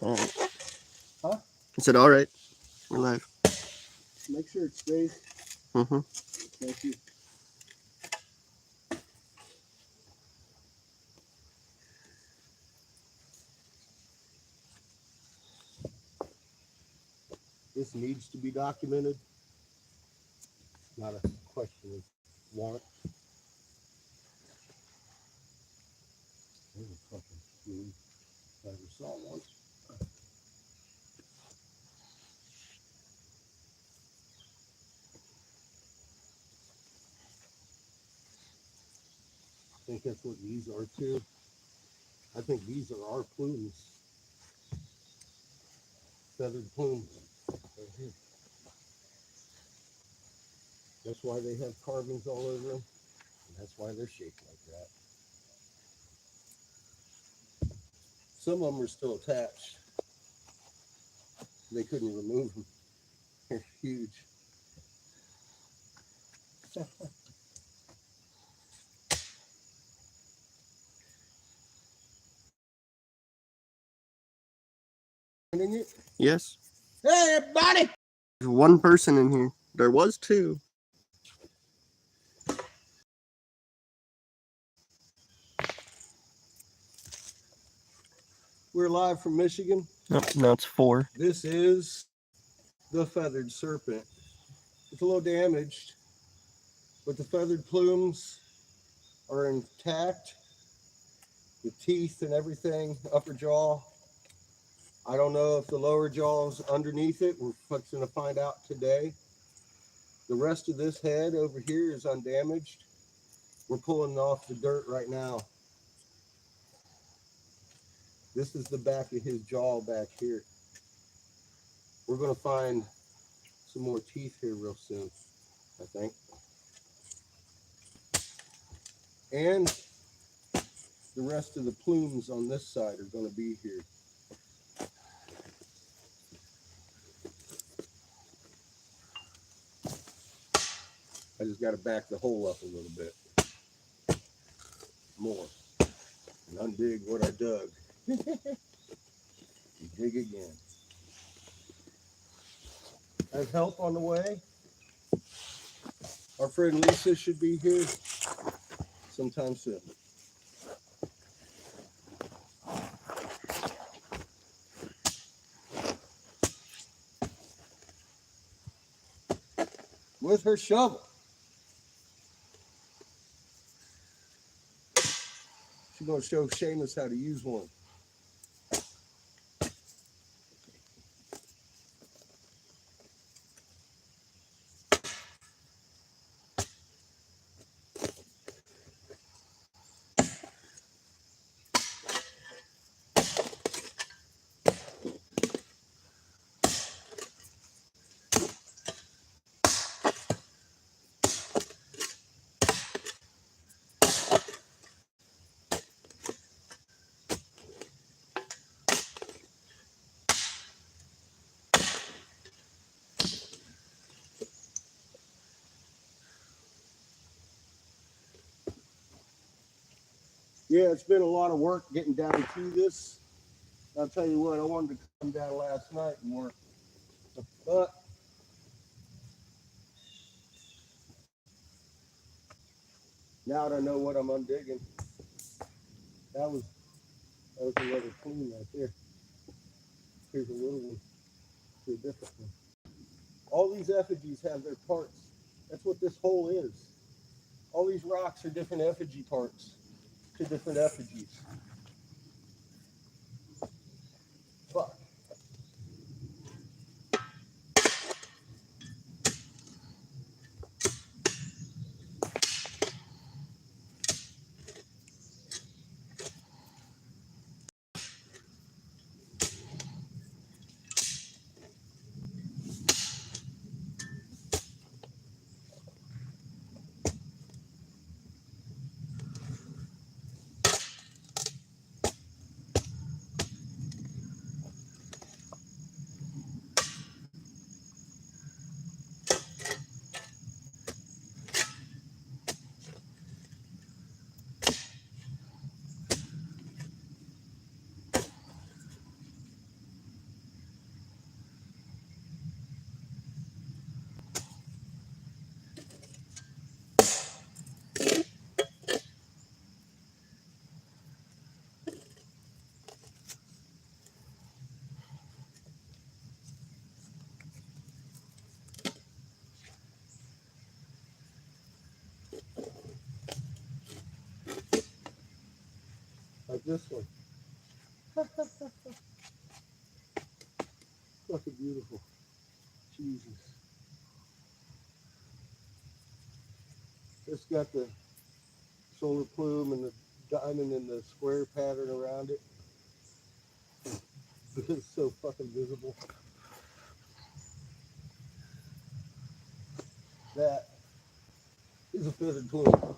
All right. Huh? I said, all right. We're live. Make sure it stays. Mm-hmm. Thank you. This needs to be documented. Not a question of want. There's a fucking plume I ever saw once. I think that's what these are too. I think these are our plumes. Feathered plumes. Right here. That's why they have carvings all over them. And that's why they're shaped like that. Some of them are still attached. They couldn't remove them. They're huge. Yes. Hey, everybody! There's one person in here. There was two. We're live from Michigan. Nope, now it's 4. This is the feathered serpent. It's a little damaged, but the feathered plumes are intact. The teeth and everything, upper jaw. I don't know if the lower jaw is underneath it. We're fixing to find out today. The rest of this head over here is undamaged. We're pulling off the dirt right now. This is the back of his jaw back here. We're going to find some more teeth here real soon, I think. And the rest of the plumes on this side are going to be here. I just got to back the hole up a little bit more and undig what I dug. Dig again. I have help on the way. Our friend Lisa should be here sometime soon. With her shovel. She's going to show Seamus how to use one. Yeah, it's been a lot of work getting down to this. I'll tell you what, I wanted to come down last night and work. But now that I know what I'm undigging, that was another plume right there. Here's a little one. Here's a different one. All these effigies have their parts. That's what this hole is. All these rocks are different effigy parts to different effigies. Fuck. at this one. Fucking beautiful. Jesus. It's got the solar plume and the diamond and the square pattern around it. It's so fucking visible. That is a feathered plume.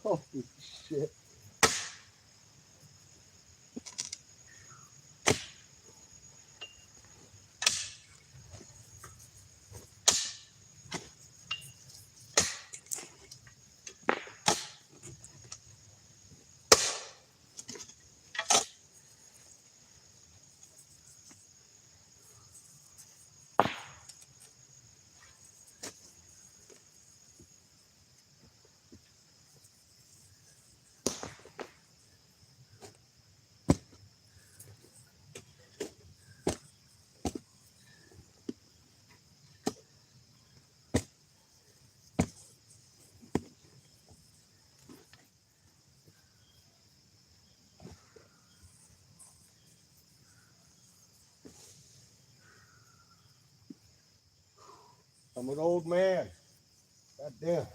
Holy shit. I'm an old man. God damn.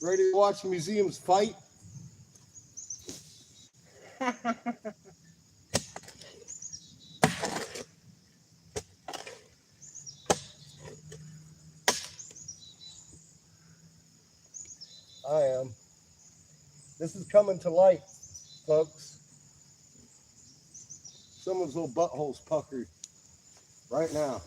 Ready to watch museums fight? I am. This is coming to light, folks. Someone's little butthole's puckered right now.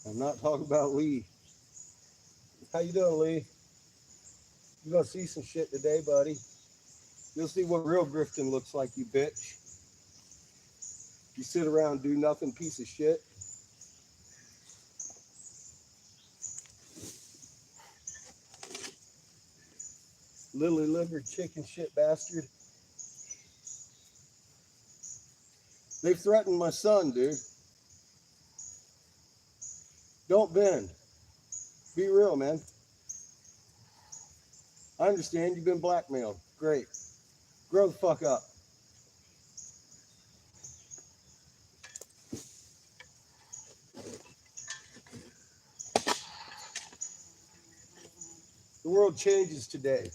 I'm not talking about Lee. How you doing, Lee? You're gonna see some shit today, buddy. You'll see what real grifting looks like, you bitch. You sit around, do nothing, piece of shit. Lily livered chicken shit bastard. They've threatened my son, dude. Don't bend. Be real, man. I understand you've been blackmailed. Great. Grow the fuck up. The world changes today.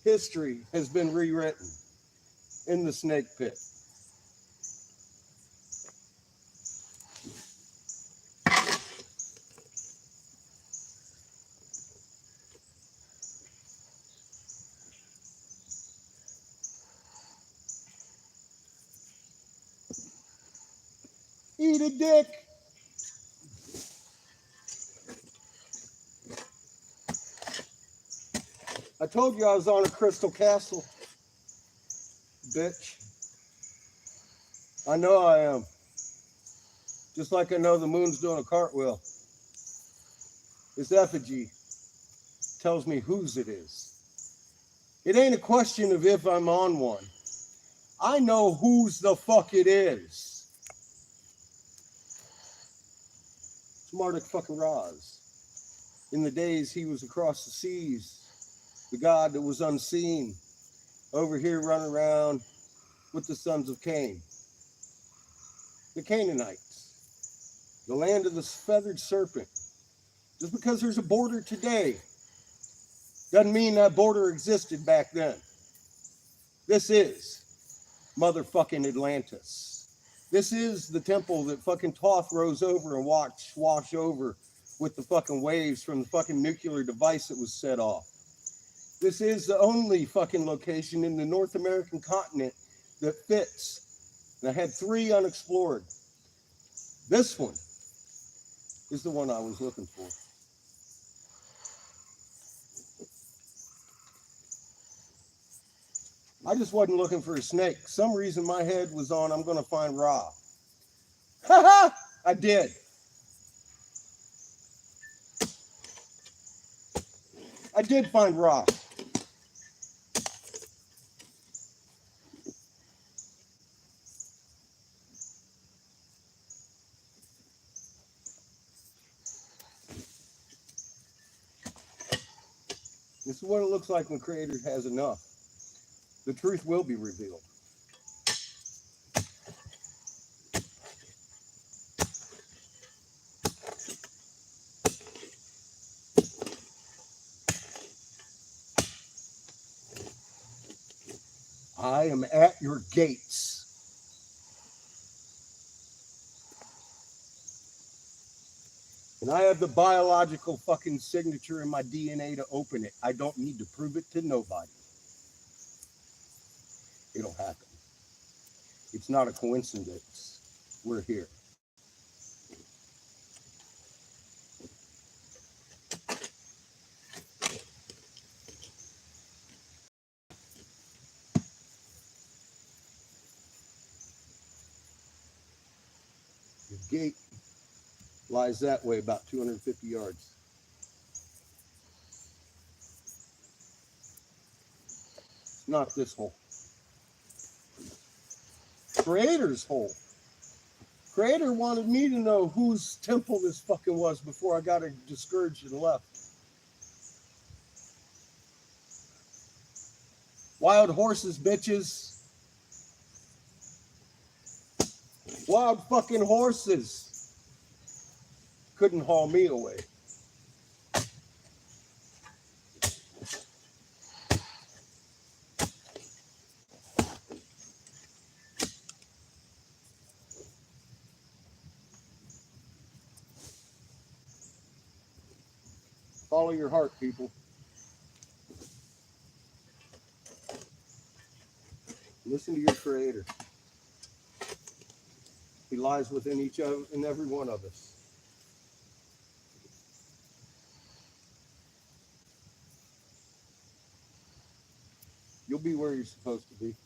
History has been rewritten in the snake pit. Eat a dick. told you I was on a crystal castle, bitch. I know I am. Just like I know the moon's doing a cartwheel. This effigy tells me whose it is. It ain't a question of if I'm on one. I know whose the fuck it is. It's Marduk fucking Raz. In the days he was across the seas, the god that was unseen, over here running around with the sons of Cain. The Canaanites, the land of the feathered serpent. Just because there's a border today doesn't mean that border existed back then. This is motherfucking Atlantis. This is the temple that fucking Thoth rose over and watched wash over with the fucking waves from the fucking nuclear device that was set off. This is the only fucking location in the North American continent that fits. And I had 3 unexplored. This one is the one I was looking for. I just wasn't looking for a snake. Some reason my head was on, I'm going to find Ra. Ha ha! I did. I did find Ra. This is what it looks like when Creator has enough. The truth will be revealed. I am at your gates. And I have the biological fucking signature in my DNA to open it. I don't need to prove it to nobody. It'll happen. It's not a coincidence. We're here. The gate lies that way about 250 yards. It's not this hole. Creator's hole. Creator wanted me to know whose temple this fucking was before I got discouraged and left. Wild horses, bitches. Wild fucking horses. Couldn't haul me away. Follow your heart, people. Listen to your Creator. He lies within each and every one of us. You'll be where you're supposed to be.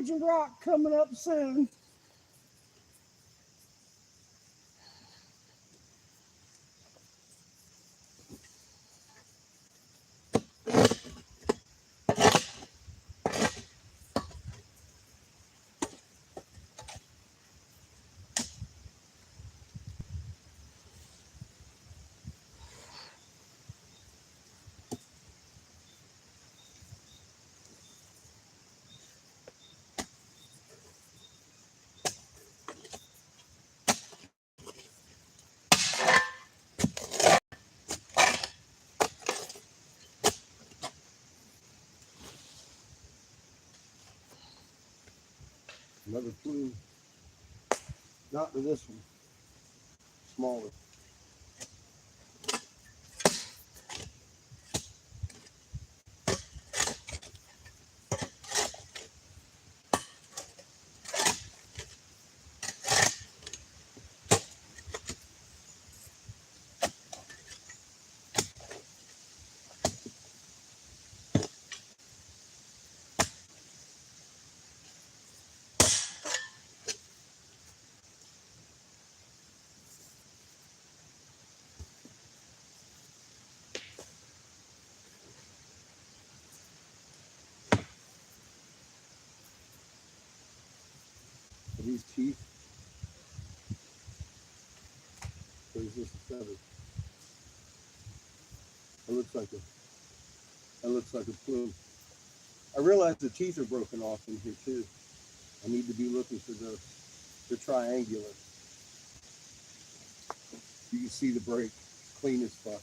Virgin Rock coming up soon. Another plume. Not to this one. Smaller. Are these teeth? Or is this a feather? That looks like a plume. I realize the teeth are broken off in here too. I need to be looking for the triangular. You can see the break, clean as fuck.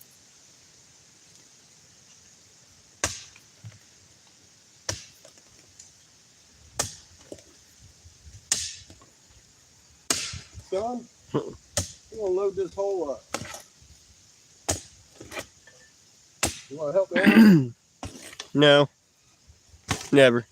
Son, we're gonna load this hole up. You wanna help me out? No. Never.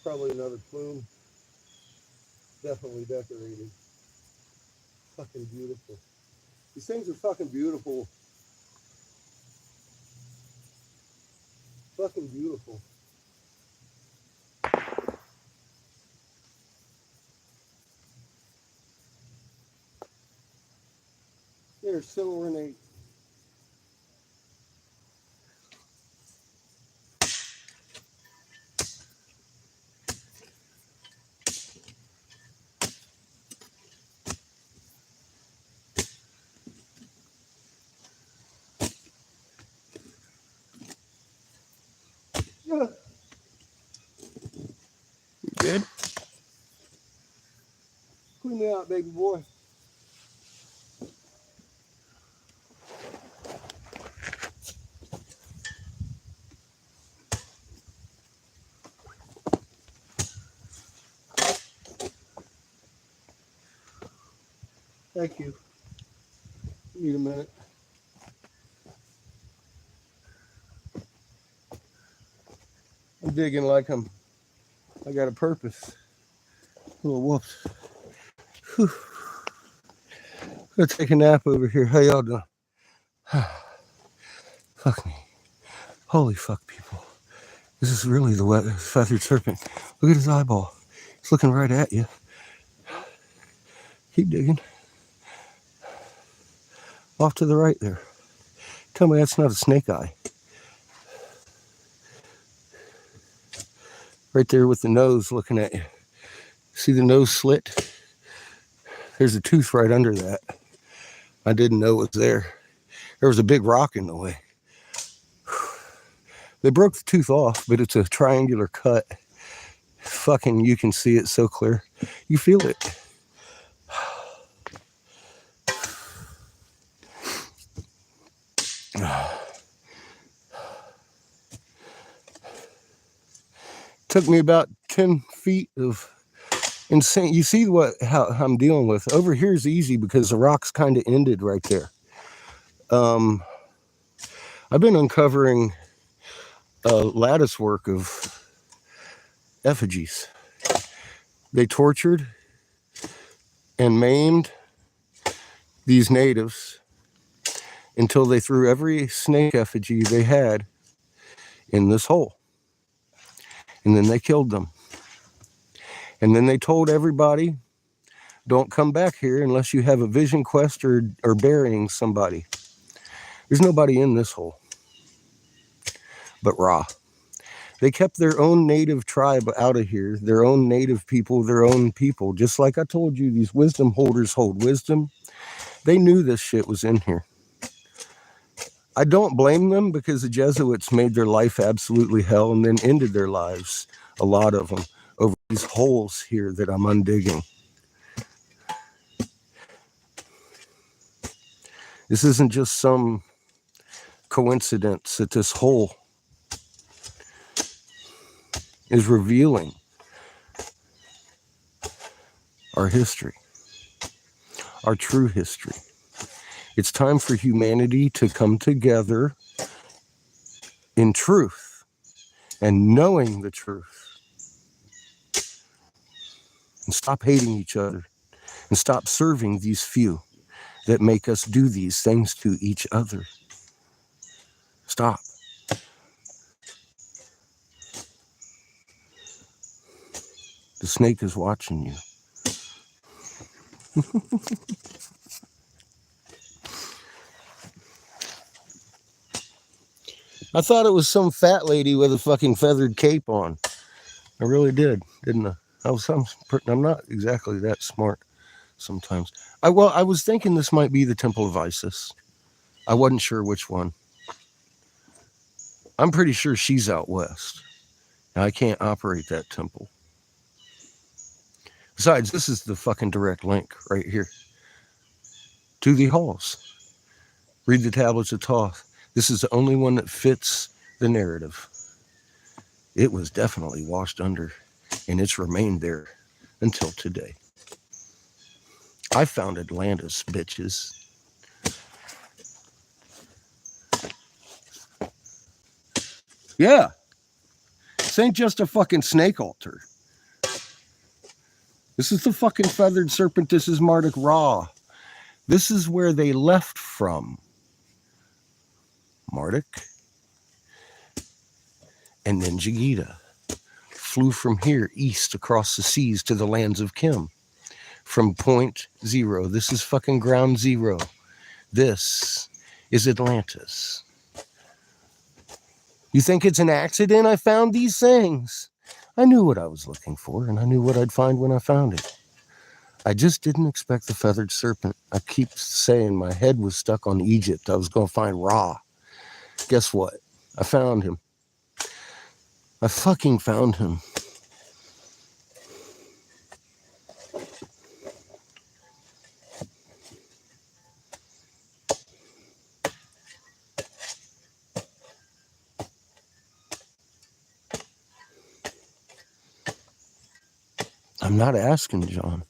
Probably another plume. Definitely decorated. Fucking beautiful. These things are fucking beautiful. Fucking beautiful. They're so ornate. Yeah. Good. Clean me out, baby boy. Thank you. Need a minute. I'm digging like I got a purpose. Oh, whoops. Whew. Go take a nap over here. How y'all doing? Fuck me. Holy fuck, people. This is really the wet feathered serpent. Look at his eyeball. He's looking right at you. Keep digging. Off to the right there. Tell me that's not a snake eye. Right there with the nose looking at you. See the nose slit? There's a tooth right under that. I didn't know it was there. There was a big rock in the way. They broke the tooth off, but it's a triangular cut. Fucking, you can see it so clear. You feel it. Took me about 10 feet of insane. You see how I'm dealing with. Over here is easy because the rocks kind of ended right there. I've been uncovering lattice work of effigies. They tortured and maimed these natives until they threw every snake effigy they had in this hole. And then they killed them. And then they told everybody, don't come back here unless you have a vision quest or burying somebody. There's nobody in this hole but Ra. They kept their own native tribe out of here, their own native people, their own people. Just like I told you, these wisdom holders hold wisdom. They knew this shit was in here. I don't blame them because the Jesuits made their life absolutely hell and then ended their lives, a lot of them, over these holes here that I'm undigging. This isn't just some coincidence that this hole is revealing our history, our true history. It's time for humanity to come together in truth and knowing the truth and stop hating each other and stop serving these few that make us do these things to each other. Stop. The snake is watching you. I thought it was some fat lady with a fucking feathered cape on. I really did, didn't I? I'm not exactly that smart sometimes. I was thinking this might be the Temple of Isis. I wasn't sure which one. I'm pretty sure she's out west. I can't operate that temple. Besides, this is the fucking direct link right here to the halls. Read the tablets of Thoth. This is the only one that fits the narrative. It was definitely washed under, and it's remained there until today. I found Atlantis, bitches. Yeah. This ain't just a fucking snake altar. This is the fucking feathered serpent. This is Marduk Ra. This is where they left from. Marduk. And then Jagita flew from here east across the seas to the lands of Kim. From point zero. This is fucking ground zero. This is Atlantis. You think it's an accident I found these things? I knew what I was looking for, and I knew what I'd find when I found it. I just didn't expect the feathered serpent. I keep saying my head was stuck on Egypt. I was going to find Ra. Guess what? I found him. I fucking found him. I'm not asking, John.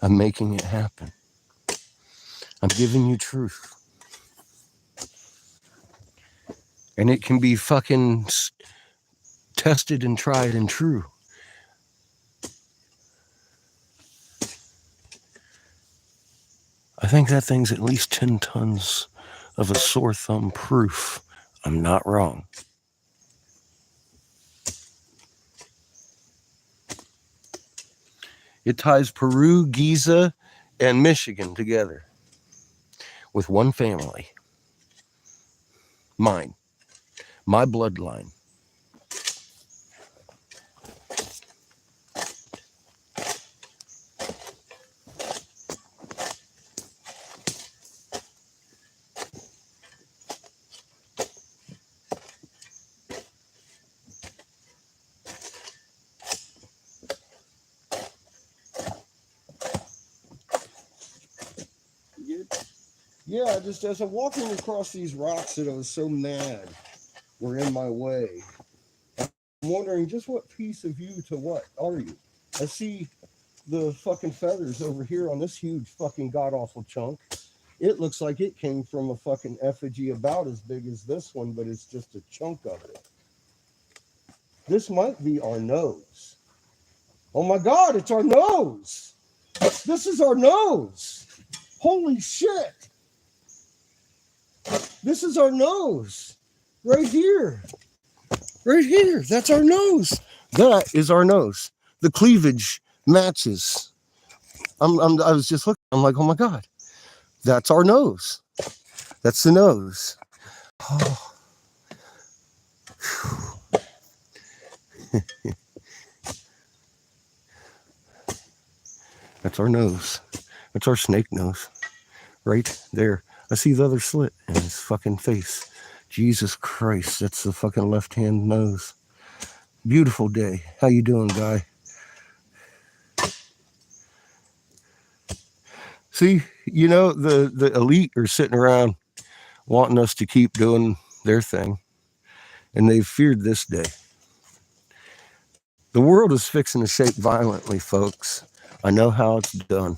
I'm making it happen. I'm giving you truth. And it can be fucking tested and tried and true. I think that thing's at least 10 tons of a sore thumb proof. I'm not wrong. It ties Peru, Giza, and Michigan together with one family. Mine. My bloodline. Yeah, just as I'm walking across these rocks that I was so mad were in my way, I'm wondering just what piece of you to what are you? I see the fucking feathers over here on this huge fucking god-awful chunk. It looks like it came from a fucking effigy about as big as this one, but it's just a chunk of it. This might be our nose. Oh my God, it's our nose. This is our nose. Holy shit. This is our nose. Right here. Right here. That's our nose. That is our nose. The cleavage matches. I was just looking. I'm like, oh my God. That's our nose. That's the nose. Oh. That's our nose. That's our snake nose. Right there. I see the other slit in his fucking face. Jesus Christ, that's the fucking left-hand nose. Beautiful day. How you doing, guy? See, you know, the elite are sitting around wanting us to keep doing their thing, and they've feared this day. The world is fixing to shake violently, folks. I know how it's done.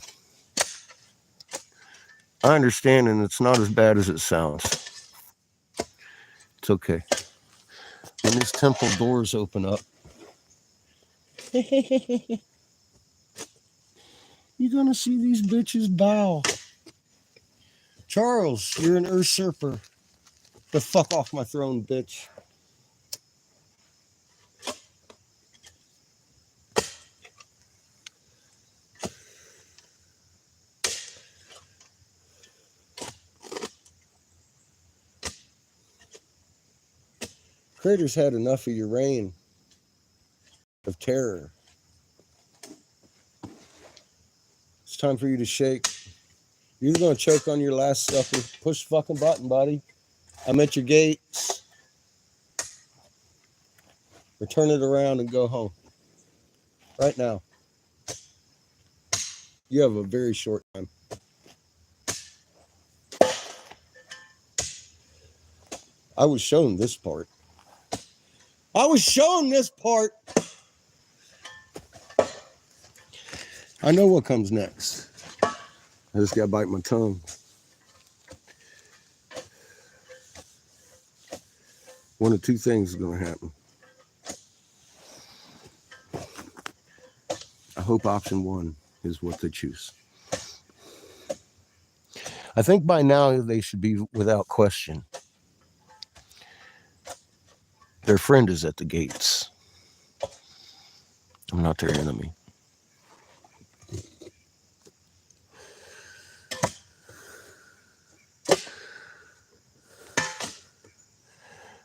I understand, and it's not as bad as it sounds. It's okay. When these temple doors open up, you're gonna see these bitches bow. Charles, you're an usurper. The fuck off my throne, bitch. Crater's had enough of your reign of terror. It's time for you to shake. You're either going to choke on your last supper. Push the fucking button, buddy. I'm at your gates. Or turn it around and go home. Right now. You have a very short time. I was shown this part. I was shown this part. I know what comes next. I just got to bite my tongue. One of two things is going to happen. I hope option one is what they choose. I think by now they should be without question. Their friend is at the gates. I'm not their enemy.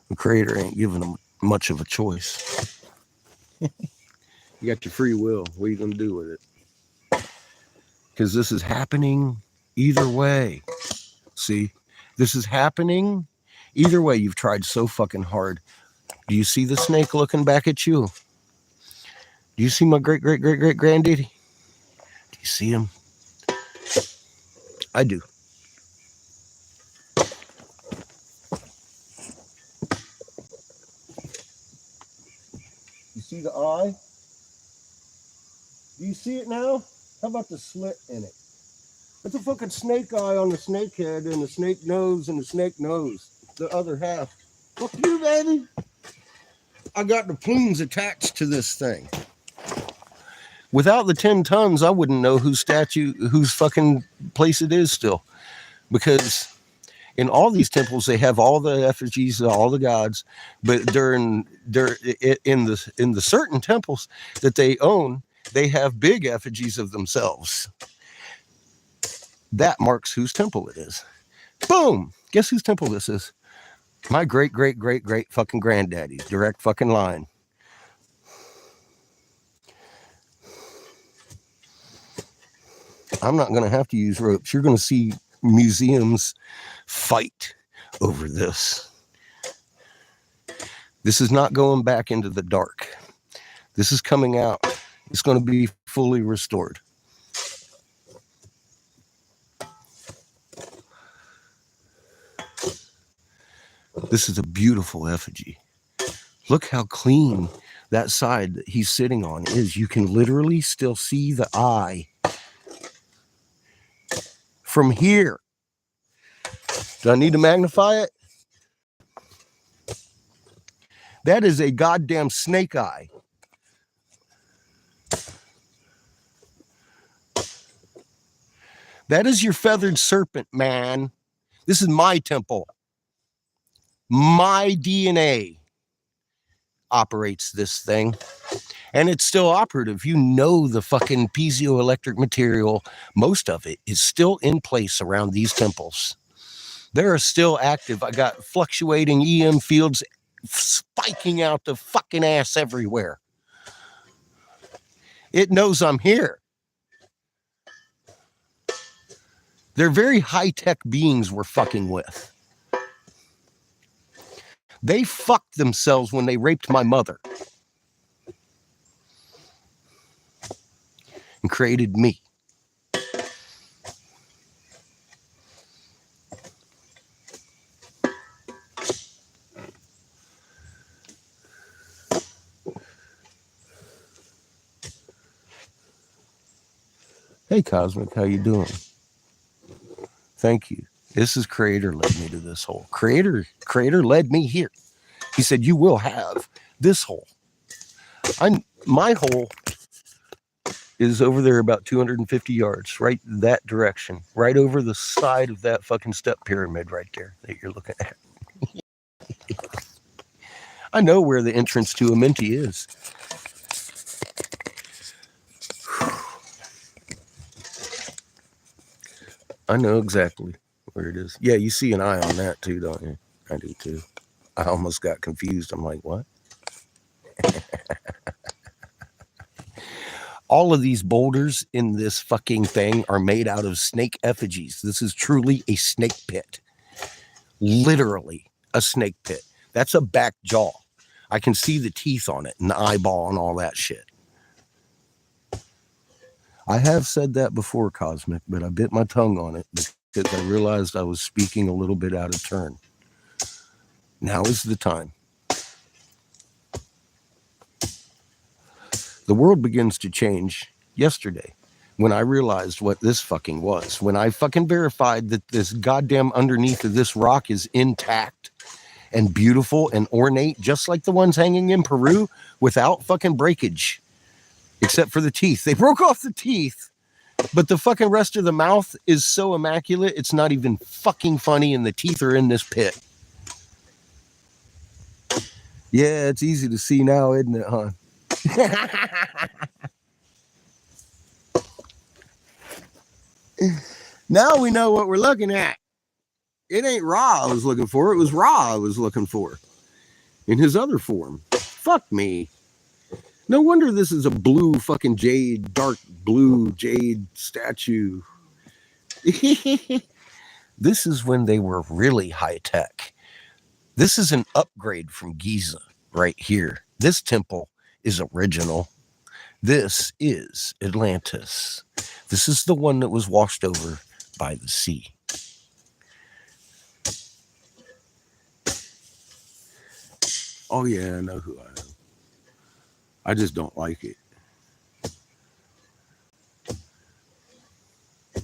The creator ain't giving them much of a choice. You got your free will. What are you going to do with it? Because this is happening either way. See? This is happening either way. You've tried so fucking hard. Do you see the snake looking back at you? Do you see my great-great-great-great-granddaddy? Do you see him? I do. You see the eye? Do you see it now? How about the slit in it? It's a fucking snake eye on the snake head and the snake nose and the snake nose. The other half. Fuck you, baby. I got the plumes attached to this thing. Without the 10 tons, I wouldn't know whose fucking place it is still. Because in all these temples, they have all the effigies, all the gods, but they're in the certain temples that they own, they have big effigies of themselves. That marks whose temple it is. Boom! Guess whose temple this is? My great fucking granddaddy's direct fucking line. I'm not going to have to use ropes. You're going to see museums fight over this. This is not going back into the dark. This is coming out. It's going to be fully restored. This is a beautiful effigy. Look how clean that side that he's sitting on is. You can literally still see the eye from here. Do I need to magnify it? That is a goddamn snake eye. That is your feathered serpent, man. This is my temple. My DNA operates this thing. And it's still operative. You know the fucking piezoelectric material, most of it is still in place around these temples. They're still active. I got fluctuating EM fields spiking out the fucking ass everywhere. It knows I'm here. They're very high-tech beings we're fucking with. They fucked themselves when they raped my mother and created me. Hey, Cosmic, how you doing? Thank you. This is Creator led me to this hole. Creator led me here. He said, you will have this hole. My hole is over there about 250 yards, right that direction, right over the side of that fucking step pyramid right there that you're looking at. I know where the entrance to Amenti is. I know exactly where it is. Yeah, you see an eye on that too, don't you? I do too. I almost got confused. I'm like, what? All of these boulders in this fucking thing are made out of snake effigies. This is truly a snake pit. Literally a snake pit. That's a back jaw. I can see the teeth on it and the eyeball and all that shit. I have said that before, Cosmic, but I bit my tongue on it because I realized I was speaking a little bit out of turn. Now is the time. The world begins to change yesterday when I realized what this fucking was. When I fucking verified that this goddamn underneath of this rock is intact and beautiful and ornate, just like the ones hanging in Peru, without fucking breakage. Except for the teeth. They broke off the teeth, but the fucking rest of the mouth is so immaculate, it's not even fucking funny, and the teeth are in this pit. Yeah, it's easy to see now, isn't it, huh? Now we know what we're looking at. It ain't Ra I was looking for. It was Ra I was looking for in his other form. Fuck me. No wonder this is a blue fucking jade, dark blue jade statue. This is when they were really high tech. This is an upgrade from Giza right here. This temple is original. This is Atlantis. This is the one that was washed over by the sea. Oh yeah, I know who I am. I just don't like it.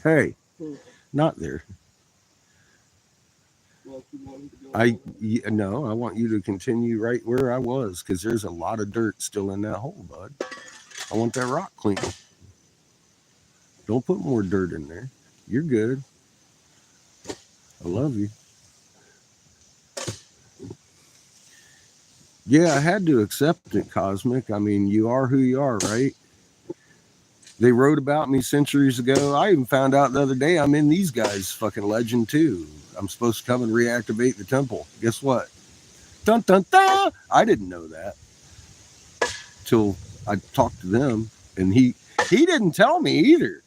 Hey, not there. No, I want you to continue right where I was because there's a lot of dirt still in that hole, bud. I want that rock clean. Don't put more dirt in there. You're good. I love you. Yeah, I had to accept it, Cosmic. I mean, you are who you are, right? They wrote about me centuries ago. I even found out the other day I'm in these guys' fucking legend too. I'm supposed to come and reactivate the temple. Guess what? Dun dun dun! I didn't know that till I talked to them, and he didn't tell me either.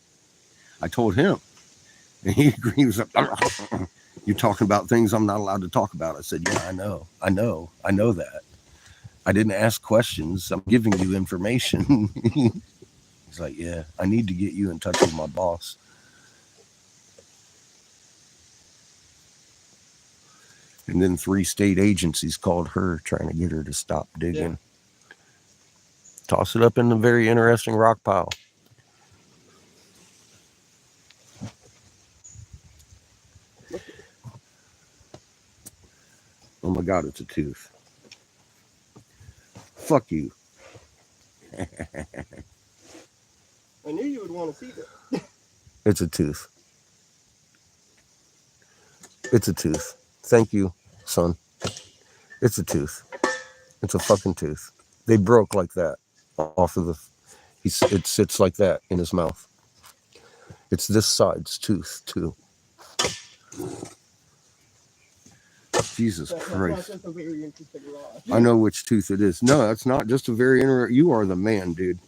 I told him, and he agreed. He was like, "You're talking about things I'm not allowed to talk about." I said, "Yeah, I know that. I didn't ask questions. I'm giving you information." He's like, "Yeah, I need to get you in touch with my boss." And then 3 state agencies called her trying to get her to stop digging. Yeah. Toss it up in the very interesting rock pile. Oh my God, it's a tooth. Fuck you. I knew you would want to see that. It's a tooth. It's a tooth. Thank you, son. It's a tooth. It's a fucking tooth. They broke like that off of the... It sits like that in his mouth. It's this side's tooth, too. Jesus Christ. That's a very interesting rock. I know which tooth it is. No, that's not just a very You are the man, dude.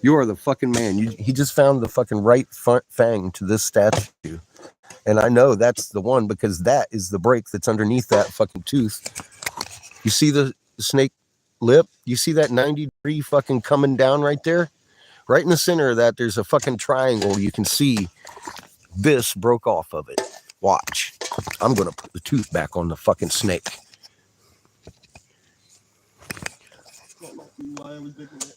You are the fucking man. He just found the fucking right fang to this statue. And I know that's the one because that is the break that's underneath that fucking tooth. You see the snake lip? You see that 90-degree fucking coming down right there? Right in the center of that, there's a fucking triangle. You can see this broke off of it. Watch. I'm going to put the tooth back on the fucking snake. That might be why I was digging it.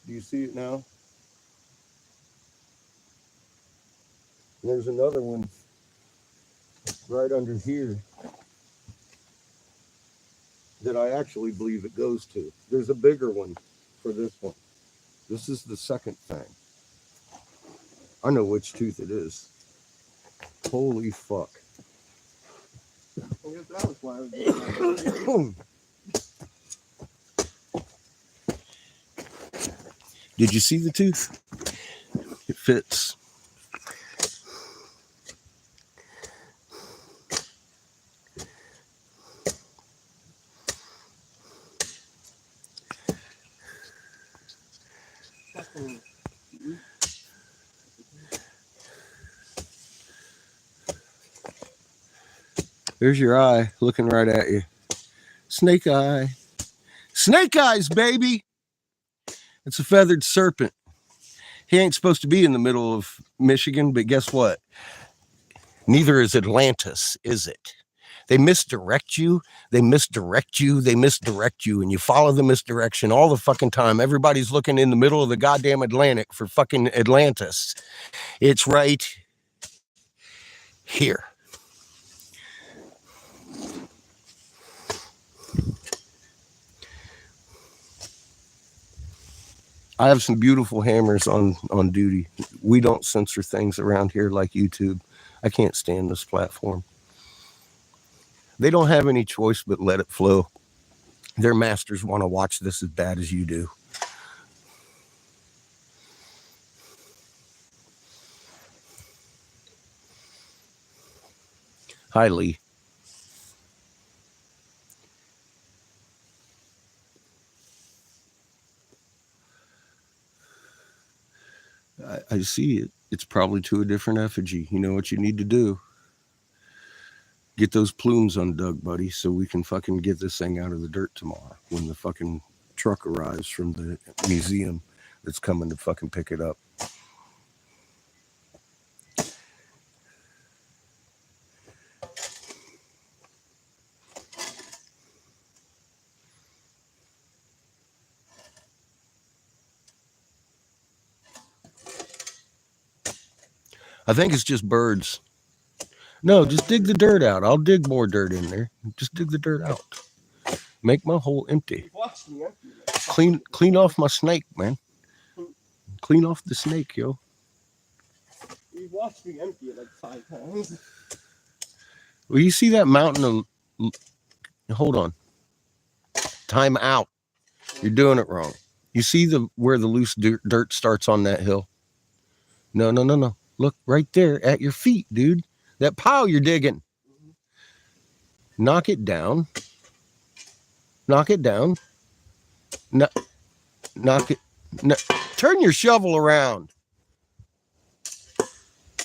Do you see it now? There's another one right under here that I actually believe it goes to. There's a bigger one for this one. This is the second thing. I know which tooth it is. Holy fuck. I guess that was why I was digging it. Did you see the tooth? It fits. There's your eye looking right at you. Snake eye. Snake eyes, baby! It's a feathered serpent. He ain't supposed to be in the middle of Michigan, but guess what? Neither is Atlantis, is it? They misdirect you. They misdirect you. They misdirect you. And you follow the misdirection all the fucking time. Everybody's looking in the middle of the goddamn Atlantic for fucking Atlantis. It's right here. I have some beautiful hammers on duty. We don't censor things around here like YouTube. I can't stand this platform. They don't have any choice but let it flow. Their masters want to watch this as bad as you do. Hi, Lee. I see it. It's probably to a different effigy. You know what you need to do? Get those plumes undug, buddy, so we can fucking get this thing out of the dirt tomorrow when the fucking truck arrives from the museum that's coming to fucking pick it up. I think it's just birds. No, just dig the dirt out. I'll dig more dirt in there. Just dig the dirt out. Make my hole empty. Clean off my snake, man. Clean off the snake, yo. You've watched me empty it like 5 times. Well, you see that mountain of... Hold on. Time out. You're doing it wrong. You see where the loose dirt starts on that hill? No. Look right there at your feet, dude. That pile you're digging. Knock it down. Knock it down. No, knock it. No, turn your shovel around.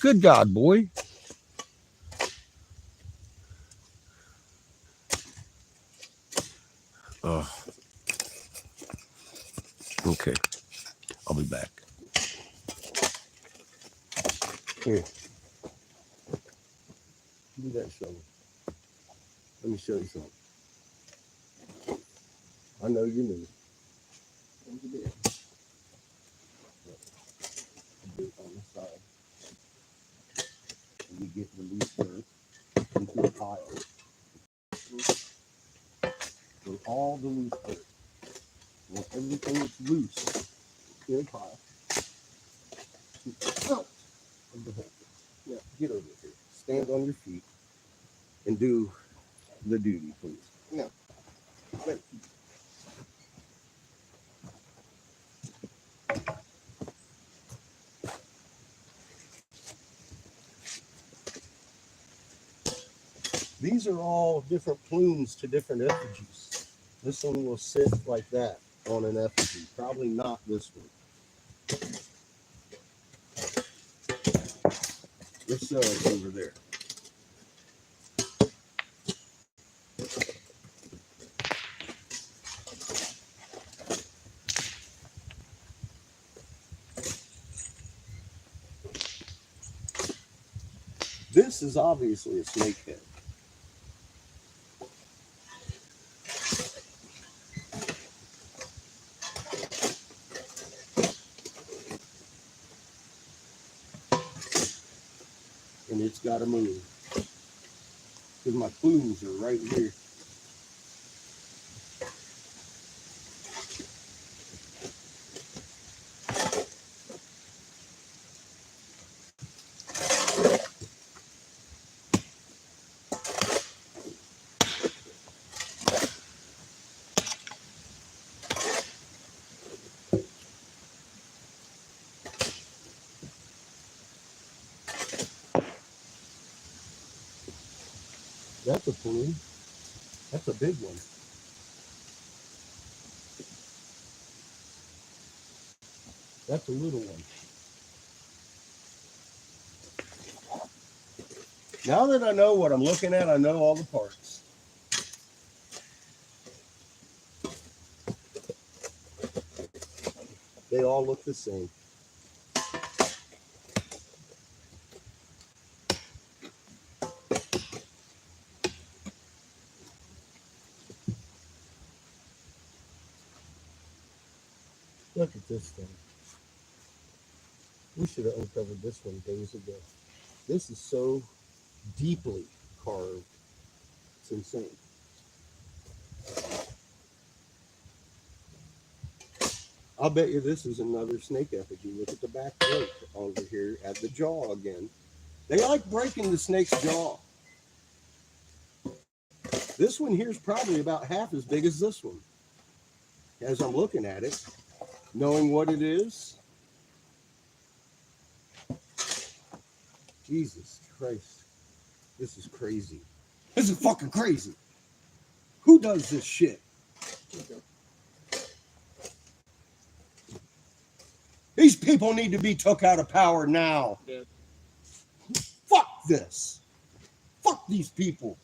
Good God, boy. Oh. Okay. I'll be back. Here. Give me that shovel. Let me show you something. I know you knew. What you did? Do it on the side. And you get the loose dirt into a pile. With all the loose dirt. And everything that's loose in a pile. Out of the hole. Now, get over here. Stand on your feet and do the duty, please. No. Wait. These are all different plumes to different effigies. This one will sit like that on an effigy. Probably not this one. This over there. This is obviously a snake head. And it's got to move. Because my plumes are right here. That's a plume. That's a big one. That's a little one. Now that I know what I'm looking at, I know all the parts. They all look the same. Look at this thing. We should have uncovered this one days ago. This is so deeply carved. It's insane. I'll bet you this is another snake effigy. Look at the back plate over here at the jaw again. They like breaking the snake's jaw. This one here is probably about half as big as this one. As I'm looking at it, knowing what it is. Jesus Christ. This is crazy. This is fucking crazy. Who does this shit? These people need to be took out of power now. Yeah. Fuck this. Fuck these people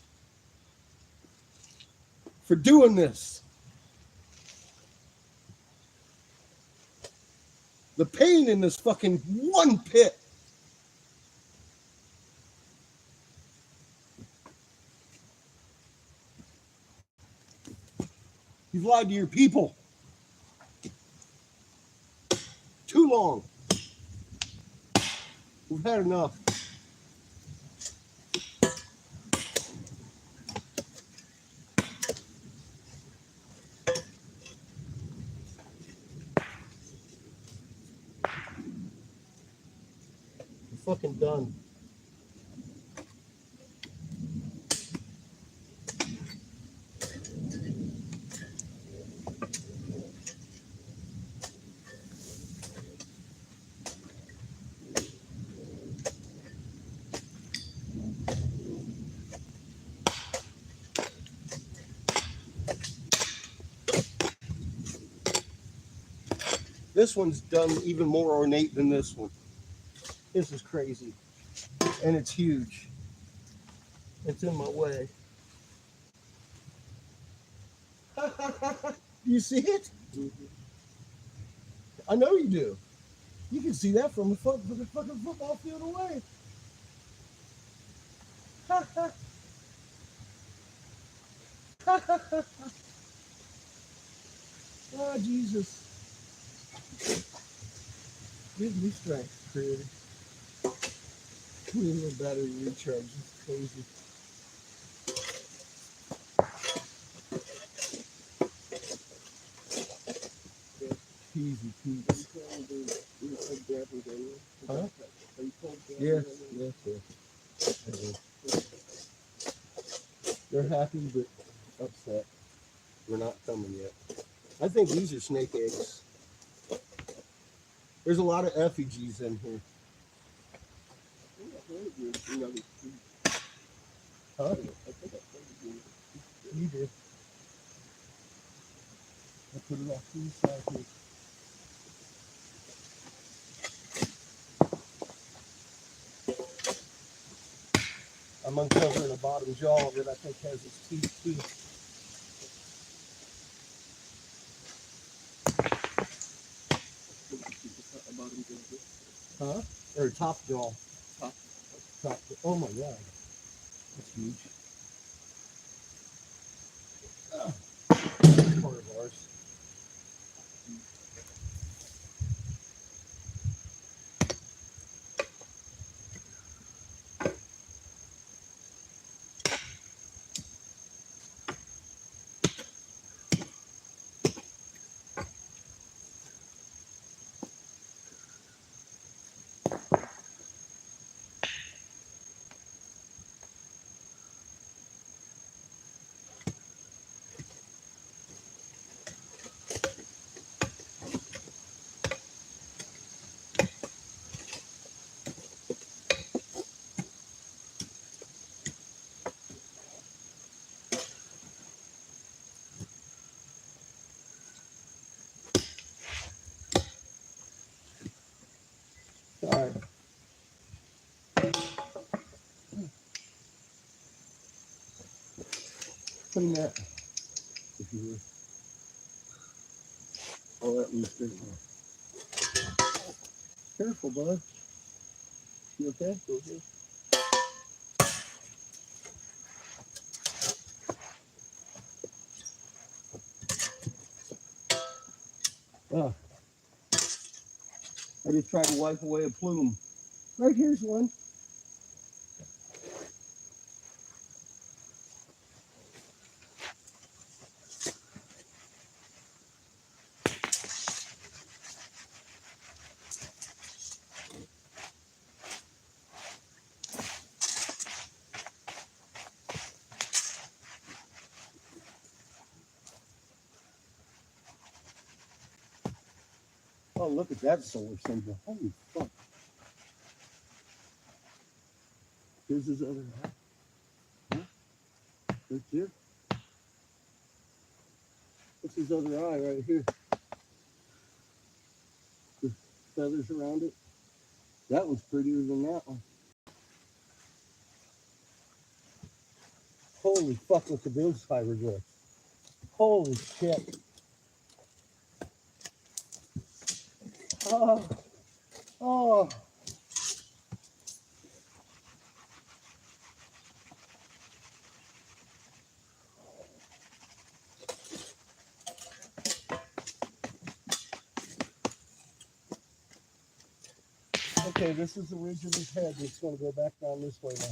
for doing this. The pain in this fucking one pit. You've lied to your people. Too long. We've had enough. We're fucking done. This one's done even more ornate than this one. This is crazy. And it's huge. It's in my way. You see it? I know you do. You can see that from the fucking football field away. Oh, Jesus. Give me strength, creator. Give me a little battery recharge. It's crazy. Easy peasy. Huh? Yes, yes, yes. They're happy but upset. We're not coming yet. I think these are snake eggs. There's a lot of effigies in here. Huh? You did. I put it off to the side here. I'm uncovering a bottom jaw that I think has its teeth too. Huh? Or top jaw. Top. Oh my God. That's huge. That's part of ours. All right. Clean that. If you will. All that loose dirt. Careful, bud. You okay? Okay. Oh, I just tried to wipe away a plume. Right here's one. Oh, look at that solar symbol. Holy fuck. Here's his other eye. Huh? Right there. What's his other eye right here? The feathers around it. That one's prettier than that one. Holy fuck, look at those hieroglyphs. Holy shit. Oh, oh. Okay, this is the ridge of his head. It's going to go back down this way now.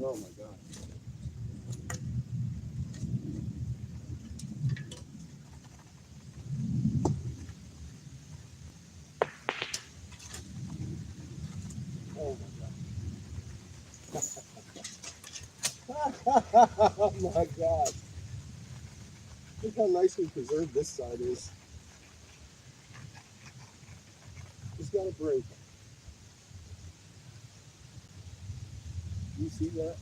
Oh my God. Oh my God. Oh my God. Look how nicely preserved this side is. It's got a break. You see that?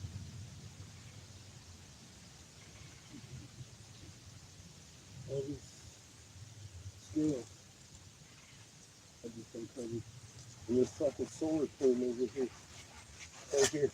All these scales have just been covered. And this fucking solar plume over here. Right here.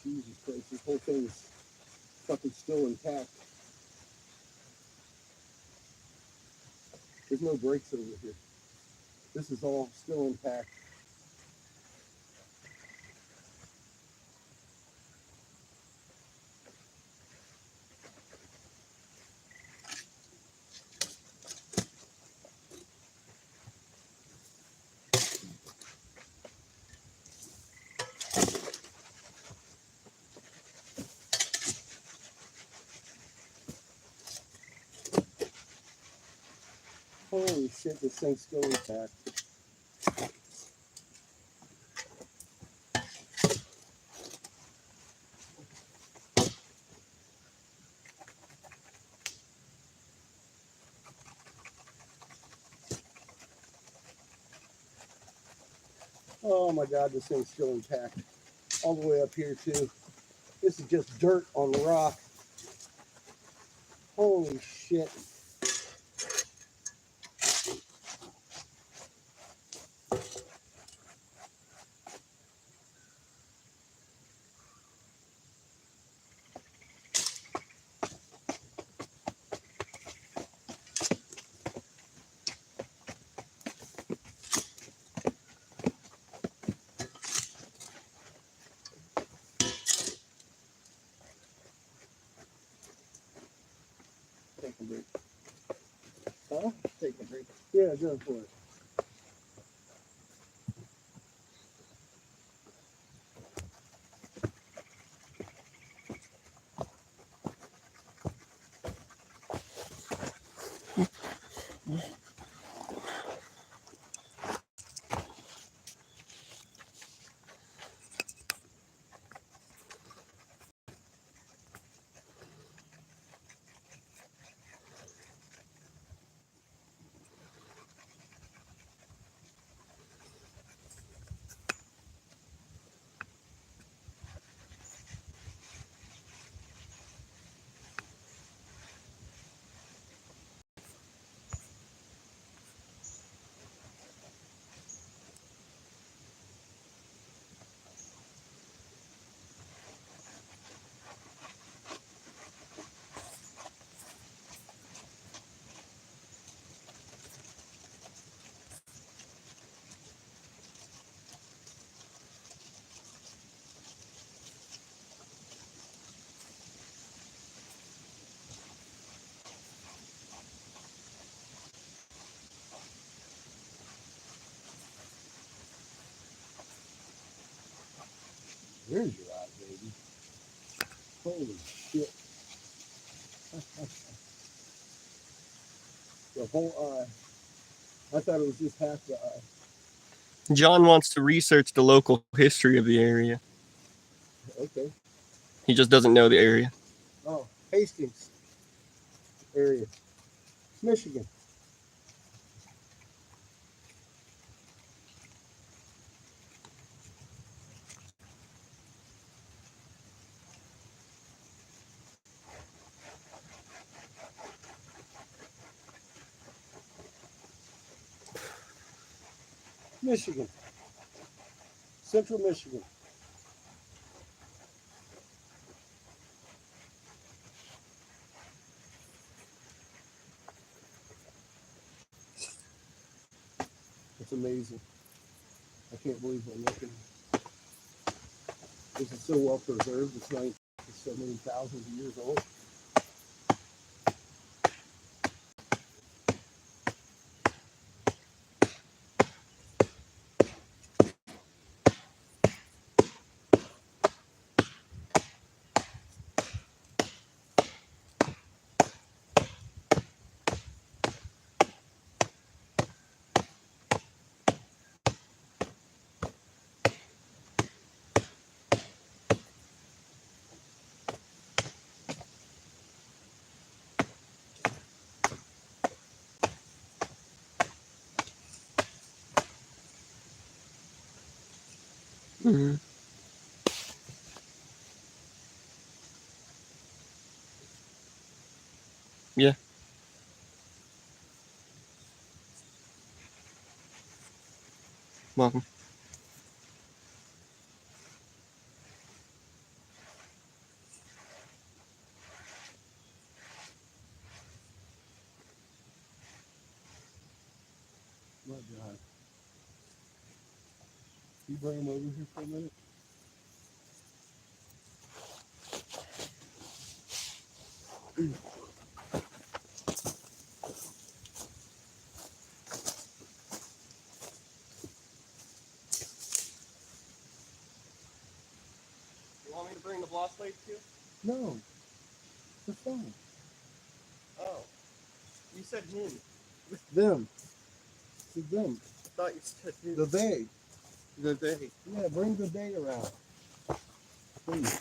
Jesus Christ, this whole thing is fucking still intact. There's no breaks over here. This is all still intact. Holy shit, this thing's still intact. Oh my God, this thing's still intact. All the way up here too. This is just dirt on the rock. Holy shit. Take a break. Huh? Take a break. Yeah, go for it. There's your eye, baby. Holy shit. The whole eye. I thought it was just half the eye. John wants to research the local history of the area. Okay. He just doesn't know the area. Oh, Hastings area, Michigan. Michigan, Central Michigan. It's amazing. I can't believe I'm looking. This is so well preserved. It's not so many thousands of years old. Mm-hmm. Yeah. Welcome. My God. You bring him over here for a minute? You want me to bring the block plate too? No, the phone. Oh. You said him. Them. To them. I thought you said him. The they. The they. Yeah, bring the they around. Please.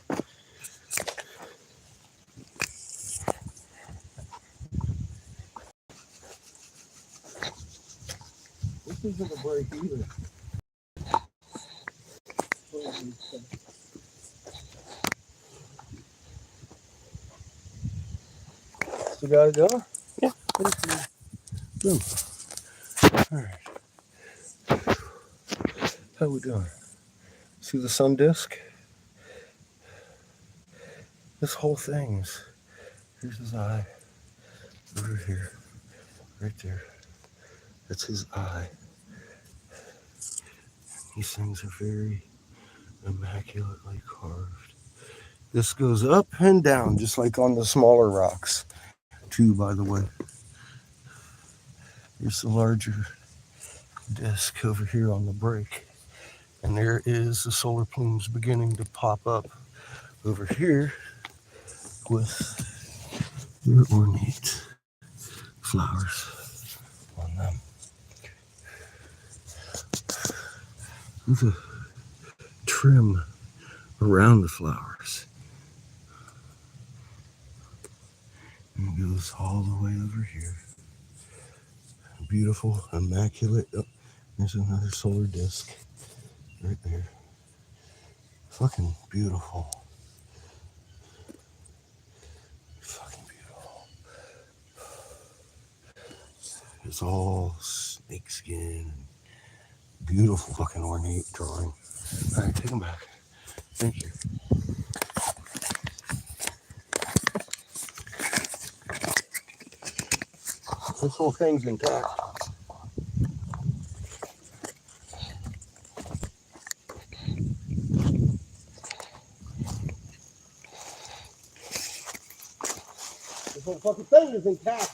This isn't a break either. Still got it going? Yeah. Boom. All right. How we doing? See the sun disk? This whole thing's, here's his eye. Over here. Right there. That's his eye. These things are very immaculately carved. This goes up and down, just like on the smaller rocks, too, by the way. Here's the larger disc over here on the break. And there is the solar plumes beginning to pop up over here with their ornate flowers on them. There's a trim around the flowers. And it goes all the way over here. Beautiful, immaculate. Oh, there's another solar disk right there. Fucking beautiful. Fucking beautiful. It's all snake skin. Beautiful fucking ornate drawing. All right, take them back. Thank you. This whole thing's intact. This whole fucking thing is intact.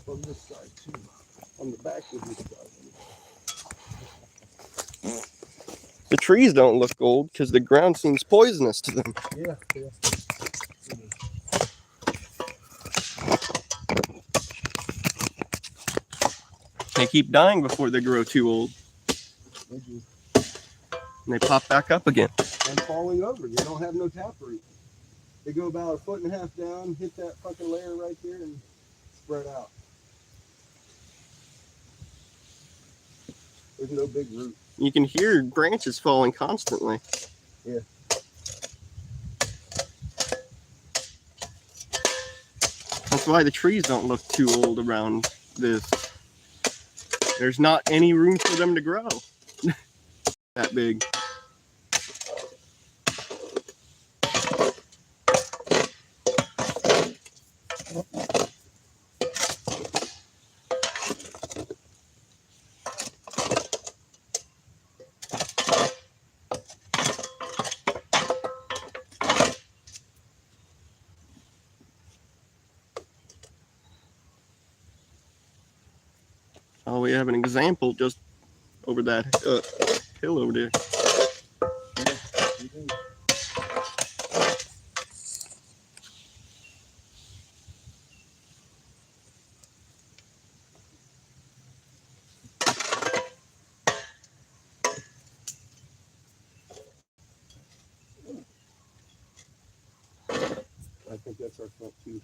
On this side too. On the back of this side. The trees don't look gold because the ground seems poisonous to them. Yeah. They keep dying before they grow too old. They do. And they pop back up again. And falling over. They don't have no taproot. They go about 1.5 feet down, hit that fucking layer right there, and spread out. There's no big root. You can hear branches falling constantly. Yeah. That's why the trees don't look too old around this. There's not any room for them to grow that big. Oh, we have an example just over that hill over there. I think that's our front tooth.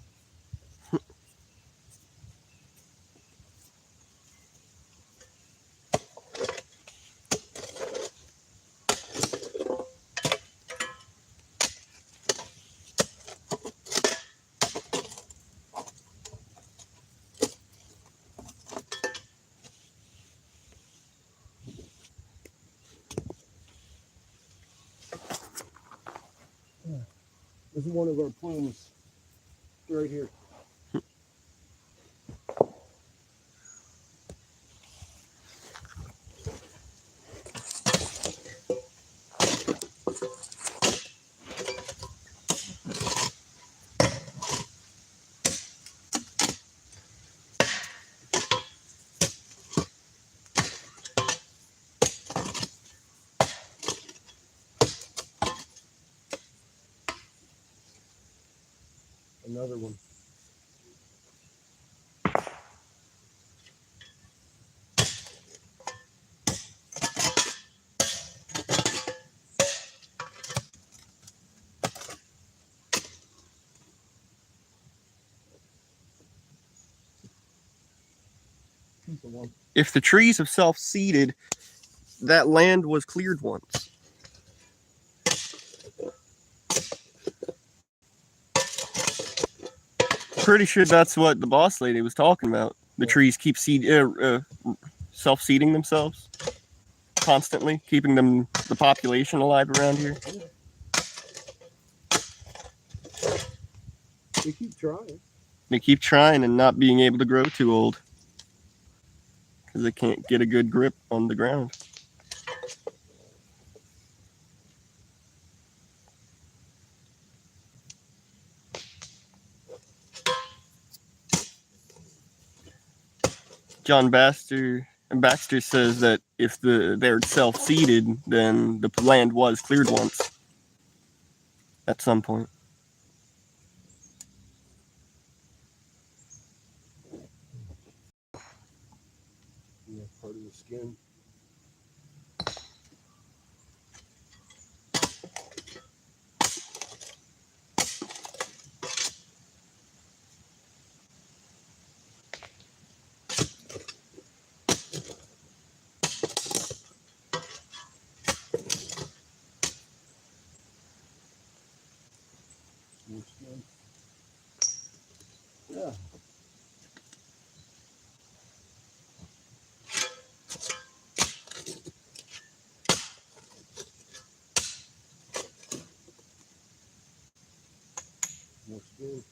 This is one of our plumes right here. Another one. Piece of one. If the trees have self-seeded, that land was cleared once. Pretty sure that's what the boss lady was talking about. The trees keep self-seeding themselves constantly, keeping the population alive around here. They keep trying. They keep trying and not being able to grow too old because they can't get a good grip on the ground. John Baxter says that if they're self-seeded, then the land was cleared once at some point. Yeah, part of the skin. More skin. Yeah. More skin.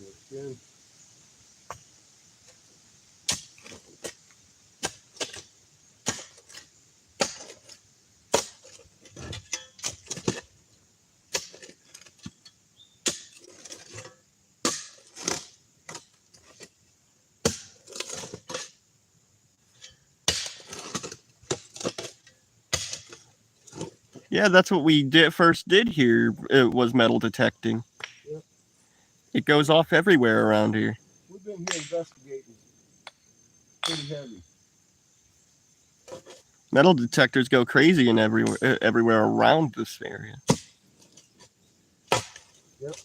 More skin. Yeah, that's what we first did here. It was metal detecting. Yep. It goes off everywhere around here. We've been here investigating. Pretty heavy. Metal detectors go crazy in everywhere around this area. Yep.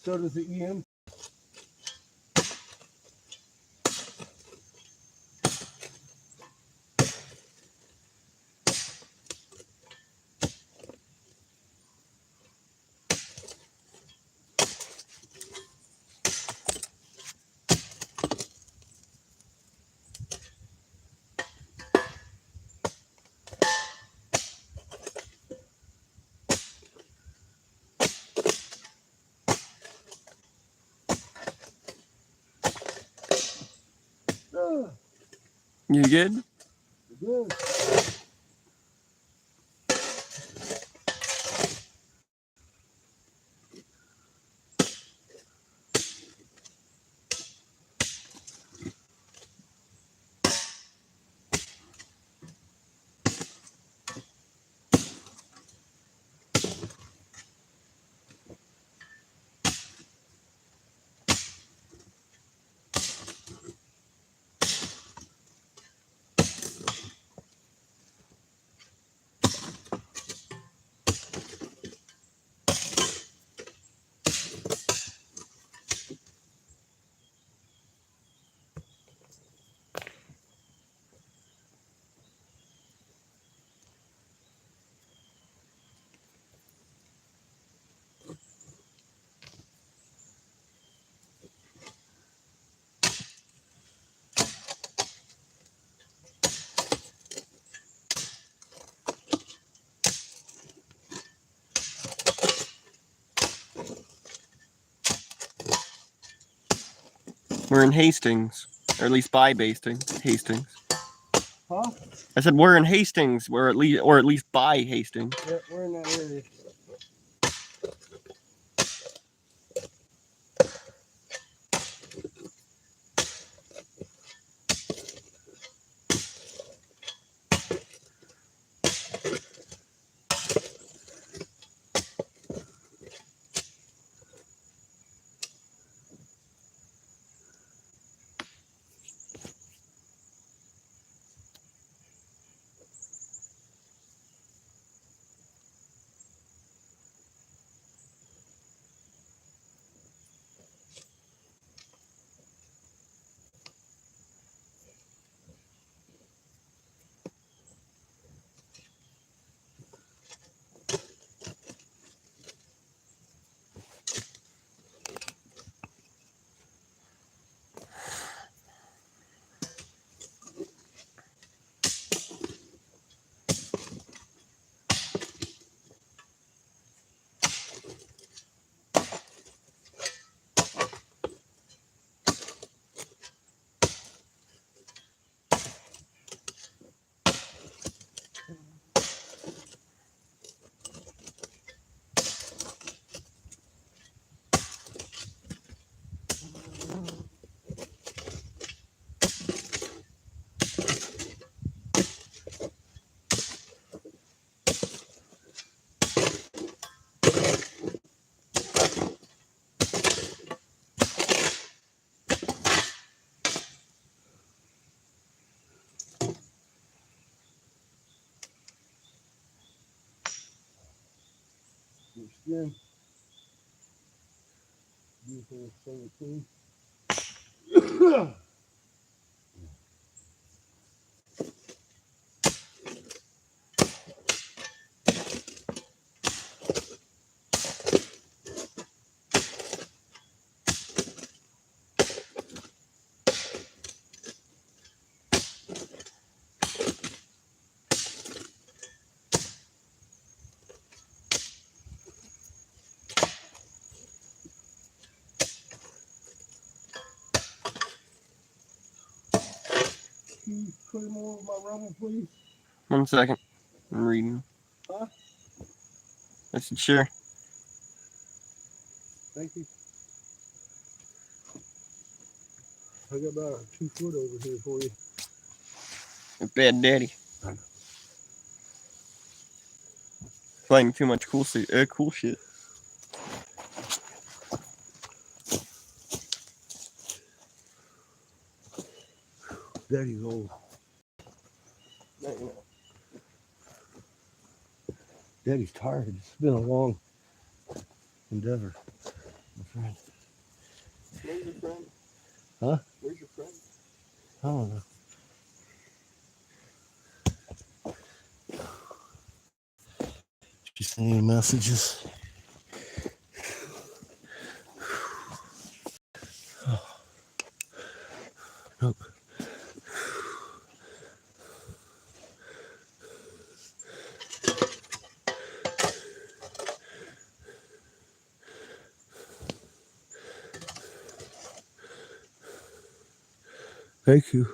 So does the EM. You good? Good. We're in Hastings, or at least by Hastings. Huh? I said we're in Hastings, or at least by Hastings. Yeah, we're in that area. Your skin. Beautiful 17. Can you put him over my rumble, please? 1 second. I'm reading. Huh? I said sure. Thank you. I got about 2 foot over here for you. Bad daddy. Playing too much cool shit. Daddy's old. Daddy's tired. It's been a long endeavor, my friend. Where's your friend? Huh? Where's your friend? I don't know. Did you send any messages? Nope. Thank you.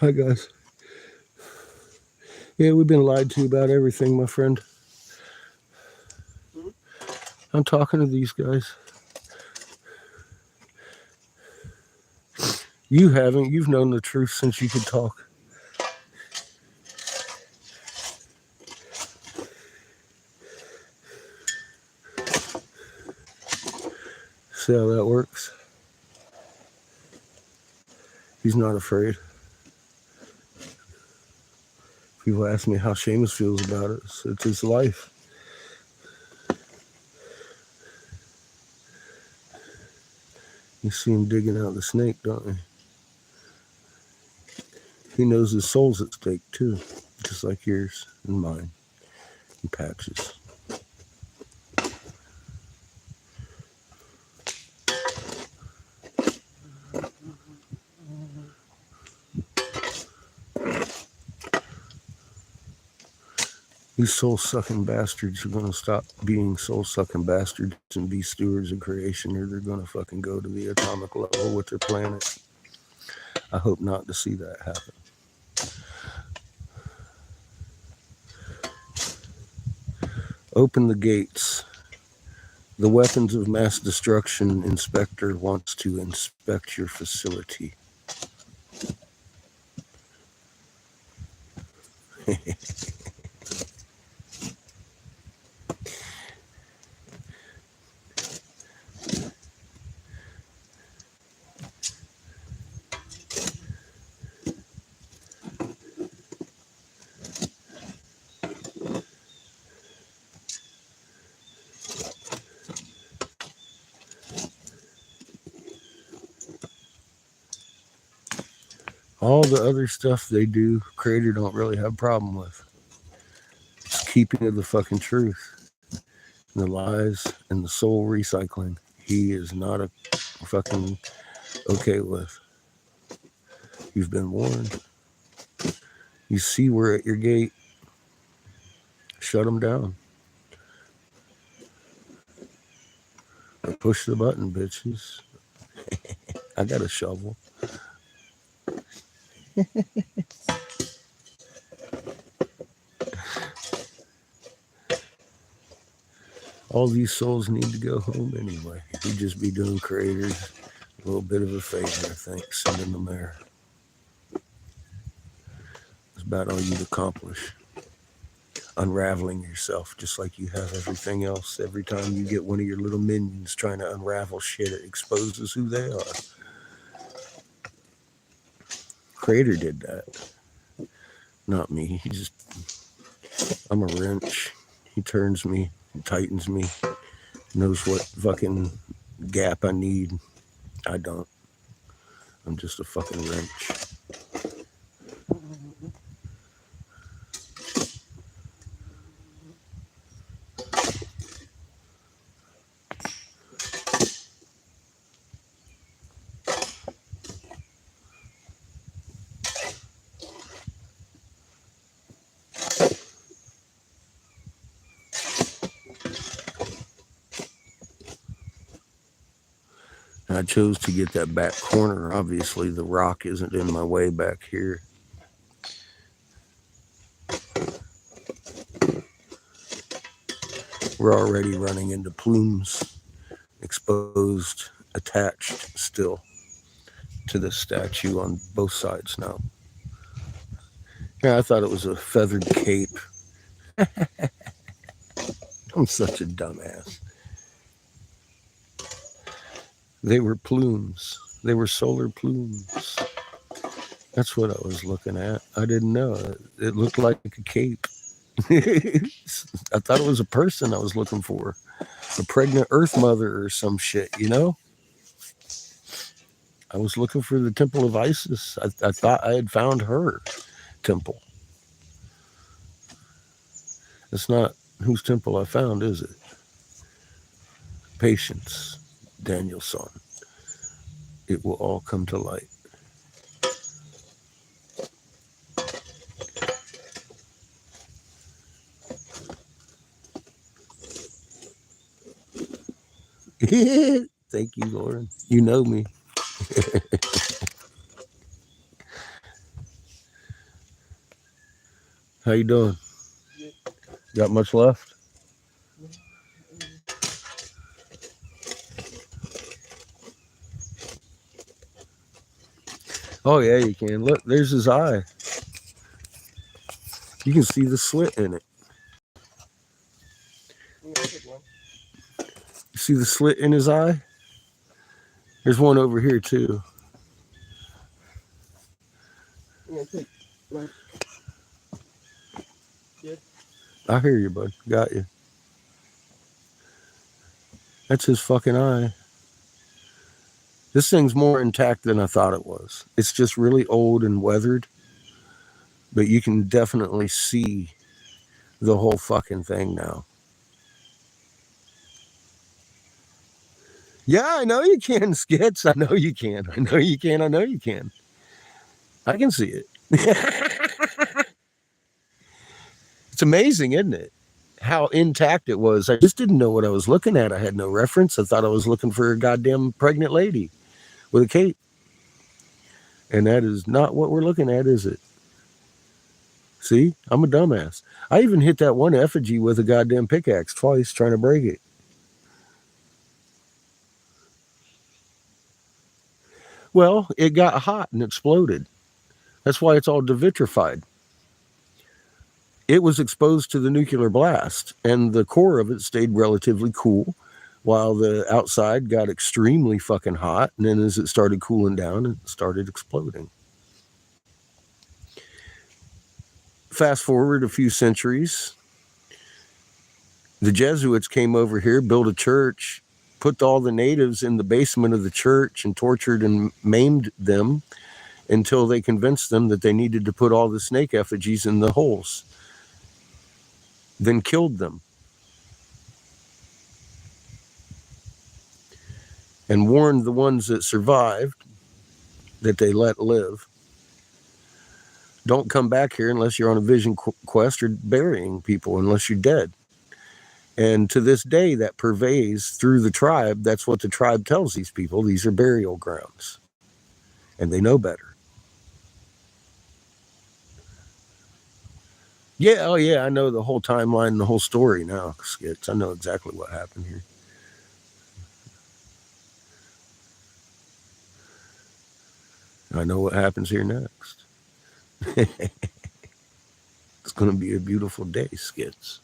Hi, guys. Yeah, we've been lied to about everything, my friend. I'm talking to these guys. You haven't. You've known the truth since you could talk. See how that works? He's not afraid. People ask me how Seamus feels about it. It's his life. You see him digging out the snake, don't you? He knows his soul's at stake too, just like yours and mine and Patch's. These soul-sucking bastards are going to stop being soul-sucking bastards and be stewards of creation, or they're going to fucking go to the atomic level with their planet. I hope not to see that happen. Open the gates. The weapons of mass destruction inspector wants to inspect your facility. All the other stuff they do, Creator don't really have a problem with. It's keeping of the fucking truth. The lies and the soul recycling. He is not a fucking okay with. You've been warned. You see we're at your gate. Shut them down. Or push the button, bitches. I got a shovel. All these souls need to go home anyway. We'd just be doing Creators a little bit of a favor, I think, sending them there. It's about all you'd accomplish. Unraveling yourself just like you have everything else. Every time you get one of your little minions trying to unravel shit, it exposes who they are. Creator did that. Not me. I'm a wrench. He turns me, he tightens me, knows what fucking gap I need. I don't. I'm just a fucking wrench. I chose to get that back corner. Obviously, the rock isn't in my way back here. We're already running into plumes. exposed, attached still to the statue on both sides now. Yeah, I thought it was a feathered cape. I'm such a dumbass. They were plumes. They were solar plumes. That's what I was looking at. I didn't know. It looked like a cape. I thought it was a person I was looking for. A pregnant earth mother or some shit, you know? I was looking for the Temple of Isis. I thought I had found her temple. It's not whose temple I found, is it? Patience, Daniel's son. It will all come to light. Thank you, Lauren. You know me. How you doing? Got much left? Oh yeah, you can. Look, there's his eye. You can see the slit in it. You see the slit in his eye? There's one over here too. I hear you, bud. Got you. That's his fucking eye. This thing's more intact than I thought it was. It's just really old and weathered, but you can definitely see the whole fucking thing now. Yeah, I know you can, Skits. I know you can. I know you can. I know you can. I can see it. It's amazing, isn't it? How intact it was. I just didn't know what I was looking at. I had no reference. I thought I was looking for a goddamn pregnant lady with a cape. And that is not what we're looking at, is it? See? I'm a dumbass. I even hit that one effigy with a goddamn pickaxe twice trying to break it. Well, it got hot and exploded. That's why it's all devitrified. It was exposed to the nuclear blast, and the core of it stayed relatively cool, while the outside got extremely fucking hot, and then as it started cooling down, it started exploding. Fast forward a few centuries, the Jesuits came over here, built a church, put all the natives in the basement of the church and tortured and maimed them until they convinced them that they needed to put all the snake effigies in the holes. Then killed them. And warned the ones that survived, that they let live, don't come back here unless you're on a vision quest or burying people, unless you're dead. And to this day, that pervades through the tribe. That's what the tribe tells these people. These are burial grounds. And they know better. Yeah, oh yeah, I know the whole timeline and the whole story now, Skits. I know exactly what happened here. I know what happens here next. It's going to be a beautiful day, Skits.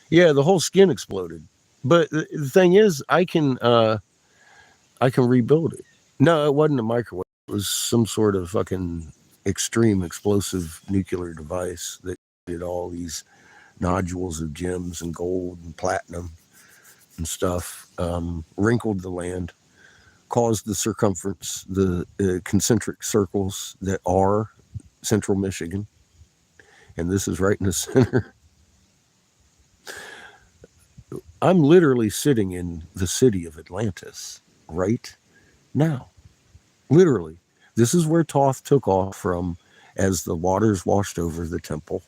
Yeah, the whole skin exploded. But the thing is, I can rebuild it. No, it wasn't a microwave. It was some sort of fucking extreme explosive nuclear device that did all these nodules of gems and gold and platinum and stuff, wrinkled the land, caused the circumference, the concentric circles that are central Michigan. And this is right in the center. I'm literally sitting in the city of Atlantis right now. Literally. This is where Thoth took off from as the waters washed over the temple.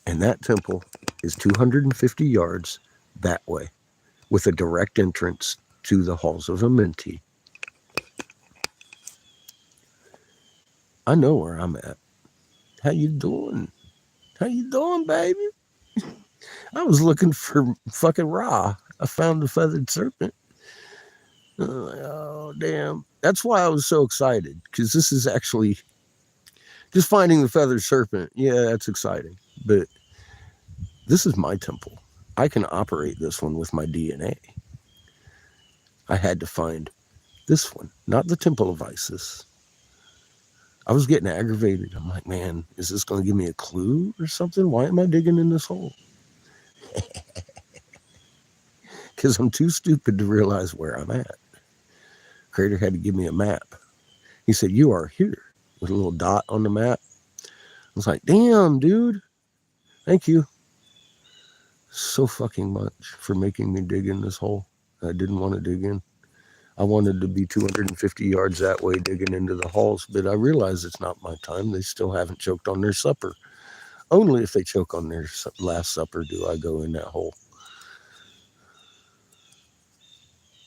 And that temple is 250 yards that way with a direct entrance to the halls of Amenti. I know where I'm at. How you doing? How you doing, baby? I was looking for fucking Ra. I found the feathered serpent. Oh, damn. That's why I was so excited, because this is actually just finding the feathered serpent. Yeah, that's exciting. But this is my temple. I can operate this one with my DNA. I had to find this one, not the Temple of Isis. I was getting aggravated. I'm like, man, is this going to give me a clue or something? Why am I digging in this hole? Because I'm too stupid to realize where I'm at. Creator had to give me a map. He said, you are here, with a little dot on the map. I was like, damn, dude. Thank you so fucking much for making me dig in this hole I didn't want to dig in. I wanted to be 250 yards that way digging into the halls, but I realize it's not my time. They still haven't choked on their supper. Only if they choke on their last supper do I go in that hole.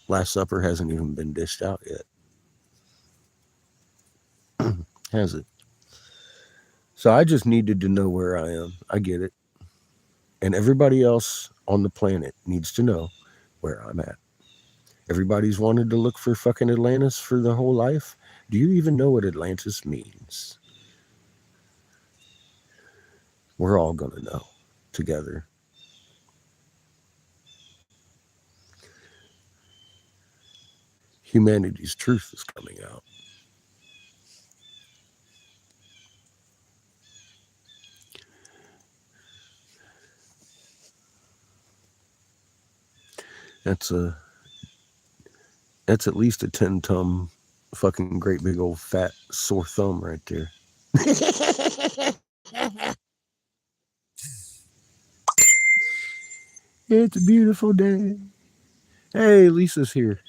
Last supper hasn't even been dished out yet. Has it? So I just needed to know where I am. I get it. And everybody else on the planet needs to know where I'm at. Everybody's wanted to look for fucking Atlantis for their whole life. Do you even know what Atlantis means? We're all going to know together. Humanity's truth is coming out. That's at least a 10-ton fucking great big old fat sore thumb right there. It's a beautiful day. Hey, Lisa's here.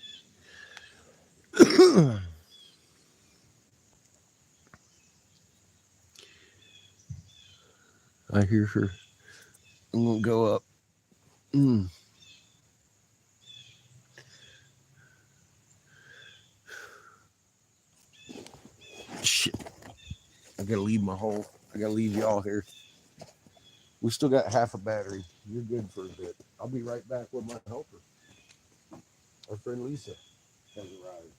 I hear her. I'm gonna go up. Shit. I gotta leave my hole. I gotta leave y'all here. We still got half a battery. You're good for a bit. I'll be right back with my helper. Our friend Lisa has arrived.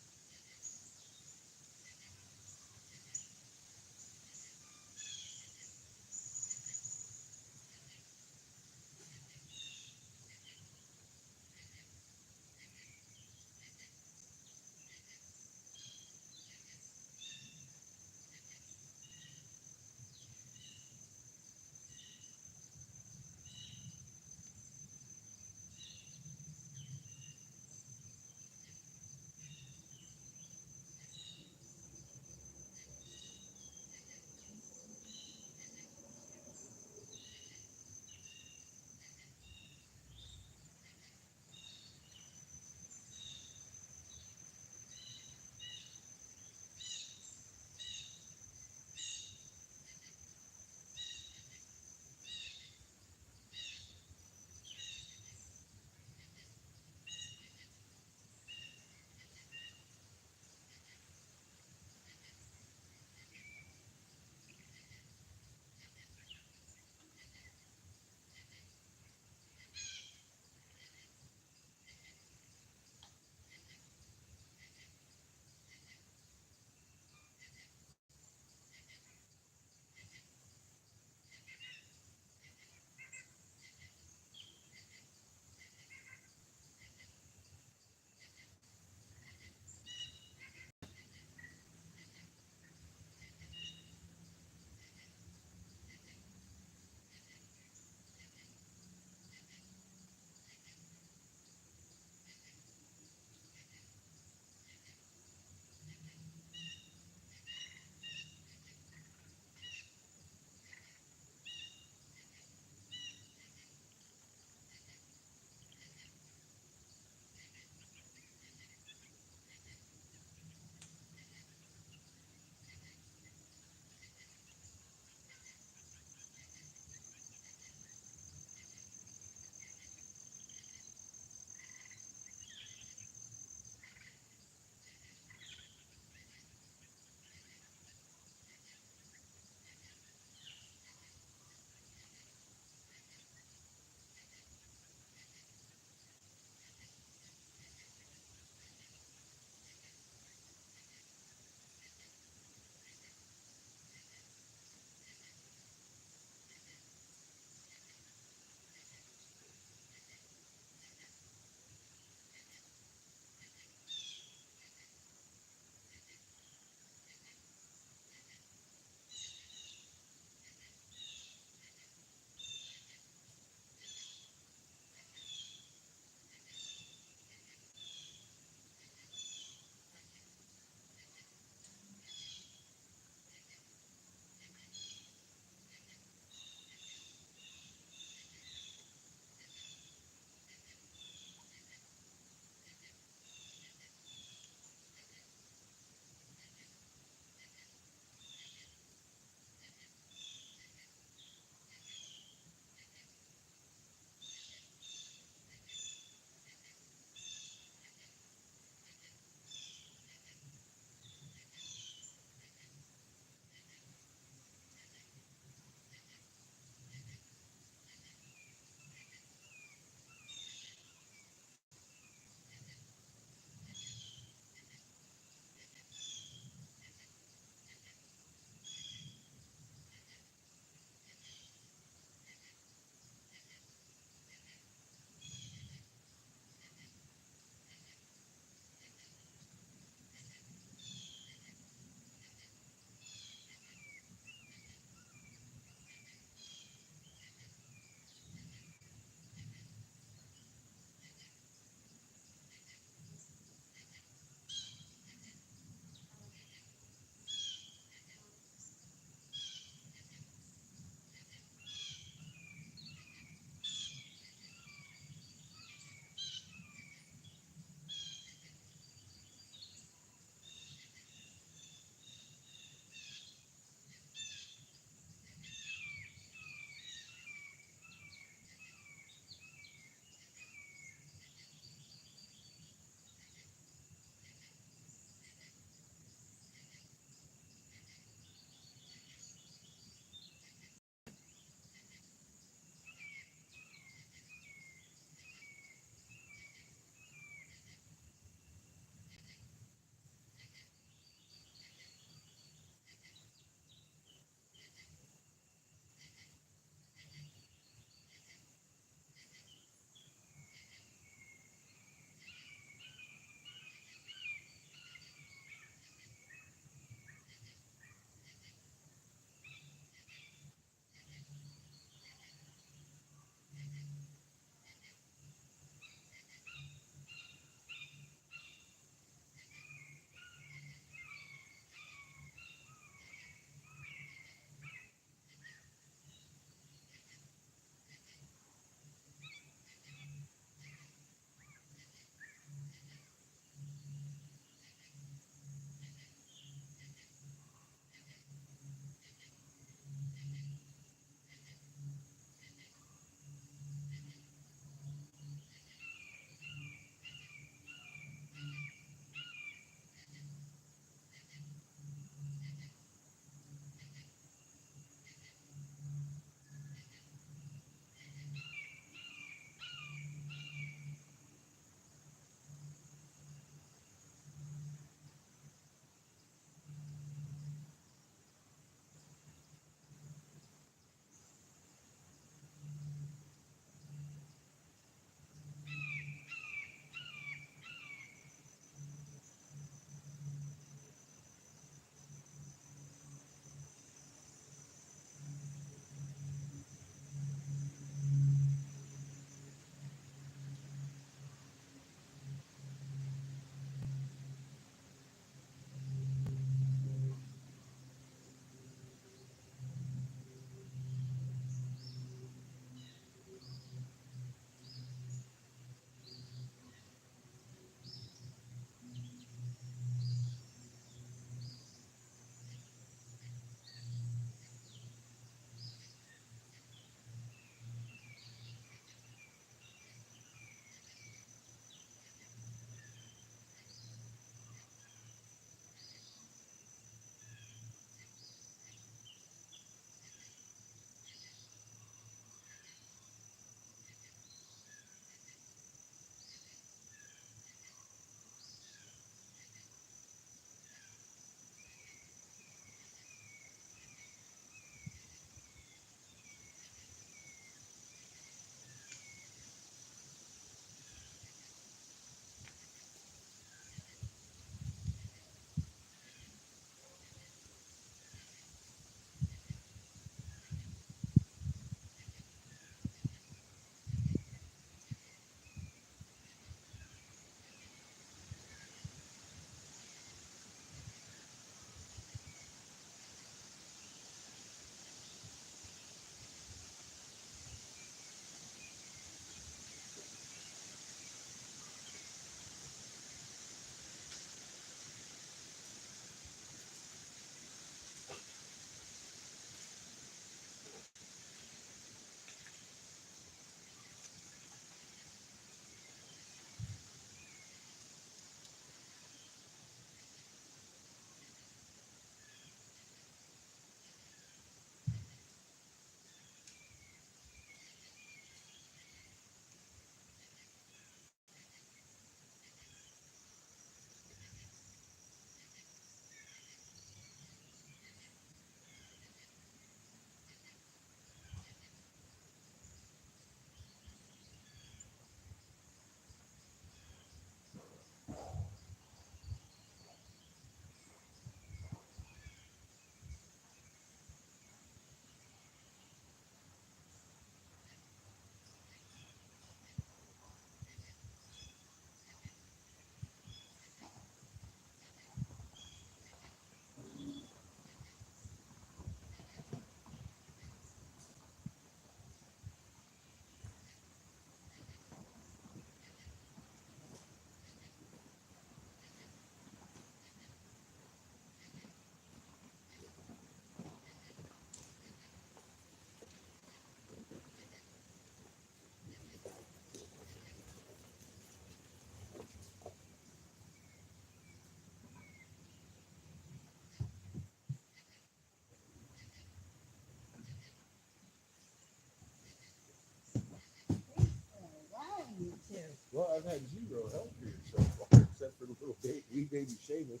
I've had zero help here so far, except for the little wee baby Seamus.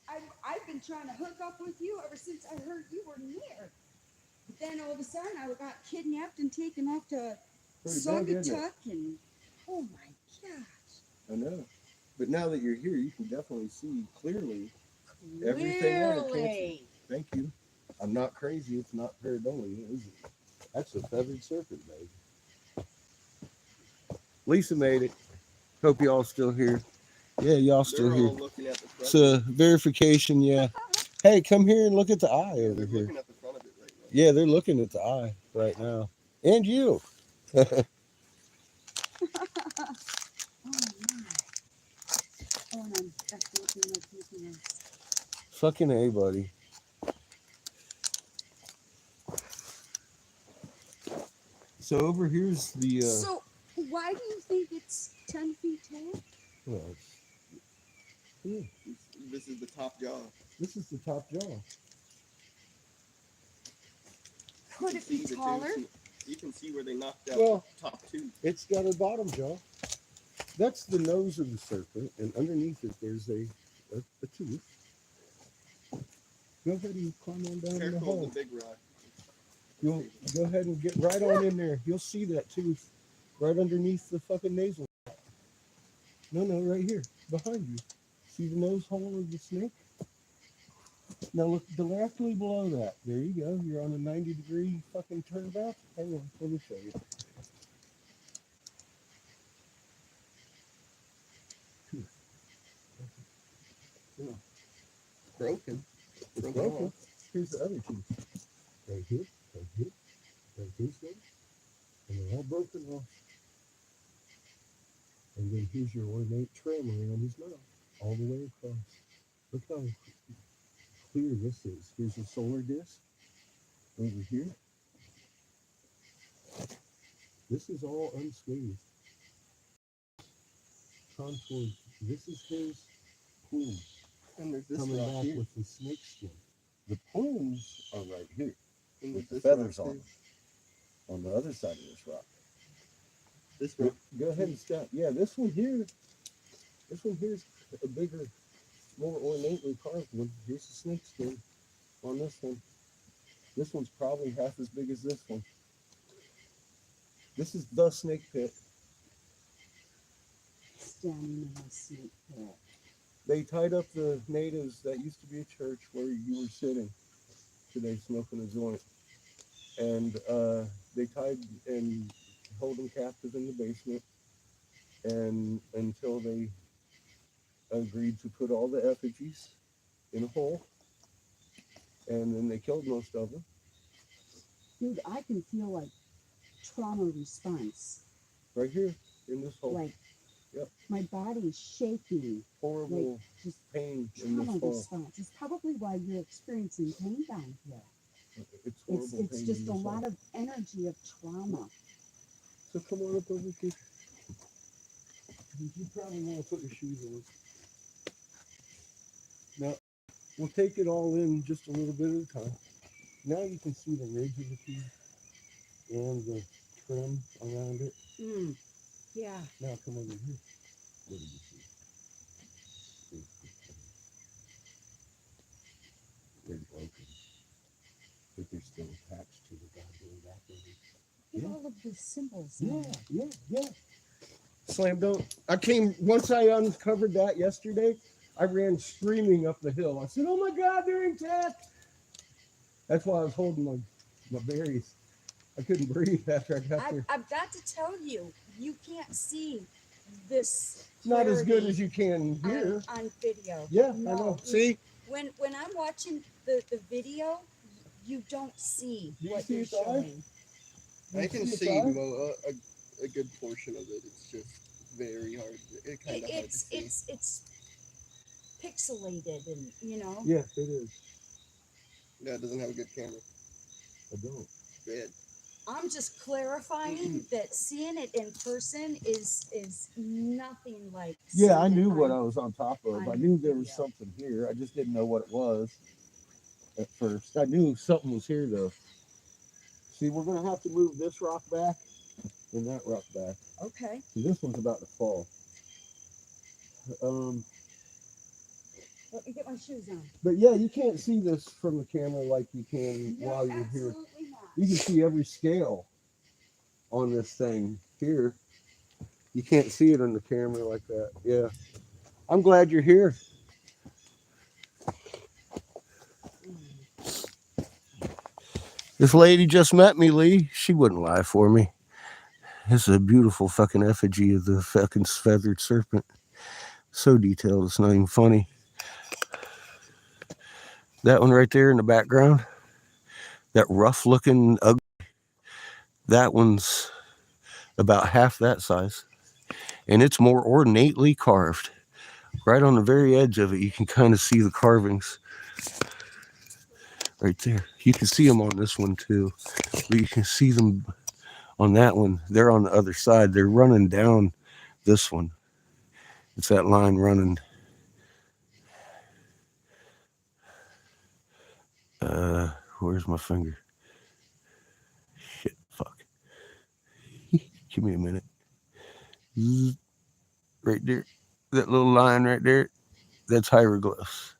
I've been trying to hook up with you ever since I heard you were near. But then all of a sudden I got kidnapped and taken off to Pretty big, isn't it? Saugatuck and oh my gosh. I know. But now that you're here, you can definitely see clearly everything on it. Can't you? Clearly. Thank you. I'm not crazy. It's not pareidolia, is it? That's a feathered serpent, babe. Lisa made it. Hope y'all still here. Yeah, y'all still They're here. all looking at the front. It's a verification, yeah. Hey, come here and look at the eye Yeah, over they're here. looking at the front of it right now. Yeah, they're looking at the eye right now. And you. Oh my. Oh, and I'm just looking like anything else. Fucking A, buddy. So over here's the So why do you think it's 10 feet tall? well, yeah, This is the top jaw. this is the top jaw. Could You it be see the taller? tubes, you can see where they knocked out Well, the top two. it's got a bottom jaw. That's the nose of the serpent, and underneath it there's a tooth. Go ahead and climb on down in the Careful hole. of the big rock. You'll go ahead and get right on in there. You'll see that tooth right underneath the fucking nasal. No, right here, behind you. See the nose hole of the snake? Now look directly below that. There you go. You're on a 90-degree fucking turnabout. Hang on, let me show you. Broken. It's Broken broken. off. Here's the other tooth. Right here, right here, right here's one. And they're all broken off. And then here's your ornate trim around his mouth, all the way across. Look how clear this is. Here's a solar disk over here. This is all unscathed. Contours. This is his plume And there's this coming rock back here. with the snake skin. The plumes are right here And with there's the this feathers rock on too. them, on the other side of this rock. This Go, rock. go ahead and step. Yeah, this one here's a bigger, more ornately carved one. Here's the snake skin on this one. This one's probably half as big as this one. This is the snake pit. Standing in a snake pit. They tied up the natives that used to be a church where you were sitting today smoking a joint. And they tied and held them captive in the basement. And until they agreed to put all the effigies in a hole. And then they killed most of them. Dude, I can feel like trauma response. Right here in this hole. Like Yep. my body's shaking. Horrible Like just pain in trauma this hole. response. It's probably why you're experiencing pain down here. It's horrible It's pain just in a this lot hole. of energy of trauma. So come on up over here. You probably want to put your shoes on. Now, we'll take it all in just a little bit at a time. Now you can see the ridge of the tooth and the trim around it. Yeah. Now come over here. What do you see? They're broken, but they're still attached to the goddamn back of it. Look at Yeah. all of the symbols. Yeah. Slam dunk. Once I uncovered that yesterday, I ran screaming up the hill. I said, oh my God, they're intact. That's why I was holding my berries. I couldn't breathe after I got there. I've got to tell you, you can't see this. It's not as good clarity as you can here. on video. Yeah, No, I know. See? When I'm watching the video, you don't see Do you what see you're its eye? showing. I can its see eye? a good portion of it. It's just very hard. It kind of hard to see. It's pixelated and Yeah, it is. Yeah, it doesn't have a good camera. I don't. Bad. I'm just clarifying that seeing it in person is nothing like Yeah, I seeing knew it what on- I was on top of. on I knew there was video. something here. I just didn't know what it was at first. I knew something was here though. See, we're gonna have to move this rock back in that rock back. Okay. So this one's about to fall. Let me get my shoes on. But yeah, you can't see this from the camera like you can No, while you're here. absolutely not. You can see every scale on this thing here. You can't see it on the camera like that. Yeah. I'm glad you're here. This lady just met me, Lee. She wouldn't lie for me. This is a beautiful fucking effigy of the fucking feathered serpent. So detailed, it's not even funny. That one right there in the background, that rough looking ugly, that one's about half that size. And it's more ornately carved. Right on the very edge of it, you can kind of see the carvings. Right there. You can see them on this one too. But you can see them on that one. They're on the other side. They're running down this one. It's that line running. Where's my finger? Shit, fuck. Give me a minute. Right there. That little line right there. That's hieroglyphs.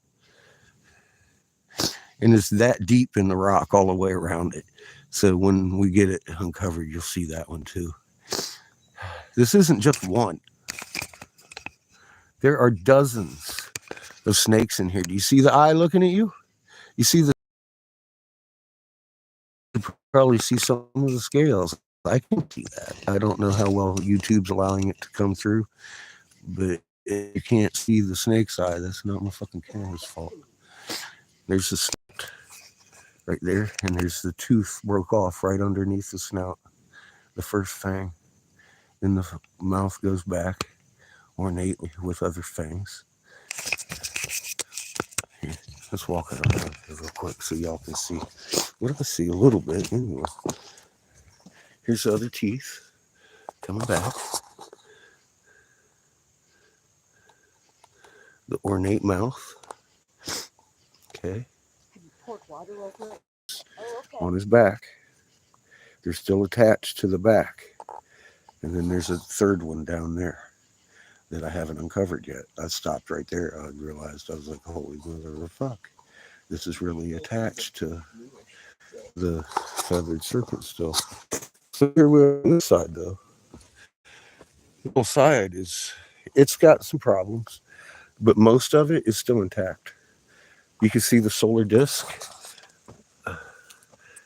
And it's that deep in the rock all the way around it. So when we get it uncovered, you'll see that one too. This isn't just one. There are dozens of snakes in here. Do you see the eye looking at you? You see the... You probably see some of the scales. I can see that. I don't know how well YouTube's allowing it to come through, but if you can't see the snake's eye, that's not my fucking camera's fault. There's the snout right there, and there's the tooth broke off right underneath the snout, the first fang. Then the mouth goes back ornately with other fangs. Here, let's walk it around real quick so y'all can see. What if I see a little bit anyway? Here's the other teeth coming back. The ornate mouth. Okay. Have you poured water over it? Oh, okay. On his back. They're still attached to the back. And then there's a third one down there that I haven't uncovered yet. I stopped right there. I realized, I was like, holy mother of fuck. This is really attached to the feathered serpent still. So here we're on this side though. The whole side it's got some problems, but most of it is still intact. You can see the solar disk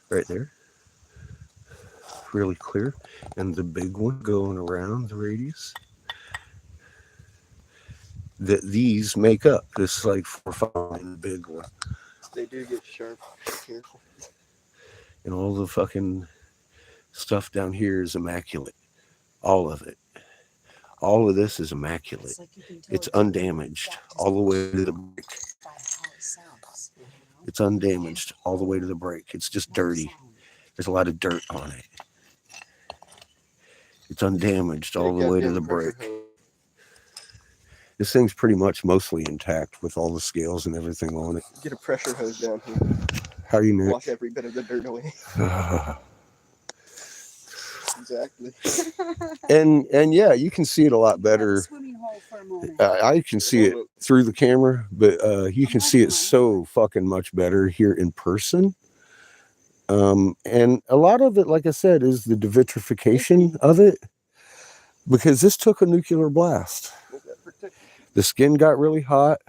right there. Really clear. And the big one going around the radius. That these make up. This like 4 or 5 big one. They do get sharp here. And all the fucking stuff down here is immaculate. All of it. All of this is immaculate. It's undamaged all the way to the break. It's undamaged all the way to the break. It's just dirty. There's a lot of dirt on it. It's undamaged all the way to the break. This thing's pretty much mostly intact with all the scales and everything on it. Get a pressure hose down here. How do you know? Wash every bit of the dirt away. Exactly. And yeah, you can see it a lot better. Swimming hole for a moment. I can see it through the camera, but you can see it so fucking much better here in person. And a lot of it, like I said, is the devitrification of it, because this took a nuclear blast. The skin got really hot.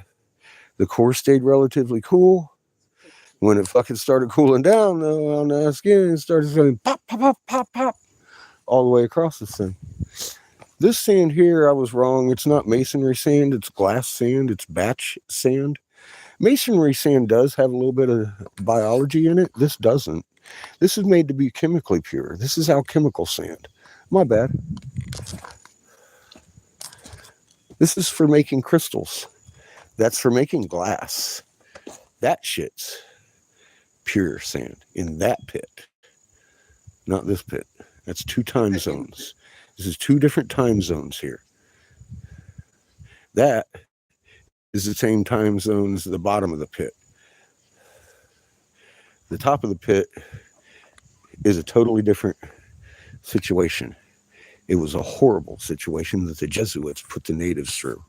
The core stayed relatively cool. When it fucking started cooling down, though, on the skin, it started going pop, pop, pop, pop, pop, all the way across this thing. This sand here, I was wrong. It's not masonry sand. It's glass sand. It's batch sand. Masonry sand does have a little bit of biology in it. This doesn't. This is made to be chemically pure. This is alchemical sand. My bad. This is for making crystals. That's for making glass. That shit's pure sand in that pit. Not this pit. That's 2 time zones. This is 2 different time zones here. That is the same time zone as the bottom of the pit. The top of the pit is a totally different situation. It was a horrible situation that the Jesuits put the natives through.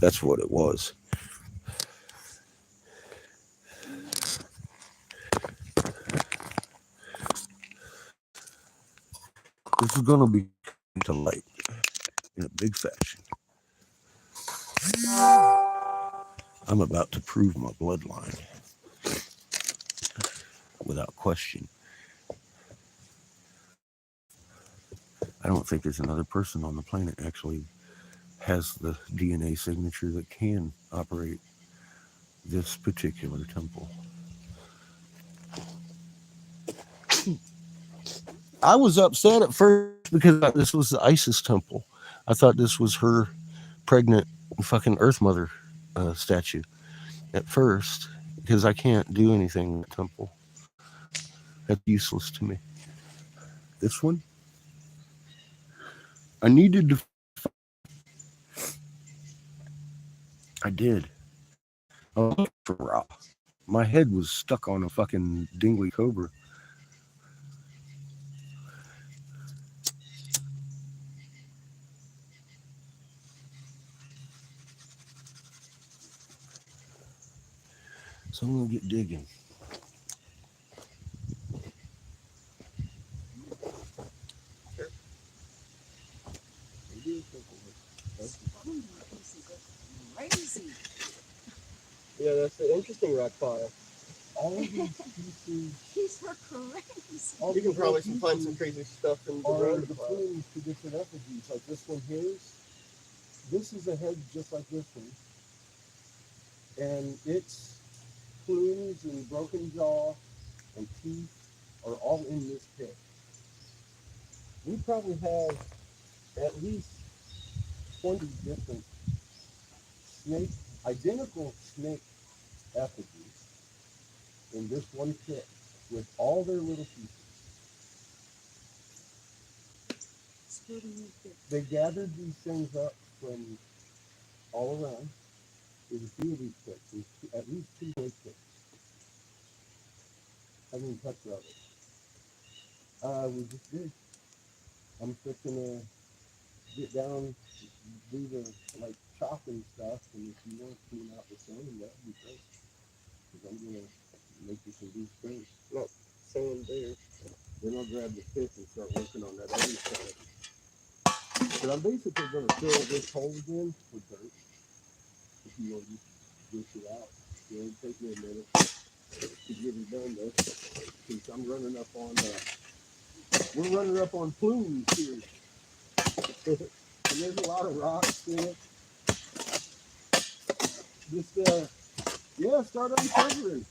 That's what it was. This is going to be to light in a big fashion. I'm about to prove my bloodline without question. I don't think there's another person on the planet actually has the DNA signature that can operate this particular temple. I was upset at first because this was the Isis temple. I thought this was her pregnant fucking Earth Mother statue at first, because I can't do anything in the temple. That's useless to me. This one, I needed to. I did. I was looking for Ra. My head was stuck on a fucking dingly cobra. So I'm gonna get digging. Crazy. Yeah, that's an interesting rock pile. All these pieces, These are crazy. all You can these probably little find some pieces crazy stuff in the are road the pile. plumes to different effigies. Like this one here. This is a head just like this one. And its plumes and broken jaw and teeth are all in this pit. We probably have at least 20 different snake, identical snake effigies in this one pit with all their little pieces. They gathered these things up from all around. There's a few of these pits. There's at least 2 snake pits. I haven't even touched the other. We just did. I'm fixing to get down, do the like chopping stuff, and if you want to clean out the sand, that'd be great. Because I'm gonna make you some beef steak. Not sand there. Then I'll grab the pick and start working on that other side. But I'm basically gonna fill this hole again with dirt. If you want to just dish it out, it'll take me a minute to get it done though. Since I'm running up on, we're running up on plumes here. And there's a lot of rocks in it. Just, yeah, start uncovering.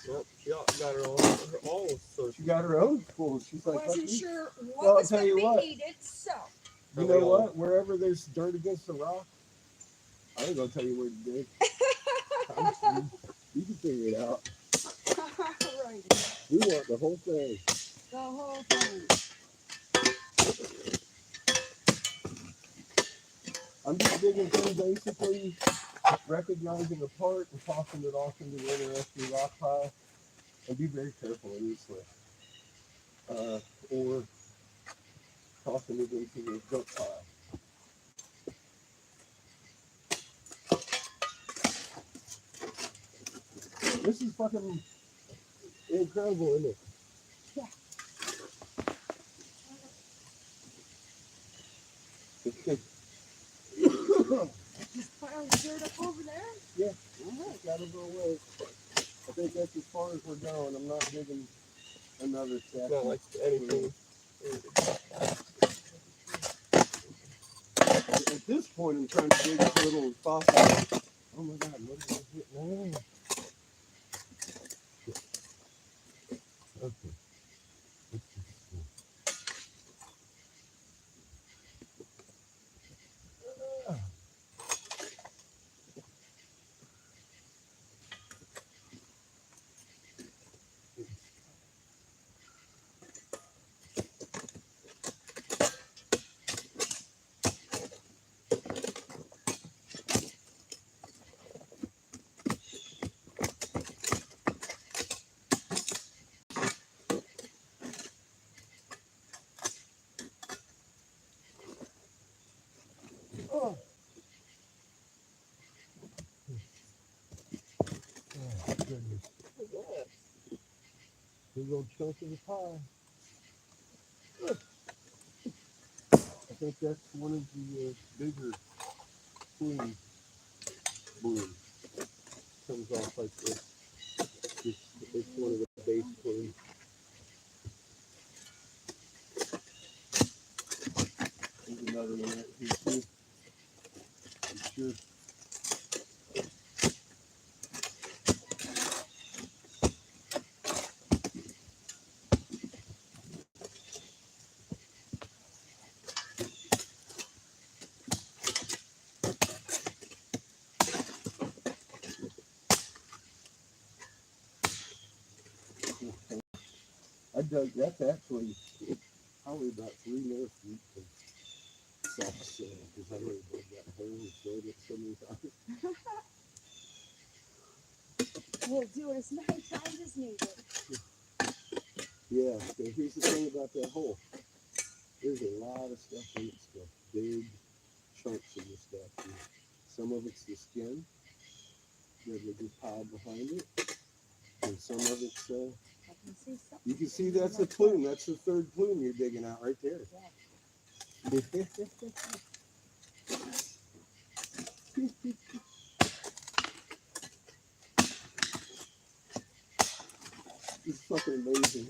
Well, she got her all sorts. She got her own pool. She's like, Wasn't "Fuck you." sure what Well, I'll was tell going to you be what. needed, so. You know what? Wherever there's dirt against the rock, I ain't gonna tell you where to dig. You can figure it out. Alrighty. We want the whole thing. The whole thing. I'm just digging through basically recognizing a part and tossing it off into the interesting rock pile. And be very careful in your slip. Or tossing it into the dirt pile. This is fucking incredible, isn't it? Yeah. Just pile the dirt up over there? Yeah. Gotta go away. I think that's as far as we're going. I'm not digging another section. Not like anything. At this point, I'm trying to dig as little as possible. Oh my God, what is this hitting now? Okay. goodness. Look at that. Big old chunk of the pie. Look. I think that's one of the bigger plume blooms. Comes off like this. It's one of the base plumes. There's another one right here too. I'm sure. I dug, that's actually probably about 3 more feet of soft soil because I already dug that hole and filled it so many times. We'll do it as many times as needed. Yeah, so here's the thing about that hole. There's a lot of stuff in it still. Big chunks of this stuff. And some of it's the skin that they just piled behind it. And some of it's, I can see something. you can see that's the plume. That's the third plume you're digging out right there. It's fucking amazing.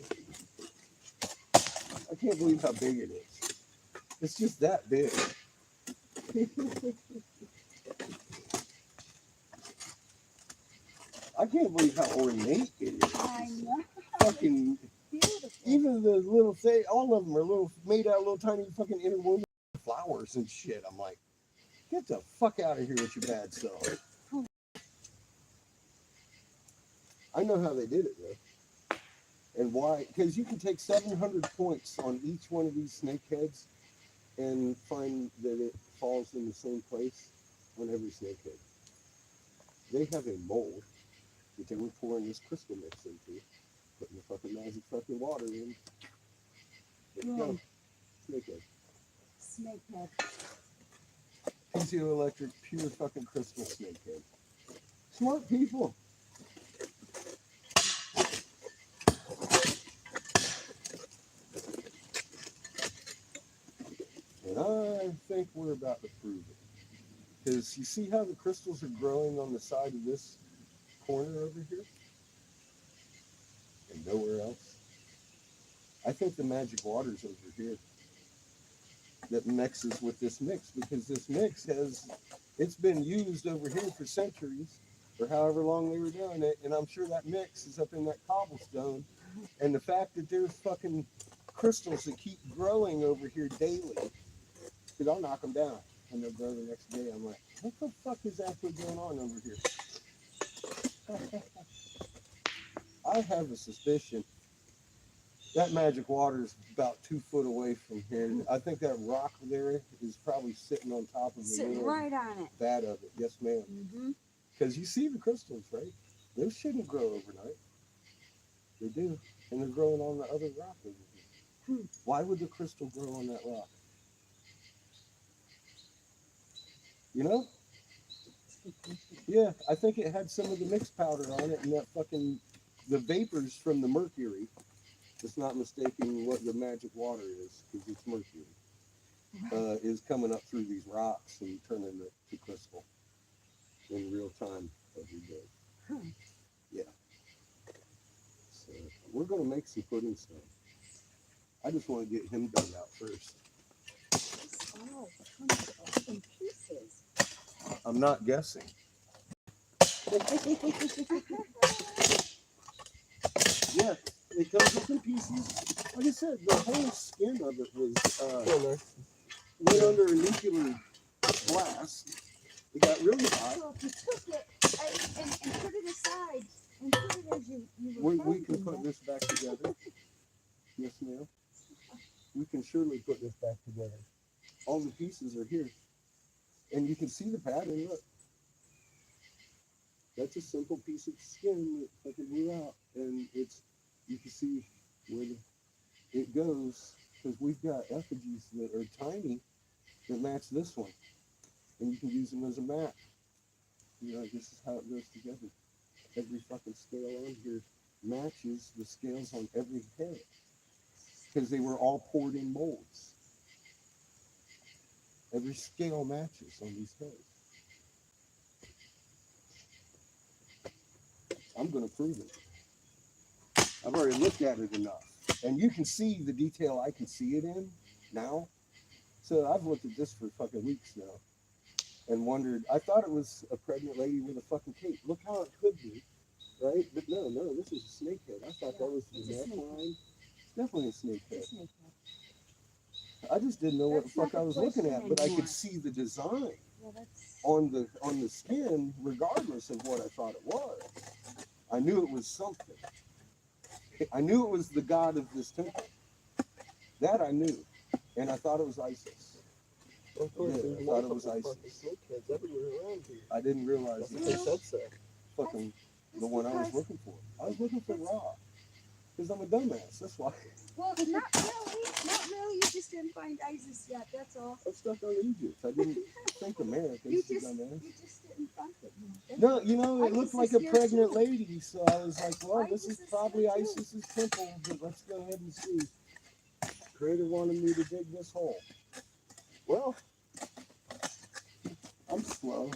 I can't believe how big it is. It's just that big. I can't believe how ornate it is. I know. Fucking, Beautiful. even the little thing, all of them are little, made out of little tiny fucking interwoven flowers and shit. I'm like, get the fuck out of here with your bad self. I know how they did it though. And why? Because you can take 700 points on each one of these snake heads and find that it falls in the same place on every snake head. They have a mold that they were pouring this crystal mix into, putting the fucking magic fucking water in. There you go. Snake head. Snakehead. Piezoelectric, pure fucking crystal snake head. Smart people. And I think we're about to prove it. Because you see how the crystals are growing on the side of this corner over here? And nowhere else? I think the magic water's over here that mixes with this mix, because this mix it's been used over here for centuries, or however long they were doing it, and I'm sure that mix is up in that cobblestone. And the fact that there's fucking crystals that keep growing over here daily, because I'll knock them down and they'll grow the next day. I'm like, what the fuck is actually going on over here? I have a suspicion that magic water is about 2 foot away from here. I think that rock there is probably sitting on top of the Sitting little right on it. vat of it. Yes, ma'am. Mm-hmm. Because you see the crystals, right? Those shouldn't grow overnight. They do. And they're growing on the other rock over here. Why would the crystal grow on that rock? You know? Yeah, I think it had some of the mixed powder on it, and that fucking, the vapors from the mercury, it's not mistaking what the magic water is, because it's mercury, is coming up through these rocks and turning it to crystal in real time every day. Yeah. So we're going to make some pudding stone. I just want to get him dug out first. It's all comes up in pieces. I'm not guessing. Yeah, it comes up in pieces. Like I said, the whole skin of it was went under a nuclear blast. It got really hot. So if you took it and put it aside and put it as you were We can carving put it. this back together. Yes, ma'am. We can surely put this back together. All the pieces are here. And you can see the pattern, look. That's a simple piece of skin that fucking blew out. And you can see where it goes, because we've got effigies that are tiny that match this one. And you can use them as a map. You know, this is how it goes together. every fucking scale on here matches the scales on every head because they were all poured in molds. Every scale matches on these heads. I'm going to prove it. I've already looked at it enough. And you can see the detail I can see it in now. So I've looked at this for fucking weeks now and wondered, I thought it was a pregnant lady with a fucking cape. Look how it could be, right? But no, this is a snake head. I thought that was the neckline. It's definitely a snake head. I just didn't know what the fuck I was looking at, but I could see the design on the skin, regardless of what I thought it was. I knew it was something. I knew it was the god of this temple. That I knew, and I thought it was Isis. Of course, Yeah, there's I thought it was multiple ISIS. fucking snakeheads everywhere around here. I didn't realize That's it what they was said so. fucking the one I was looking for. I was looking for Ra, because I'm a dumbass. That's why. Well, not really. Not really. You just didn't find ISIS yet. That's all. I'm stuck on Egypt. I didn't think America. You You just dumbass. didn't find it. That's No, all. you know, it looked ISIS like a here pregnant too. lady, so I was like, well, this ISIS is is probably here too. Isis's temple, but let's go ahead and see. Creator wanted me to dig this hole. Well, I'm slow.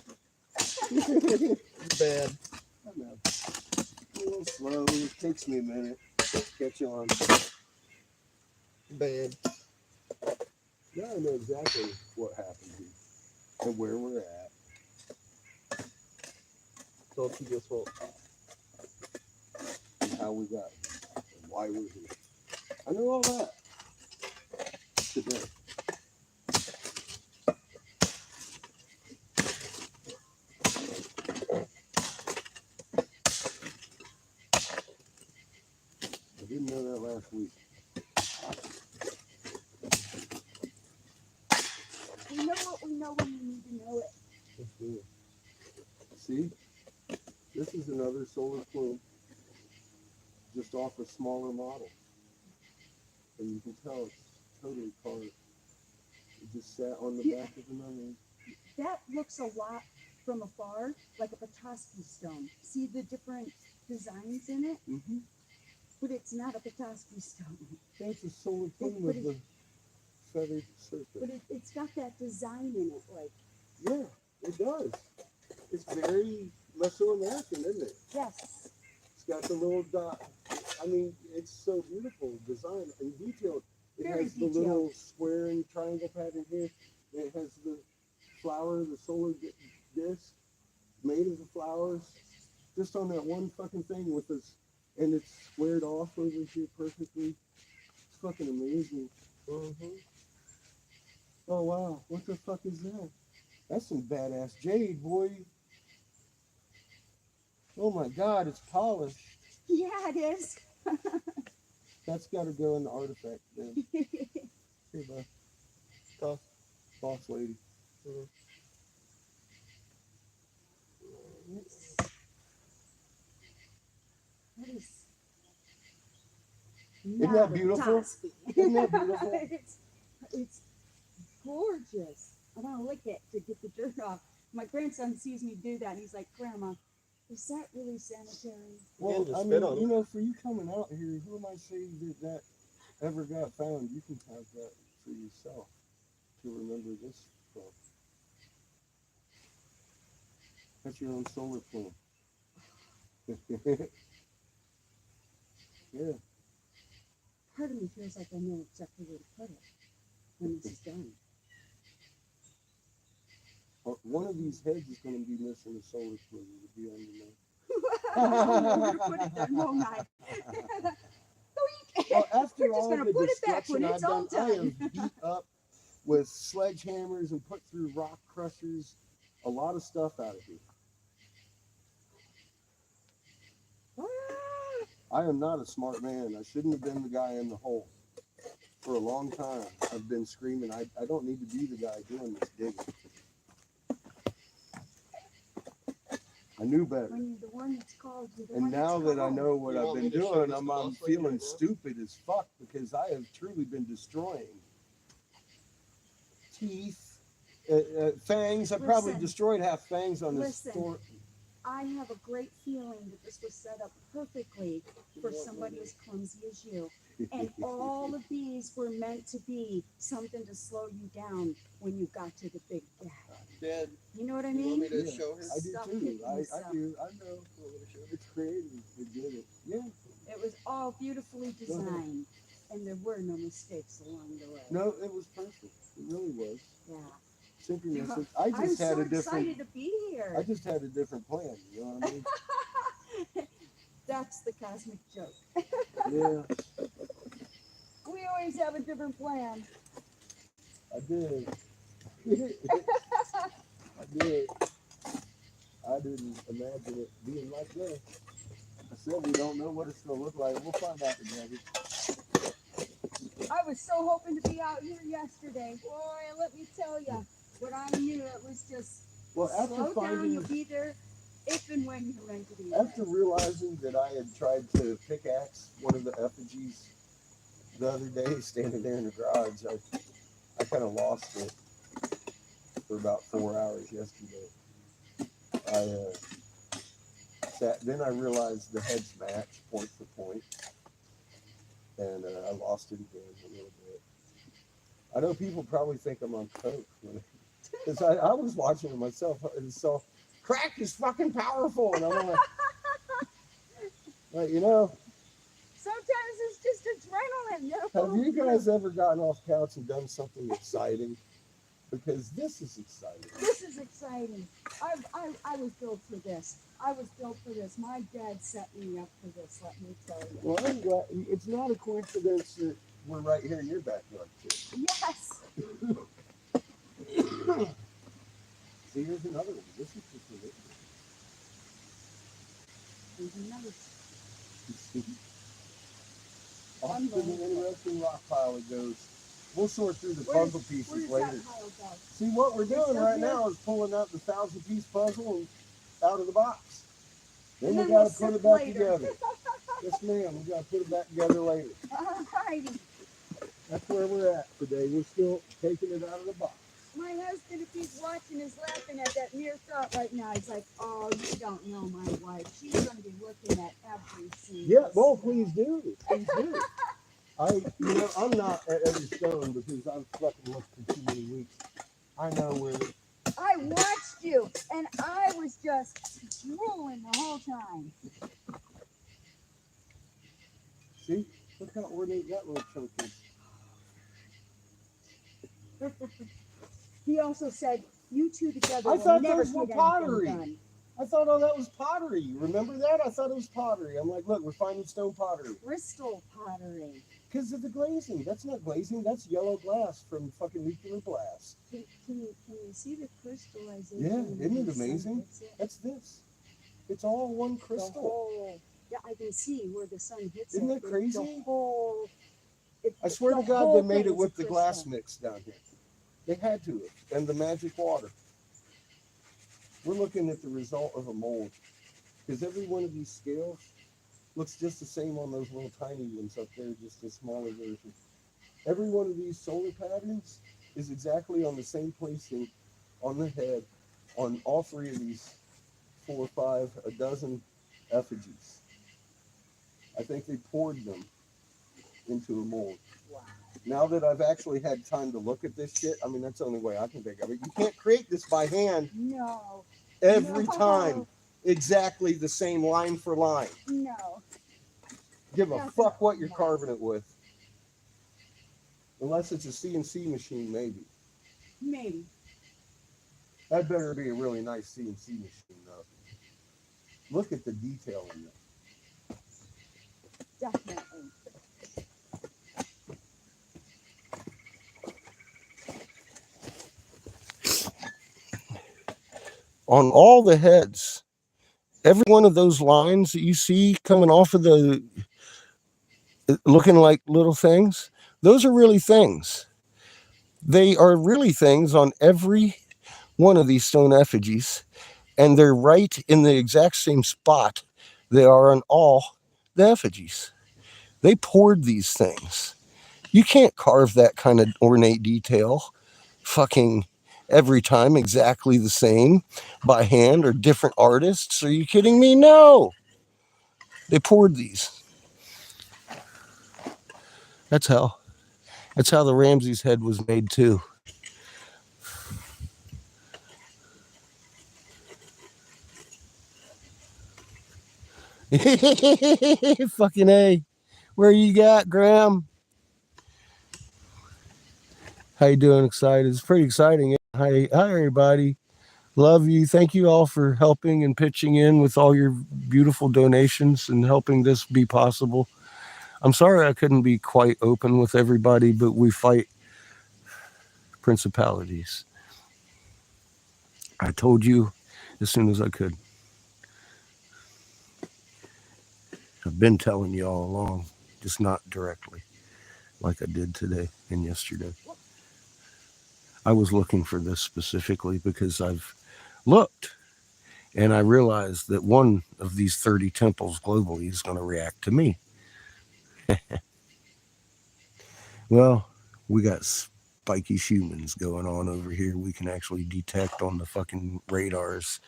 Bad. I know. A little slow. It takes me a minute to catch on. Bad. Now I know exactly what happened here and where we're at So if you just won't. and how we got here and why we're here. I know all that today. I didn't know that last week. We know what we know when we need to know it. Let's do it. See? This is another solar plume, just off a smaller model. And you can tell it's totally carved. It just sat on the back of another one. That looks a lot from afar like a Petoskey stone. See the different designs in it? Mm-hmm. But it's not a Petoskey stone. That's a solar plume but of the feathered serpent. But it's got that design in it, like, Yeah, it does. It's very Mesoamerican, isn't it? yes. It's got the little dot. I mean, it's so beautiful, design and detailed. It Very has the detailed. little square and triangle pattern here. It has the flower, the solar disc made of the flowers, just on that one fucking thing with this, and it's squared off over here perfectly. It's fucking amazing. Mm-hmm. Oh wow, what the fuck is that? That's some badass jade, boy. Oh my god, it's polished. Yeah, it is. That's got to go in the artifact bin. Here, bud. Tough. Boss lady. That is Isn't that not a beautiful? Petoskey. Isn't that beautiful? It's gorgeous. I want to lick it to get the dirt off. My grandson sees me do that, and he's like, Grandma, is that really sanitary? Well, just I spit mean, on it. you know, for you coming out here, who am I saying that ever got found? You can have that for yourself to remember this from. That's your own solar plume. Yeah. Part of me feels like I know exactly where to put it when this is done. One of these heads is going to be missing a solar plume to be on the map. I'm gonna put it there, won't I? Well, after We're just all gonna the put it back when destruction I've it's all done, I done. have beat up with sledgehammers and put through rock crushers a lot of stuff out of here. I am not a smart man. I shouldn't have been the guy in the hole. For a long time, I've been screaming, I don't need to be the guy doing this digging. I knew better. When you're the one that's called, you're the And one that's now that I called. know what You I've want been me to show doing, this I'm boss lady feeling now? stupid as fuck because I have truly been destroying teeth, fangs. I probably Listen. destroyed half fangs on this Listen. store. I have a great feeling that this was set up perfectly for somebody as clumsy as you. And all of these were meant to be something to slow you down when you got to the big gap. Dad, You know what I you want mean? me to show her? I do Stop too. kicking I yourself. do. I know. It's creative. We did it. Yeah. It was all beautifully designed, and there were no mistakes along the way. No, it was perfect. It really was. Yeah. Synchronistic. I'm I just had so a different. excited to be here. I just had a different plan. You know what I mean? That's the cosmic joke. Yeah, We always have a different plan. I did. I did. I didn't imagine it being like this. I said we don't know what it's gonna look like. We'll find out together. I was so hoping to be out here yesterday. Boy, let me tell you, but I knew it was just Well, after slow down. finding, You'll be there if and when you're meant to be. after realizing that I had tried to pickaxe one of the effigies the other day, standing there in the garage, I kind of lost it for about 4 hours yesterday. Then I realized the heads match point for point, and I lost it again a little bit. I know people probably think I'm on coke, because I was watching it myself, and so crack is fucking powerful, and I'm like, you know, Sometimes it's just adrenaline. You know? have you guys ever gotten off couch and done something exciting? Because this is exciting. This is exciting. I was built for this. I was built for this. My dad set me up for this, let me tell you. Well, I'm glad. It's not a coincidence that we're right here in your backyard, too. Yes. See, here's another one. This is just ridiculous. There's another. Off to the interesting rock pile it goes. We'll sort through the Where's- puzzle pieces Where's later. that pile go? See, what we're doing It's up right here. now is pulling out the 1,000-piece puzzle and out of the box. Then And we then got we'll to put it sip back later. together. Yes, ma'am. We got to put it back together later. Alrighty. That's where we're at today. We're still taking it out of the box. My husband, if he's watching, is laughing at that mere thought right now. He's like, "Oh, you don't know my wife. She's going to be looking at every single." Yeah, well, stone." please do. Please do. I'm not at every stone because I've fucking looked for too many weeks. I know where. I watched you, and I was just drooling the whole time. See, look how ornate that little chunk is. He also said, "You two together I will thought never those were get pottery. anything done." I thought all that was pottery. Remember that? I thought it was pottery. I'm like, look, we're finding stone pottery. Crystal pottery. Because of the glazing. That's not glazing. That's yellow glass from fucking nuclear blast. Can you see the crystallization? Yeah, when isn't it the sun amazing? hits it? That's this. It's all one The crystal. whole, yeah, I can see where the sun hits Isn't it. that The crazy? whole. I swear the to God, whole they made it thing's with the glass crystal. mix down here. They had to, and the magic water. We're looking at the result of a mold. Because every one of these scales looks just the same on those little tiny ones up there, just a smaller version. Every one of these solar patterns is exactly on the same placing on the head on all three of these 4 or 5, a dozen effigies. I think they poured them into a mold. Wow. Now that I've actually had time to look at this shit, I mean, that's the only way I can think of it. You can't create this by hand No. every No. time, exactly the same line for line. No. Give a That's fuck what a you're mess. carving it with. Unless it's a CNC machine, maybe. Maybe. That better be a really nice CNC machine, though. Look at the detail in it. Definitely. On all the heads, every one of those lines that you see coming off of the, looking like little things, those are really things. They are really things on every one of these stone effigies, and they're right in the exact same spot they are on all the effigies. They poured these things. You can't carve that kind of ornate detail fucking every time exactly the same by hand or different artists. Are you kidding me? No. They poured these. That's how the Ramses head was made too. Fucking A. Where you got, Graham? How you doing? Excited? It's pretty exciting. Hi everybody. Love you. Thank you all for helping and pitching in with all your beautiful donations and helping this be possible. I'm sorry I couldn't be quite open with everybody, but we fight principalities. I told you as soon as I could. I've been telling you all along, just not directly like I did today and yesterday. I was looking for this specifically because I've looked and I realized that one of these 30 temples globally is going to react to me. Well, we got spiky humans going on over here. We can actually detect on the fucking radars.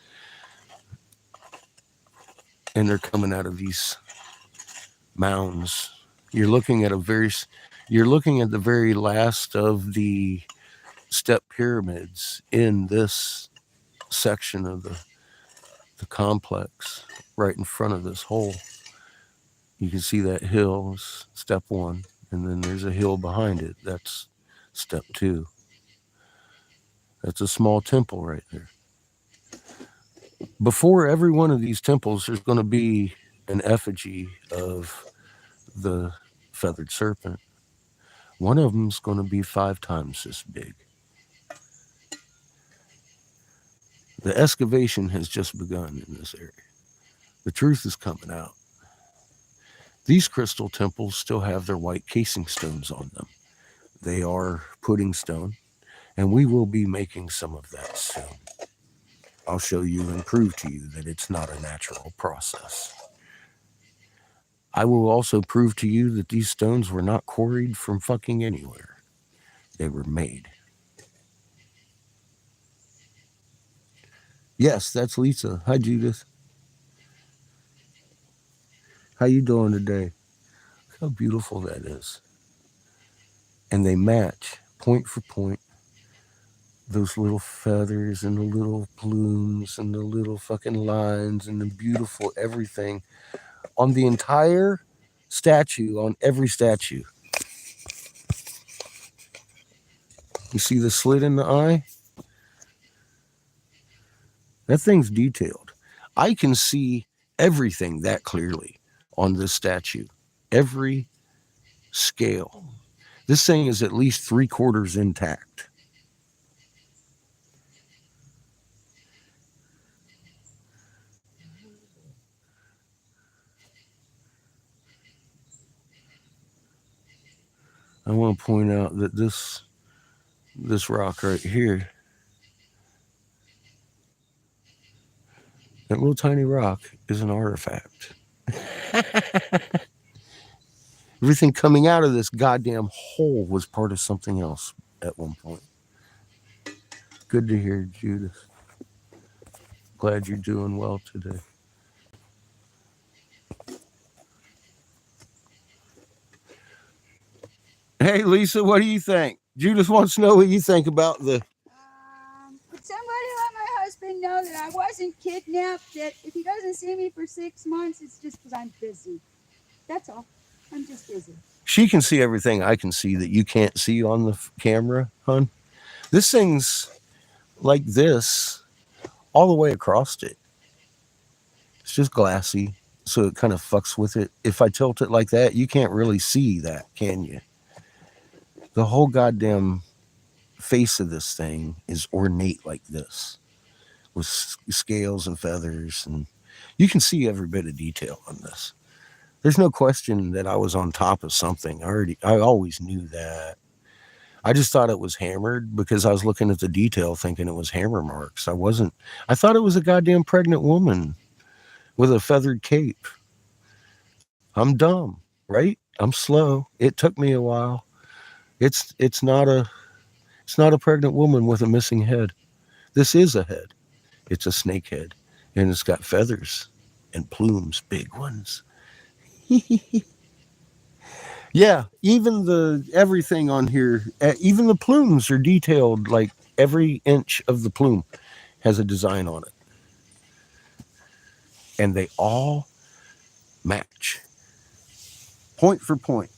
And they're coming out of these mounds. You're looking at the very last of the step pyramids in this section of the complex right in front of this hole. You can see that hill is step 1, and then there's a hill behind it. That's step 2. That's a small temple right there. Before every one of these temples, there's going to be an effigy of the feathered serpent. One of them's going to be 5 times this big. The excavation has just begun in this area. The truth is coming out. These crystal temples still have their white casing stones on them. They are pudding stone, and we will be making some of that soon. I'll show you and prove to you that it's not a natural process. I will also prove to you that these stones were not quarried from fucking anywhere. They were made. Yes, that's Lisa. Hi, Judith. How you doing today? Look how beautiful that is. And they match point for point. Those little feathers and the little plumes and the little fucking lines and the beautiful everything on the entire statue, on every statue. You see the slit in the eye? That thing's detailed. I can see everything that clearly on this statue. Every scale. This thing is at least 3/4 intact. I want to point out that this rock right here, that little tiny rock, is an artifact. Everything coming out of this goddamn hole was part of something else at one point. Good to hear, Judith. Glad you're doing well today. Hey, Lisa, what do you think? Judith wants to know what you think about the... Could somebody let my husband know that I wasn't kidnapped, that if he doesn't see me for 6 months, it's just because I'm busy. That's all. I'm just busy. She can see everything I can see that you can't see on the camera, hon. This thing's like this all the way across it. It's just glassy, so it kind of fucks with it. If I tilt it like that, you can't really see that, can you? The whole goddamn face of this thing is ornate like this, with scales and feathers, and you can see every bit of detail on this. There's no question that I was on top of something. I always knew that. I just thought it was hammered because I was looking at the detail thinking it was hammer marks. I thought it was a goddamn pregnant woman with a feathered cape. I'm dumb, right? I'm slow. It took me a while. It's not It's not a pregnant woman with a missing head. This is a head. It's a snake head. And it's got feathers and plumes, big ones. Yeah, even everything on here, even the plumes are detailed. Like every inch of the plume has a design on it. And they all match. Point for point.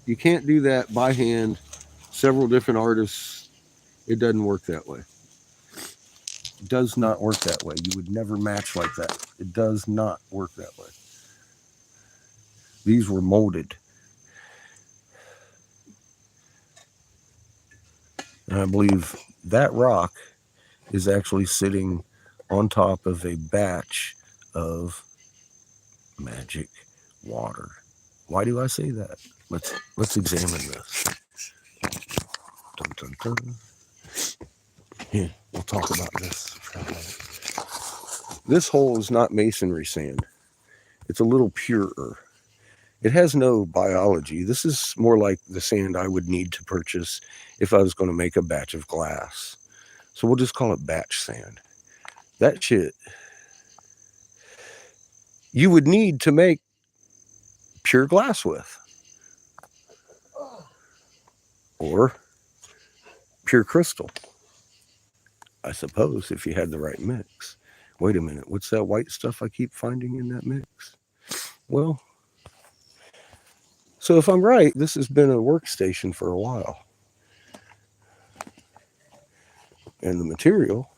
You can't do that by hand. Several different artists. It doesn't work that way. It does not work that way. You would never match like that. It does not work that way. These were molded. And I believe that rock is actually sitting on top of a batch of magic water. Why do I say that? Let's examine this. Dun, dun, dun. Here, we'll talk about this. This hole is not masonry sand. It's a little purer. It has no biology. This is more like the sand I would need to purchase if I was going to make a batch of glass. So we'll just call it batch sand. That shit you would need to make pure glass with. Or pure crystal. I suppose if you had the right mix. Wait a minute, what's that white stuff I keep finding in that mix? Well, so if I'm right, this has been a workstation for a while. And the material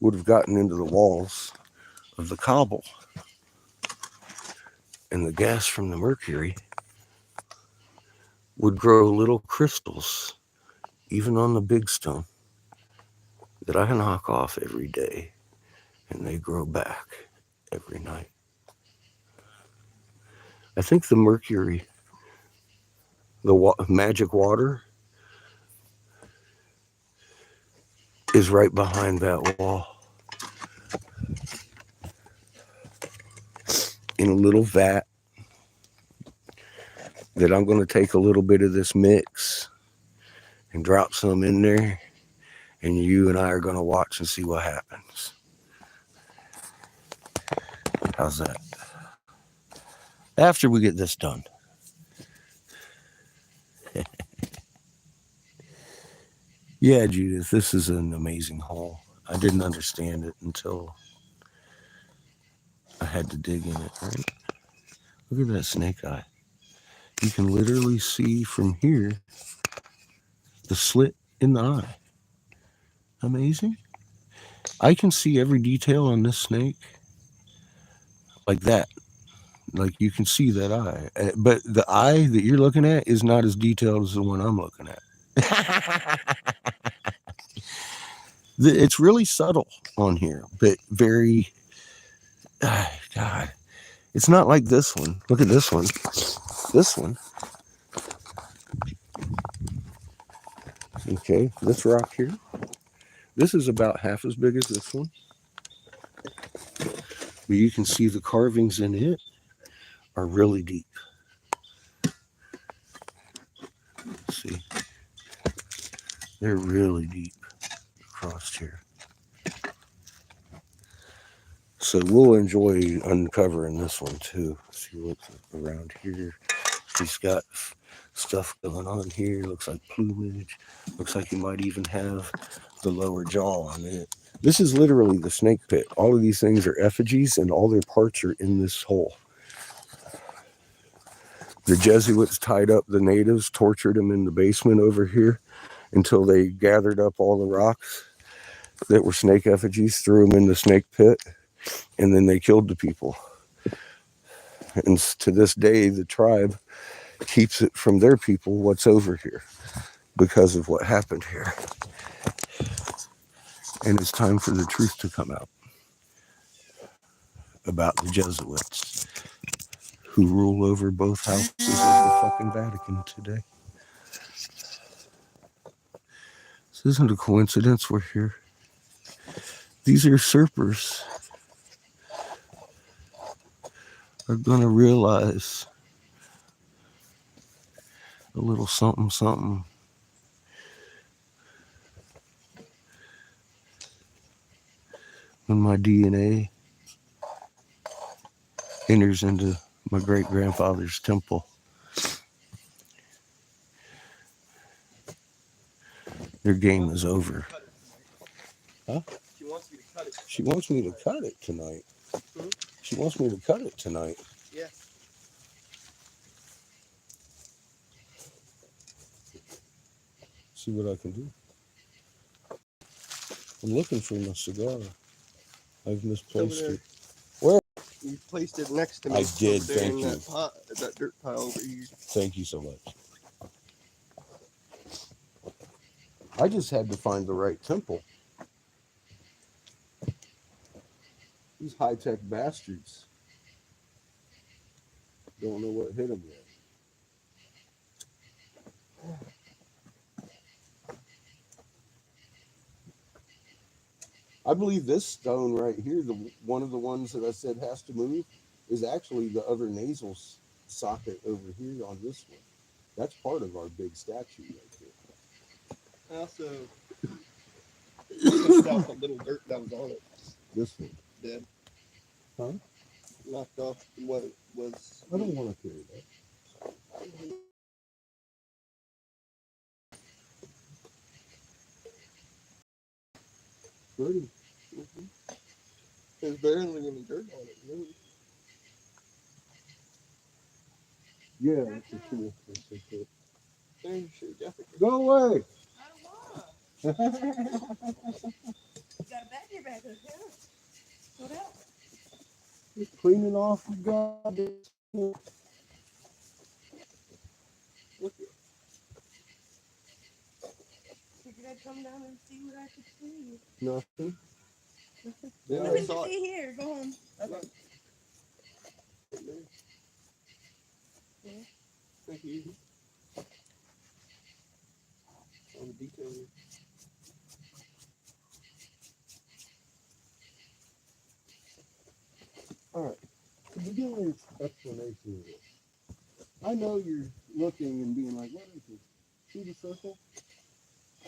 would have gotten into the walls of the cobble. And the gas from the mercury would grow little crystals, even on the big stone, that I knock off every day. And they grow back every night. I think the mercury, the magic water, is right behind that wall. In a little vat that I'm going to take a little bit of this mix and drop some in there. And you and I are going to watch and see what happens. How's that? After we get this done. Yeah, Judith, this is an amazing hole. I didn't understand it until I had to dig in it, right? Look at that snake eye. You can literally see from here the slit in the eye. Amazing. I can see every detail on this snake like that. Like you can see that eye. But the eye that you're looking at is not as detailed as the one I'm looking at. It's really subtle on here, but very, God, it's not like this one. Look at this one. This one. Okay, this rock here. This is about half as big as this one. But you can see the carvings in it are really deep. See? They're really deep across here. So we'll enjoy uncovering this one too. See what's around here. He's got stuff going on here. Looks like plumage. Looks like you might even have the lower jaw on it. This is literally the snake pit. All of these things are effigies and all their parts are in this hole. The Jesuits tied up the natives, tortured them in the basement over here until they gathered up all the rocks that were snake effigies, threw them in the snake pit, and then they killed the people. And to this day, the tribe keeps it from their people what's over here because of what happened here. And it's time for the truth to come out about the Jesuits who rule over both houses of the fucking Vatican today. This isn't a coincidence we're here. These usurpers are going to realize a little something, something when my DNA enters into my great grandfather's temple, their game is over. Huh? She wants you to cut it. She wants me to cut it tonight. Hmm? She wants me to cut it tonight. Yeah. See what I can do. I'm looking for my cigar. I've misplaced Over it. Where? You placed it next to me. I did, over there thank in you. That pot, that dirt pile over here. Thank you so much. I just had to find the right temple. These high-tech bastards don't know what hit them yet. I believe this stone right here, one of the ones that I said has to move, is actually the other nasal socket over here on this one. That's part of our big statue right there. I also pushed out the little dirt that was on it. This one. Dead. Huh? Knocked off what was. I don't want to carry that. Pretty. Mm-hmm. There's barely any dirt on it. Really. Yeah, it's a cool. It's a cool. Dang, sure, definitely. Go away. I don't want. You got a bag in your bag. What else? Just cleaning off the goddamn. Look at Figured I'd come down and see what I could see. Nothing. Yeah, I Nothing saw to it. see here. Go home. Okay. Yeah. Thank you. All the details. All right. To begin your explanation of this, I know you're looking and being like, what is this? See the circle?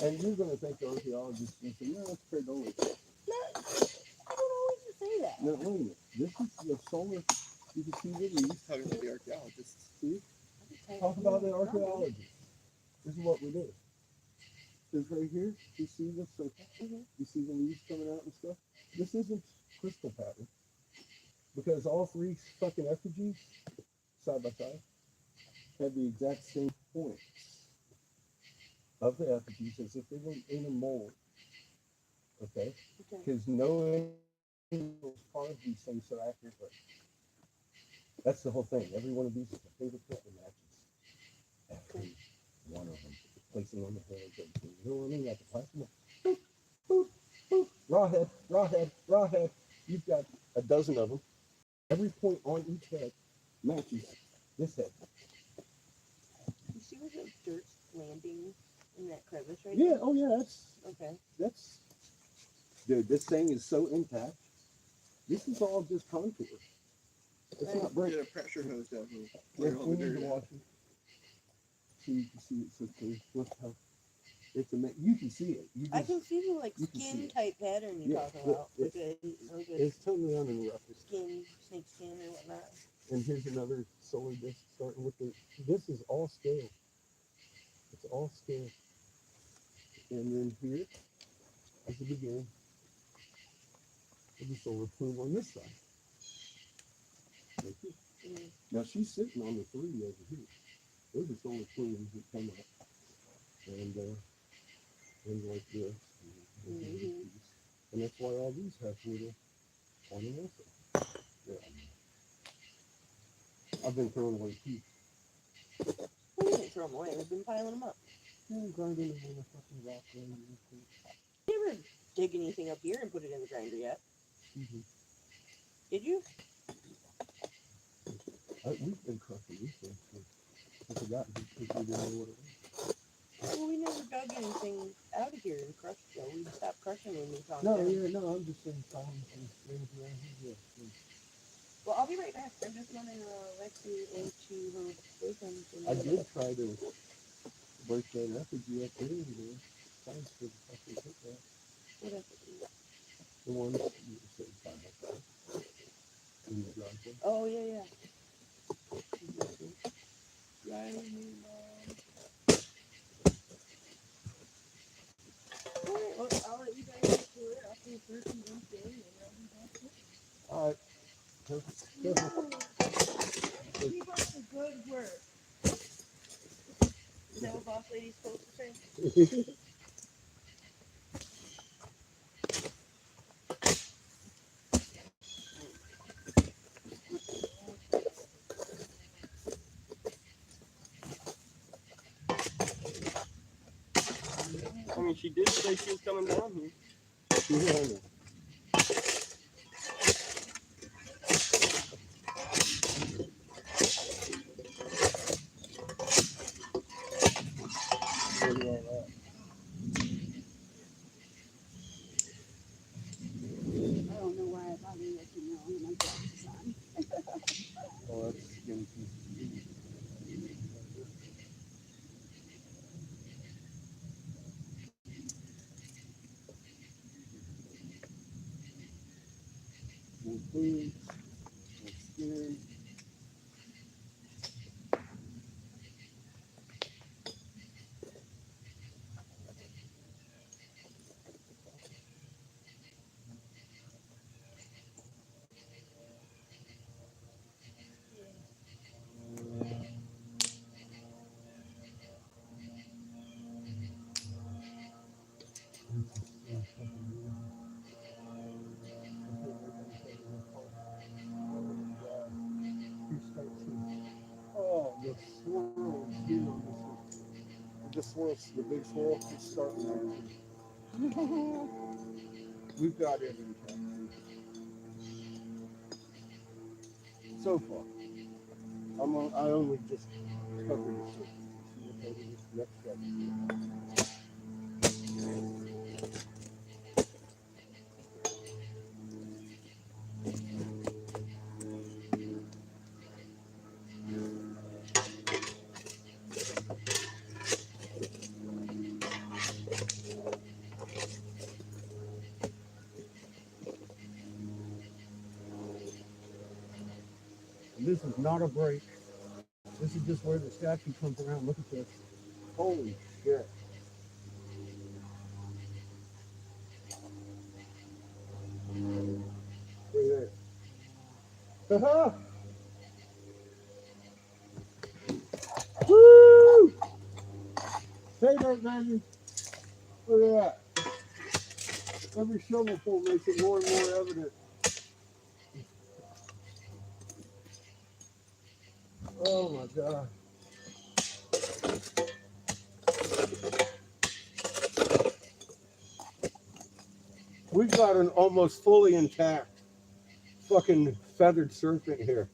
And you're going to think the archaeologists and say, no, that's pareidolia. No, I don't always say that. No, wait a minute. This is the solar. You can see the leaves. Talking about the archaeologists. See? Talk about the archaeologists. This is what we do. This right here, you see the circle? Mhm. You see the leaves coming out and stuff? This isn't crystal pattern. Because all three fucking effigies, side by side, have the exact same points of the effigies as if they were in a mold. Okay? Okay. Because no angels carved these things so accurately. That's the whole thing. Every one of these is a fingerprint that matches. Every one of them. Placing on the hands, everything. You know what I mean? Like the plastic. Boop, boop, boop. Raw head, raw head, raw head. You've got a dozen of them. Every point on each head matches this head. You see where the dirt's landing in that crevice right Yeah, there? oh yeah, Okay. that's dude, this thing is so intact. This is all just contour. It's Right. not break. Get a pressure hose down here. Yeah, Clear all we the need dirt to out. watch it. So you can see it so clear. Look how it's you can see it. You I just, can see the like you can see skin it. type pattern you're Yeah, talking about. it- Like a it's totally uninterrupted. skin, snake skin or whatnot. And here's another solar disc starting with the. This is all scale. It's all scale. And then here is the beginning of the solar plume on this side. Right here. Mm. Now she's sitting on the three over here. Those are solar plumes that come up and like this. Mhm. And that's why all these have little ornamental. Yeah. I've been throwing away teeth. We didn't throw them away. We've been piling them up. Grinding them on the fucking rock. You never dig anything up here and put it in the grinder yet, Mm-hmm. did you? We've been crushing these things. I forgot because we didn't know what it was. Well, we never dug anything out of here and crushed it. We stopped crushing when we found No, it. yeah, no, I'm just saying finding some things around here. Yeah. Well, I'll be right back. I'm just running Lexi into her boyfriend. I did try to break that effigy up there. Thanks for the fucking pickup. What effigy? The one that you said side by side in the driveway. Oh, yeah. Riley, all right, well, I'll let you guys get to it. I'll see if there's some room there, and I'll be back here. All right. Keep up the good work. Is that what boss lady's supposed to say? I mean, she did say she was coming down here. Yeah, I know. Look at all that. I don't know why I thought we were looking wrong with my glasses on. Oh, that's skin piece. More food, more skin. Oh, the swirls here on this one. The swirls, the big swirl is starting now. We've got it in Texas. So far. I only just covered the surface. Look over this next step. And this is not a break. This is just where the statue comes around. Look at this. Holy shit. Look at that. Ha-ha! Woo! Say that, man. Look at that. Every shovelful makes it more and more evident. Oh my God. We've got an almost fully intact fucking feathered serpent here.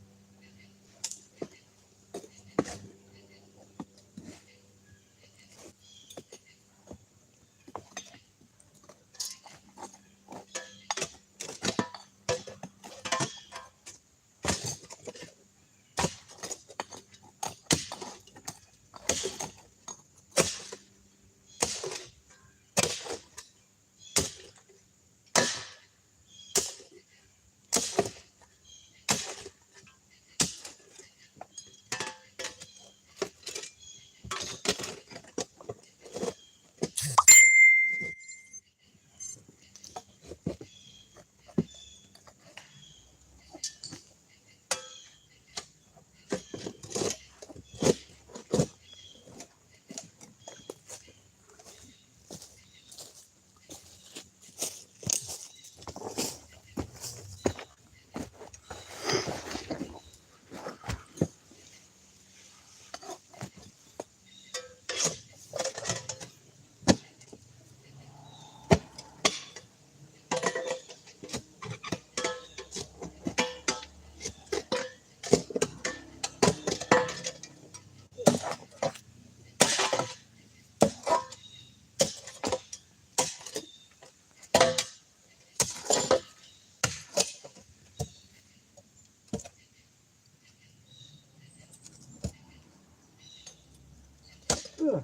Ugh.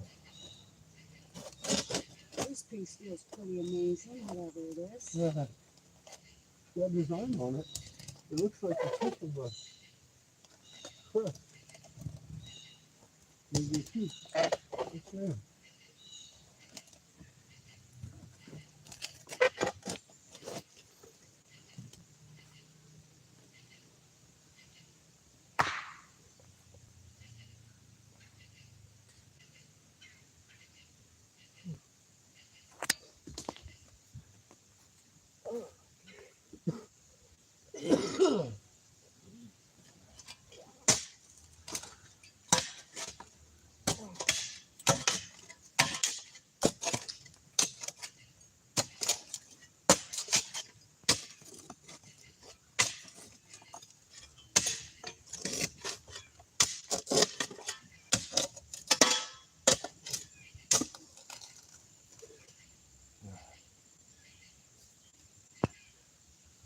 This piece feels pretty amazing, whatever it is. Yeah. got a design on it. It looks like the tip of a crest. Maybe a tooth. What's there?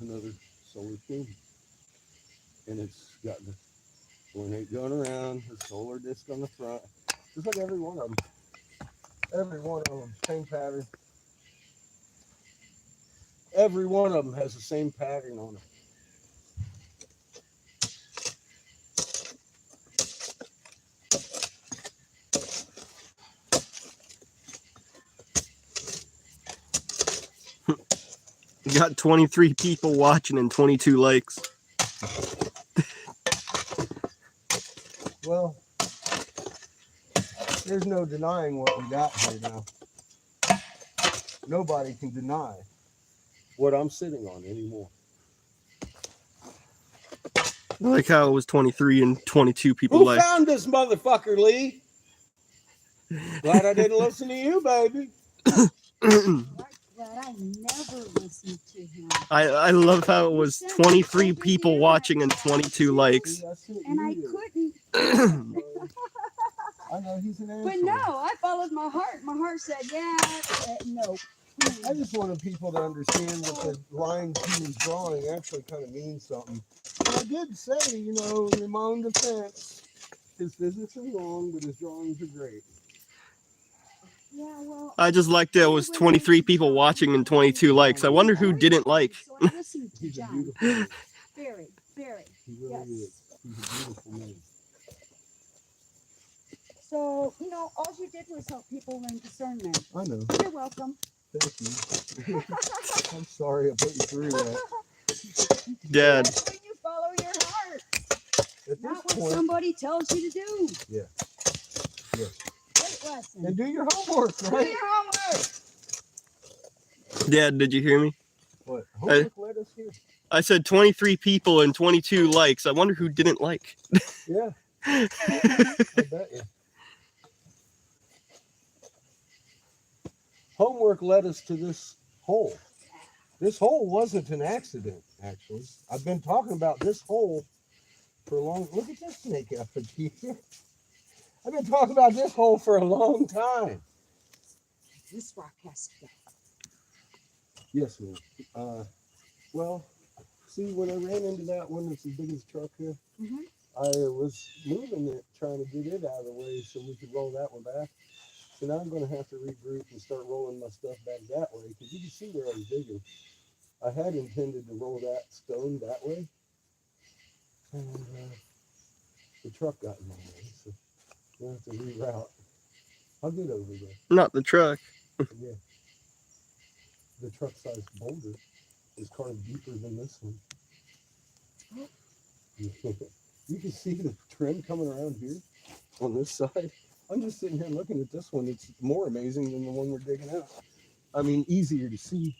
Another solar plume. And it's got the ornate going around, the solar disc on the front. Just like every one of them. Every one of them, same pattern. Every one of them has the same pattern on it. We got 23 people watching and 22 likes. Well, there's no denying what we got here now. Nobody can deny what I'm sitting on anymore. I like how it was 23 and 22 people Who liked. found this motherfucker, Lee? Glad I didn't listen to you, baby. Glad I never listened to him. I love how it was 23 people watching and 22 likes. See, I sent And I you couldn't. I know he's an asshole. But no, I followed my heart. My heart said, yeah, no. I just wanted people to understand that the line he was drawing actually kind of means something. And I did say, you know, in my own defense, his physics are wrong, but his drawings are great. Yeah, well. I just liked that it was 23 people watching and 22 likes. I wonder who didn't like. So I listened to He's a John. beautiful man. Very, very. He really Yes. is. He's a beautiful man. So, you know, all you did was help people learn discernment. I know. You're welcome. Thank you. I'm sorry I put you through that. Dad, That's when you follow your heart. At Not this what point, somebody tells you to do. Yeah. Yeah. Great lesson. and do your homework, Do right? your homework. Dad, did you hear me? What? Homework led us here. I said 23 people and 22 likes. I wonder who didn't like. Yeah. I bet you. Homework led us to this hole. This hole wasn't an accident, actually. I've been talking about this hole for a long. Look at this snake effigy. I've been talking about this hole for a long time. This rock has to go. Yes, ma'am. Well, see, when I ran into that one that's as big as a truck here, Mhm. I was moving it, trying to get it out of the way so we could roll that one back. So now I'm going to have to regroup and start rolling my stuff back that way because you can see where I was digging. I had intended to roll that stone that way, and the truck got in my way, so we'll have to reroute. I'll get over there. Not the truck. Yeah. The truck-sized boulder is carved deeper than this one. You can see the trim coming around here on this side. I'm just sitting here looking at this one. It's more amazing than the one we're digging out. I mean, easier to see.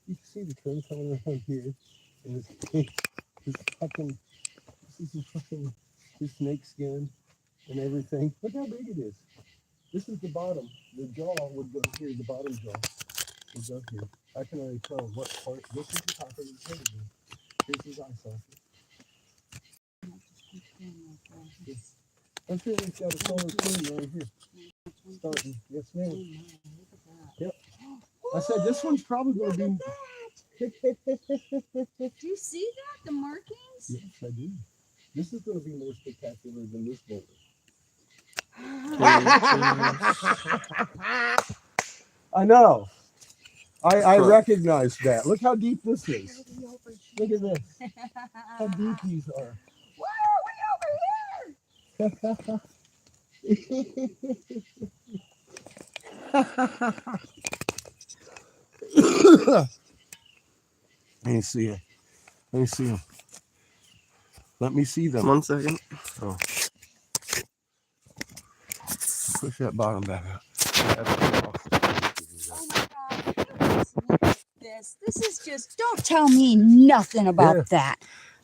You can see the trim coming around here. And this fucking, this is fucking his snake skin and everything. Look how big it is. This is the bottom. The jaw would go here. The bottom jaw would go here. I can already tell what part. This is the top of his head again. Here's his eye socket. I'm sure we've got a solar plume right here. Starting. Yes, ma'am. Yep. I said this one's probably going to be. Do you see that? The markings? Yes, I do. This is going to be more spectacular than this boulder. I know. I Front. recognize that. Look how deep this is. Way over Look here. at this. How deep these are. Why are we over here? Let me see it. Let me see them. Let me see them. 1 second. Oh. Push that bottom back up. Oh my God. Look at this. This is just, don't tell me nothing about Yeah. that.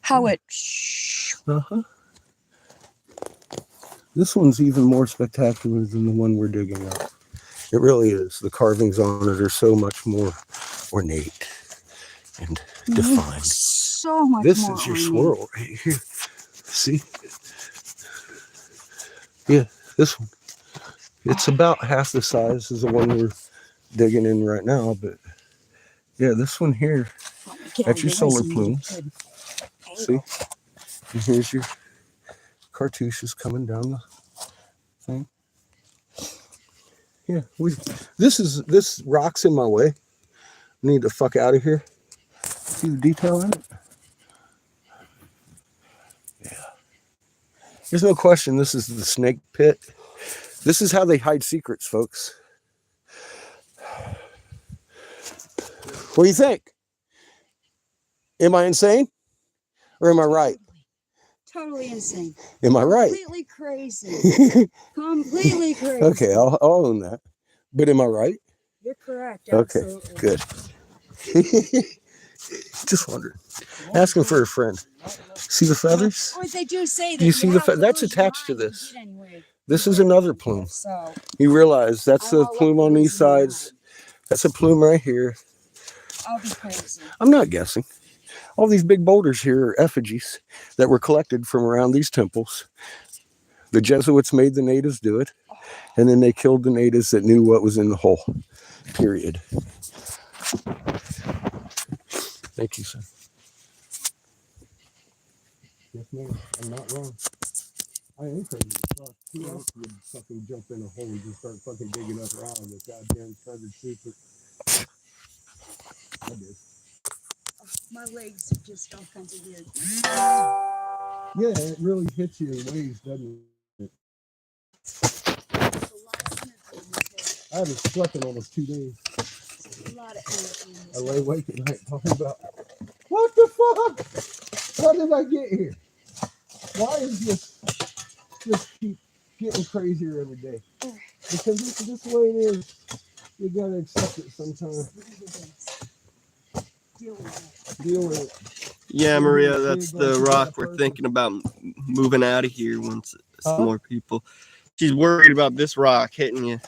How it, Uh-huh. This one's even more spectacular than the one we're digging up. It really is. The carvings on it are so much more ornate and defined. so much This more is your ornate. swirl right here. See? Yeah, this one. It's about half the size as the one we're digging in right now, but yeah, this one here, Get that's out your of the way solar so you get a plumes. good See? angle. And here's your cartouches coming down the thing. Yeah, this rock's in my way. I need to fuck out of here. See the detail in it? Yeah. There's no question this is the snake pit. This is how they hide secrets, folks. What do you think? Am I insane? Or am I right? Totally insane. Am I right? Completely crazy. Completely crazy. Okay, I'll own that. But am I right? You're correct. Okay, Absolutely. good. Just wondering. Asking for a friend. See the feathers? Or they do say that Do you see the have to that's lose your attached to mind this? get anywhere. This is another plume. So You realize that's I'm the all up plume for on these losing my sides. That's a plume right here. I'll be crazy. I'm not guessing. All these big boulders here are effigies that were collected from around these temples. The Jesuits made the natives do it, and then they killed the natives that knew what was in the hole. Period. Thank you, sir. Yes, ma'am. I'm not wrong. I am crazy as fuck. Who else would fucking jump in a hole and just start fucking digging up around with goddamn feathered secret? I did. My legs are just all kinds of weird. Yeah, it really hits you in ways, doesn't it? There's a lot of energy in this. I haven't slept in almost 2 days. There's a lot of energy in I this. lay awake at night talking about, what the fuck? How did I get here? Why is this just keep getting crazier every day? Because this way it is. You gotta accept it sometimes. Deal with it. Deal with it. Yeah, Maria, that's the rock we're thinking about moving out of here once some more people. She's worried about this rock hitting you,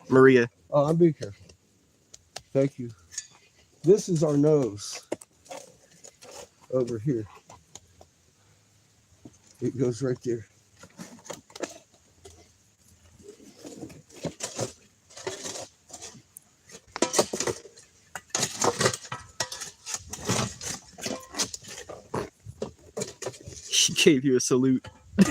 Maria. Oh, I'm being careful. Thank you. This is our nose over here. It goes right there. She gave you a salute. I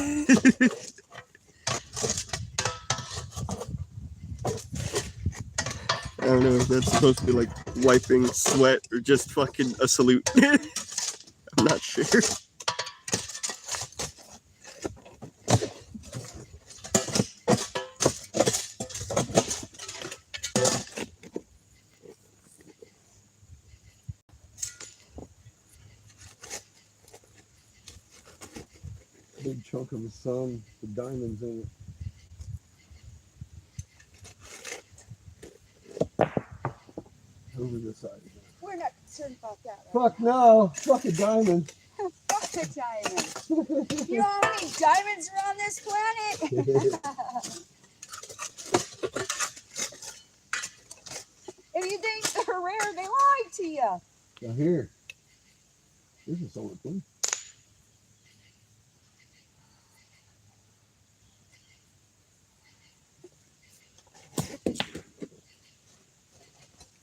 don't know if that's supposed to be like wiping sweat or just fucking a salute. I'm not sure. Big chunk of the sun, the diamonds in it. Over the side. We're not concerned about that. Fuck no. Fuck a diamond. Fuck a diamond. You know how many diamonds are on this planet? If you think they're rare, they lied to you. Now here. This is solar plume.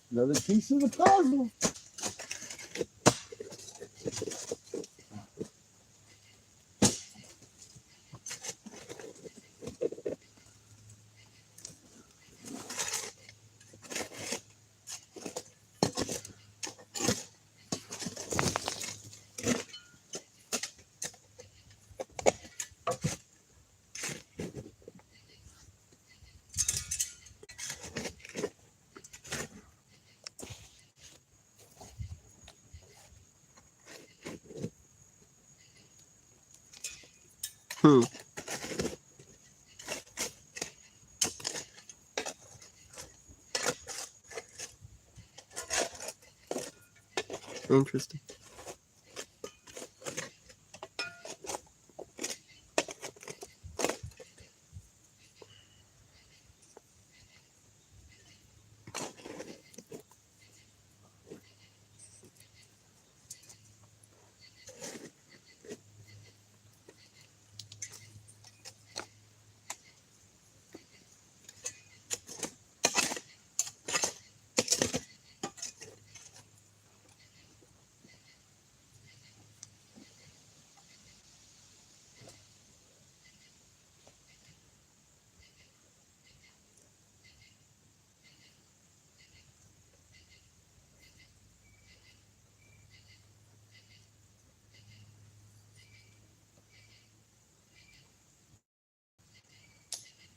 Another piece of the puzzle. Hmm. Interesting.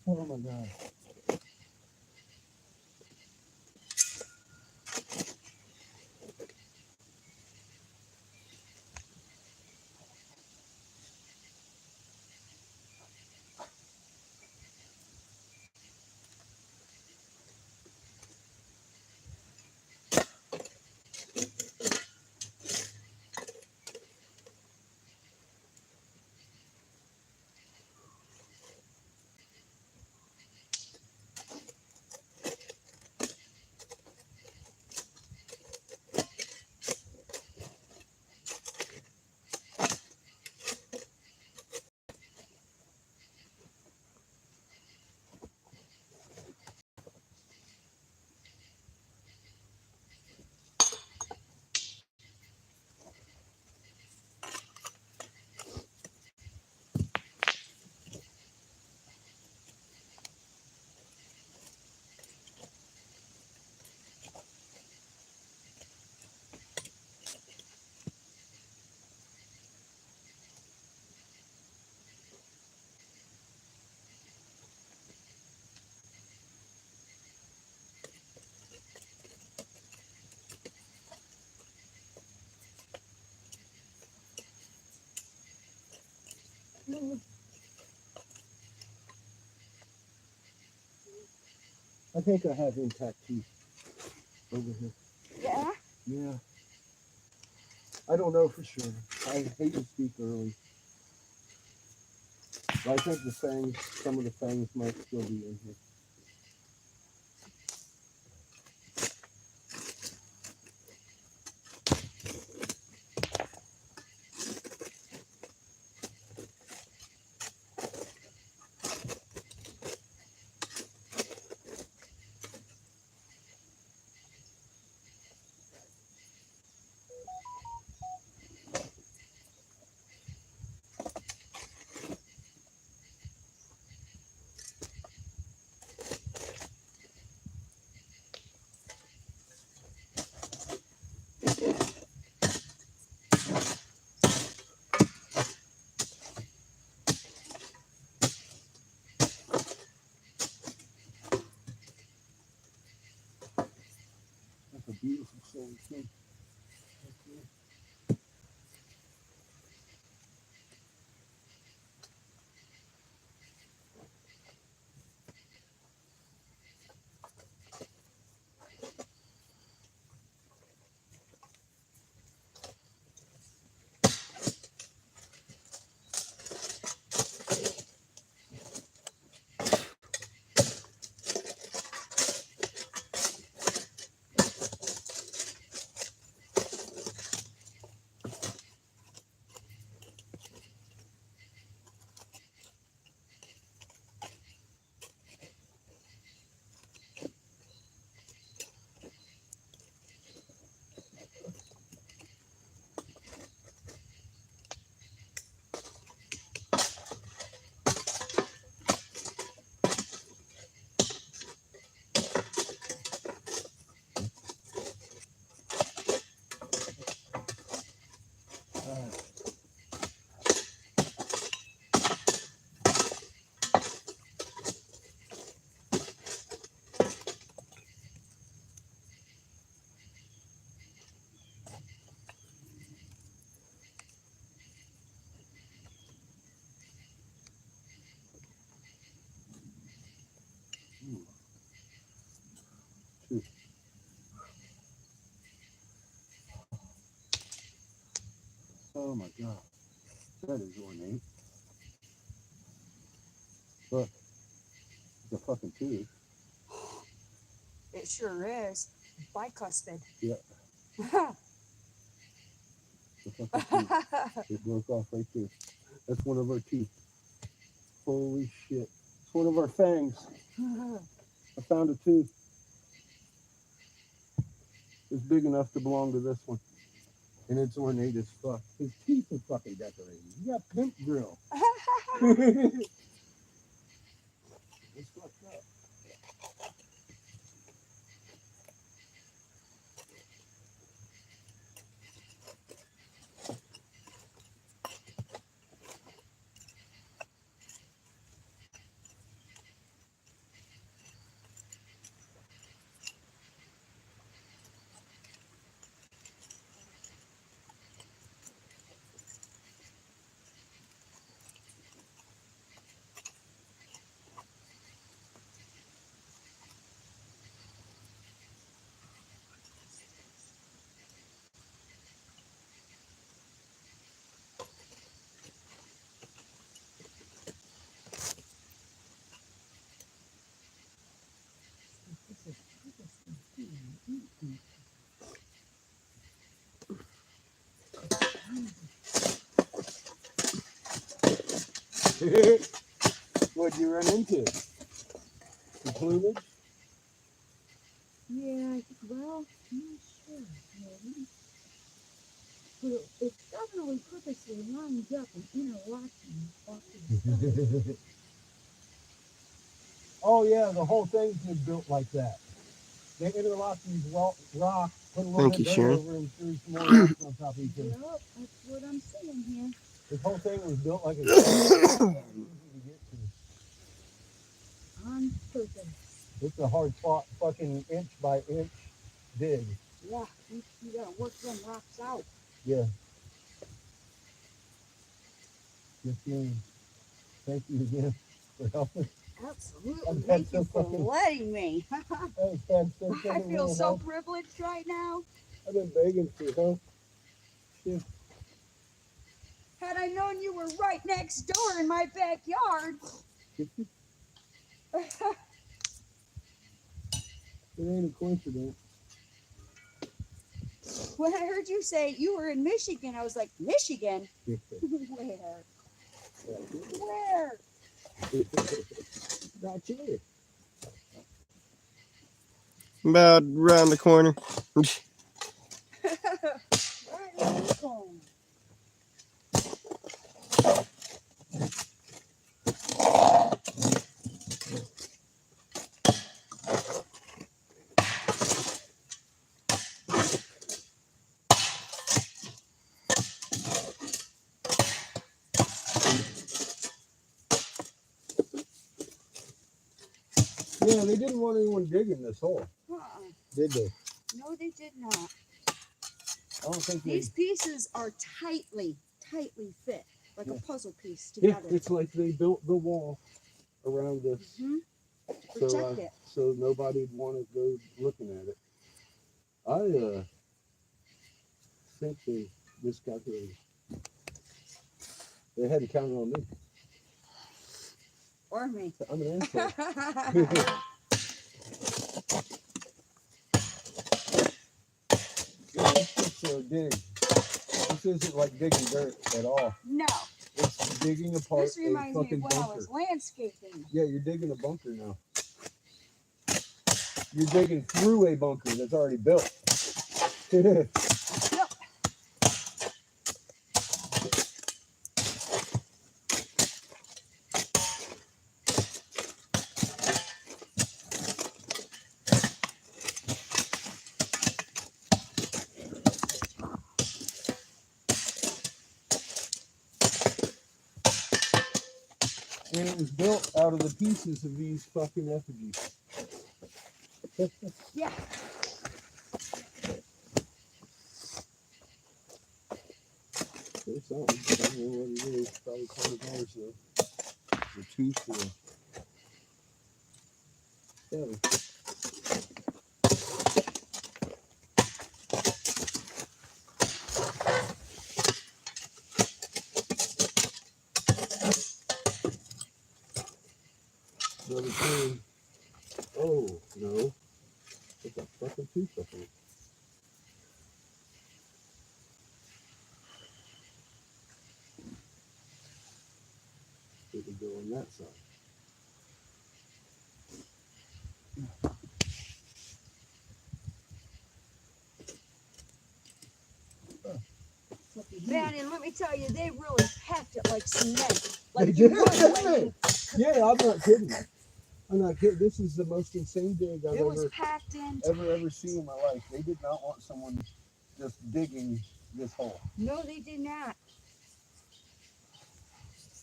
Oh my God. I think I have intact teeth over here. Yeah. Yeah. I don't know for sure. I hate to speak early. But I think the fangs, some of the fangs might still be in here. That's a beautiful soul too. too. Oh my god. That is ornate. Look. It's a fucking tooth. It sure is. Bicuspid. Yeah. The fucking tooth. It broke off right there. That's one of our teeth. Holy shit. It's one of our fangs. I found a tooth. It's big enough to belong to this one. And it's ornate as fuck. His teeth are fucking decorated. You got pimp grill. It's fucked up. What'd you run into? The plumage? Yeah, well, I'm not sure. Maybe. But it's definitely purposely lined up and interlocking off to the side. Oh yeah, the whole thing's been built like that. They interlock these rocks, put a little Thank bit you, dirt Sharon. over and threw some more rocks on top of each other. Yep, that's what I'm saying here. This whole thing was built like a easy to get to. On purpose. It's a hard fought fucking inch by inch dig. Yeah, you gotta work them rocks out. Yeah. Yes, ma'am. Thank you again for helping. Absolutely. I've had Thank you so for fucking- letting me. I've had so I fucking feel little so help. privileged right now. I've been begging for help. Shit. Had I known you were right next door in my backyard. It ain't a coincidence. When I heard you say you were in Michigan, I was like, Michigan? Where? Where? Not you. About around the corner. Right on the phone. Yeah, they didn't want anyone digging this hole, did they? No, they did not. I don't think they. These pieces are tightly fit, like Yeah. a puzzle piece Yeah, together. it's like they built the wall around this, Protect it. so nobody'd want to go looking at it. I think they miscalculated. They hadn't counted on me. Or me. I'm an asshole. Yeah, this is a dig. This isn't like digging dirt at all. No, It's digging apart this a reminds me fucking of when I bunker. was landscaping. Yeah, you're digging a bunker now. You're digging through a bunker that's already built. Yep. And it was built out of the pieces of these fucking effigies. Yeah. There's something. I don't know what it is. Probably $20 though. The tooth for. Yeah. No. It's a fucking tooth up there. It would go on that side. Man, and let me tell you, they really packed it like cement. They Like you did, would didn't when they? you, Yeah, I'm not kidding. I'm not kidding. This is the most insane dig I've it was ever packed in. ever seen in my life. They did not want someone just digging this hole. No, they did not.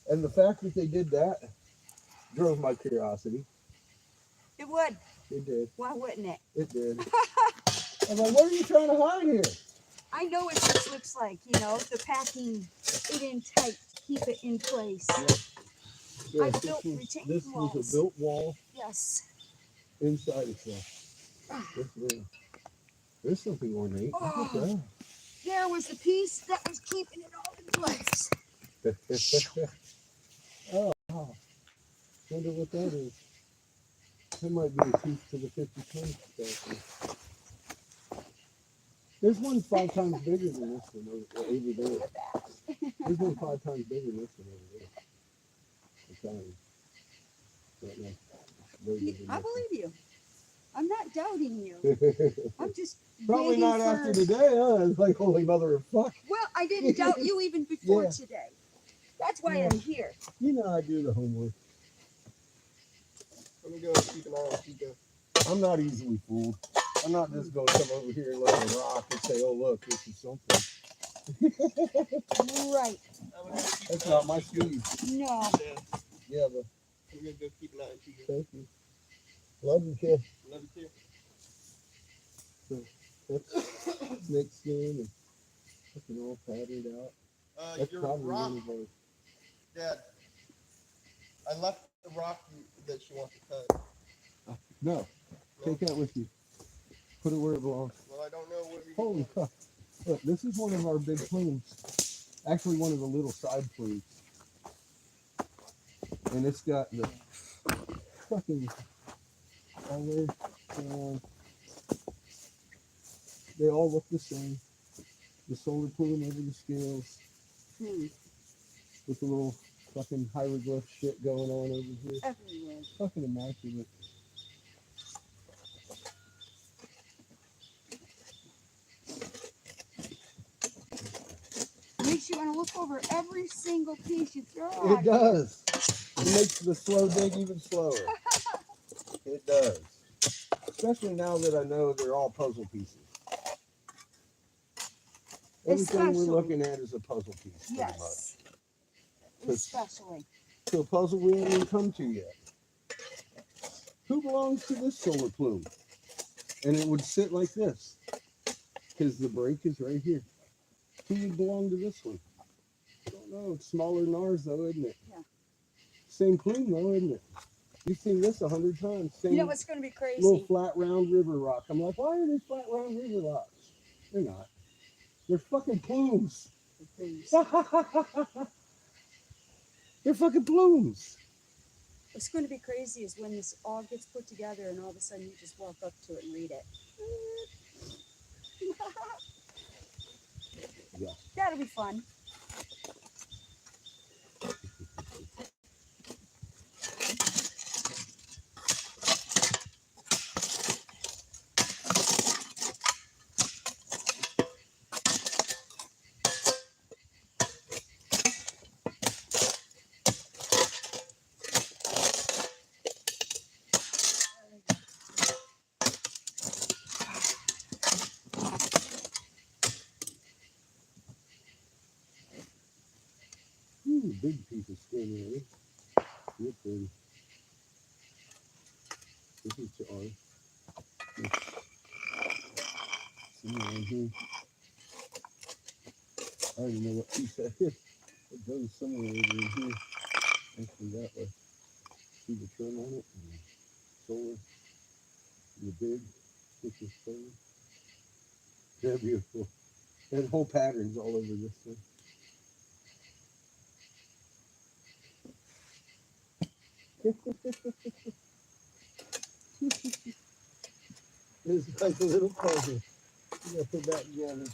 And the fact that they did that drove my curiosity. It would. It did. Why wouldn't it? It did. I'm like, what are you trying to hide here? I know what this looks like, you know, the packing it in tight to keep it in place. Yeah, I built retaining this was walls. a built wall Yes. inside itself. There's something ornate. Look at Oh, there was the piece that was keeping it all in place. that. Oh, wow. Wonder what that is. That might be a piece to the 50 statue. There's one 5 times bigger than this one over there. There's one 5 times bigger than this one over there. I'm telling you. Right now. Very big I believe you. I'm not doubting you. difference. I'm just Probably waiting not for... after today, huh? It's like, holy mother of fuck. Well, I didn't doubt you even before Yeah. today. That's why Yeah. I'm here. You know I do the homework. Let me go and keep an eye on Chico. I'm not easily fooled. I'm not just going to come over here and look at a rock and say, oh, look, this is something. Right. That's not my speed. No. Yeah, but I'm gonna go keep an eye on Chico. thank you. Love you, kid. Love you too. That's snake skin and fucking all patterned out. That's Your probably rock, one of those. Dad. I left the rock that she wants to cut. No, take that with you. Put it where it belongs. Well, I don't know what we Holy fuck. Look, this is one of our big plumes. Actually, one of the little side plumes. And it's got the fucking color. They all look the same. The solar plume over the scales. With the little fucking hieroglyph shit going on over here. Everywhere. Fucking immaculate. Makes you want to look over every single piece you throw It out. does. It makes the slow dig even slower. It does. Especially now that I know they're all puzzle pieces. Everything we're Especially. looking at is a puzzle piece, pretty much. Yes. Especially. To a puzzle we haven't even come to yet. Who belongs to this solar plume? And it would sit like this. Because the break is right here. Who would belong to this one? I don't know. It's smaller than ours, though, isn't it? Yeah. Same plume, though, isn't it? You've seen this 100 times. Same You know what's going to be crazy? little flat, round river rock. I'm like, why are they flat, round river rocks? They're not. They're fucking plumes. They're fucking plumes. What's going to be crazy is when this all gets put together and all of a sudden you just walk up to it and read it. Yeah. That'll be fun. Ooh, big piece of skin here. You're pretty. This is ours. Somewhere in here. I don't even know what piece that is. It goes somewhere over in here. Actually, that way. See the trim on it? And the solar. The big, thickest solar. They're beautiful. And whole patterns all over this thing. It's like a little puzzle. You gotta put that together.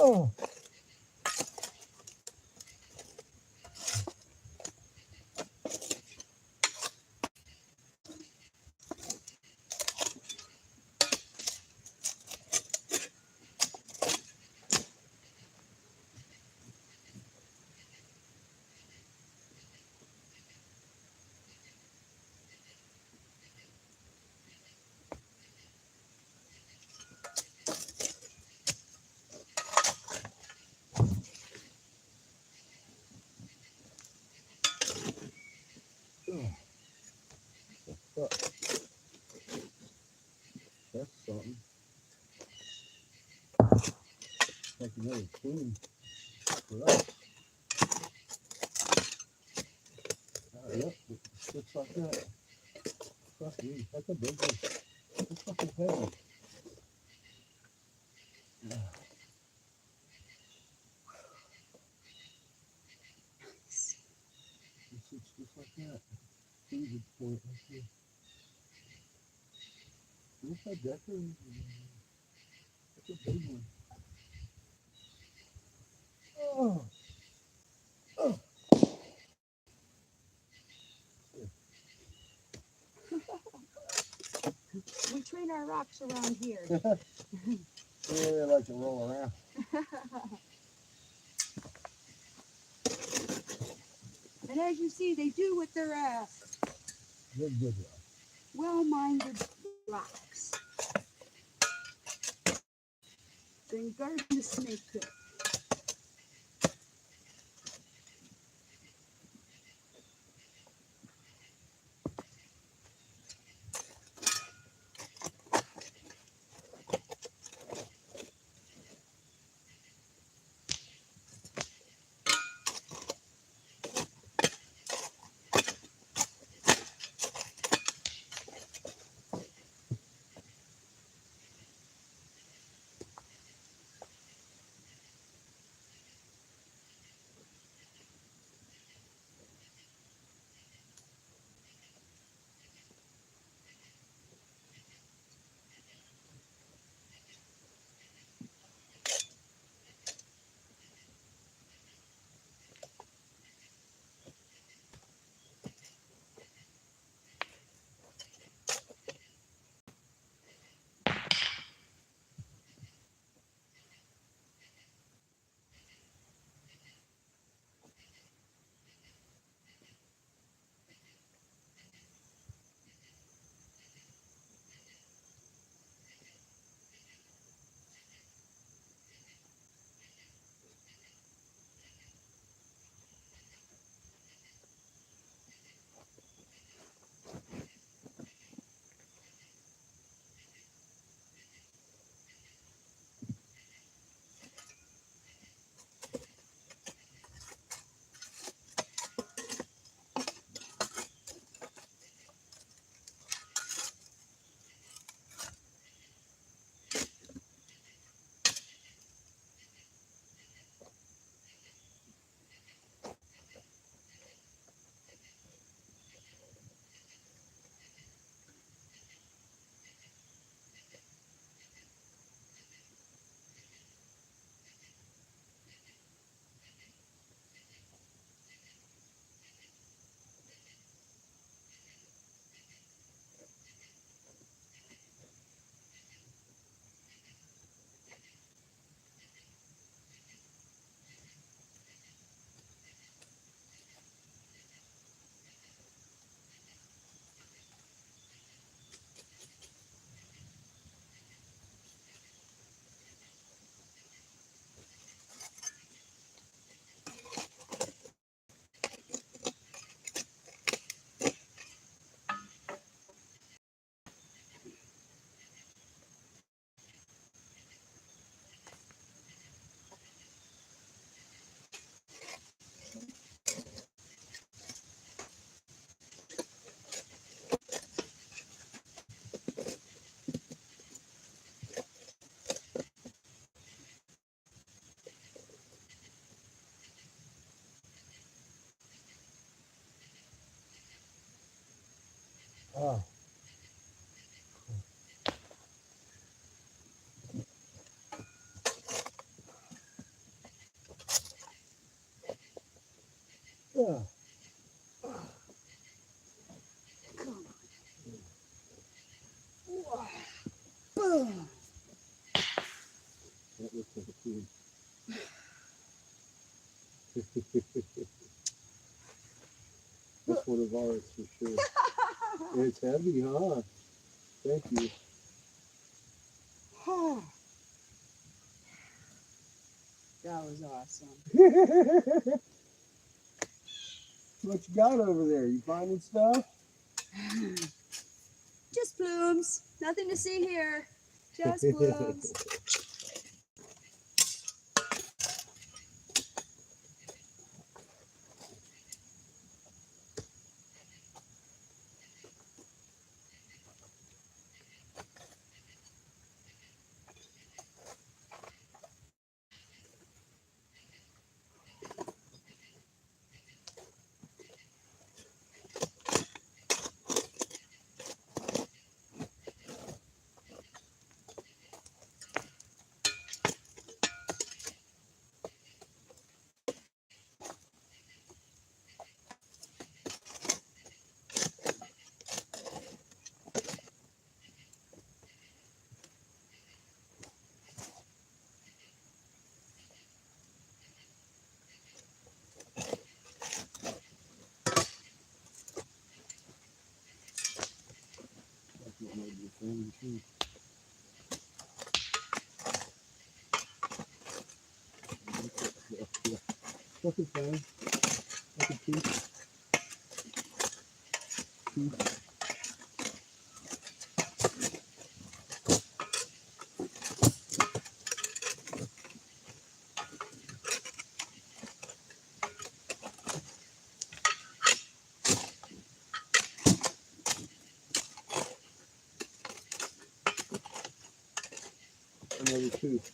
Oh. Fuck. That's something. Like another plume for us. Yep, it looks like that. Fuck me, that's a big one. It's fucking heavy. It's just like that. Cleavage point right here. Look how decorated it is. That's a big one. Oh. Oh. We train our rocks around here. Yeah, they like to roll around. And as you see, they do with their They're good rocks. well-minded rocks. Then guard the snake pit. Oh. Yeah. Come on. Boom. That looks like a plume. That's one of ours for sure. It's heavy, huh? Thank you. That was awesome. What you got over there? You finding stuff? Just plumes. Nothing to see here. Just plumes. Nothing fine. Nothing peace. Another tooth.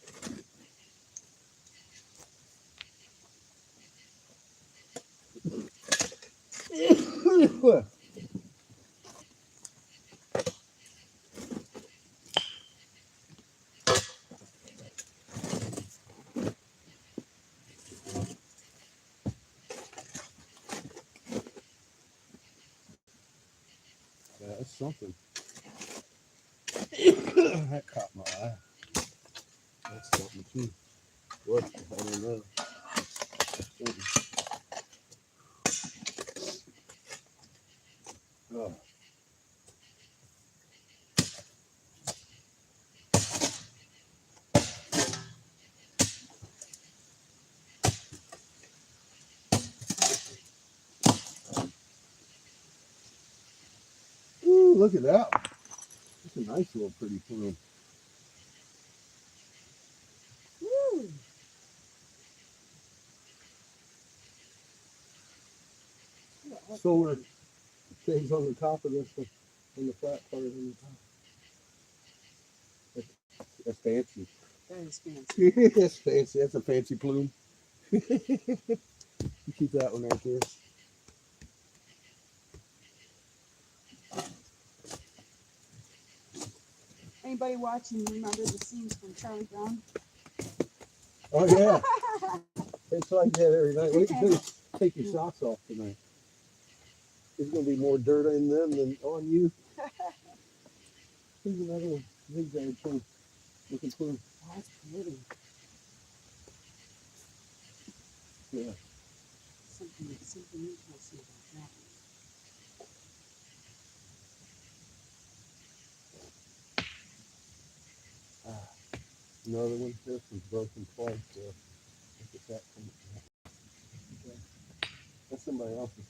Yeah, that's something. That caught my eye. That's something too. What? I don't know. Something. Oh. Ooh, look at that. That's a nice little pretty plume. Woo. Solar things on the top of this, on the flat part on the top. That's fancy. That is fancy. That's fancy. That's a fancy plume. You keep that one right there. Anybody watching remember the scenes from Charlie Brown? Oh yeah, it's like that every night. Wait until you take your socks off tonight. There's gonna be more dirt in them than on you. Here's another one. Zigzag plume. Looking plume. Oh, that's pretty. Yeah. Something interesting about that. Another one. This one's broken twice. So look at that coming. Okay. That's somebody else's.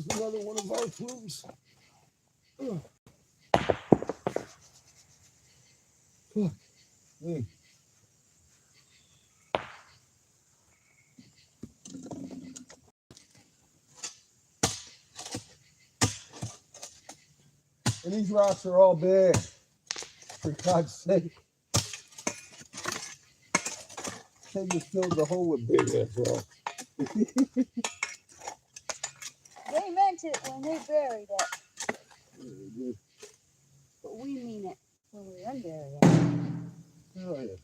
There's another one of our plumes. Ugh. Fuck. Hey. And these rocks are all big. For God's sake. They just filled the hole with big ass rocks. They meant it when they buried it, Yeah, but we mean it when we unbury it. oh yeah.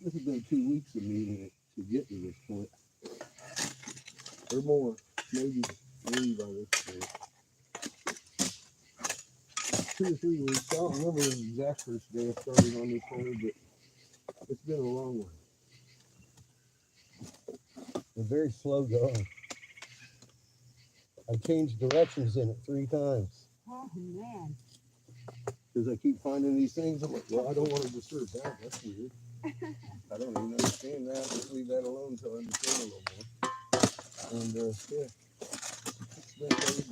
This has been 2 weeks of meeting it to get to this point. Or more. Maybe 3 by this point. 2 or 3 weeks. I don't remember the exact first day I started on this hole, but it's been a long one. It's very slow going. I've changed directions in it 3 times. Oh man. Because I keep finding these things. I'm like, well, I don't want to disturb that. That's weird. I don't even understand that. Let's leave that alone until I understand a little more. And yeah, it's been crazy.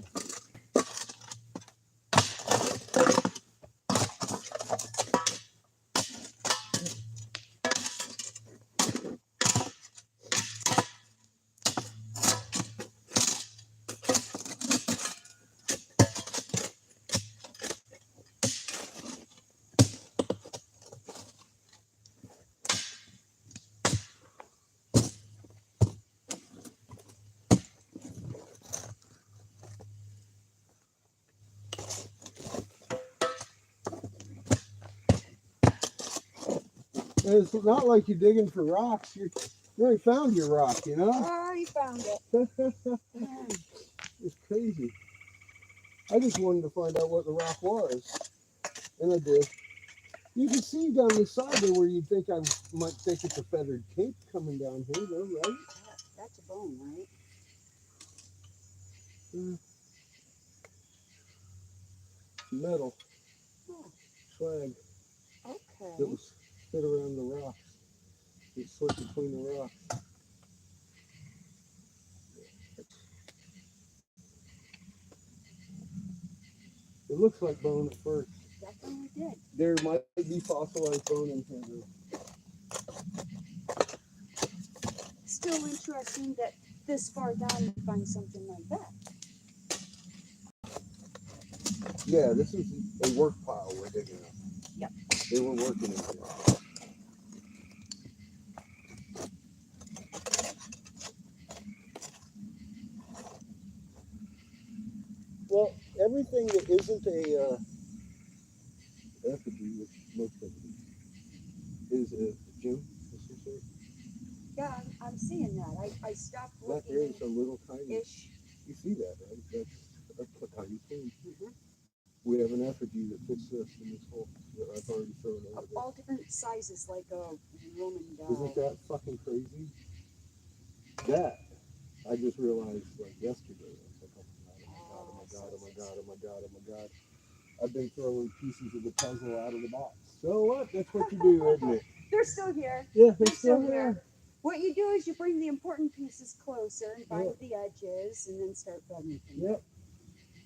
And it's not like you're digging for rocks. You already found your rock, you I know? already found it. Man. It's crazy. I just wanted to find out what the rock was. And I did. You can see down the side there where you'd think I might think it's a feathered cape coming down here, though, right? That's a bone, right? Metal Oh, slag okay. that was fit around the rocks. It slipped between the rocks. It looks like bone at first. Definitely did. There might be fossilized bone in here, though. Still interesting that this far down you find something like that. Yeah, this is a work pile we're digging up. Yep. They were working in here. Well, everything that isn't a effigy, which most effigies, is a gem of some sort. Yeah, I'm seeing that. I stopped That there looking is a little tiny. ish. You see that, right? That's a tiny plume. Mm-hmm. We have an effigy that fits this in this hole that I've already thrown over Of there. all different sizes, like a Roman doll. Isn't that fucking crazy? That I just realized like yesterday. I was like, oh my god, oh my god, oh my god, oh my god, oh my god. I've been throwing pieces of the puzzle out of the box. So what? That's what you do, isn't it? They're still here. Yeah, they're They're still still there. here. What you do is you bring the important pieces closer and find Yep. the edges and then start building them. Yep.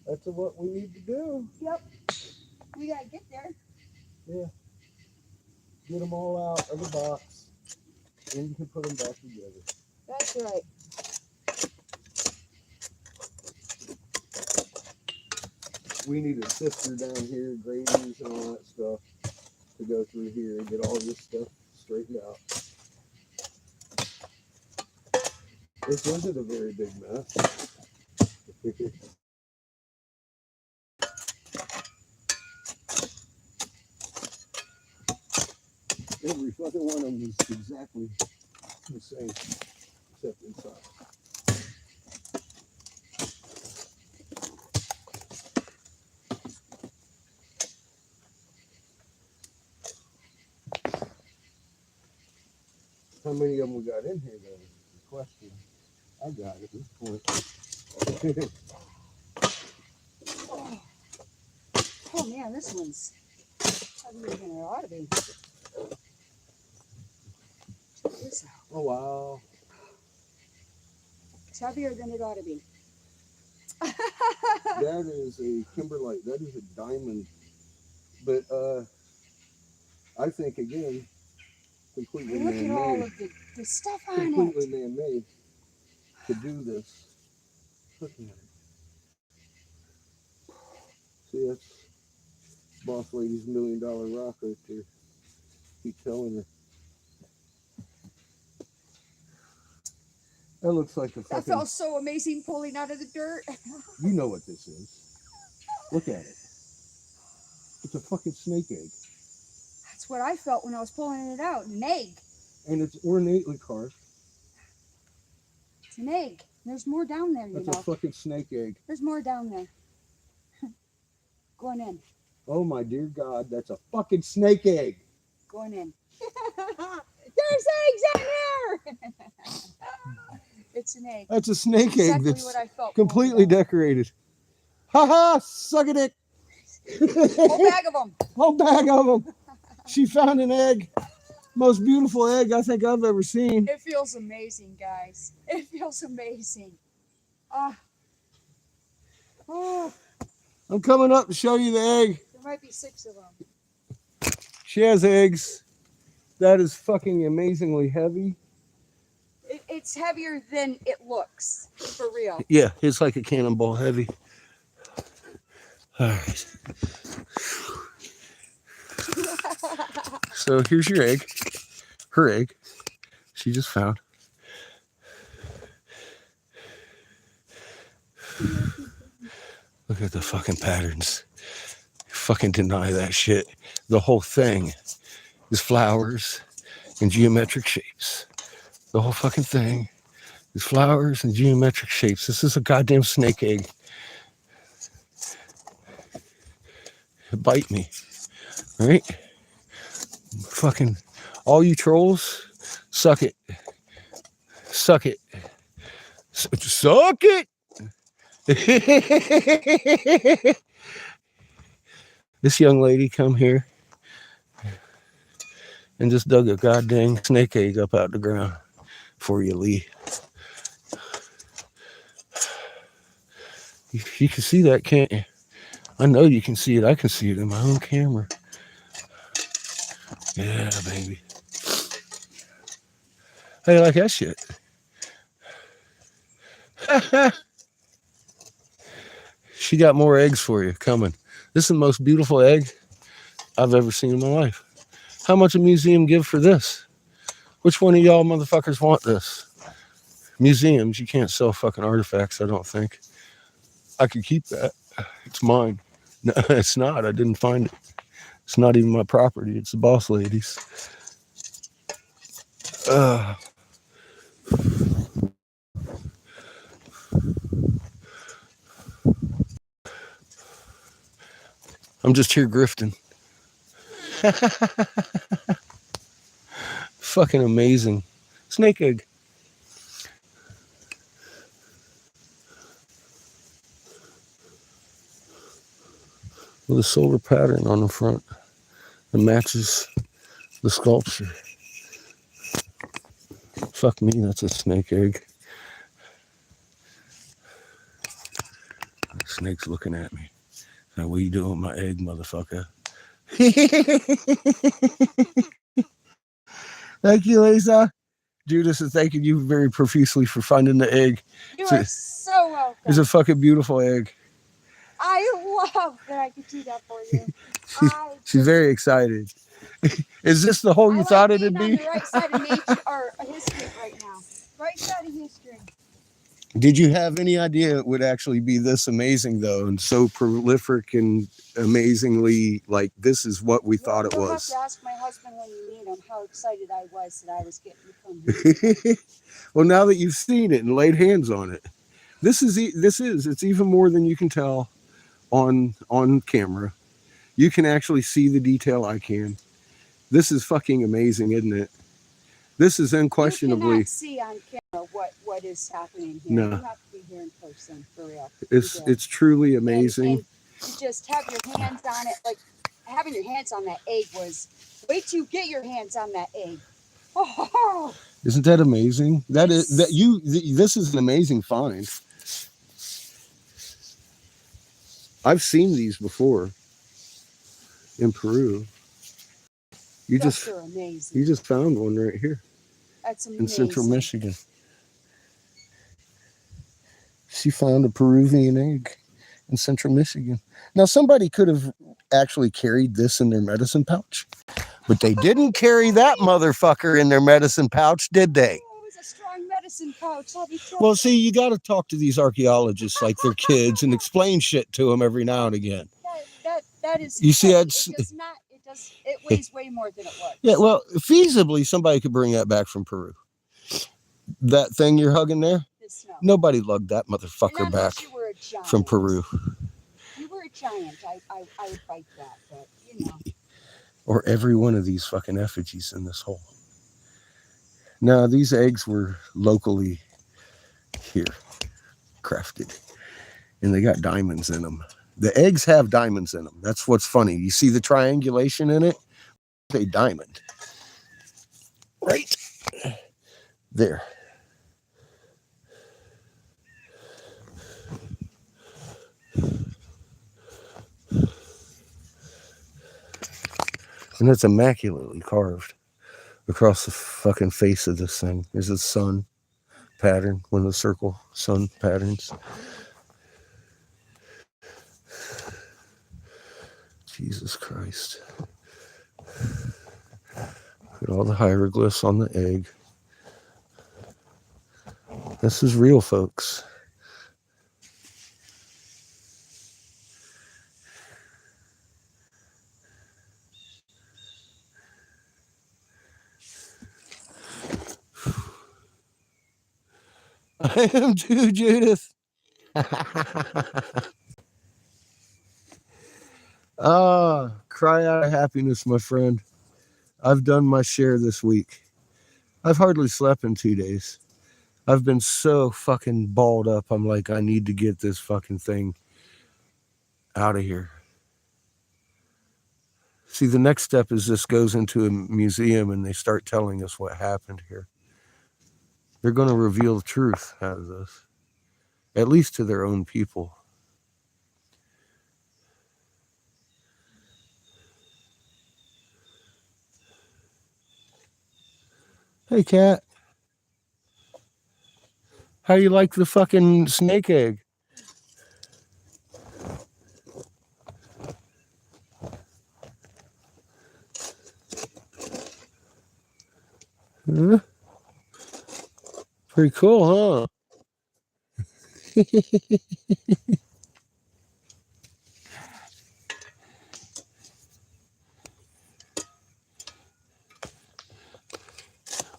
That's what we need to do. Yep. We gotta get there. Yeah. Get them all out of the box. And you can put them back together. That's right. We need a sifter down here, graders and all that stuff to go through here and get all this stuff straightened out. This isn't a very big mess. Every fucking one of them is exactly the same, except inside. How many of them we got in here, though, is the question. I got at this point. Oh man, this one's heavier than it ought to be. Check this out. Oh, wow. It's heavier than it ought to be. That is a kimberlite. That is a diamond. But I think again, completely Look at all man-made. of the stuff on Completely it. man-made to do this. Look at it. See, that's boss lady's $1 million rock right there. Keep telling her. That looks like a That fucking. felt so amazing pulling out of the dirt. You know what this is. Look at it. It's a fucking snake egg. That's what I felt when I was pulling it out. An egg. And it's ornately carved. It's an egg. There's more down there, you That's know. a fucking snake egg. There's more down there. Going in. Oh my dear God, that's a fucking snake egg. Going in. There's eggs in there! It's an egg. That's a snake egg Exactly that's what I felt. completely decorated. Ha ha! Suck a dick. Whole bag of them. Whole bag of them. She found an egg. Most beautiful egg I think I've ever seen. It feels amazing, guys. It feels amazing. Ah. Oh, I'm coming up to show you the egg. there might be 6 of them. She has eggs. That is fucking amazingly heavy. It's heavier than it looks, for real. Yeah, it's like a cannonball heavy. All right. So here's your egg. Her egg. She just found. Look at the fucking patterns. Fucking deny that shit. The whole thing is flowers and geometric shapes. The whole fucking thing is flowers and geometric shapes. This is a goddamn snake egg. Bite me. Right? Fucking all you trolls, suck it. Suck it. Suck it. This young lady come here and just dug a goddamn snake egg up out the ground for you, Lee. You can see that, can't you? I know you can see it. I can see it in my own camera. Yeah, baby. How you like that shit? She got more eggs for you coming. This is the most beautiful egg I've ever seen in my life. How much a museum give for this? Which one of y'all motherfuckers want this? Museums, you can't sell fucking artifacts, I don't think. I could keep that. It's mine. No, it's not. I didn't find it. It's not even my property. It's the boss lady's. I'm just here grifting. Fucking amazing. Snake egg. With a silver pattern on the front that matches the sculpture. Fuck me, that's a snake egg. The snake's looking at me. Now, what you doing with my egg, motherfucker? Thank you, Lisa. Judas is thanking you very profusely for finding the egg. You are so welcome. It's a fucking beautiful egg. I love that I could do that for you. She's very excited. Is this the hole you thought it'd be? On the right side of nature or history right now. Right side of history. Did you have any idea it would actually be this amazing, though, and so prolific and amazingly, like, this is what we thought it You'll was? have to ask my husband when you meet him how excited I was that I was getting to come here. Well, now that you've seen it and laid hands on it, it's even more than you can tell on camera. You can actually see the detail I can. This is fucking amazing, isn't it? This is unquestionably. You cannot see on camera what is happening here. No. You have to be here in person, for real. It's truly amazing. And to just have your hands on it, like having your hands on that egg was. Wait till you get your hands on that egg. Oh, Isn't that amazing? That is that you. This is an amazing find. I've seen these before in Peru. You Those just are amazing. you just found one right here That's in amazing. central Michigan. She found a Peruvian egg in central Michigan. Now somebody could have actually carried this in their medicine pouch, but they didn't carry that motherfucker in their medicine pouch, did they? Oh, it was a strong medicine pouch. Let me tell Well, you. see, you got to talk to these archaeologists like they're kids and explain shit to them every now and again. That is. You see, it that's does not. It does. It weighs way more than it looks. yeah. Well, feasibly, somebody could bring that back from Peru. That thing you're hugging there, The snow. nobody lugged that And motherfucker back unless you were a giant. from Peru. You were a giant. I would fight that, but you know. Or every one of these fucking effigies in this hole. Now, these eggs were locally here crafted, and they got diamonds in them. The eggs have diamonds in them. That's what's funny. You see the triangulation in it? A diamond. Right there. And it's immaculately carved across the fucking face of this thing. There's a sun pattern, one of the circle sun patterns. Jesus Christ. Look at all the hieroglyphs on the egg. This is real, folks. I am too, Judith. Cry out of happiness, my friend. I've done my share this week. I've hardly slept in 2 days. I've been so fucking balled up. I'm like, I need to get this fucking thing out of here. See, the next step is this goes into a museum and they start telling us what happened here. They're going to reveal the truth out of this, at least to their own people. Hey, cat. How you like the fucking snake egg? Huh? Pretty cool, huh?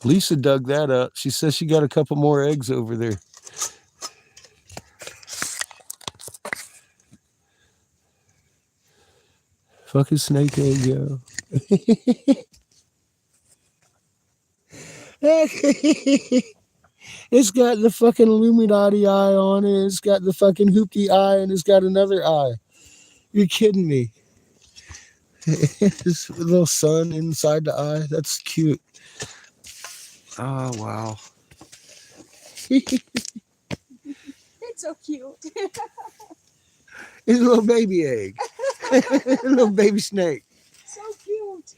Lisa dug that up. She says she got a couple more eggs over there. Fucking snake egg, yo. It's got the fucking Illuminati eye on it. It's got the fucking hoopty eye, and it's got another eye. You're kidding me. This little sun inside the eye. That's cute. Oh, wow. It's so cute. It's a little baby egg. A little baby snake. So cute.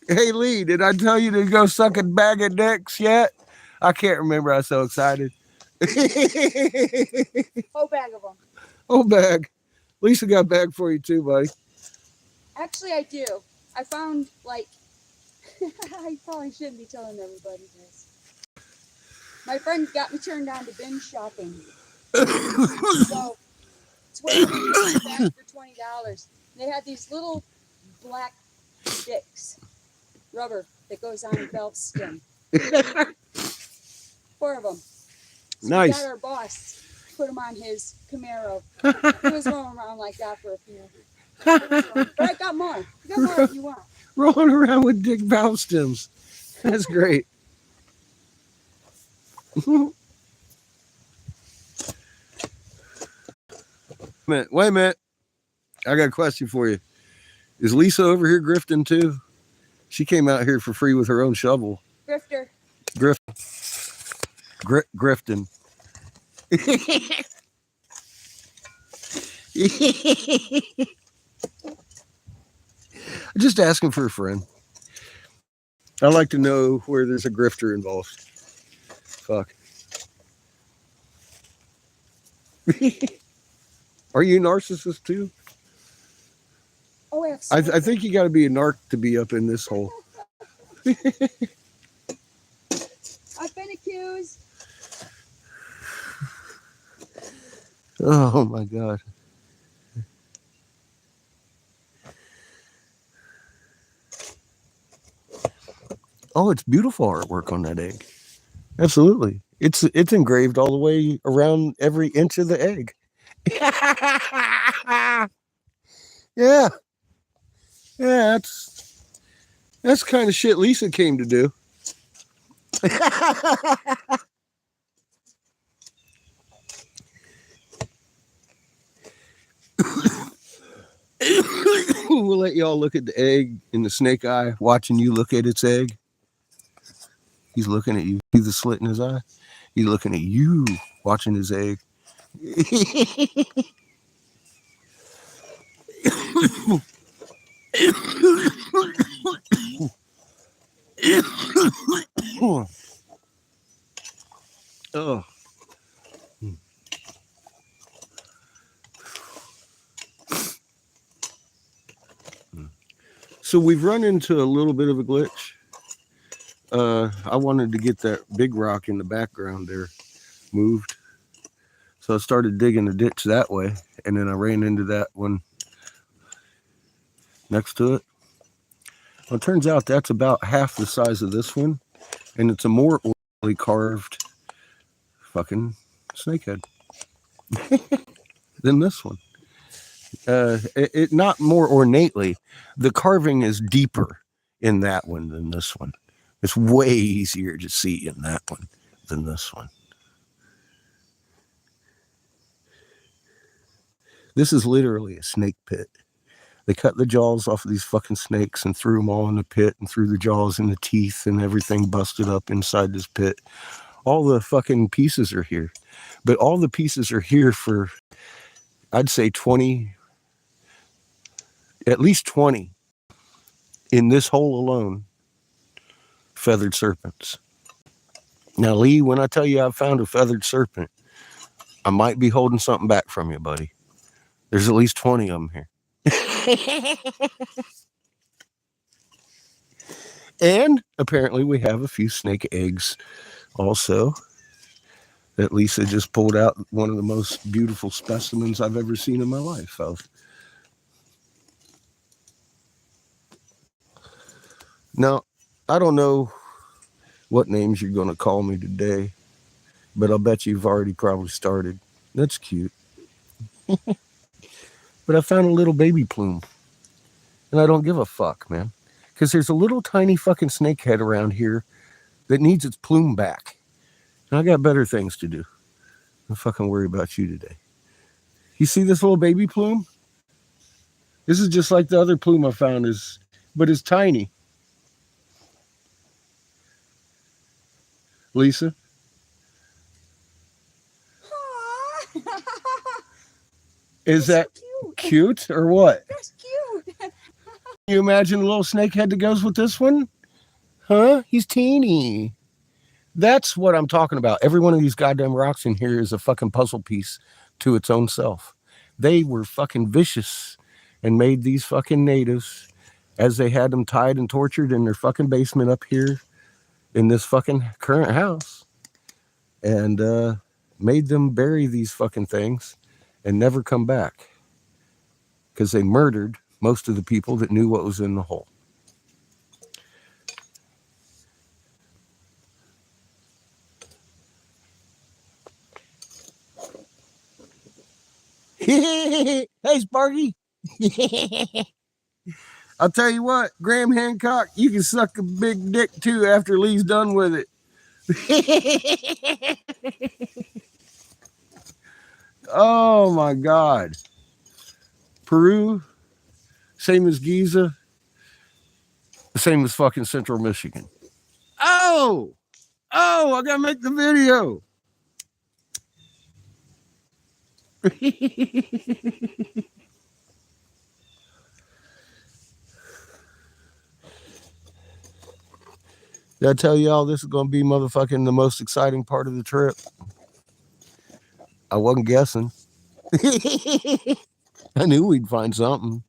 Hey, Lee, did I tell you to go suck a bag of dicks yet? I can't remember. I was so excited. Whole bag of them. Oh, bag. Lisa got a bag for you too, buddy. Actually, I do. I found, like, I probably shouldn't be telling everybody this. My friend got me turned on to binge shopping. So, it's worth it back for $20. They had these little black sticks, rubber, that goes on a belt stem. 4 of them. So Nice. we got our boss, put him on his Camaro. He was rolling around like that for a few. But I got more. You got more if you want. Rolling around with dick valve stems. That's great. Wait a minute. I got a question for you. Is Lisa over here grifting too? She came out here for free with her own shovel. Grifter. Grifting. Just asking for a friend. I like to know where there's a grifter involved. Fuck. Are you a narcissist too? Oh, I absolutely. think you got to be a narc to be up in this hole. I've been accused. Oh my God. Oh, it's beautiful artwork on that egg. Absolutely. It's engraved all the way around every inch of the egg. Yeah. Yeah, that's kind of shit Lisa came to do. We'll let y'all look at the egg in the snake eye, watching you look at its egg. He's looking at you. See the slit in his eye? He's looking at you, watching his egg. Oh. So we've run into a little bit of a glitch. I wanted to get that big rock in the background there moved. So I started digging a ditch that way, and then I ran into that one next to it. Well, it turns out that's about half the size of this one, and it's a more ornately carved fucking snakehead than this one. It not more ornately. The carving is deeper in that one than this one. It's way easier to see in that one than this one. This is literally a snake pit. They cut the jaws off of these fucking snakes and threw them all in the pit and threw the jaws and the teeth and everything busted up inside this pit. All the fucking pieces are here. But all the pieces are here for, I'd say 20, at least 20 in this hole alone, feathered serpents. Now, Lee, when I tell you I've found a feathered serpent, I might be holding something back from you, buddy. There's at least 20 of them here. And apparently we have a few snake eggs also that Lisa just pulled out, one of the most beautiful specimens I've ever seen in my life of. Now, I don't know what names you're going to call me today, but I'll bet you've already probably started. That's cute. But I found a little baby plume, and I don't give a fuck, man, because there's a little tiny fucking snakehead around here that needs its plume back. And I got better things to do. Don't fucking worry about you today. You see this little baby plume? This is just like the other plume I found, but it's tiny. Lisa? Is that so cute or what? That's cute. Can you imagine a little snakehead that goes with this one? Huh? He's teeny. That's what I'm talking about. Every one of these goddamn rocks in here is a fucking puzzle piece to its own self. They were fucking vicious and made these fucking natives, as they had them tied and tortured in their fucking basement up here in this fucking current house, and made them bury these fucking things and never come back, because they murdered most of the people that knew what was in the hole. Hey, Sparky. I'll tell you what, Graham Hancock, you can suck a big dick too after Lee's done with it. Oh my God. Peru, Same as Giza. Same as fucking Central Michigan. Oh, I gotta make the video. Did I tell y'all this is gonna be motherfucking the most exciting part of the trip? I wasn't guessing. I knew we'd find something.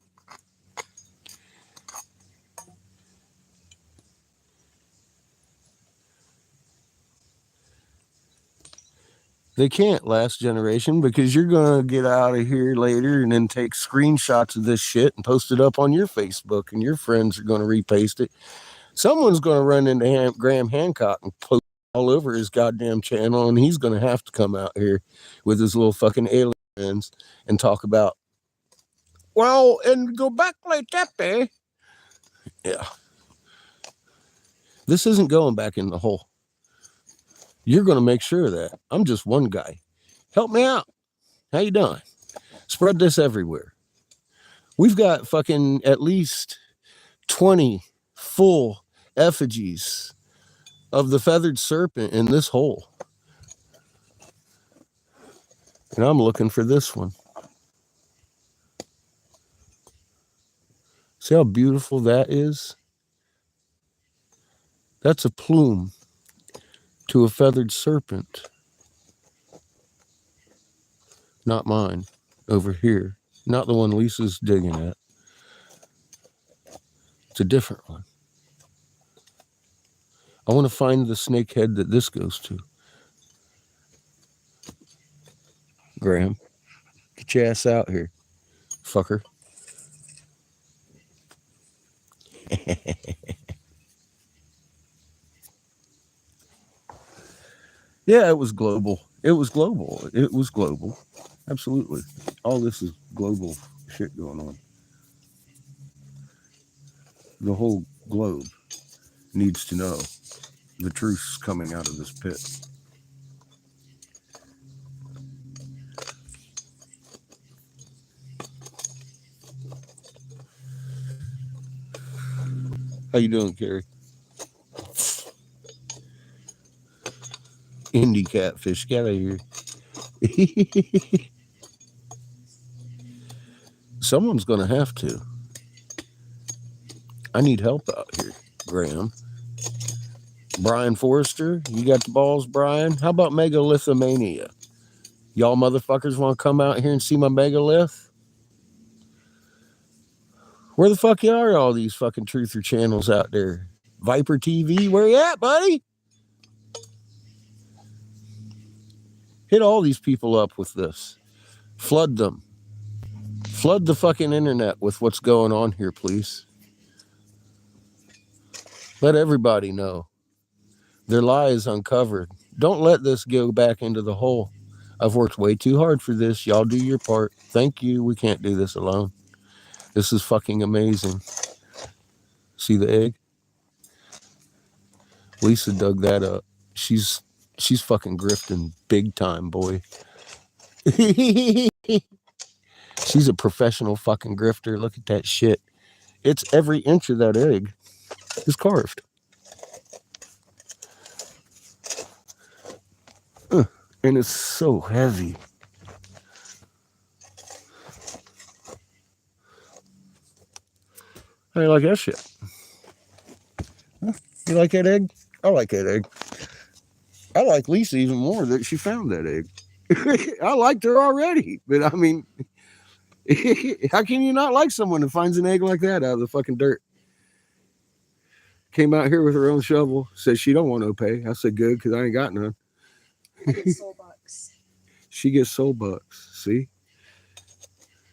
They can't, last generation, because you're going to get out of here later and then take screenshots of this shit and post it up on your Facebook, and your friends are going to repaste it. Someone's going to run into Graham Hancock and post all over his goddamn channel, and he's going to have to come out here with his little fucking aliens and talk about, well, and go back like that, eh? Yeah. This isn't going back in the hole. You're going to make sure of that. I'm just one guy. Help me out. How you doing? Spread this everywhere. We've got fucking at least 20 full effigies of the feathered serpent in this hole. And I'm looking for this one. See how beautiful that is? That's a plume to a feathered serpent. Not mine. Over here. Not the one Lisa's digging at. It's a different one. I want to find the snake head that this goes to. Graham, get your ass out here, fucker. Yeah, it was global. It was global. It was global. Absolutely. All this is global shit going on. The whole globe needs to know the truth's coming out of this pit. How you doing, Carrie? Indie catfish, get out of here. Someone's gonna have to. I need help out here, Graham. Brian Forrester, you got the balls, Brian? How about megalithomania? Y'all motherfuckers want to come out here and see my megalith? Where the fuck are all these fucking truther channels out there? Viper TV, where you at, buddy? Hit all these people up with this. Flood them. Flood the fucking internet with what's going on here, please. Let everybody know. Their lie is uncovered. Don't let this go back into the hole. I've worked way too hard for this. Y'all do your part. Thank you. We can't do this alone. This is fucking amazing. See the egg? Lisa dug that up. She's fucking grifting big time, boy. She's a professional fucking grifter. Look at that shit. It's every inch of that egg is carved. And it's so heavy. How do you like that shit? Huh? You like that egg? I like that egg. I like Lisa even more that she found that egg. I liked her already. But I mean, how can you not like someone that finds an egg like that out of the fucking dirt? Came out here with her own shovel. Said she don't want no pay. I said, good, because I ain't got none. I get soul bucks. She gets soul bucks. See?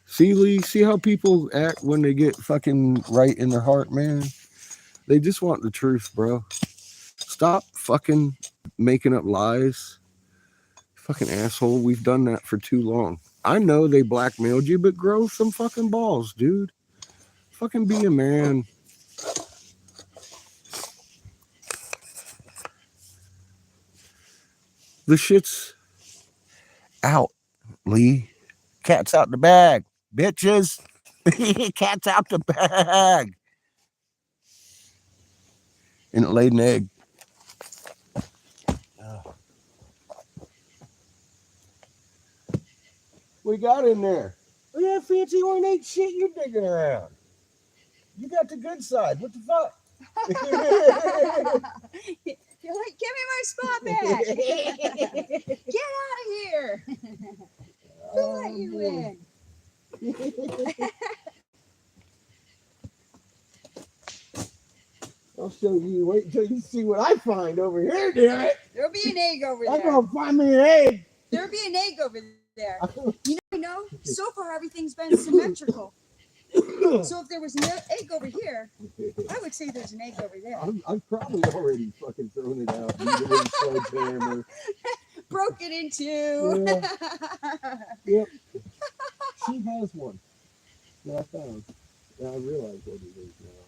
See, Lee? See how people act when they get fucking right in their heart, man? They just want the truth, bro. Stop fucking making up lies. Fucking asshole. We've done that for too long. I know they blackmailed you, but grow some fucking balls, dude. Fucking be a man. The shit's out, Lee. Cat's out the bag, bitches. Cat's out the bag. And it laid an egg. We got in there. Look at that fancy ornate shit you're digging around. You got the good side. What the fuck? You're like, give me my spot back. Get out of here. Who let you in? I'll show you. Wait until you see what I find over here, damn it. There'll be an egg over I'm there. gonna find me an egg. There'll be an egg over there. You know, so far everything's been symmetrical. So if there was an egg over here, I would say there's an egg over there. I've probably already fucking thrown it out. Beat it with a sledgehammer. Broke it in two. Yeah. Yep. She has one that I found. And I realize what it is now.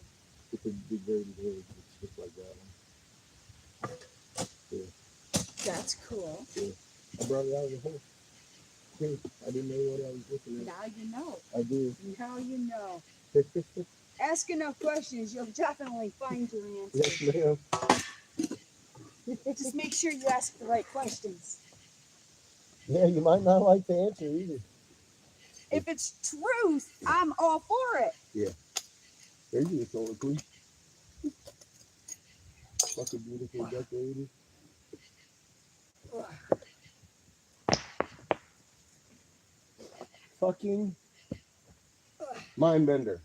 It's a degraded egg. It's just like that one. Yeah. That's cool. Yeah. I brought it out of the hole. I didn't know what I was looking at. Now you know. I do. Now you know. Ask enough questions, you'll definitely find your answer. Yes, ma'am. Just make sure you ask the right questions. Yeah, you might not like the answer either. If it's truth, I'm all for it. Yeah. There's your solar queen. Fucking beautiful decorated. Fucking mind bender.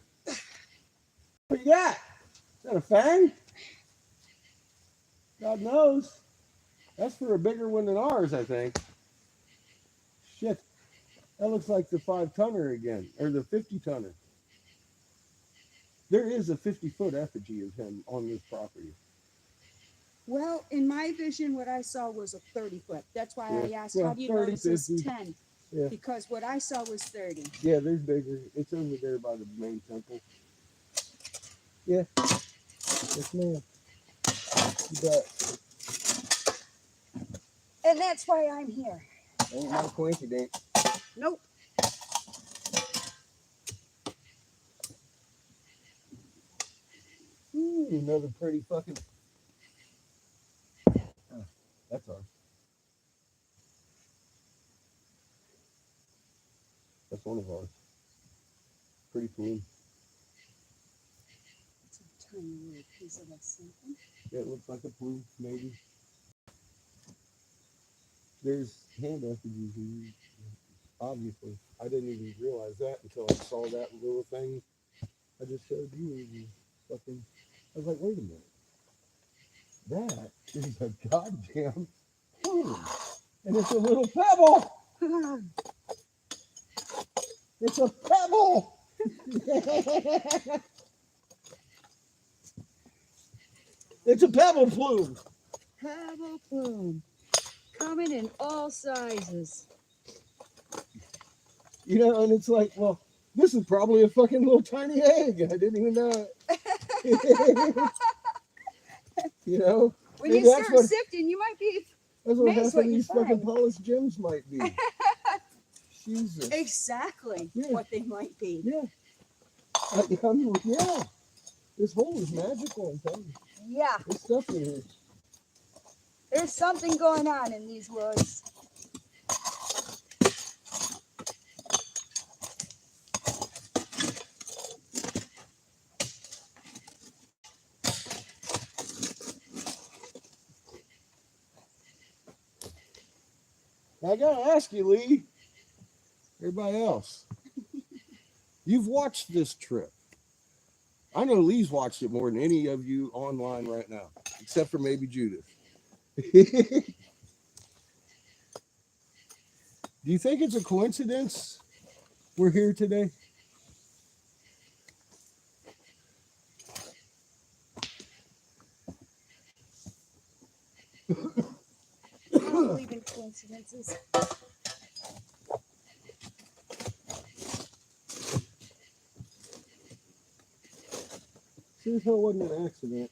What you got? Is that a fang? God knows. That's for a bigger one than ours, I think. Shit. That looks like the 5-tonner again, or the 50-tonner. There is a 50-foot effigy of him on this property. Well, in my vision, what I saw was a 30-foot. That's why I asked, Yeah, how do you 30, notice it's 50. 10? Yeah. Because what I saw was 30. Yeah, there's bigger. It's over there by the main temple. Yeah. Yes, ma'am. You bet. And that's why I'm here. Ain't no coincidence. Nope. Ooh, another pretty fucking. Oh, that's ours. That's one of ours. Pretty cool. It's a tiny little piece of that something. Yeah, it looks like a plume, maybe. There's hand effigies here, obviously. I didn't even realize that until I saw that little thing I just showed you. Fucking, I was like, wait a minute. That is a goddamn plume. And it's a little pebble. It's a pebble. It's a pebble plume. Pebble plume. Coming in all sizes. You know, and it's like, well, this is probably a fucking little tiny egg. I didn't even know it. You know? When Maybe you that's start what- sifting, you might be That's what amazed half what of you these fucking find. polished gems might be. Jesus. Exactly Yeah. what they might be. Yeah. Yeah. This hole is magical, I'm telling you. Yeah, There's stuff in here. there's something going on in these woods. Now, I gotta ask you, Lee. Everybody else. You've watched this trip. I know Lee's watched it more than any of you online right now, except for maybe Judith. Do you think it's a coincidence we're here today? I don't believe in coincidences. Sure as hell wasn't an accident.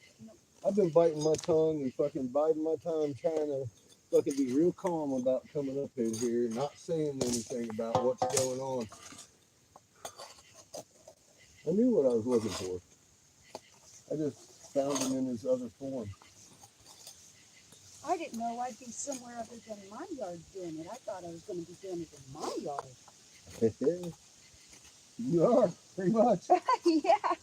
I've been biting my tongue and fucking biding my time trying to fucking be real calm about coming up in here, not saying anything about what's going on. I knew what I was looking for. I just found him in his other form. I didn't know I'd be somewhere other than my yard doing it. I thought I was going to be doing it in my yard. You are, pretty much. Yeah.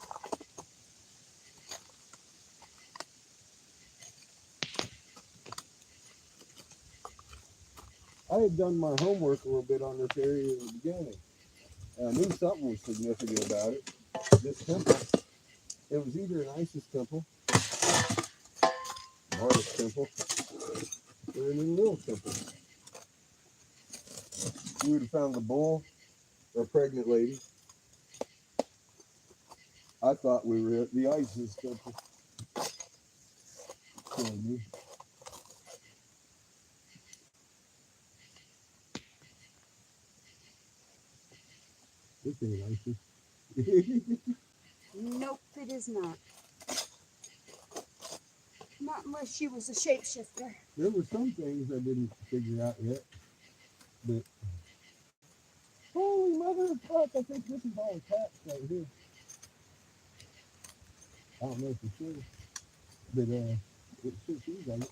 I had done my homework a little bit on this area in the beginning. And I knew something was significant about it. This temple, it was either an Isis temple, Marduk temple, or an Enlil temple. We would have found the bull or a pregnant lady. I thought we were at the Isis temple. Killing me. This ain't Isis. Nope, it is not. Not unless she was a shapeshifter. There were some things I didn't figure out yet, but holy mother of fuck, I think this is all attached right here. I don't know for sure, but it sure seems like it.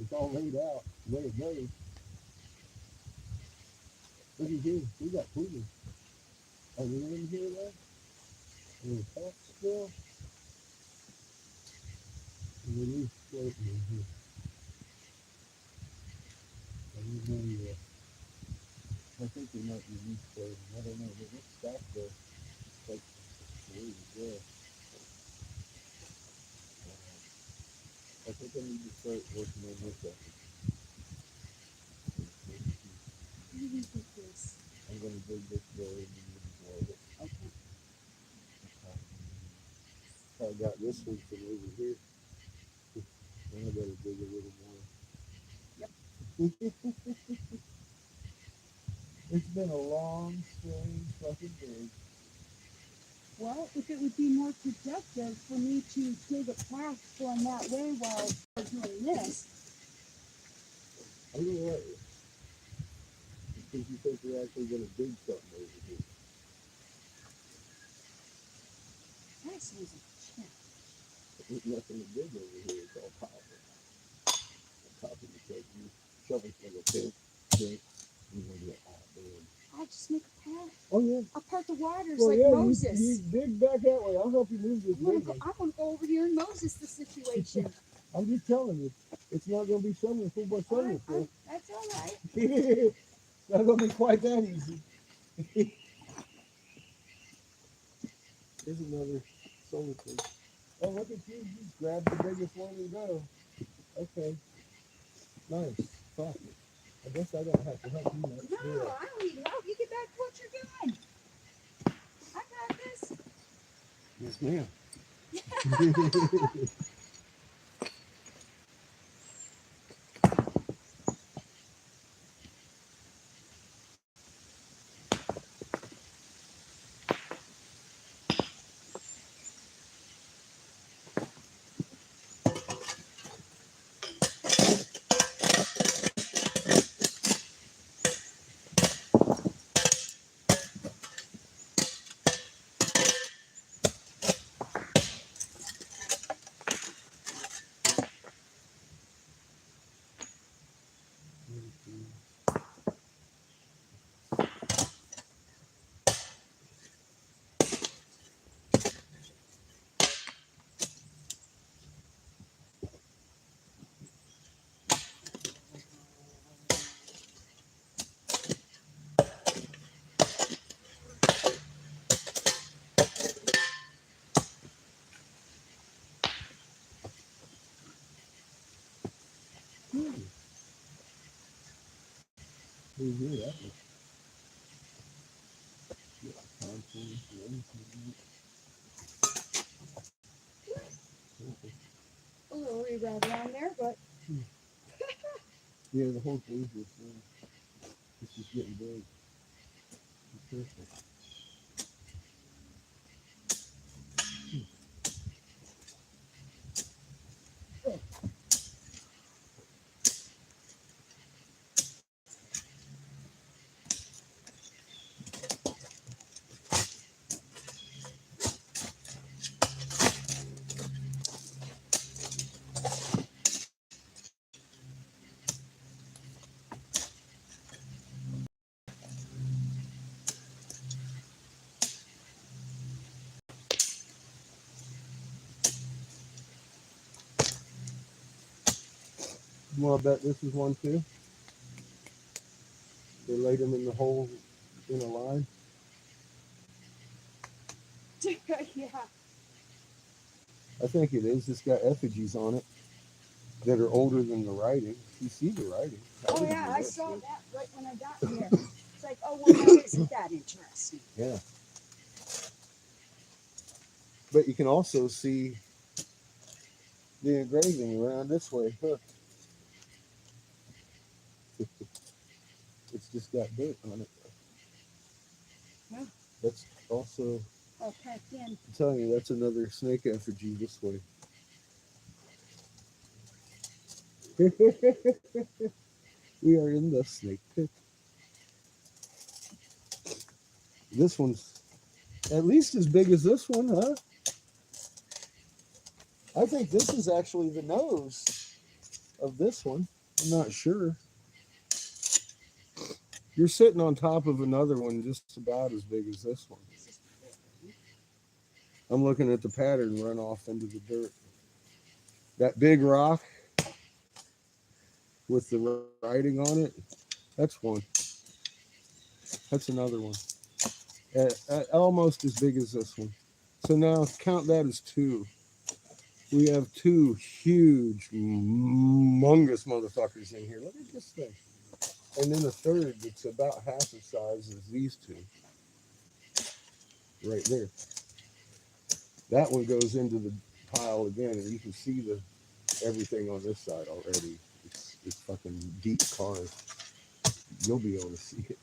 It's all laid out the way it goes. Look at here, we got plumes. Are we in here though? Are we attached still? And we leave floating in here. I don't know yet. I think they might be loose floating. I don't know. But what's stacked there? Like, where is it? I think I need to start working on this effort. Ridiculous. I'm going to dig this road and then avoid it. Okay. I got this one from over here. Then I better dig a little more. Yep. It's been a long, strange fucking day. Well, if it would be more productive for me to dig a path going that way while I'm doing this. I'm going to let you. Because you think you're actually going to dig something over here. That sounds like a chip. There's nothing to dig over here. It's all copper. Copper because you shovel like a pig. You're going to get all damn. I'll just make a path. Oh, yeah. I'll part the waters Well, like yeah, Moses. you dig back that way. I'll help you move this I'm gonna big one. go over here and Moses the situation. I'm just telling you, it's not going to be shoveling full by shoveling. That's all right. It's not going to be quite that easy. Here's another solar thing. Oh, look at you. You just grabbed the biggest one and go. Okay. Nice. Fuck. I guess I don't have to help you much. No, do I? I don't need help. You get back to what you're doing. I got this. Yes, ma'am. Who's here? That was A little reroute around there, but yeah, the whole thing's just, it's just getting big. Be careful. Well, I bet this is one too. They laid them in the hole in a line. Yeah. I think it is. It's got effigies on it that are older than the writing. You see the writing. Oh yeah, I saw that right when I got here. It's like, oh well, that isn't that interesting. Yeah. But you can also see the engraving around this way. Look. It's just got dirt on it. Yeah. That's also, All packed in. I'm telling you, that's another snake effigy this way. We are in the snake pit. This one's at least as big as this one, huh? I think this is actually the nose of this one. I'm not sure. You're sitting on top of another one just about as big as this one. I'm looking at the pattern run off into the dirt. That big rock with the writing on it, that's one. That's another one. Almost as big as this one. So now count that as two. We have two huge, humongous motherfuckers in here. Look at this thing. And then a third that's about half the size as these two. Right there. That one goes into the pile again, and you can see the everything on this side already. It's fucking deep carved. You'll be able to see it.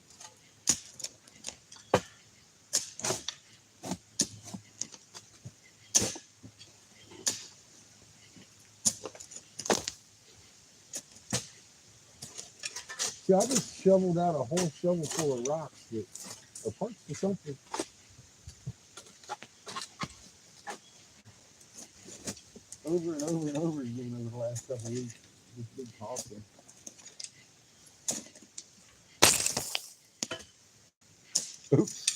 See, I just shoveled out a whole shovel full of rocks that are parts of something. Over and over and over again over the last couple of weeks. This big tossing. Oops.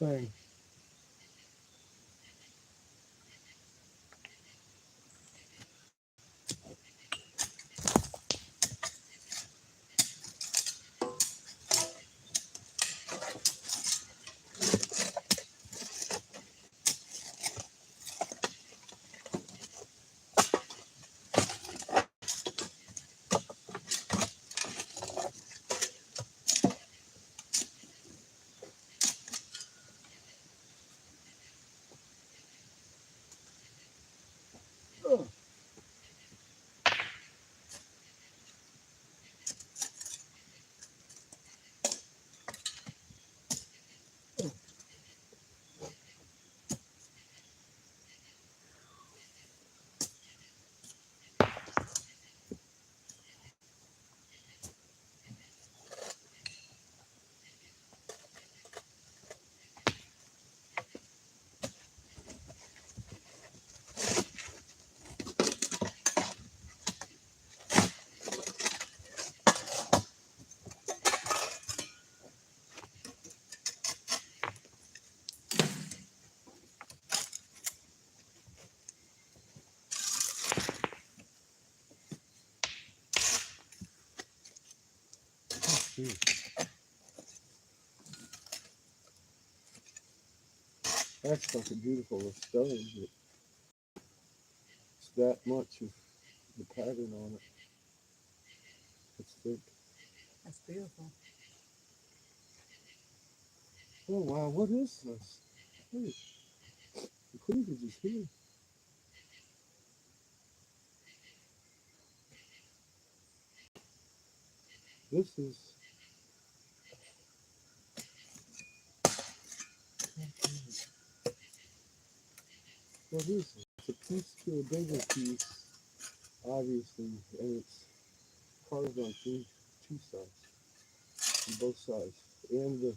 Thing. Oh. That's fucking beautiful with stone. It's that much of the pattern on it. It's thick. That's beautiful. Oh wow, what is this? Wait, the cleavage is here. This is. What is it? It's a piece to a bigger piece, obviously, and it's carved on two sides, on both sides, and this.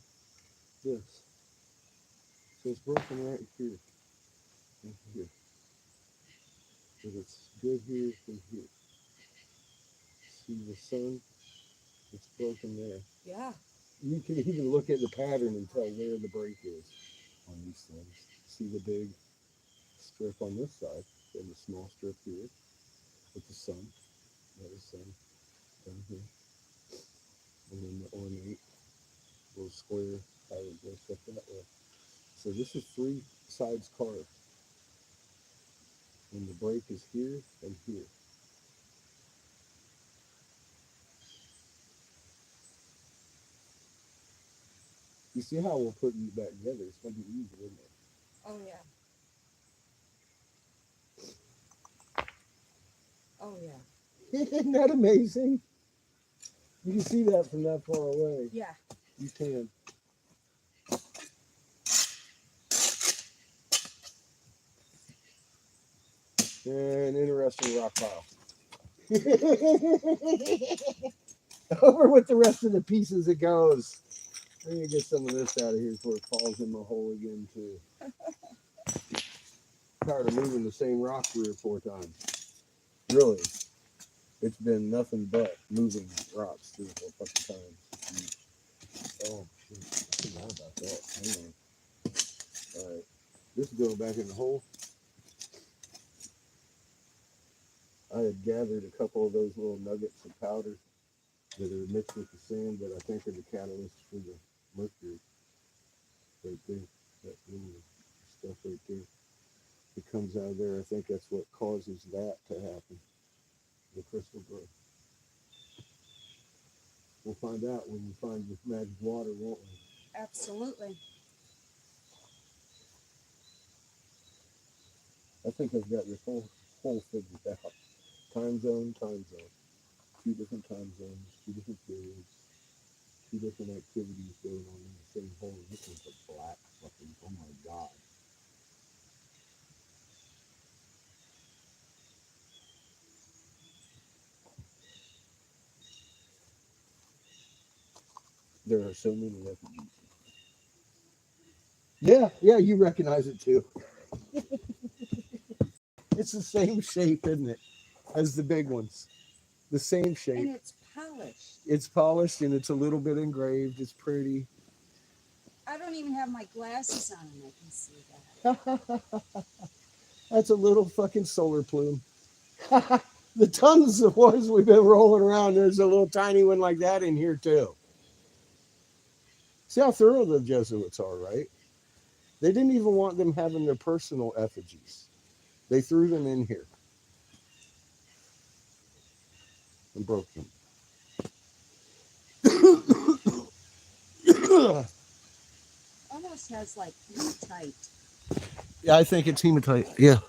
So it's broken right here and here. But it's good here and here. See the sun? It's broken there. Yeah. You can even look at the pattern and tell where the break is on these things. See the big strip on this side and the small strip here with the sun. That is sun down here. And then the ornate little square pattern goes up that way. So this is three sides carved. And the break is here and here. You see how we'll put these back together? It's going to be easy, isn't it? Oh yeah. Oh yeah. Isn't that amazing? You can see that from that far away. Yeah. You can. An interesting rock pile. Over with the rest of the pieces it goes. I'm going to get some of this out of here before it falls in my hole again, too. Tired of moving the same rock 3 or 4 times. Really. It's been nothing but moving rocks 3 or 4 fucking times. Oh, shit. I forgot about that. Hang on. Alright. This is going back in the hole. I had gathered a couple of those little nuggets of powder that are mixed with the sand that I think are the catalyst for the mercury. Right there. That little stuff right there. It comes out of there. I think that's what causes that to happen. The crystal growth. We'll find out when we find the magic water, won't we? Absolutely. I think I've got this whole figured out. Time zone. 2 different time zones, 2 different periods, 2 different activities going on in the same hole. This is a black fucking, oh my god. There are so many effigies. Yeah, you recognize it too. It's the same shape, isn't it, as the big ones? The same shape. And it's polished. It's polished and it's a little bit engraved. It's pretty. I don't even have my glasses on and I can see that. That's a little fucking solar plume. The tons of ones we've been rolling around, there's a little tiny one like that in here too. See how thorough the Jesuits are, right? They didn't even want them having their personal effigies. They threw them in here and broke them. Almost has like hematite. Yeah, I think it's hematite. Yeah.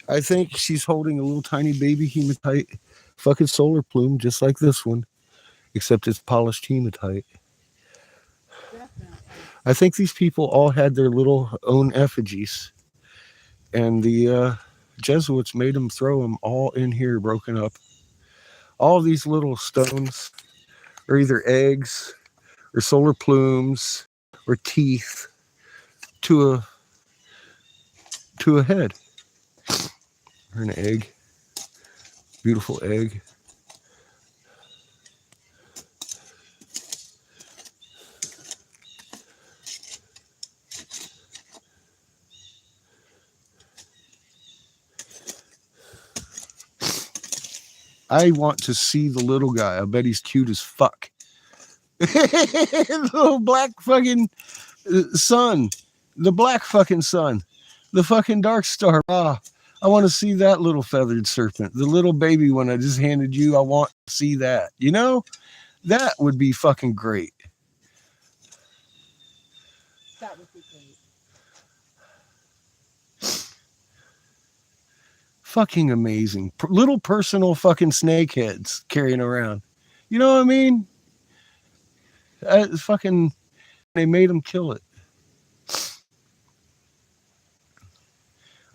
I think she's holding a little tiny baby hematite fucking solar plume, just like this one, except it's polished hematite. Definitely. I think these people all had their little own effigies, and the Jesuits made them throw them all in here, broken up. All these little stones are either eggs or solar plumes or teeth to a head or an egg. Beautiful egg. I want to see the little guy. I bet he's cute as fuck. The little black fucking sun. The black fucking sun. The fucking dark star. Ah, I want to see that little feathered serpent. The little baby one I just handed you. I want to see that. You know? That would be fucking great. That would be great. Fucking amazing. Little personal fucking snake heads carrying around. You know what I mean? Fucking, they made him kill it.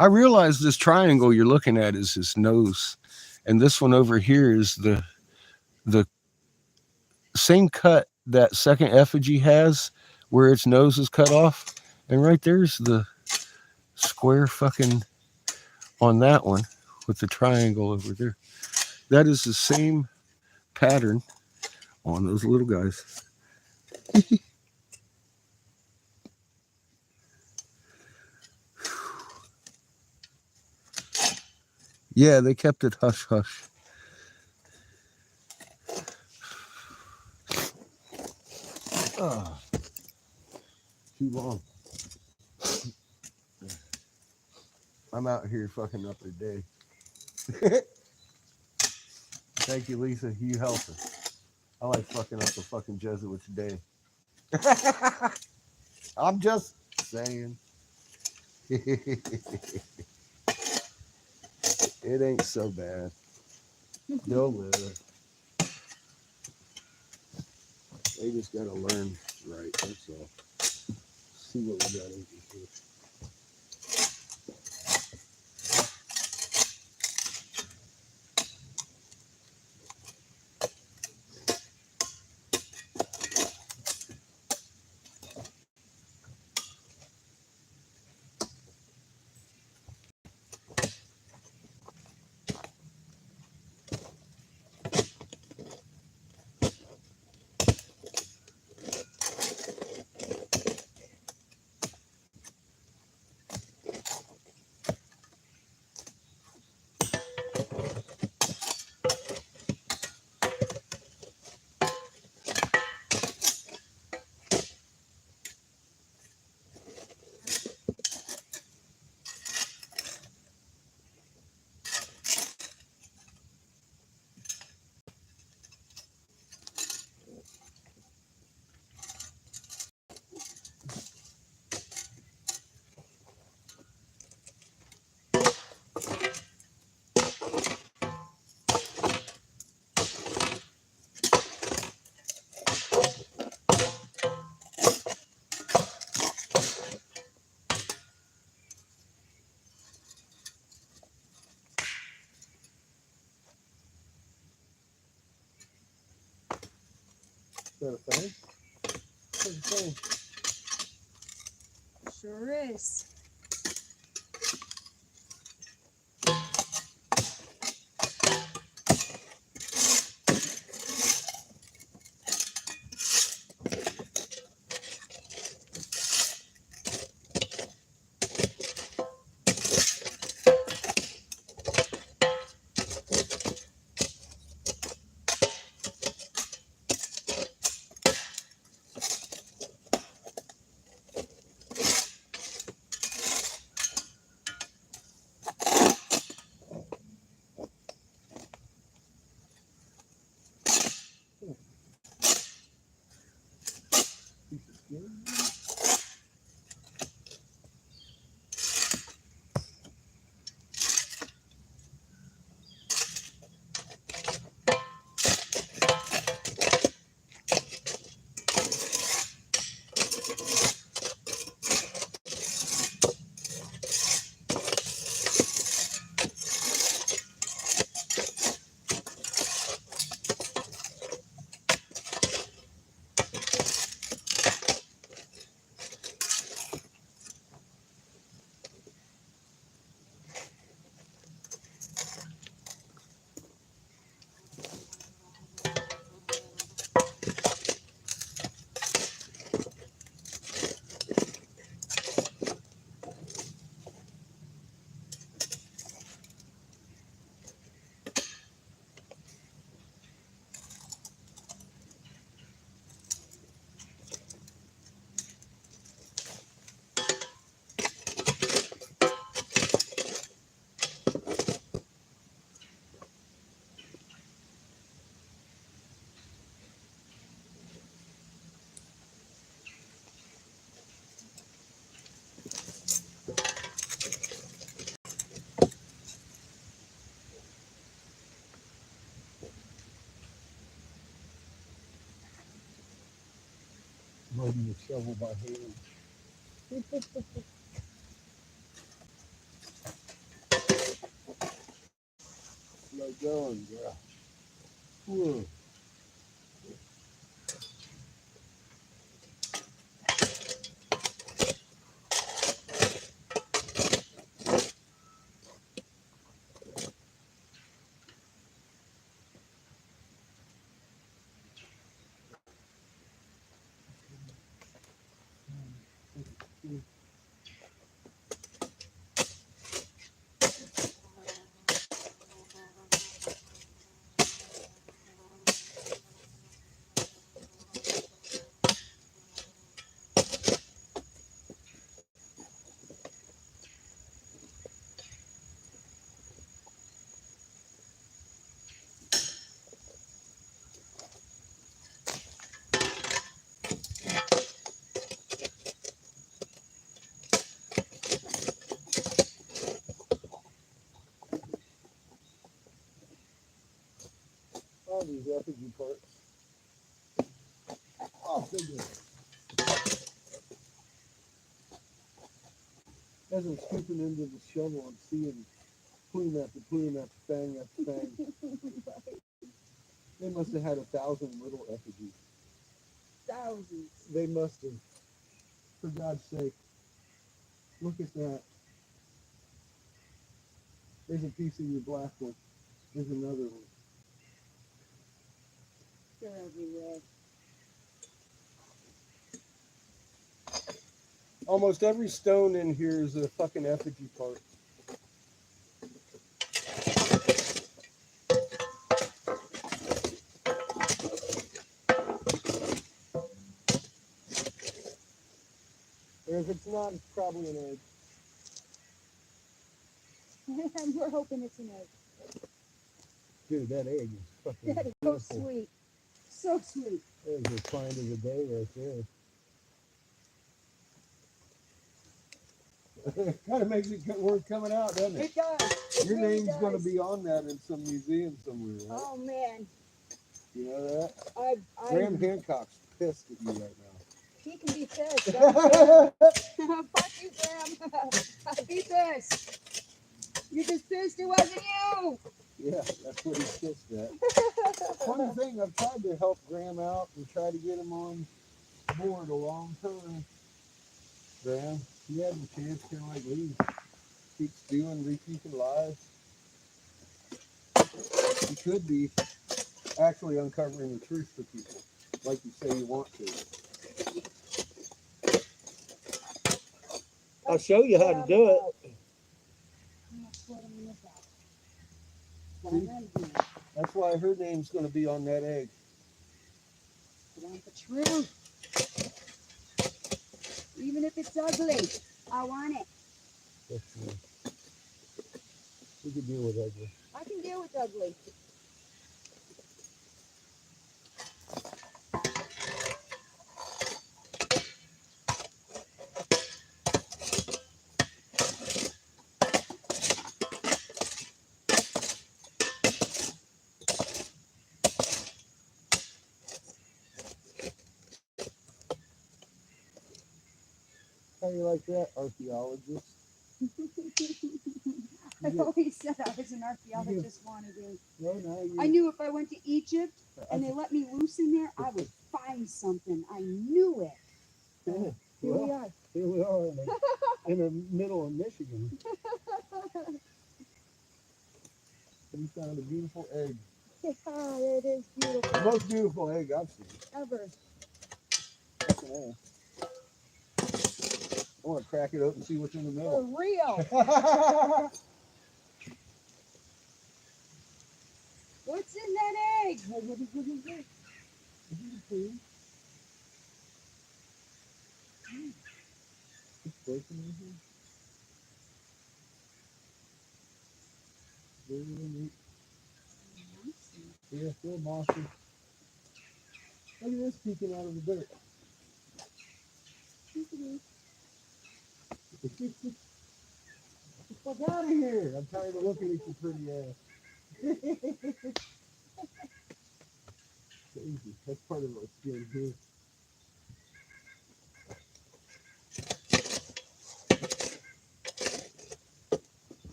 I realize this triangle you're looking at is his nose, and this one over here is the same cut that second effigy has, where its nose is cut off, and right there's the square fucking on that one with the triangle over there. That is the same pattern on those little guys. Yeah, they kept it hush hush. Too long. I'm out here fucking up their day. Thank you, Lisa. You help us. I like fucking up the fucking Jesuits' day. I'm just saying. It ain't so bad. They'll live. They just gotta learn right, that's all. See what we got in here. Is that a thing? What's the thing? Sure is. holding the shovel by hand. Like going, girl. Whoa. All these effigy parts. Oh, goodness. As I'm scooping into the shovel, I'm seeing plume after plume after fang after fang. They must have had 1,000 little effigies. Thousands. They must have. For God's sake. Look at that. There's a piece of your black one. There's another one. They're everywhere. Almost every stone in here is a fucking effigy part. Or if it's not, it's probably an egg. We're hoping it's an egg. Dude, that egg is fucking That is so beautiful. sweet. So sweet. There's your find of the day right there. It kind of makes it worth coming out, doesn't it? It does. It Your really name's going to does. be on that in some museum somewhere, right? Oh man. You know that? I Graham Hancock's pissed at you right now. he can be pissed. Fuck you, Graham. Be pissed. You're just pissed it wasn't you. Yeah, that's what he's pissed at. Funny thing, I've tried to help Graham out and try to get him on board a long time. Graham, he had the chance, kind of like Lee. Keeps doing, repeating lives. He could be actually uncovering the truth for people, like you say you want to. I'll show you how to do it. That's what I'm about. See? That's why her name's going to be on that egg. I want the truth. Even if it's ugly, I want it. That's me. We could deal with ugly. I can deal with ugly. How you like that, archaeologist? I always said I was an archaeologist wannabe. No, no, I knew if I went to Egypt and they let me loose in there, I would find something. I knew it. Yeah. Here we are. Here we are in the middle of Michigan. We found a beautiful egg. Yeah, it is beautiful. The most beautiful egg I've seen. Ever. Fucking ass. I want to crack it open and see what's in the For middle. real. What's in that egg? What is it? Is it a plume? It's broken in here. Very neat. Yeah, still mossy. Look at this peeking out of the dirt. Get the fuck out of here. I'm tired of looking at your pretty ass. Crazy. That's part of what's good here.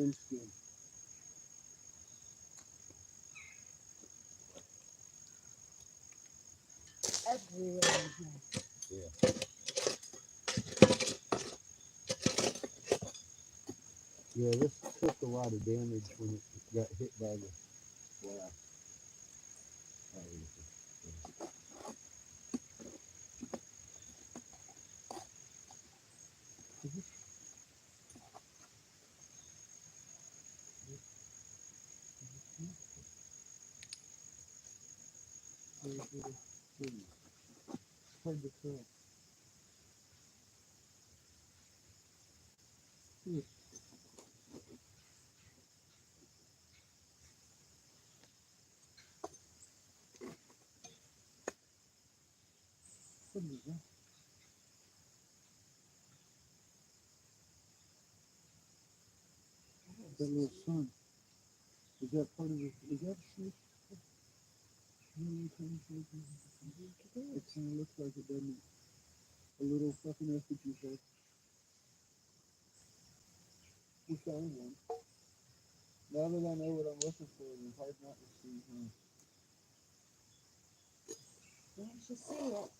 thin skin. Everywhere in here. Yeah, this took a lot of damage when it got hit by the blast. Hard to tell. What is that? That little sun. Is that part of the, is that snake? It kind of looks like it, doesn't it? A little fucking effigy head. Wish I had one. Now that I know what I'm looking for, it's hard not to see him. Don't you see it?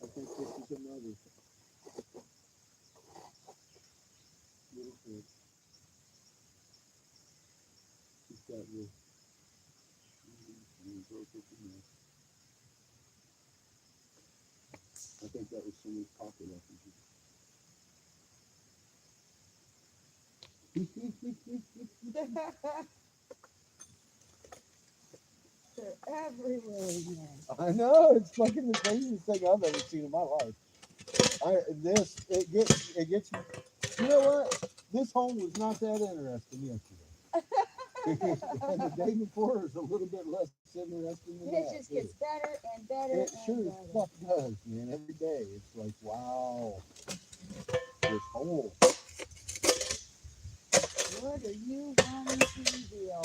I think this is another little head. He's got this. I think that was somebody's pocket effigy. They're everywhere in here. I know, it's fucking the craziest thing I've ever seen in my life. It gets, you know what? This home was not that interesting yesterday. And the day before was a little bit less interesting than It that. just gets better and better It and sure as better. fuck does, man. Every day. It's like, wow. This hole. What are you wanting to reveal?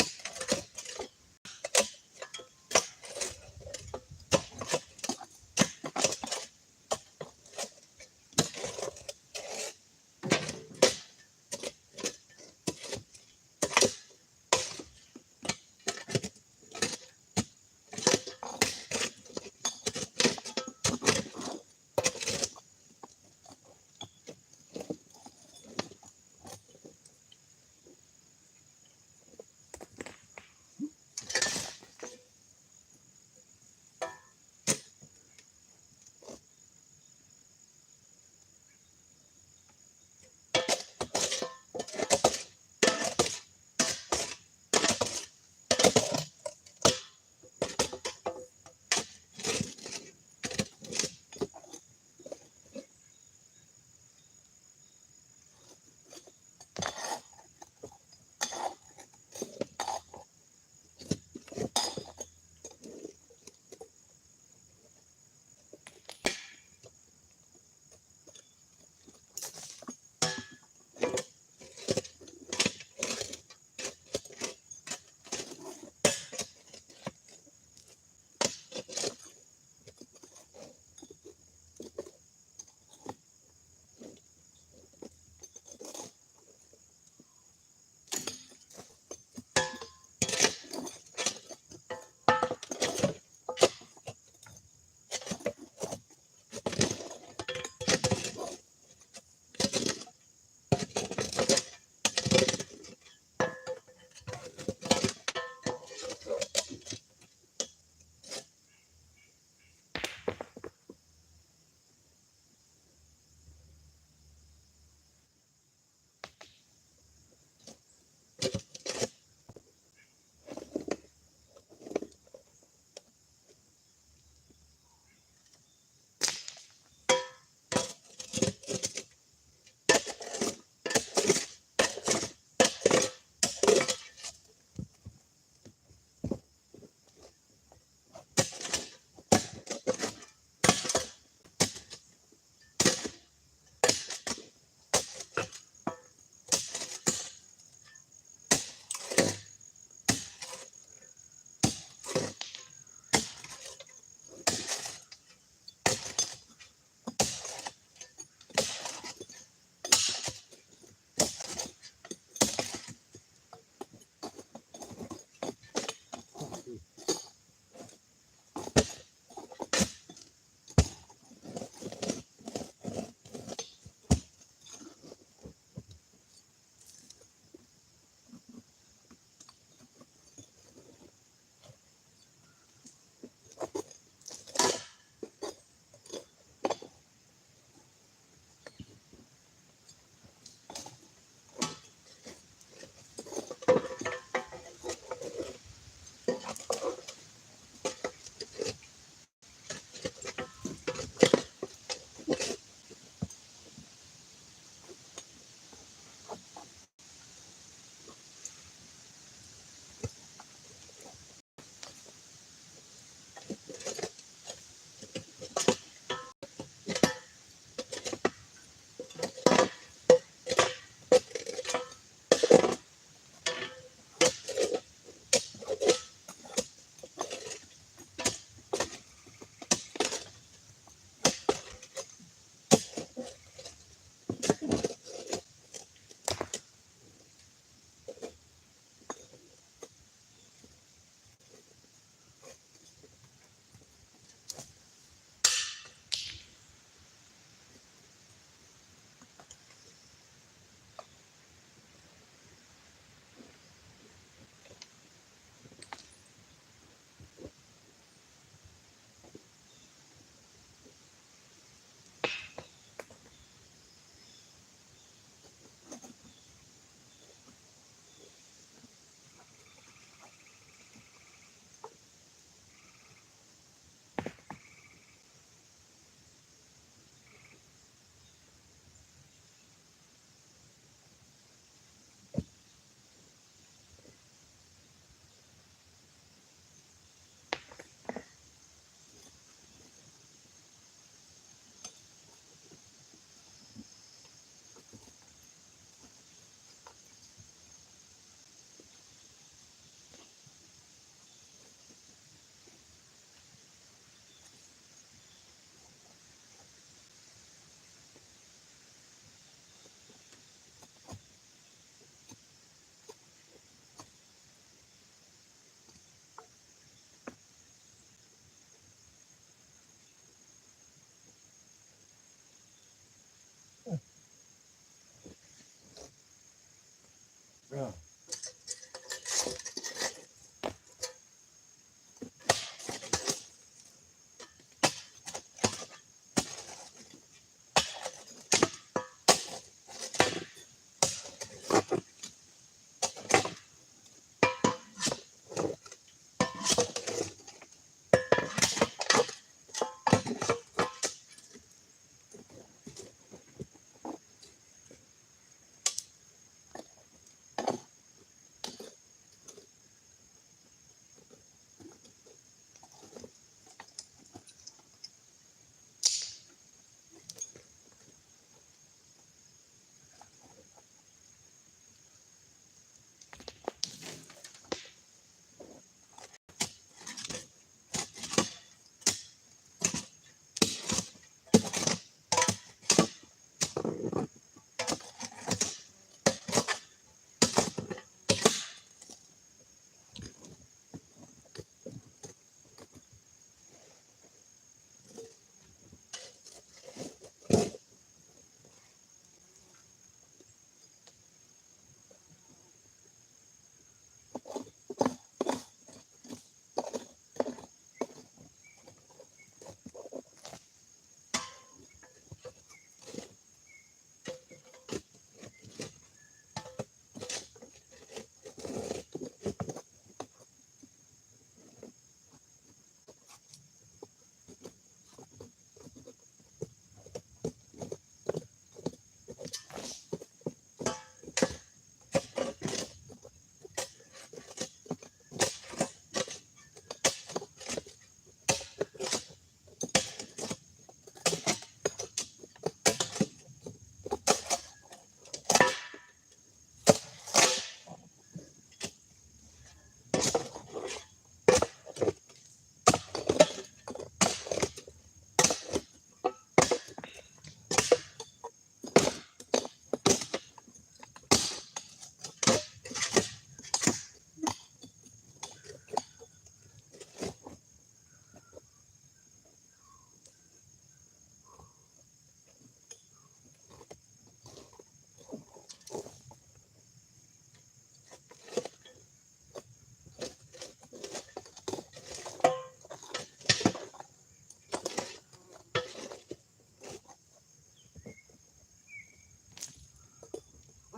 Yeah.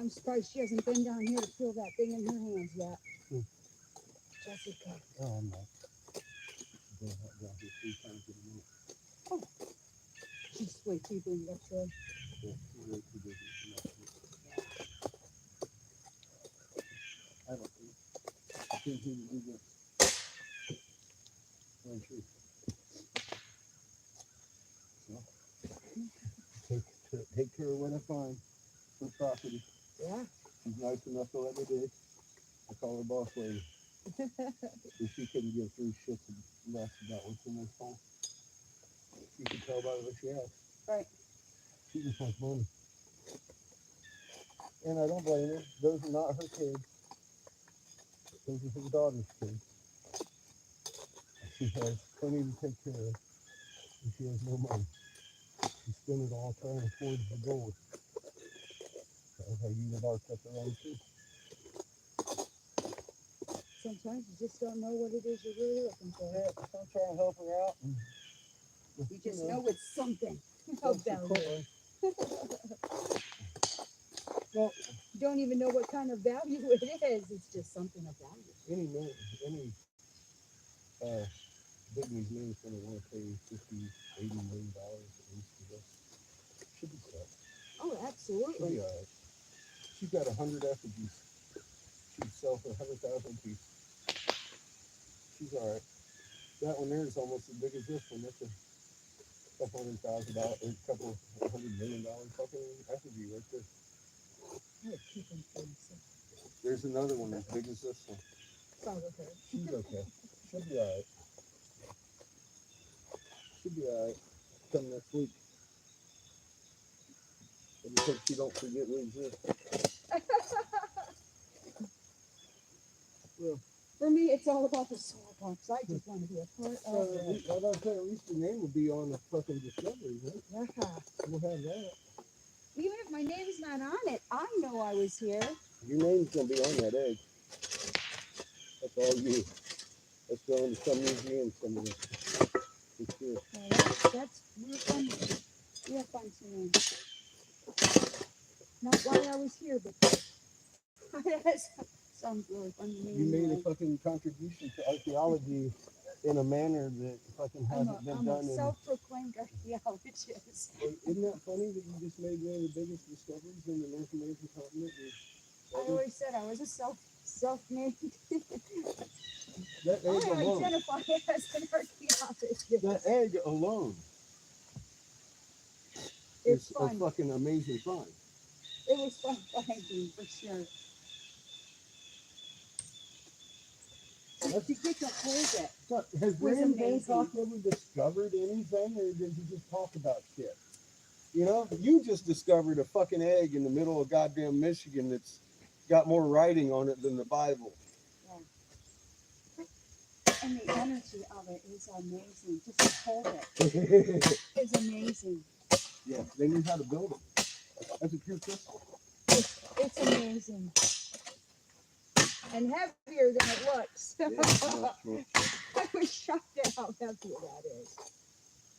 I'm surprised she hasn't been down here to feel that thing in her hands yet. Hmm. Jessica. Oh, I'm not. I've been down here 3 times in a minute. She's way too big up there. Yeah, she's way too busy for that shit. I don't think. I think he would do this. One tree. So, take care of what I find for property. Yeah. She's nice enough to let me dig. I call her boss lady. If she couldn't give 3 shits less about what's in this hole, you can tell by what she has. Right. She just wants money. And I don't blame her. Those are not her kids. Those are her daughter's kids. She has plenty to take care of. And she has no money. She spent it all trying to forge the gold. That's how you get arced up around too. Sometimes you just don't know what it is you're really looking for. Yeah, I'm trying to help her out. And, You just know it's something of value. Well, You don't even know what kind of value it is. It's just something of value. any big museum's going to want to pay $50-80 million at least for this. Should be set. Oh, Should absolutely. be all right. She's got 100 effigies. She'd sell for 100,000 piece. She's all right. That one there is almost as big as this one. That's a couple $100,000, a couple $100 million fucking effigy right there. I would keep him for himself. There's another one as big as this one. Follow her. She's okay. She'll be all right. She'll be all right. Come next week. I just hope she don't forget we exist. Well, For me, it's all about the soul box. I just want to be a part of it. at least the name will be on the fucking discovery, right? Yeah. We'll have that. Even if my name's not on it, I know I was here. Your name's gonna be on that egg. That's all you. Let's go into some museum somewhere. For sure. Well, that's real fun. Real fun to me. Not why I was here, but that sounds really fun to me. You made a anyway. fucking contribution to archaeology in a manner that fucking hasn't been I'm done a in. self-proclaimed archaeologist. Isn't that funny that you just made one of the biggest discoveries in the North American continent? I always said I was a self-made. That egg I alone. identify as an archaeologist. That egg alone It's is a fun. fucking amazing find. It was fun finding for sure. To get to hold it. So, has Was Graham amazing. Hancock ever discovered anything, or did he just talk about shit? You know, you just discovered a fucking egg in the middle of goddamn Michigan that's got more writing on it than the Bible. And the energy of it is amazing. Just to hold it is amazing. Yeah, they knew how to build it. That's a pure crystal. It's amazing. And heavier than it looks. I was shocked at how heavy that is.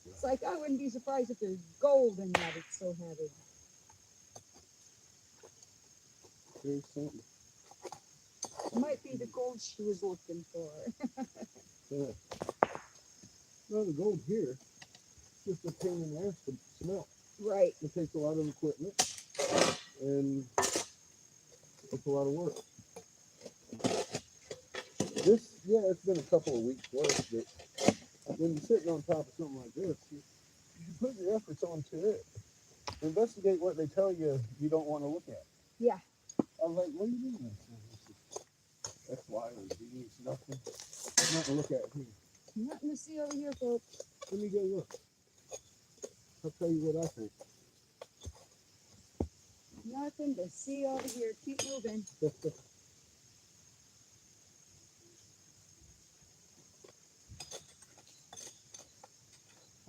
It's like I wouldn't be surprised if there's gold in that. It's so heavy. There's something. It might be the gold she was looking for. Yeah. Well, the gold here is just a pain in the ass to smelt. Right. It takes a lot of equipment and it's a lot of work. This, yeah, it's been a couple of weeks' work, but when you're sitting on top of something like this, you should put your efforts onto it. Investigate what they tell you you don't want to look at. Yeah. I was like, what are you doing? That's why there's nothing. Nothing to look at here. Nothing to see over here, folks. Let me go look. I'll tell you what I think. Nothing to see over here. Keep moving.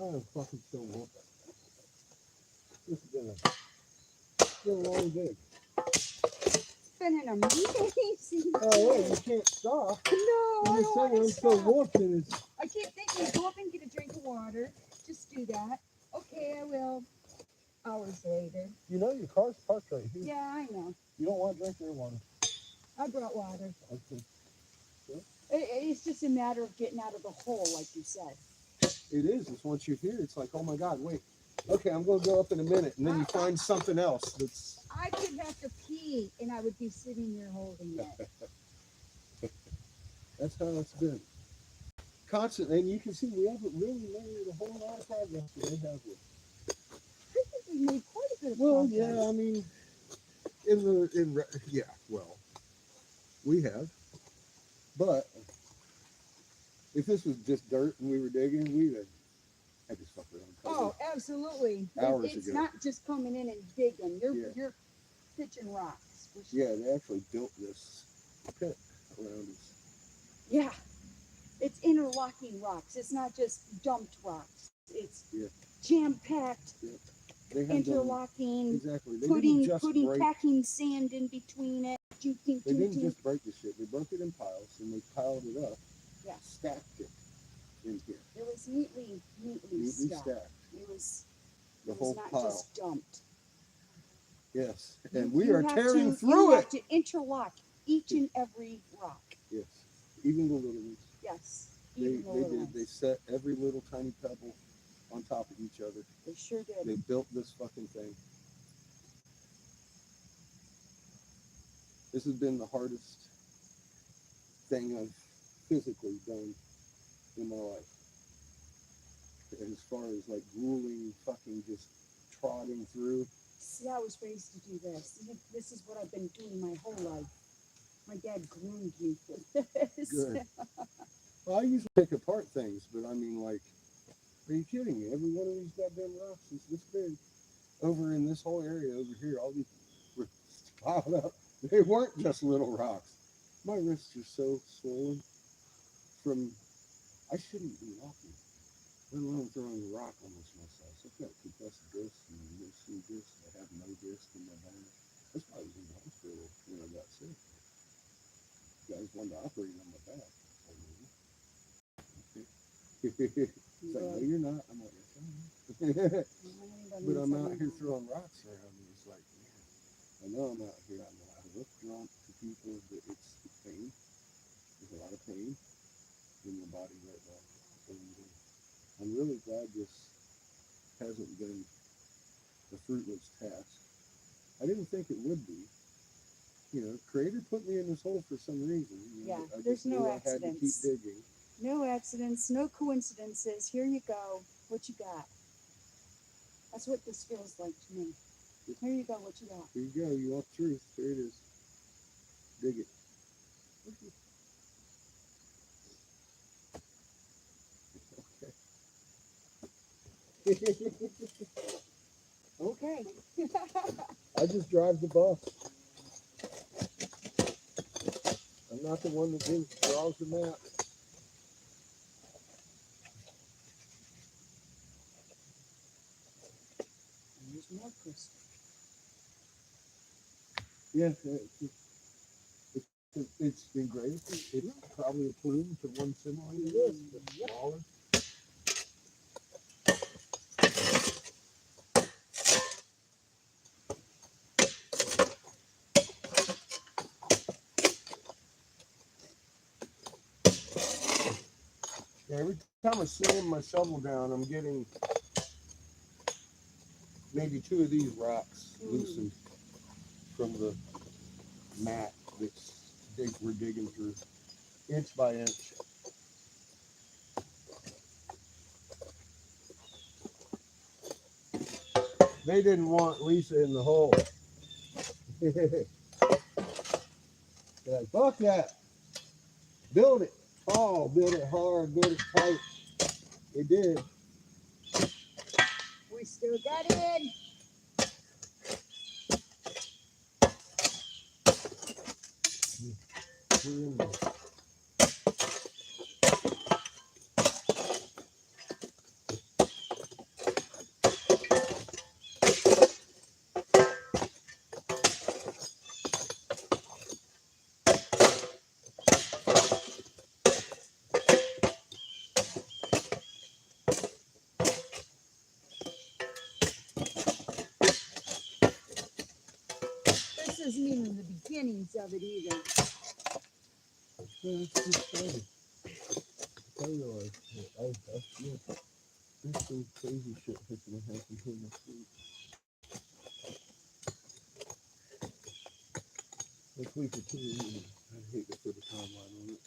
I am fucking so warm. This has been a long day. It's been an amazing Oh, day. yeah, you can't stop. No, I I'm don't just want saying, to I'm so stop. warped and it's. I keep thinking, go up and get a drink of water. Just do that. Okay, I will. Hours later. You know your car's parked right here. Yeah, I know. You don't want to drink their water. I brought water. Okay. It's just a matter of getting out of the hole, like you said. It is. It's once you're here, it's like, oh my God, wait. Okay, I'm going to go up in a minute. And then you find something else that's. I could have to pee, and I would be sitting here holding it. That's how it's been. Constantly, and you can see we haven't really made a whole lot of progress today, have we? I think we made quite a bit of Well, progress. yeah, I mean, yeah, well, we have. But if this was just dirt and we were digging, we'd have had this fucker on. Oh, absolutely. Hours It's ago. not just coming in and digging. Yeah. You're pitching rocks. For sure. Yeah, they actually built this pit around us. Yeah. It's interlocking rocks. It's not just dumped rocks. It's jam-packed, They had interlocking, exactly. They putting didn't just break. packing sand in between it. They didn't just break the shit. They broke it in piles and they piled it up. Yeah. Stacked it in here. It was neatly Neatly stacked. stacked. It was The it whole was not pile. just dumped. Yes. And You we are have tearing to, through you it. have to interlock each and every rock. Yes. Even the little ones. Yes. They Even the little did. ones. They set every little tiny pebble on top of each other. They sure did. They built this fucking thing. This has been the hardest thing I've physically done in my life. And as far as like grueling, fucking just trotting through. See, I was raised to do this. This is what I've been doing my whole life. My dad groomed me for this. Good. Well, I usually pick apart things, but I mean, like, are you kidding me? Every one of these goddamn rocks is this big. Over in this whole area over here, all these were piled up. They weren't just little rocks. My wrists are so swollen from, I shouldn't be walking. Let alone throwing a rock almost myself. So I've got compressed discs and loose discs. I have no disc in my bag. That's why I was in the hospital when I got sick. Guys wanted to operate on my back. It's like, no, you're not. I'm like, yes, I am. But I'm out here throwing rocks around. And it's like, man, I know I'm out here. I know I look drunk to people, but it's pain. There's a lot of pain in your body right now. And I'm really glad this hasn't been a fruitless task. I didn't think it would be. You know, Creator put me in this hole for some reason. You know, Yeah, I there's just knew no I had to keep accidents. digging. No accidents, no coincidences. Here you go. What you got? That's what this feels like to me. Here you go. What you got? Here you go. You want truth. There it is. Dig it. Okay. I just drive the bus. I'm not the one that draws the map. There's more crystal. Yeah, it's engraved. It's probably a plume to one similar to this, but smaller. Yeah, every time I slam my shovel down, I'm getting maybe 2 of these rocks loosened from the mat we're digging through, inch by inch. They didn't want Lisa in the hole. They're like, fuck that. Build it tall, build it hard, build it tight. They did. We still got it. We're in there. This isn't even the beginnings of it either. Yeah, it's just funny. I realize that I feel there's some crazy shit that's gonna happen here next week. Next week or 2, I hate to put a timeline on it.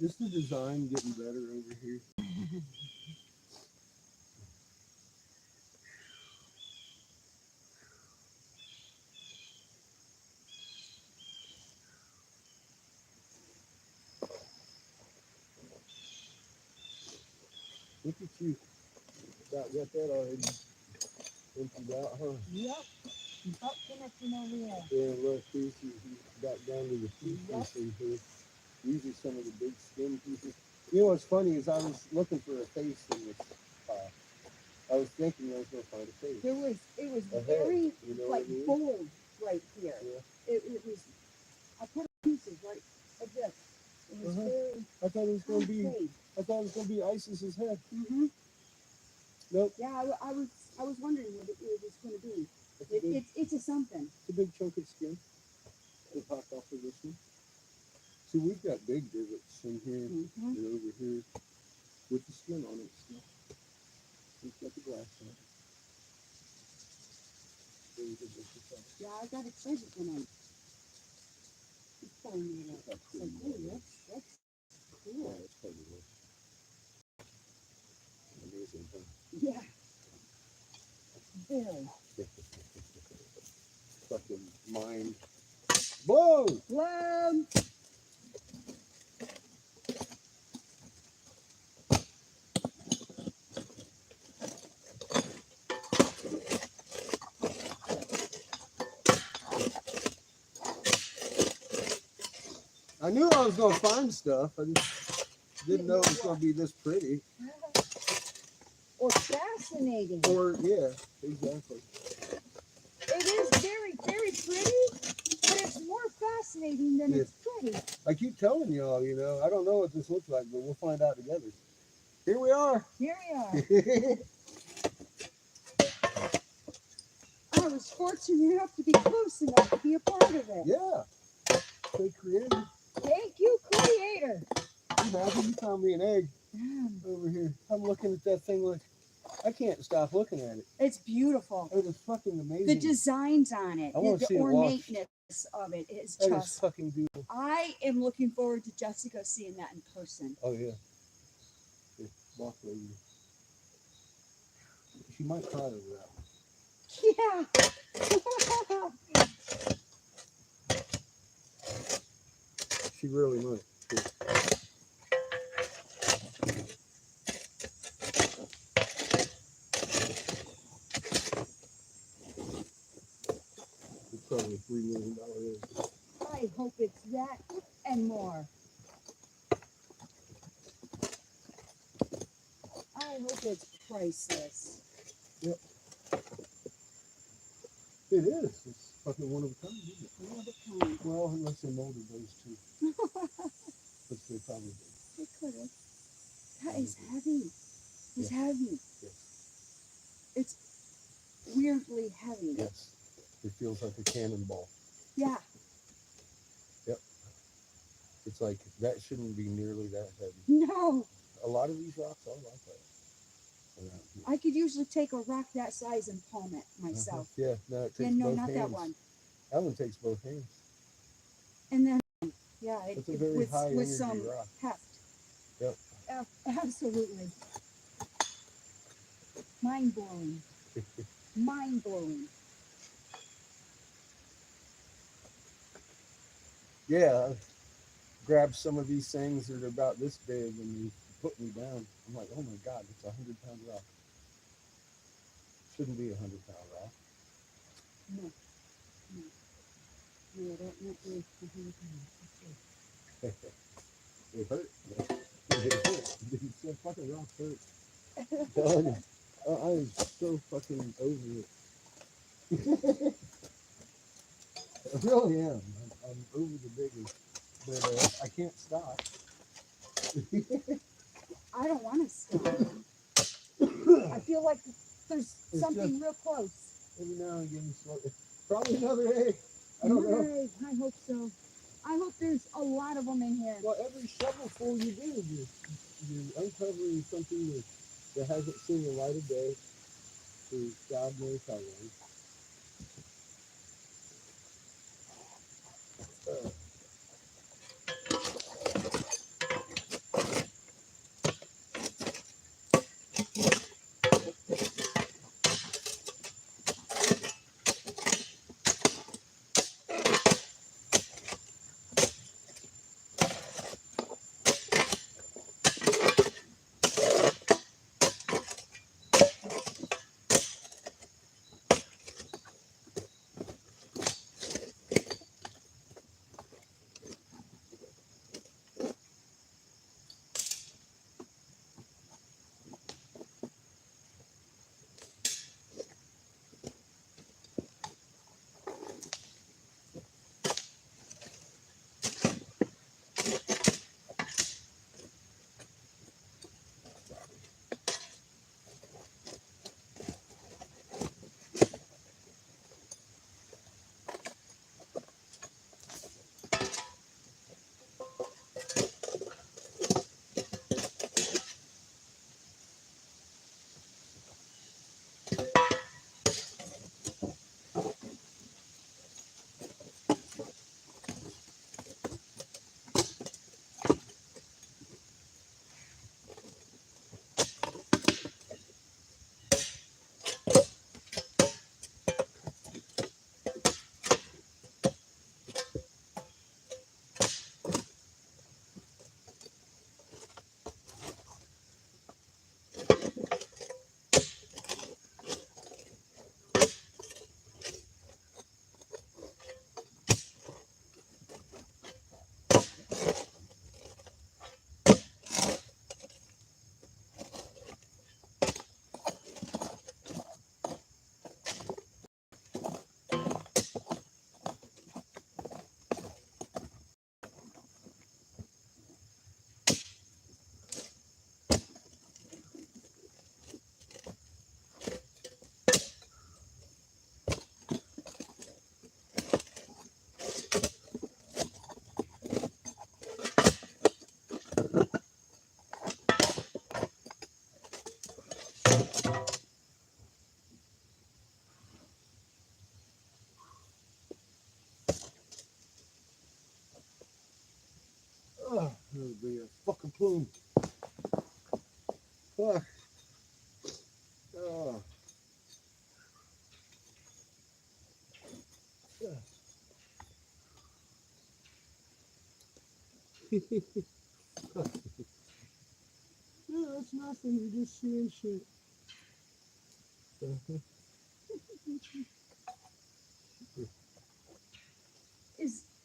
Just the design getting better over here. Look at you. Got that already emptied out, huh? Yep. Up connecting over there. Yeah, look, he's got down to the feet thing here. Usually some of the big skin pieces. You know what's funny is I was looking for a face in this pile. I was thinking I was going to find a face. It was A head, very you know like what I mean? bold right here. Yeah. It was. I put pieces right like this. It was very. I thought it was going to be. concave. I thought it was going to be Isis's head. Mm-hmm. Nope. Yeah, I was wondering what it was going to be. It's a something. It's a big chunk of skin that popped off of this one. See, we've got big divots in here and over here with the skin on it still. We've got the glass on it. Yeah, I got excited when I was pulling it up. It's like, oh, that's cool. Yeah, that's probably what. Amazing, huh? Yeah. Very. Fucking mind. Whoa! Love. I knew I was gonna find stuff. I just didn't know it was gonna be this pretty. Or fascinating. Or yeah, exactly. It is very, very pretty, but it's more fascinating than it's pretty. I keep telling y'all, you know, I don't know what this looks like, but we'll find out together. Here we are. Here we are. I was fortunate enough to be close enough to be a part of it. Yeah. Stay creative. Thank you, Creator. Imagine you found me an egg over here. I'm looking at that thing like I can't stop looking at it. It's beautiful. It is fucking amazing. The designs on it, I wanna the see it washed. ornateness of it is That is just. fucking beautiful. I am looking forward to Jessica seeing that in person. Oh yeah. The boss lady. She might cry over that. Yeah. She really might. It's probably $3 million. I hope it's that and more. I hope it's priceless. Yep. It is. It's fucking one of a kind, isn't it? One of a kind. Well, unless they molded those two. Which they probably did. They could have. That is heavy. It's heavy. Yes. It's weirdly heavy. Yes. It feels like a cannonball. Yeah. Yep. It's like that shouldn't be nearly that heavy. No. A lot of these rocks are like that. Around here. I could usually take a rock that size and palm it myself. Yeah, no, it takes And no, both not hands. that one. That one takes both hands. And then, yeah, It's a very high with energy some rock. heft. Yep. Absolutely. Mind blowing. Mind blowing. Yeah, I've grabbed some of these things that are about this big and they put me down. I'm like, oh my God, it's 100-pound rock. Shouldn't be 100-pound rock. No. No. No, that not really. It hurt. It hurt. These fucking rocks hurt. I'm telling you. I am so fucking over it. I really am. I'm over the biggest, but I can't stop. I don't want to stop. I feel like there's It's something just- real close. Every now and again, probably another egg. I don't know. Yay, I hope so. I hope there's a lot of them in here. Well, every shovelful you do, you're uncovering something that hasn't seen the light of day for God knows how long. That'll be a fucking plume. Fuck. Oh. No, it's nothing. You're just seeing shit.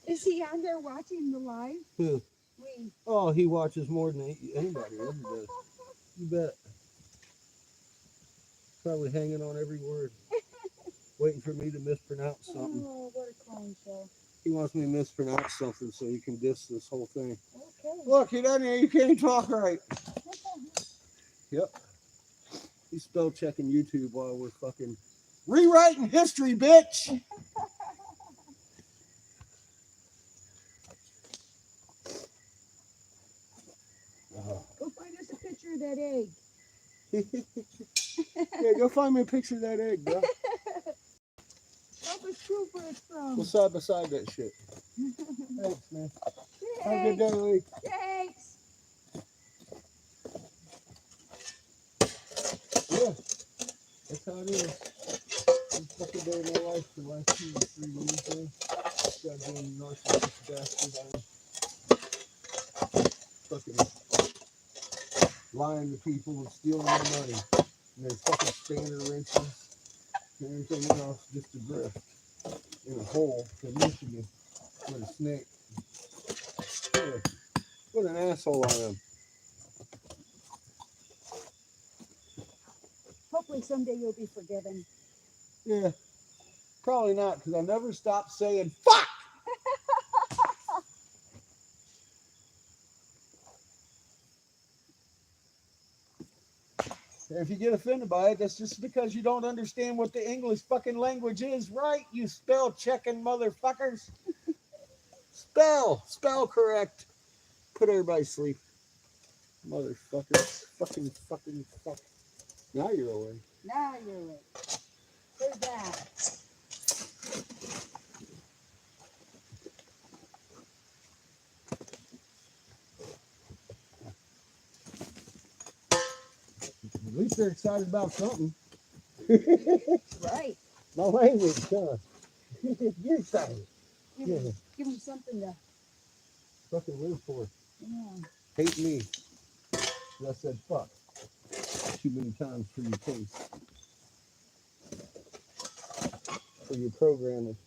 Is he on there watching the live? Who? We. Oh, he watches more than anybody ever does. You bet. Probably hanging on every word. Waiting for me to mispronounce something. Oh, what a clown show. He wants me to mispronounce something so he can diss this whole thing. Okay. Look, he doesn't. You can't talk right. Yep. He's spell checking YouTube while we're fucking rewriting history, bitch. Go find us a picture of that egg. Yeah, go find me a picture of that egg, bro. Help us prove where it's from. We'll side by side that shit. Thanks, man. Have a good day, Lee. Thanks. Yeah, that's how it is. This fucking day of my life for the last 2 or 3 years now. Goddamn narcissist bastard. I'm fucking lying to people and stealing their money. And they're fucking spanner wrenches and everything else just to drift in a hole in Michigan with a snake. What an asshole I am. Hopefully someday you'll be forgiven. Yeah, probably not, because I never stopped saying fuck. And if you get offended by it, that's just because you don't understand what the English fucking language is, right? You spell checking motherfuckers. Spell correct. Put everybody to sleep. Motherfuckers. Fucking fuck. Now you're awake. Now you're right. There's that. At least they're excited about something. Right. My language, huh? You're excited. Yeah. Give him something to. Fucking live for. Yeah. Hate me. 'Cause I said fuck too many times for your taste. For your programming.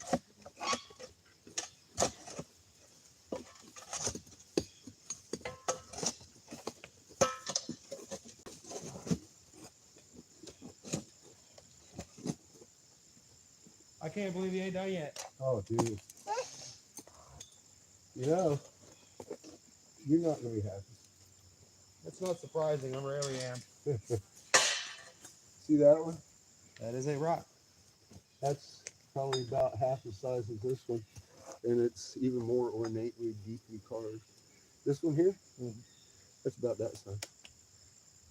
I can't believe he ain't done yet. Oh, dude. You know, you're not going to be happy. That's not surprising. I rarely am. See that one? That is a rock. That's probably about half the size of this one. And it's even more ornately, deeply carved. This one here? Mm-hmm. That's about that size.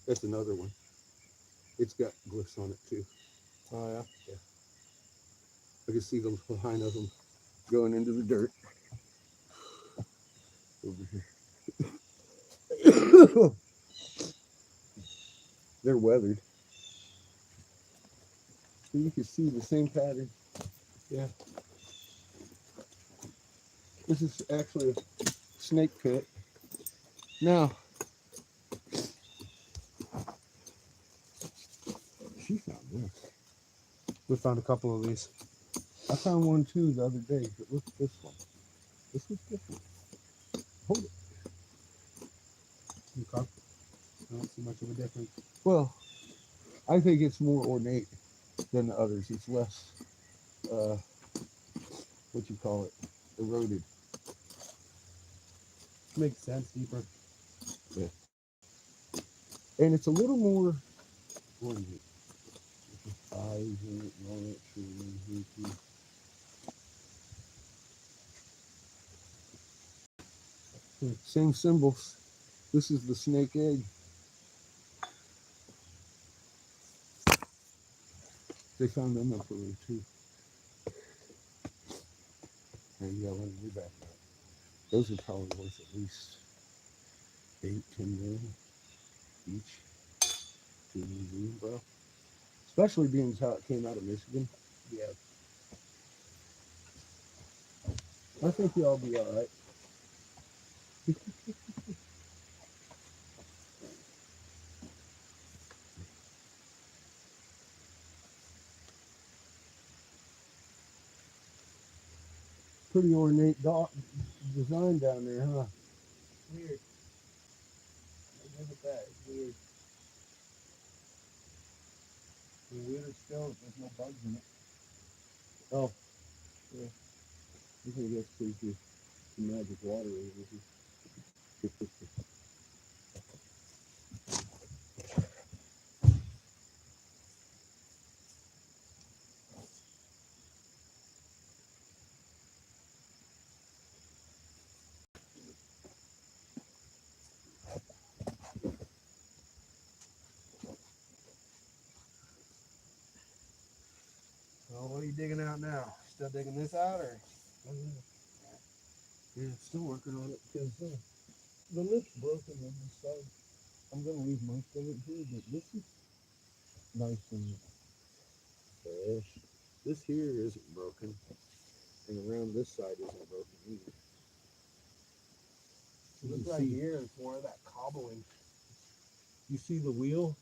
That's another one. It's got glyphs on it, too. Oh, yeah. Yeah. I can see the line of them going into the dirt. Over here. They're weathered. So you can see the same pattern. Yeah. This is actually a snake pit. Now, she found this. We found a couple of these. I found one too the other day, but look at this one. This was different. Hold it. Okay. I don't see much of a difference. Well, I think it's more ornate than the others. It's less, what you call it, eroded. Makes sense. Deeper. Yeah. And it's a little more ornate. Eyes in it and all that shit in here too. Same symbols. This is the snake egg. They found them up there too. And yelling in the back. Those are probably worth at least 8, 10 million each to the museum, bro. Especially being as how it came out of Michigan. Yeah. I think y'all be all right. Pretty ornate design down there, huh? Weird. Look at that. It's weird. The weirder still, there's no bugs in it. Oh, yeah. I think that's pretty some magic water over here. Well, what are you digging out now? Still digging this out, or? Yeah, still working on it because the lip's broken on this side. I'm gonna leave most of it here, but this is nice and fresh. This here isn't broken, and around this side isn't broken either. It You looks can like see- here it's more of that cobbling. You see the wheel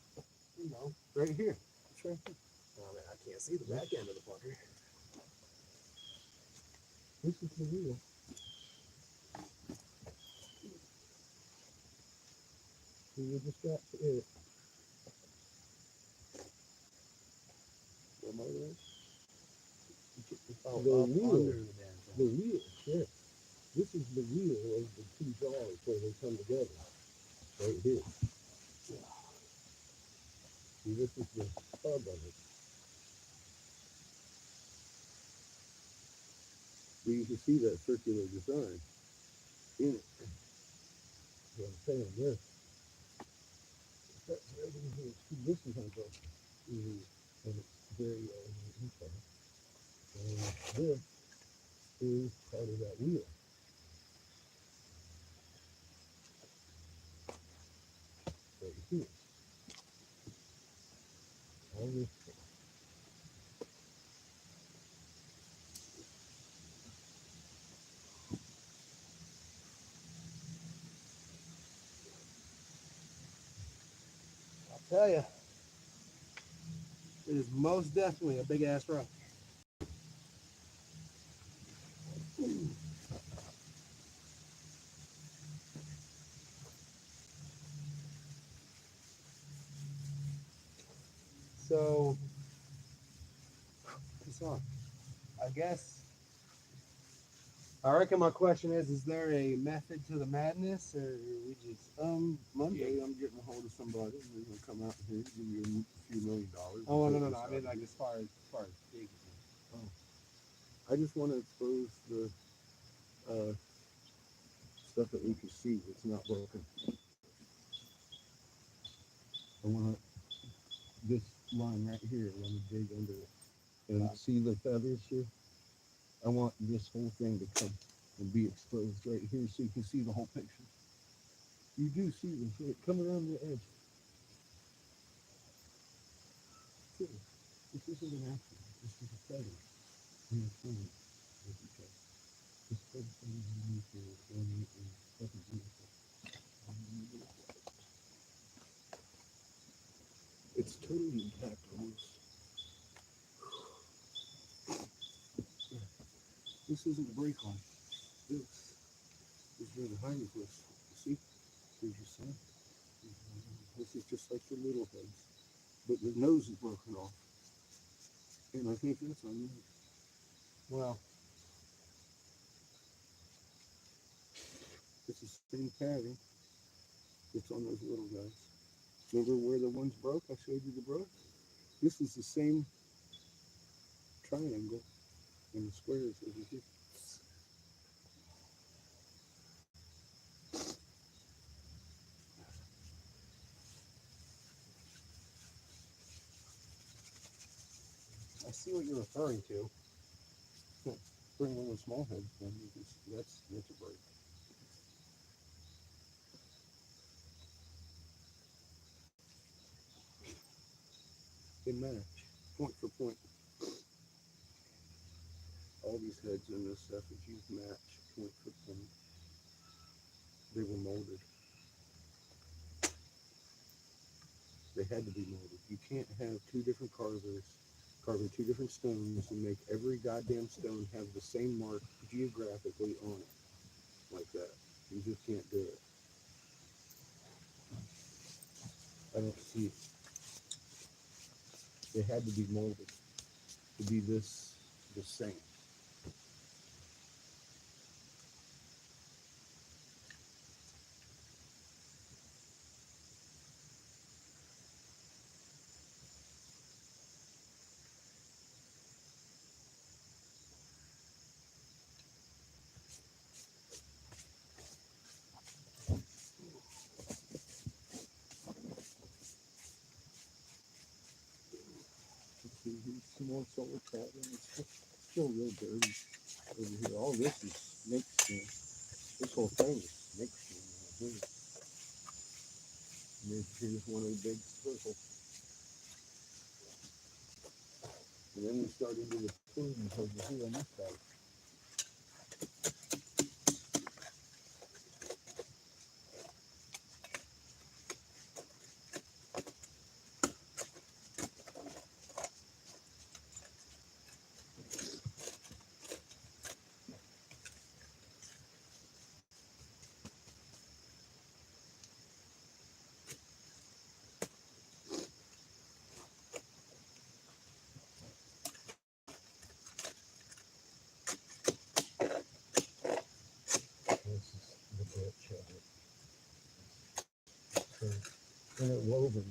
You know. right here? It's right here. Oh man, I can't see the back end of the fucker. This is the wheel. So you just got it. Am I right? Oh, The up wheel. under the damn thing. The wheel, yes. This is the wheel of the two jars where they come together. Right here. See, this is the hub of it. So you can see that circular design in it. What I'm saying, this. That's right in here. See, this is unbroken. And it's very inside. And this is part of that wheel. Right here. All this. I'll tell you, it is most definitely a big ass rock. So, I guess, I reckon my question is there a method to the madness, or we just, Monday I'm getting a hold of somebody and they're gonna come out here and give you a few $1 million. oh, and no, take no, no, this I out mean, of like, here. as far as digging. I just want to expose the stuff that we can see that's not broken. I want this line right here. I want to dig under it and see the feathers here. I want this whole thing to come and be exposed right here so you can see the whole picture. You do see this, right? Come around the edge. See, this isn't an accident. This is a feather. Intertwined with each other. This feather thing is unique and ornate and fucking beautiful. It's totally intact almost. This isn't a break line. This is where the hind was. See? Here's your son. This is just like the little heads. But the nose is broken off. And I think that's on you. Well, It's the same pattern that's on those little guys. Remember where the ones broke? I showed you the broke. This is the same triangle and the squares over here. I see what you're referring to. Bring one of the small heads, then that's a break. They match, point for point. All these heads in this effigy match, point for point. They were molded. They had to be molded. You can't have two different carvers carving two different stones and make every goddamn stone have the same mark geographically on it like that. You just can't do it. I don't see it. They had to be molded to be the same. Some more solar pattern. It's still real dirty over here. All this is snake skin. This whole thing is snake skin. And here's one of the big circles. And then we start into the plumes over here on this side. This is the ditch of it. So, and it woven.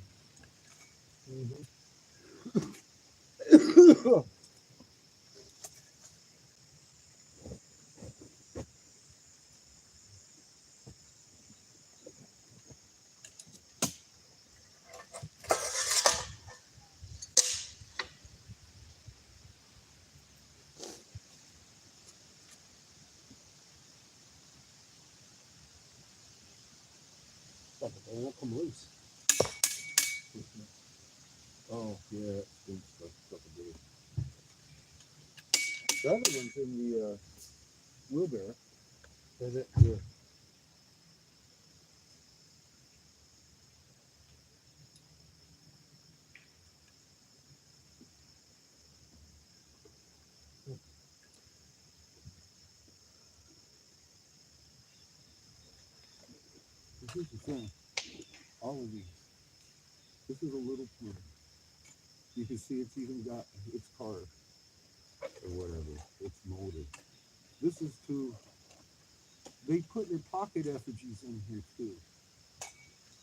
It won't come loose. Oh, yeah, it's stuff to do. The other one's in the wheelbarrow. Is it? Yeah. Here's the thing. All of these. This is a little plume. You can see it's even got, it's carved or whatever. It's molded. This is they put their pocket effigies in here too.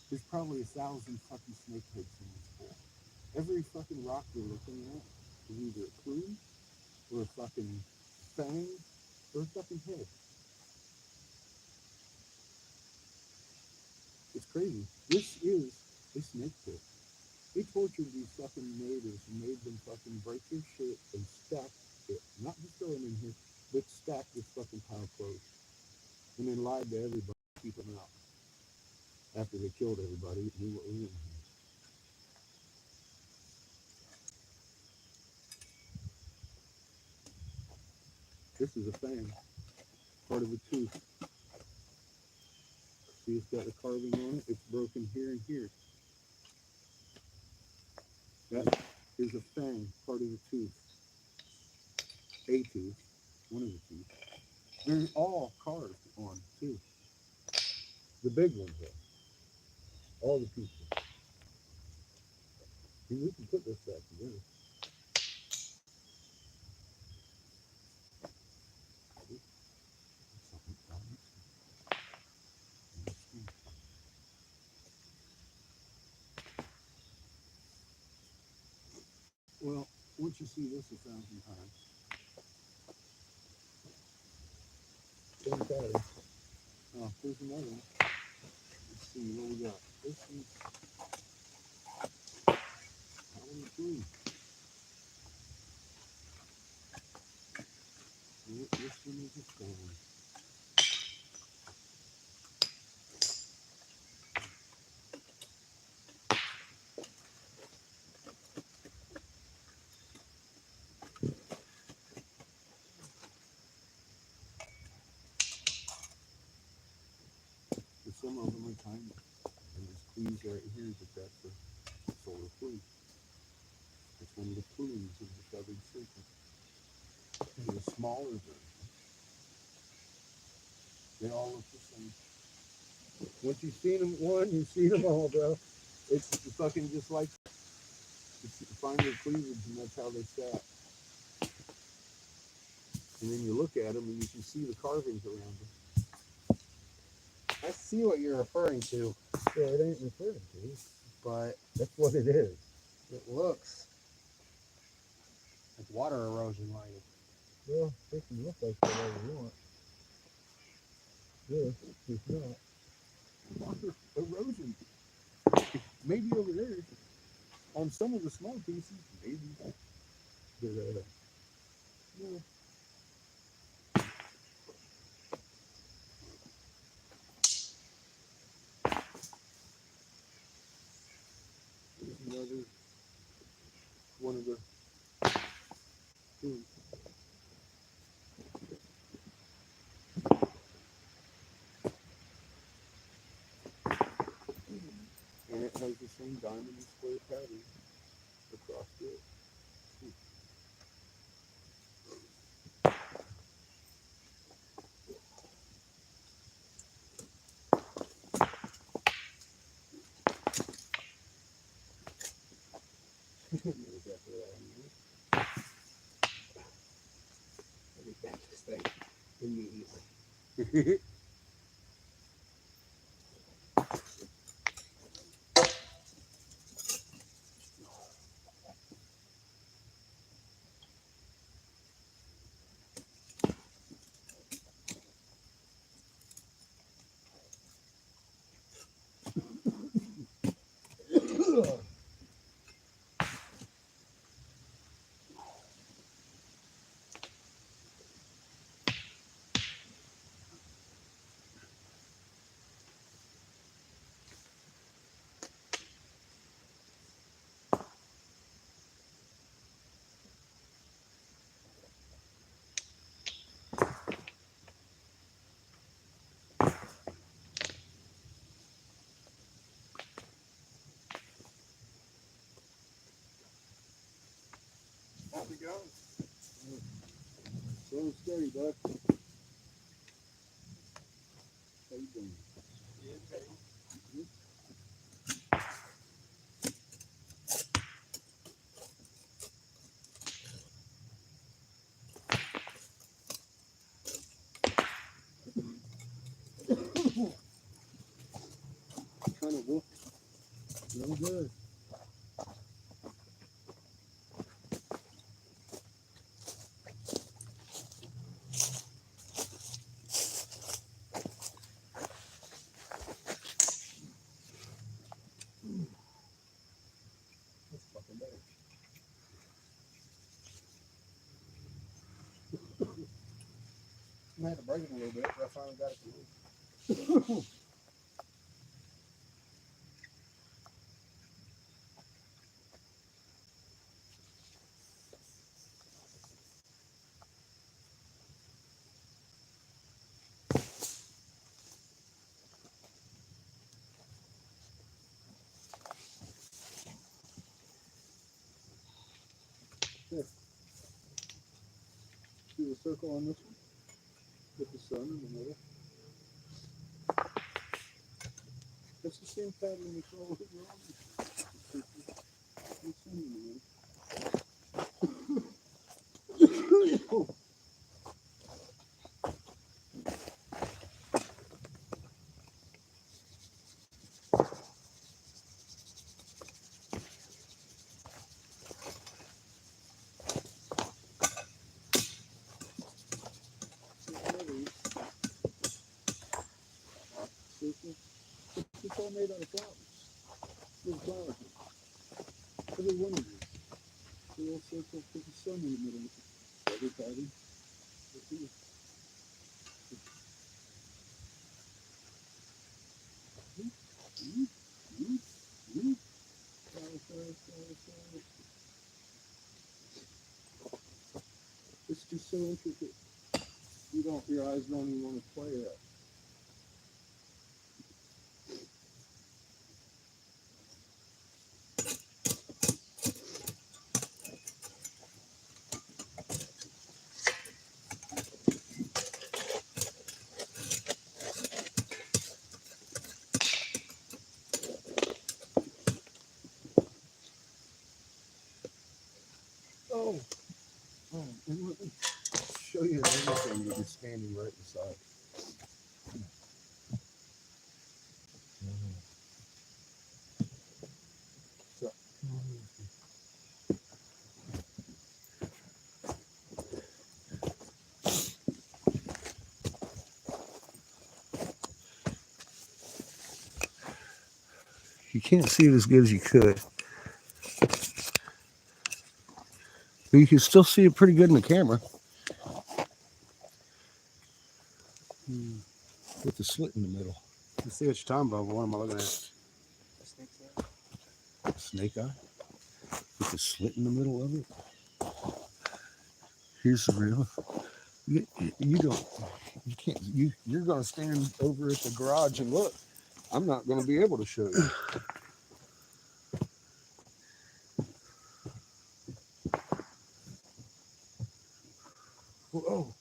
There's probably 1,000 fucking snake heads in this bowl. Every fucking rock you're looking at is either a plume or a fucking fang or a fucking head. It's crazy. This is a snake pit. They tortured these fucking natives and made them fucking break their shit and stack it. Not just throw them in here, but stack this fucking pile closed. And then lied to everybody to keep them out. After they killed everybody, knew what was in here. This is a fang, part of a tooth. See, it's got a carving on it. It's broken here and here. That is a fang, part of the tooth. A tooth, one of the teeth. They're all carved on too. The big ones are. All the pieces. We can put this back together. Well, once you see this 1,000 times, same pattern. Oh, here's another one. Let's see what we got. This one's three. This one is a stone. some of them are tiny. And this plume right here is the depth of solar plume. It's one of the plumes of the feathered serpent. They're a smaller version. They all look the same. Once you've seen them one, you've seen them all, bro. It's fucking just like find their cleavage, and that's how they sat. And then you look at them, and you can see the carvings around them. I see what you're referring to, Yeah, it ain't referred to. but That's what it is. it looks like water erosion lining. Well, it can look like whatever you want. This is not. Water erosion. Maybe over there, on some of the small pieces, maybe. But, yeah. Here's another one of the tombs. And it has the same diamond and square pattern across it. Let me bend this thing immediately. How's it going? Slow story, Buck. How you doing? Kind of wolf. Real good. That's fucking better. I had to break it a little bit, but I finally got it to move. Do a circle on this one with the sun in the middle. That's the same pattern we saw with the sun in the middle. It's all made out of flowers. Little flowers. Every one of these. They all circle, put the sun in the middle. Every pattern. It's just so intricate. Your eyes don't even want to play that. Oh, and let me show you another thing that is standing right beside. So, you can't see it as good as you could, but you can still see it pretty good in the camera. With the slit in the middle. I see what you're talking about, but what am I looking at? Snake eye? With the slit in the middle of it. Here's the real. You don't. You can't. You're going to stand over at the garage and look. I'm not going to be able to show you. Whoa.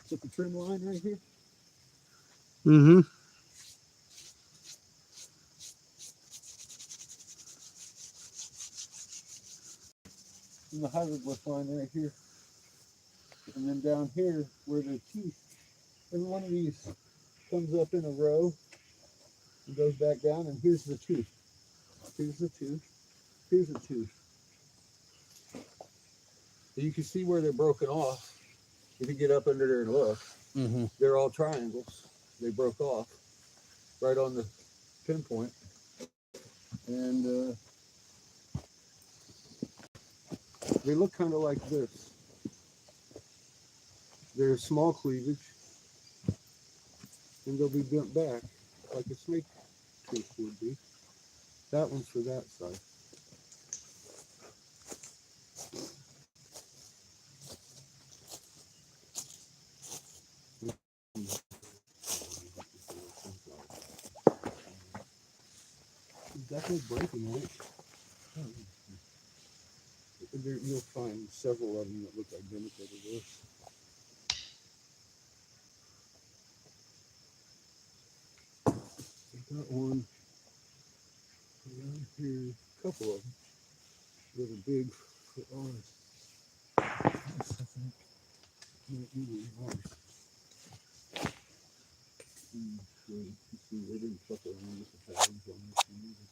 Is that the trim line right here? Mm-hmm. And the hieroglyph line right here. And then down here where the teeth, every one of these comes up in a row and goes back down, and here's the tooth. Here's the tooth. Here's a tooth. You can see where they're broken off. If you get up under there and look, they're all triangles. They broke off right on the pinpoint. And they look kind of like this. They're small cleavage, and they'll be bent back like a snake tooth would be. That one's for that side. Definitely breaking it. There, you'll find several of them that look identical to this. I've got one around here, a couple of them that are big for ours. This, I think, might be ours. You see, they didn't fuck around with the patterns on this one either.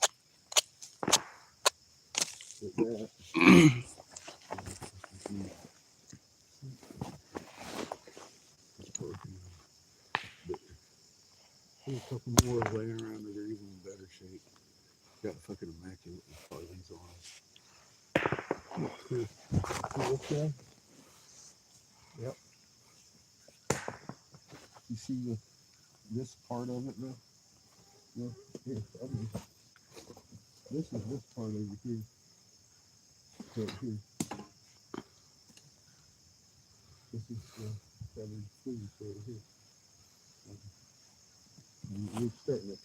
But that. It's broken. But there's a couple more laying around that are even in better shape. Got fucking immaculate carvings on it. Okay. Yep. You see this part of it now? Yeah. Here, this is this part over here. Right here. This is the feathered plumes over here. And we're starting to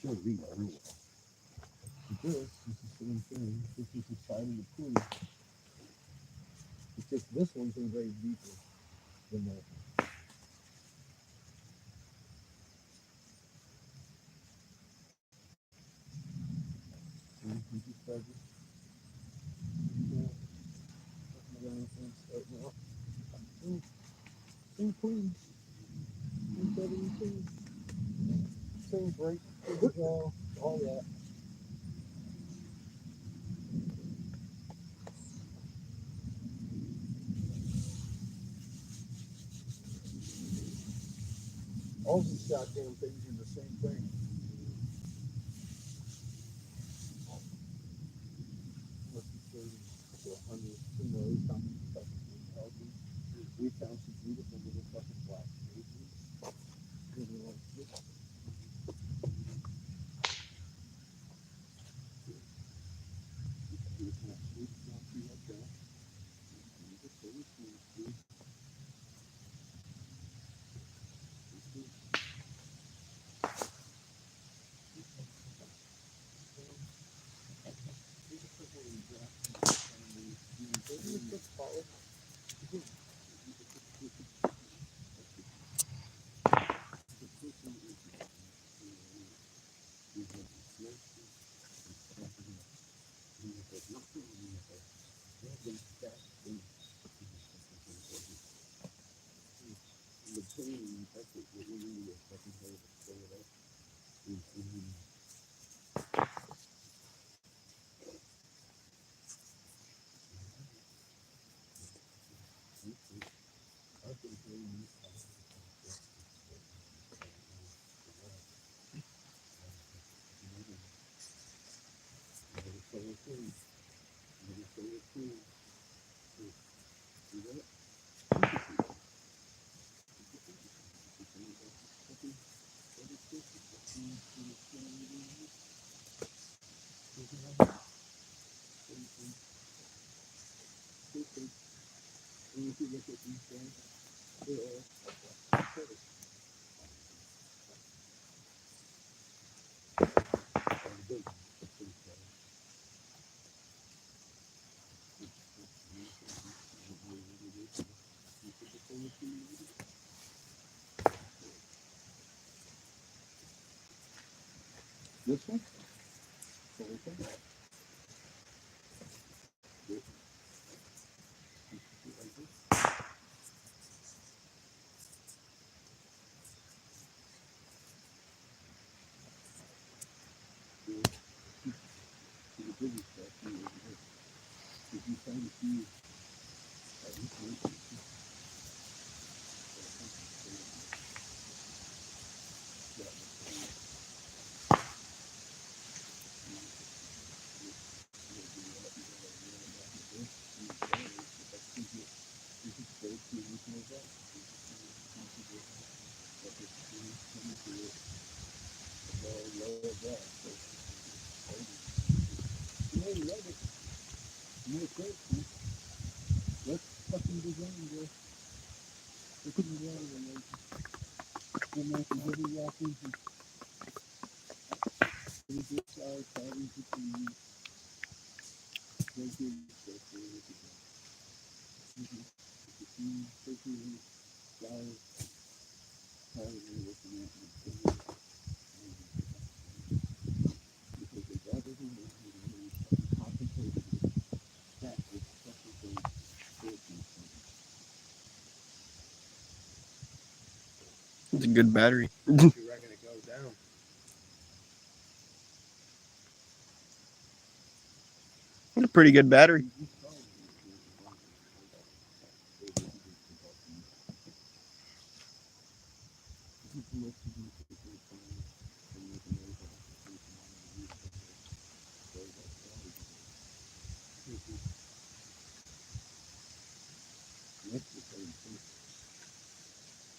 show these real well. But this is the same thing. This is the side of the plume. It's just this one's engraved deeper than that. You just have this. Starting out. Same plumes. Same feathery plumes. Same break, all that. All these goddamn things are the same thing. Must be 30 to 100. Who knows how many fucking things are these? We found some beautiful little fucking black cages. Really like this. It's not sweet, it's not too like that. This one? It's a good battery. You reckon it goes down? It's a pretty good battery.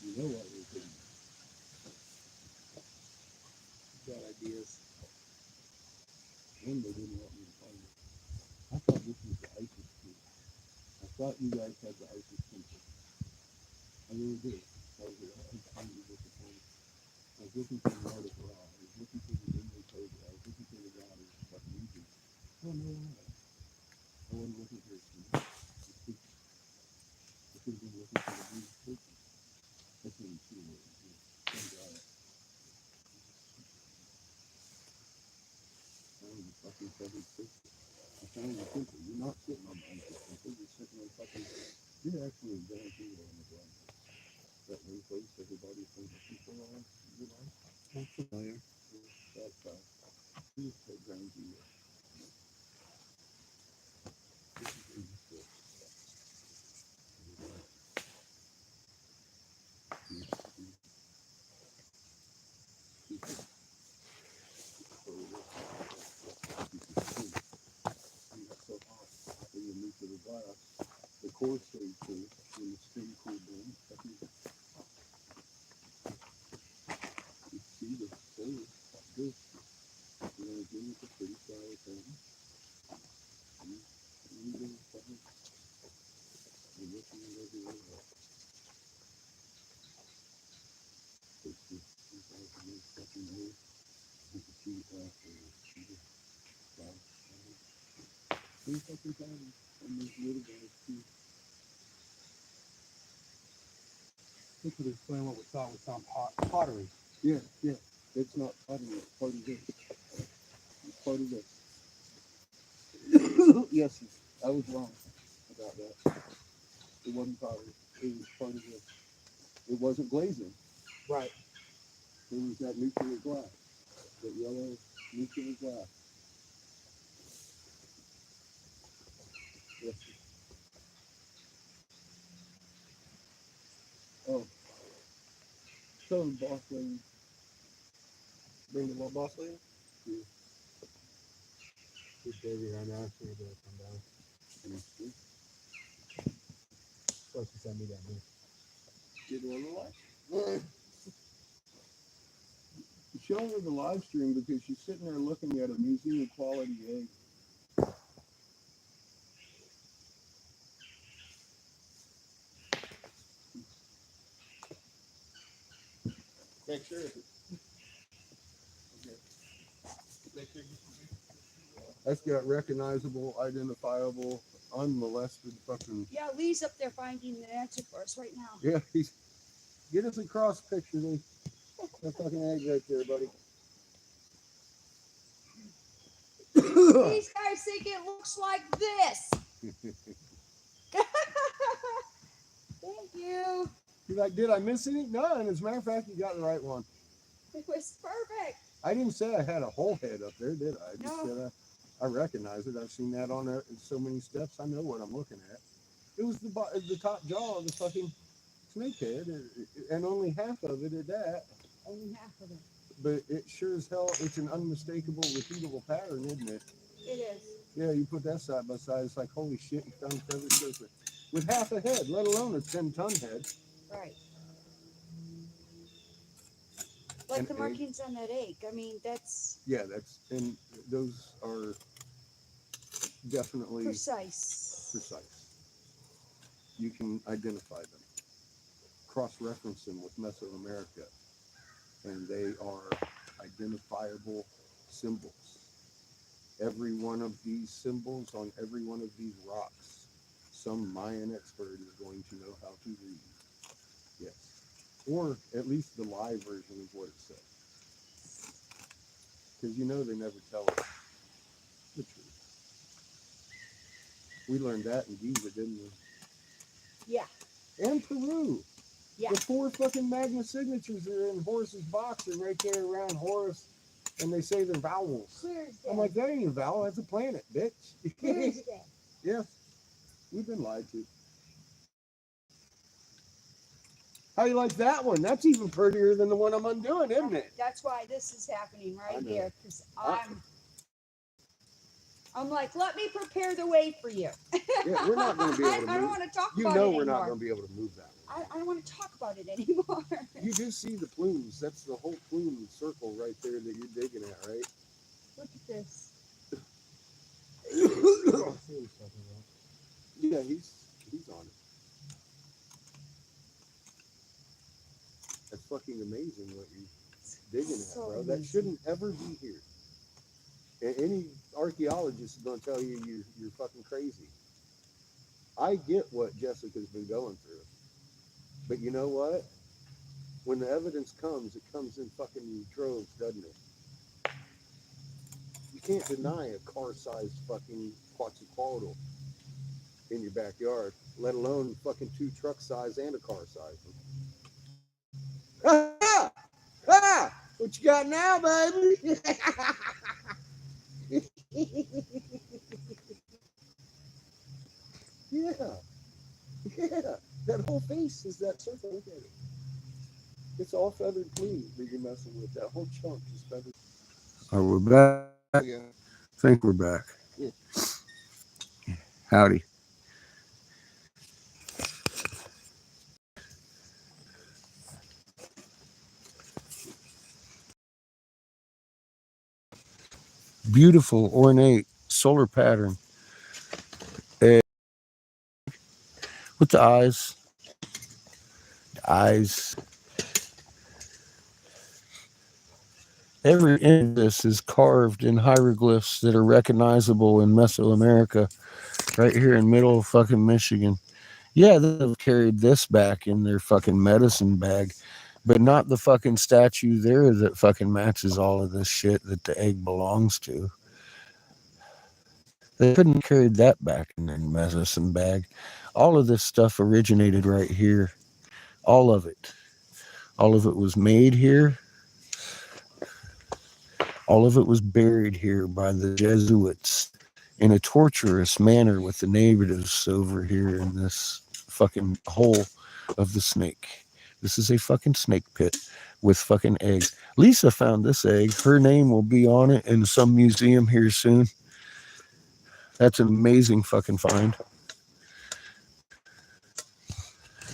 You know what we're doing. Got ideas. And they didn't want me to find it. I thought this was the ISIS too. I thought you guys had the ISIS temple. I really did. I was extremely disappointed. I was looking for the article. I was looking for the inventory. I was looking for the water. Like Egypt. Oh no, no. I wasn't looking for it. I could have been looking for the blue picture. That's what you see. Thank God. I was a fucking feathered picture. I found the picture. You're not sitting on the ISIS temple. You're sitting on fucking. You're actually down here on the ground. That one place everybody thinks people are. You know? I'm familiar. That's here's the ground zero. This is 86. So hot. So you move to the glass. The core stays cool. When the spin cooled down, you see the solar like this. You're going to give it a pretty sour thing. And you do something. You're looking at everywhere else. It's just 2,000 fucking years. You can see it after. You just stop. 3 fucking times. And these little guys too. This would explain what we thought was some pottery. Yeah, yeah. It's not pottery. It's part of this. It's part of this. Yes, I was wrong about that. It wasn't pottery. It was part of this. It wasn't glazing. Right. It was that nuclear glass. That yellow nuclear glass. Yes. Oh. So the boss lady. Bring the little boss lady. Yeah. She's busy right now. She ain't gonna come down. Mhm. Supposed to send me that news. Get her on the live. Show her the live stream because she's sitting there looking at a museum quality egg. Make sure. Okay. Make sure that's got recognizable, identifiable, unmolested fucking. Yeah, Lee's up there finding the answer for us right now. Yeah, he's. Get us a cross picture, Lee. That fucking egg right there, buddy. These guys think it looks like this. Thank you. He's like, did I miss any? No, and as a matter of fact, you got the right one. It was perfect. I didn't say I had a whole head up there, did I? I just No. said I recognize it. I've seen that on there in so many steps. I know what I'm looking at. It was the top jaw of the fucking snake head, and only half of it at that. Only half of it. But it sure as hell, it's an unmistakable, repeatable pattern, isn't it? It is. Yeah, you put that side by side, it's like, holy shit, you found a feather serpent. With half a head, let alone a 10-ton head. Right. Like An the egg. markings on that egg. I mean, that's Yeah, and those are definitely precise. You can identify them, cross-reference them with Mesoamerica, and they are identifiable symbols. Every one of these symbols on every one of these rocks, some Mayan expert is going to know how to read. Yes. Or at least the live version of what it says. Because you know they never tell us the truth. We learned that in Giza, didn't we? Yeah. And Peru. Yeah. The 4 fucking Magna signatures are in Horus's box and right there around Horus, and they say they're vowels. Clear as day. I'm like, that ain't a vowel, that's a planet, bitch. Clear as day. Yeah, we've been lied to. How you like that one? That's even prettier than the one I'm undoing, isn't it? That's why this is happening I right know. here, because I'm like, let me prepare the way for you. Yeah, we're not going to be able to move. I don't want to talk You about know it we're not anymore. going to be able to move that one. I don't want to talk about it anymore. You do see the plumes. That's the whole plume circle right there that you're digging at, right? Look at this. Yeah, he's on it. That's fucking amazing what you're digging at, So bro. That amazing. shouldn't ever be here. And any archaeologist is going to tell you you're fucking crazy. I get what Jessica's been going through. But you know what? When the evidence comes, it comes in fucking droves, doesn't it? You can't deny a car-sized fucking Quetzalcoatl in your backyard, let alone fucking 2 truck size and a car size. Ah! Ah! What you got now, baby? Yeah. Yeah. That whole face is that circle. Look at it. It's all feathered plumes that you're messing with. That whole chunk is feathered. Are we back? Yeah. I think we're back. Yeah. Howdy. Beautiful, ornate solar pattern. With the eyes. Every inch of this is carved in hieroglyphs that are recognizable in Mesoamerica, right here in middle of fucking Michigan. Yeah, they've carried this back in their fucking medicine bag, but not the fucking statue there that fucking matches all of this shit that the egg belongs to. They couldn't have carried that back in their medicine bag. All of this stuff originated right here. All of it. All of it was made here. All of it was buried here by the Jesuits in a torturous manner with the natives over here in this fucking hole of the snake. This is a fucking snake pit with fucking eggs. Lisa found this egg. Her name will be on it in some museum here soon. That's an amazing fucking find.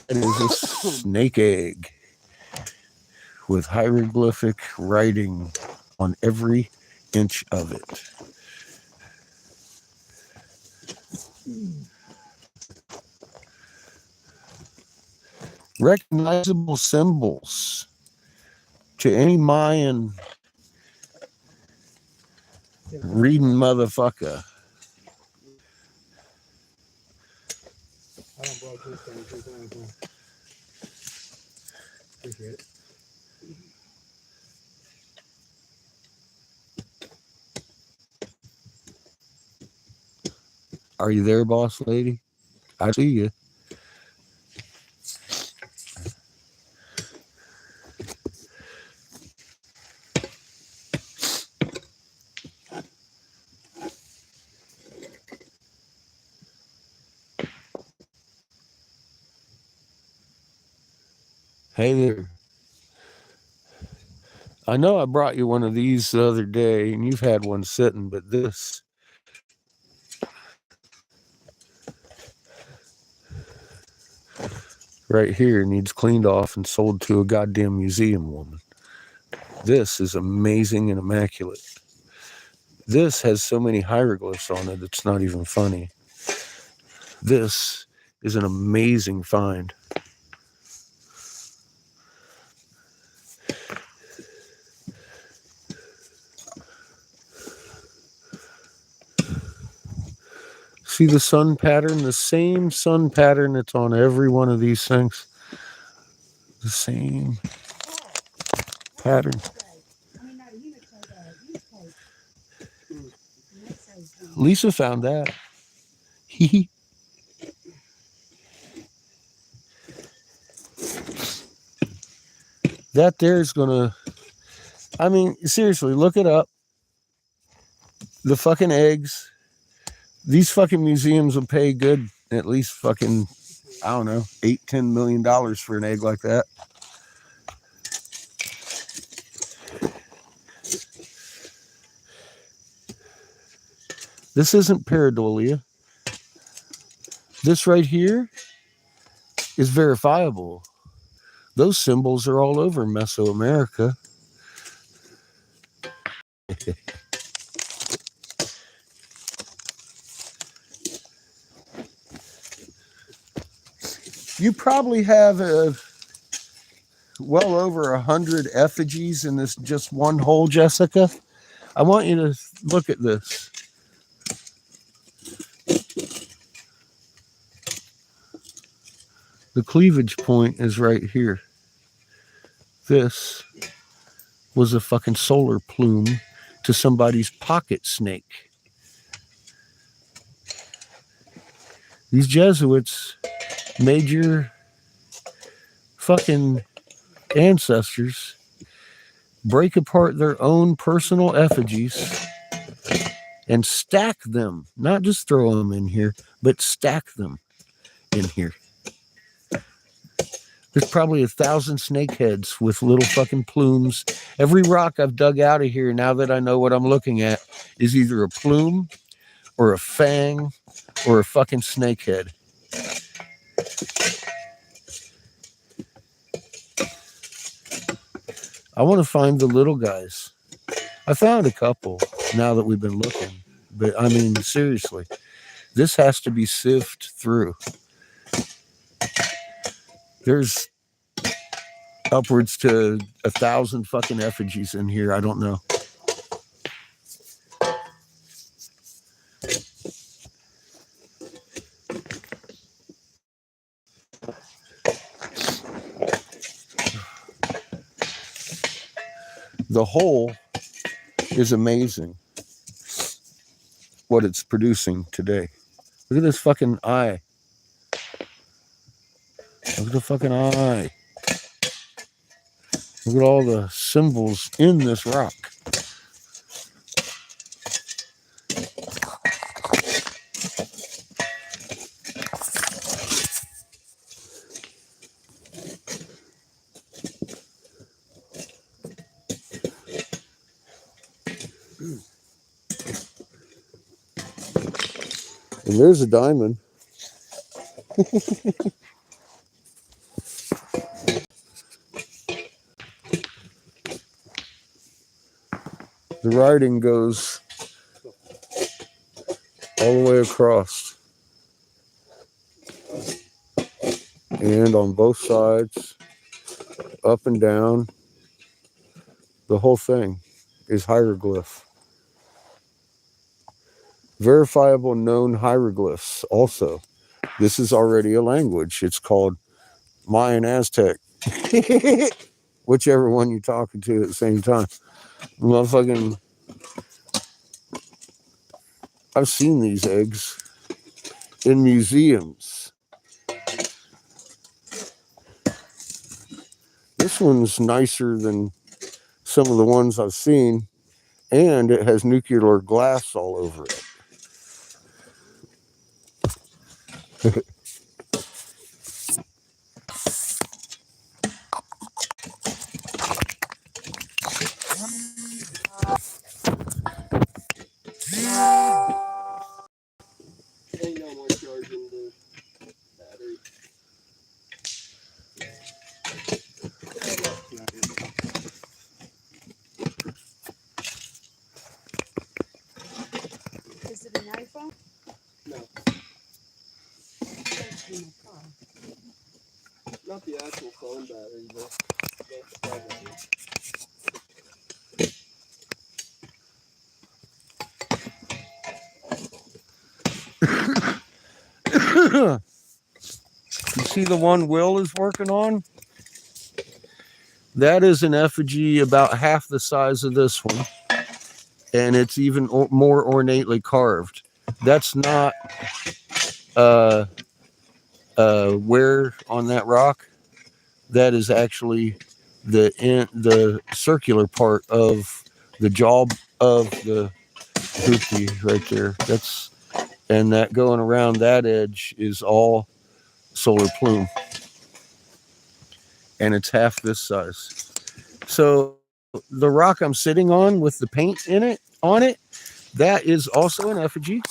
It is a snake egg with hieroglyphic writing on every inch of it. Recognizable symbols to any Mayan reading motherfucker. I don't blow this thing. It's anything. Appreciate it. Are you there, boss lady? I see you. Hey there. I know I brought you one of these the other day, and you've had one sitting, but this right here needs cleaned off and sold to a goddamn museum woman. This is amazing and immaculate. This has so many hieroglyphs on it, it's not even funny. This is an amazing find. See the sun pattern? The same sun pattern that's on every one of these things. The same pattern. Lisa found that. That there's gonna, I mean, seriously, look it up. The fucking eggs. These fucking museums will pay good, at least fucking, I don't know, $8-10 million for an egg like that. This isn't pareidolia. This right here is verifiable. Those symbols are all over Mesoamerica. You probably have well over 100 effigies in this just one hole, Jessica. I want you to look at this. The cleavage point is right here. This was a fucking solar plume to somebody's pocket snake. These Jesuits made your fucking ancestors break apart their own personal effigies and stack them, not just throw them in here, but stack them in here. There's probably 1,000 snake heads with little fucking plumes. Every rock I've dug out of here, now that I know what I'm looking at, is either a plume or a fang or a fucking snake head. I want to find the little guys. I found a couple now that we've been looking. But I mean, seriously, this has to be sifted through. There's upwards to 1,000 fucking effigies in here. I don't know. the whole is amazing what it's producing today. Look at this fucking eye. Look at the fucking eye. Look at all the symbols in this rock. And there's a diamond. The writing goes all the way across. And on both sides, up and down, the whole thing is hieroglyph. Verifiable known hieroglyphs also. This is already a language. It's called Mayan Aztec. Whichever one you're talking to at the same time. Motherfucking, I've seen these eggs in museums. This one's nicer than some of the ones I've seen, and it has nuclear glass all over it. Ain't no more charging the battery. Is it an iPhone? No, It's in my car. not the actual phone battery, but the battery. You see the one Will is working on? That is an effigy about half the size of this one. And it's even more ornately carved. That's not where on that rock. That is actually the circular part of the jaw of the hoopty right there. And that going around that edge is all solar plume. And it's half this size. So the rock I'm sitting on with the paint on it, that is also an effigy.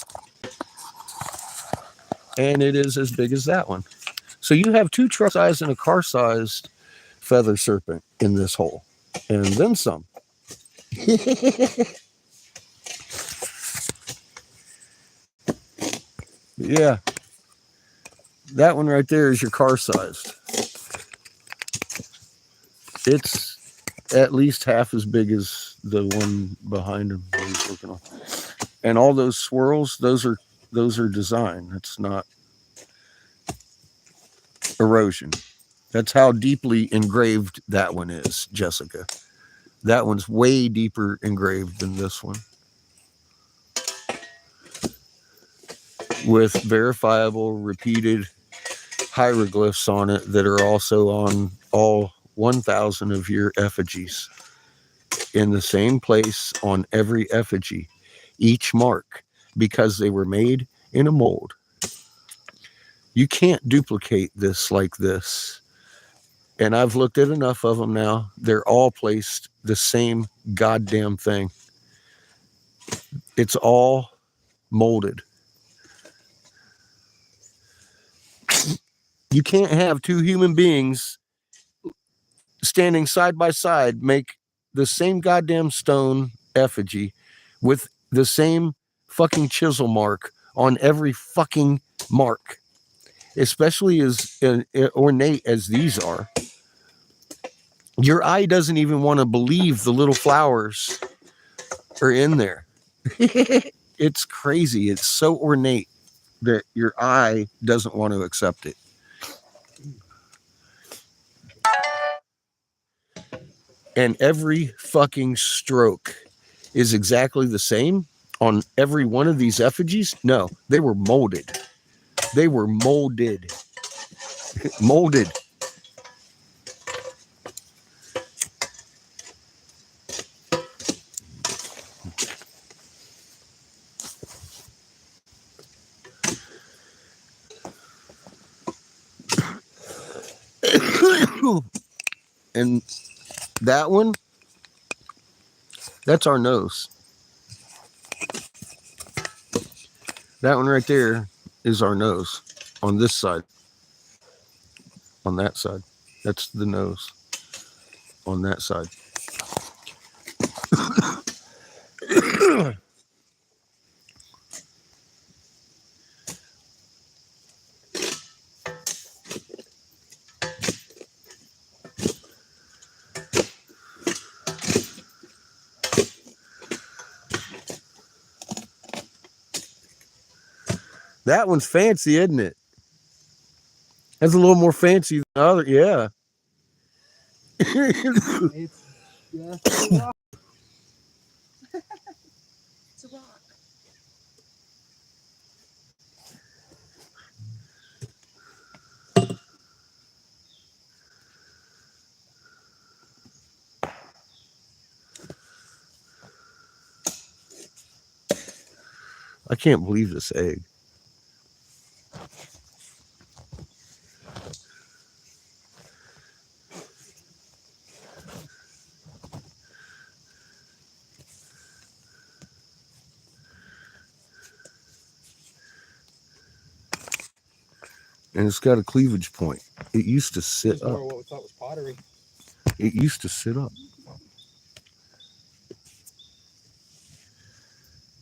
And it is as big as that one. So you have two truck sized and a car sized feather serpent in this hole. And then some. Yeah. That one right there is your car sized. It's at least half as big as the one behind him that he's working on. And all those swirls, those are design. It's not erosion. That's how deeply engraved that one is, Jessica. That one's way deeper engraved than this one. With verifiable, repeated hieroglyphs on it that are also on all 1,000 of your effigies. In the same place on every effigy. Each mark. Because they were made in a mold. You can't duplicate this like this. And I've looked at enough of them now. They're all placed the same goddamn thing. It's all molded. You can't have two human beings standing side by side make the same goddamn stone effigy with the same fucking chisel mark on every fucking mark. Especially as ornate as these are. Your eye doesn't even want to believe the little flowers are in there. It's crazy. It's so ornate that your eye doesn't want to accept it. and every fucking stroke is exactly the same on every one of these effigies? No, they were molded. They were molded. Molded. And that one, that's our nose. That one right there is our nose on this side. On that side. That's the nose on that side. That one's fancy, isn't it? That's a little more fancy than the other. Yeah. It's just a rock. It's a rock. I can't believe this egg. And it's got a cleavage point. It used to sit It's more up. what we thought was pottery. It used to sit up.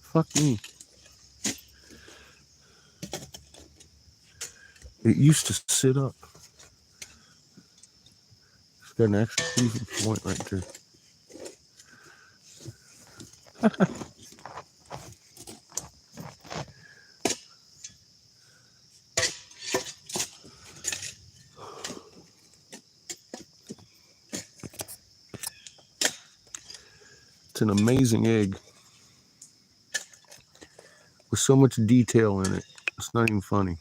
Fuck me. It used to sit up. It's got an extra cleavage point right there. It's an amazing egg with so much detail in it. It's not even funny.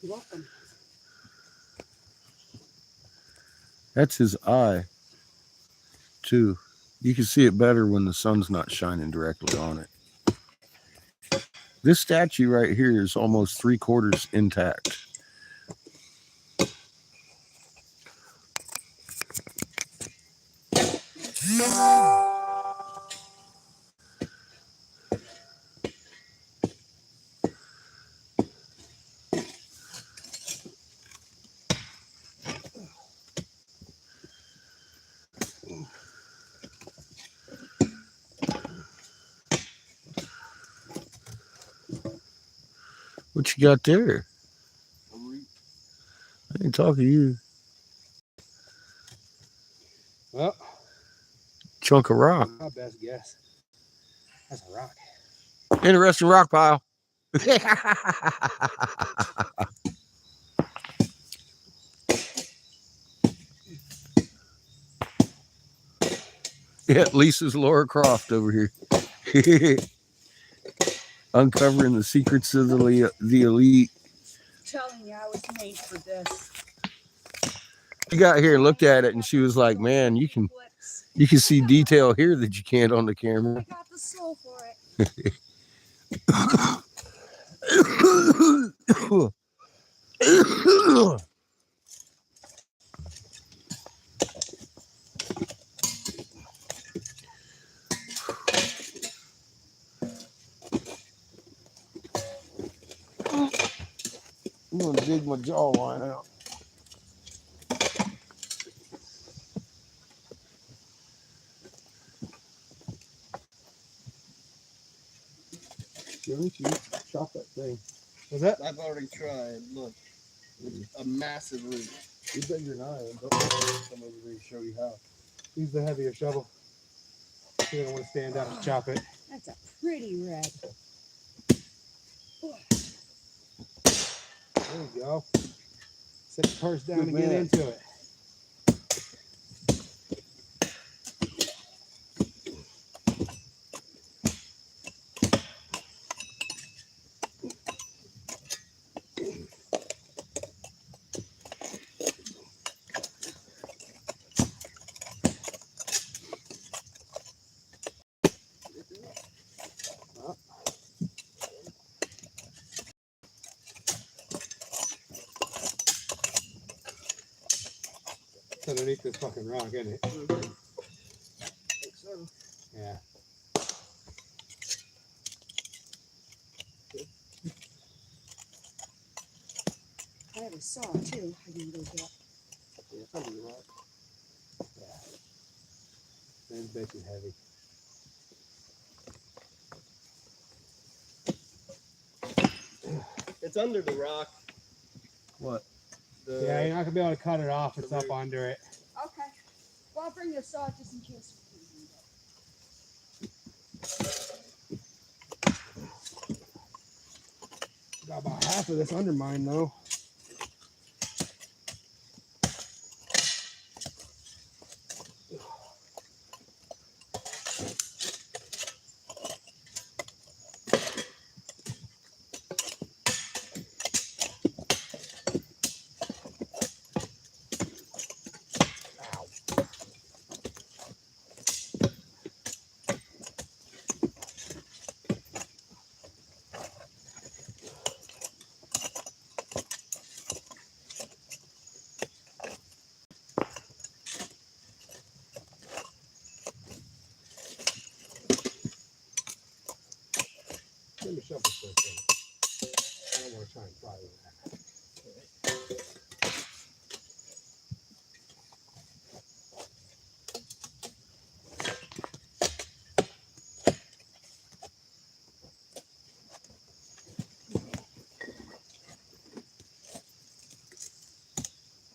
You're welcome. That's his eye, too. You can see it better when the sun's not shining directly on it. This statue right here is almost 3/4 intact. What you got there? I ain't talking to you. Well, Chunk of rock. my best guess. That's a rock. Interesting rock pile. Yeah, Lisa's Laura Croft over here. Uncovering the secrets of the elite. Telling you, I was made for this. She got here and looked at it and she was like, man, you can see detail here that you can't on the I camera. got the soul for it. I'm gonna dig my jawline out. Don't you chop that thing? Was that? I've already tried. Look, it's a massive root. You bet your knife. Don't come over here and show you how. Use the heavier shovel. You don't want to stand out and chop it. That's a pretty red. There you go. Set the purse down Good and get man. into it. It's underneath this fucking rock, isn't it? I think so. Yeah. I have a saw too. I can go get. Yeah, it's under the rock. This bitch is heavy. It's under the rock. What? Yeah, you're not gonna be able to cut it off. It's the up root. under it. Okay. Well, I'll bring the saw just in case. Got about half of this undermined though. Let me shuffle for a second. I don't want to try and fly with that.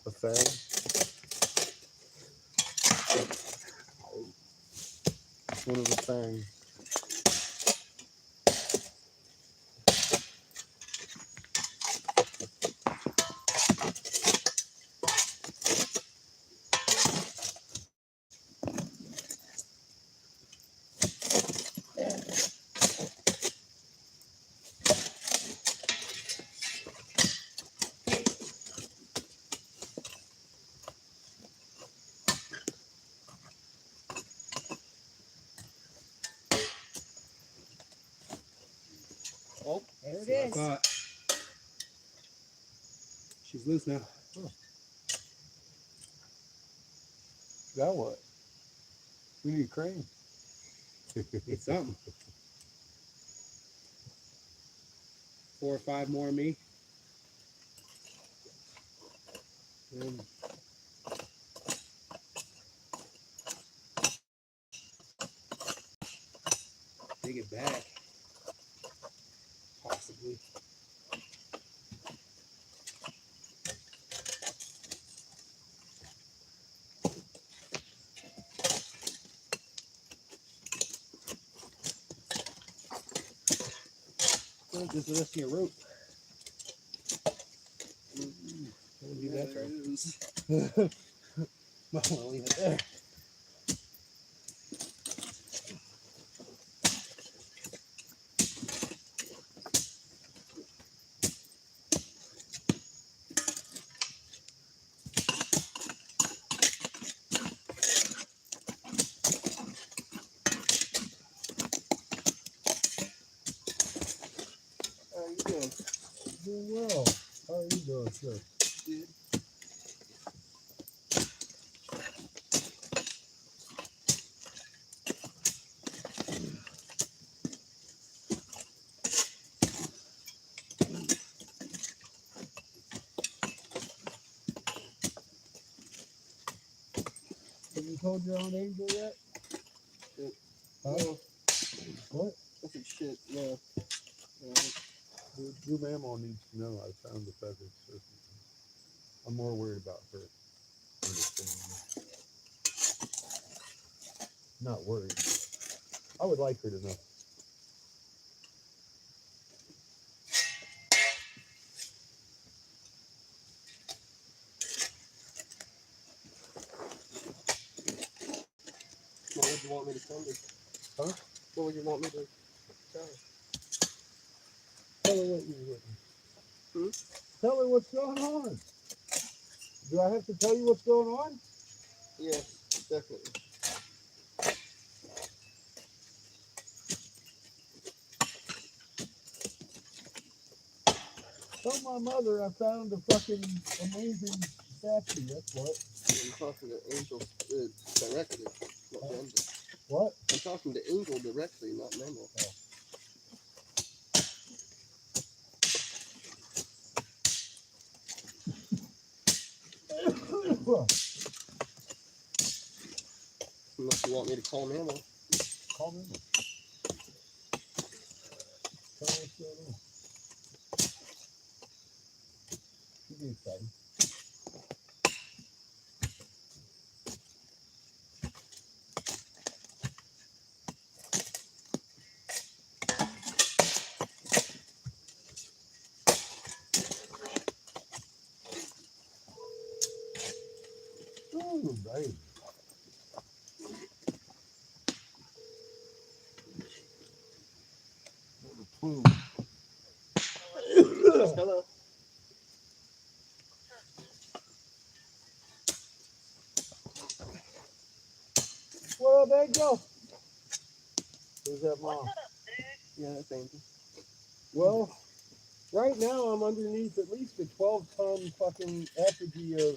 A fang. One of the things. Oh, There it I is. thought. She's loose now. got what? We need a crane. It's something. 4 or 5 more of me. And dig it back. Possibly. Well, just the rest of your rope. We'll do that right. Well, we'll leave it there. How you doing? Doing well. How are you doing, sir? Good. You told your own angel yet? Huh? No, What? I said shit. No. Your mama needs to know I found the feathered serpent. I'm more worried about her. Understanding. Not worried. I would like her to know. What would you want me to tell her? Huh? What would you want me to tell her? Tell her what you're witnessing. Hmm? Tell her what's going on. Do I have to tell you what's going on? Yes, definitely. Tell my mother I found a fucking amazing statue. That's what. I'm talking to Angel directly, not Mendel. What? I'm talking to Angel directly, not Mendel. Unless you want me to call Mendel. Call me. Tell her what's going on. She'll be excited. Ooh, baby. Little plume. Hello. Well, there you go. Who's that mom? Yeah, that's Angel. Well, right now I'm underneath at least a 12-ton fucking effigy of,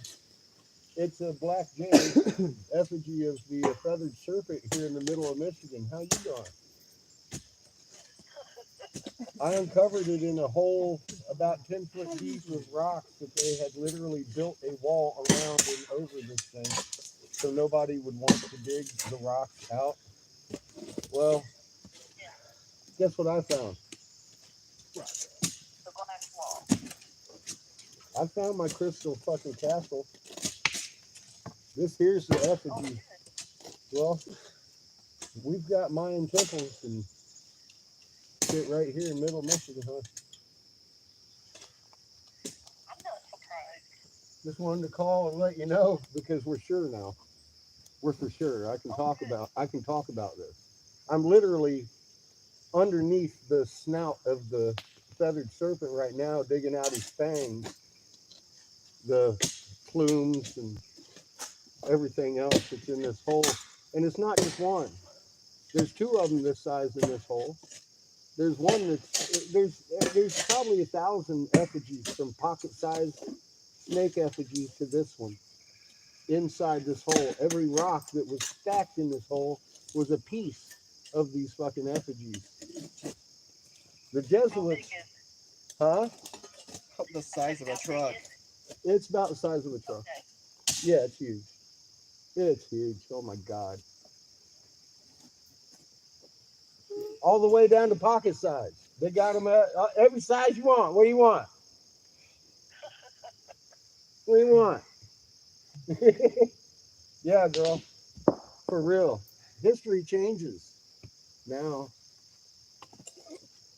it's a black jade effigy of the feathered serpent here in the middle of Michigan. How you doing? I uncovered it in a hole about 10 foot deep with rocks that they had literally built a wall around and over this thing so nobody would want to dig the rocks out. Well, guess what I found? I found my crystal fucking castle. This here's the effigy. Well, we've got Mayan temples and shit right here in middle Michigan, huh? Just wanted to call and let you know because we're sure now. We're for sure. I can talk about this. I'm literally underneath the snout of the feathered serpent right now, digging out his fangs, the plumes and everything else that's in this hole. And it's not just one. There's two of them this size in this hole. There's one there's probably 1,000 effigies from pocket-sized snake effigies to this one inside this hole. Every rock that was stacked in this hole was a piece of these fucking effigies. The Jesuits, huh? The size of a truck. It's about the size of a truck. Yeah, it's huge. It's huge. Oh my God. All the way down to pocket size. They got them at every size you want. What do you want? What do you want? Yeah, girl. For real. History changes. Now,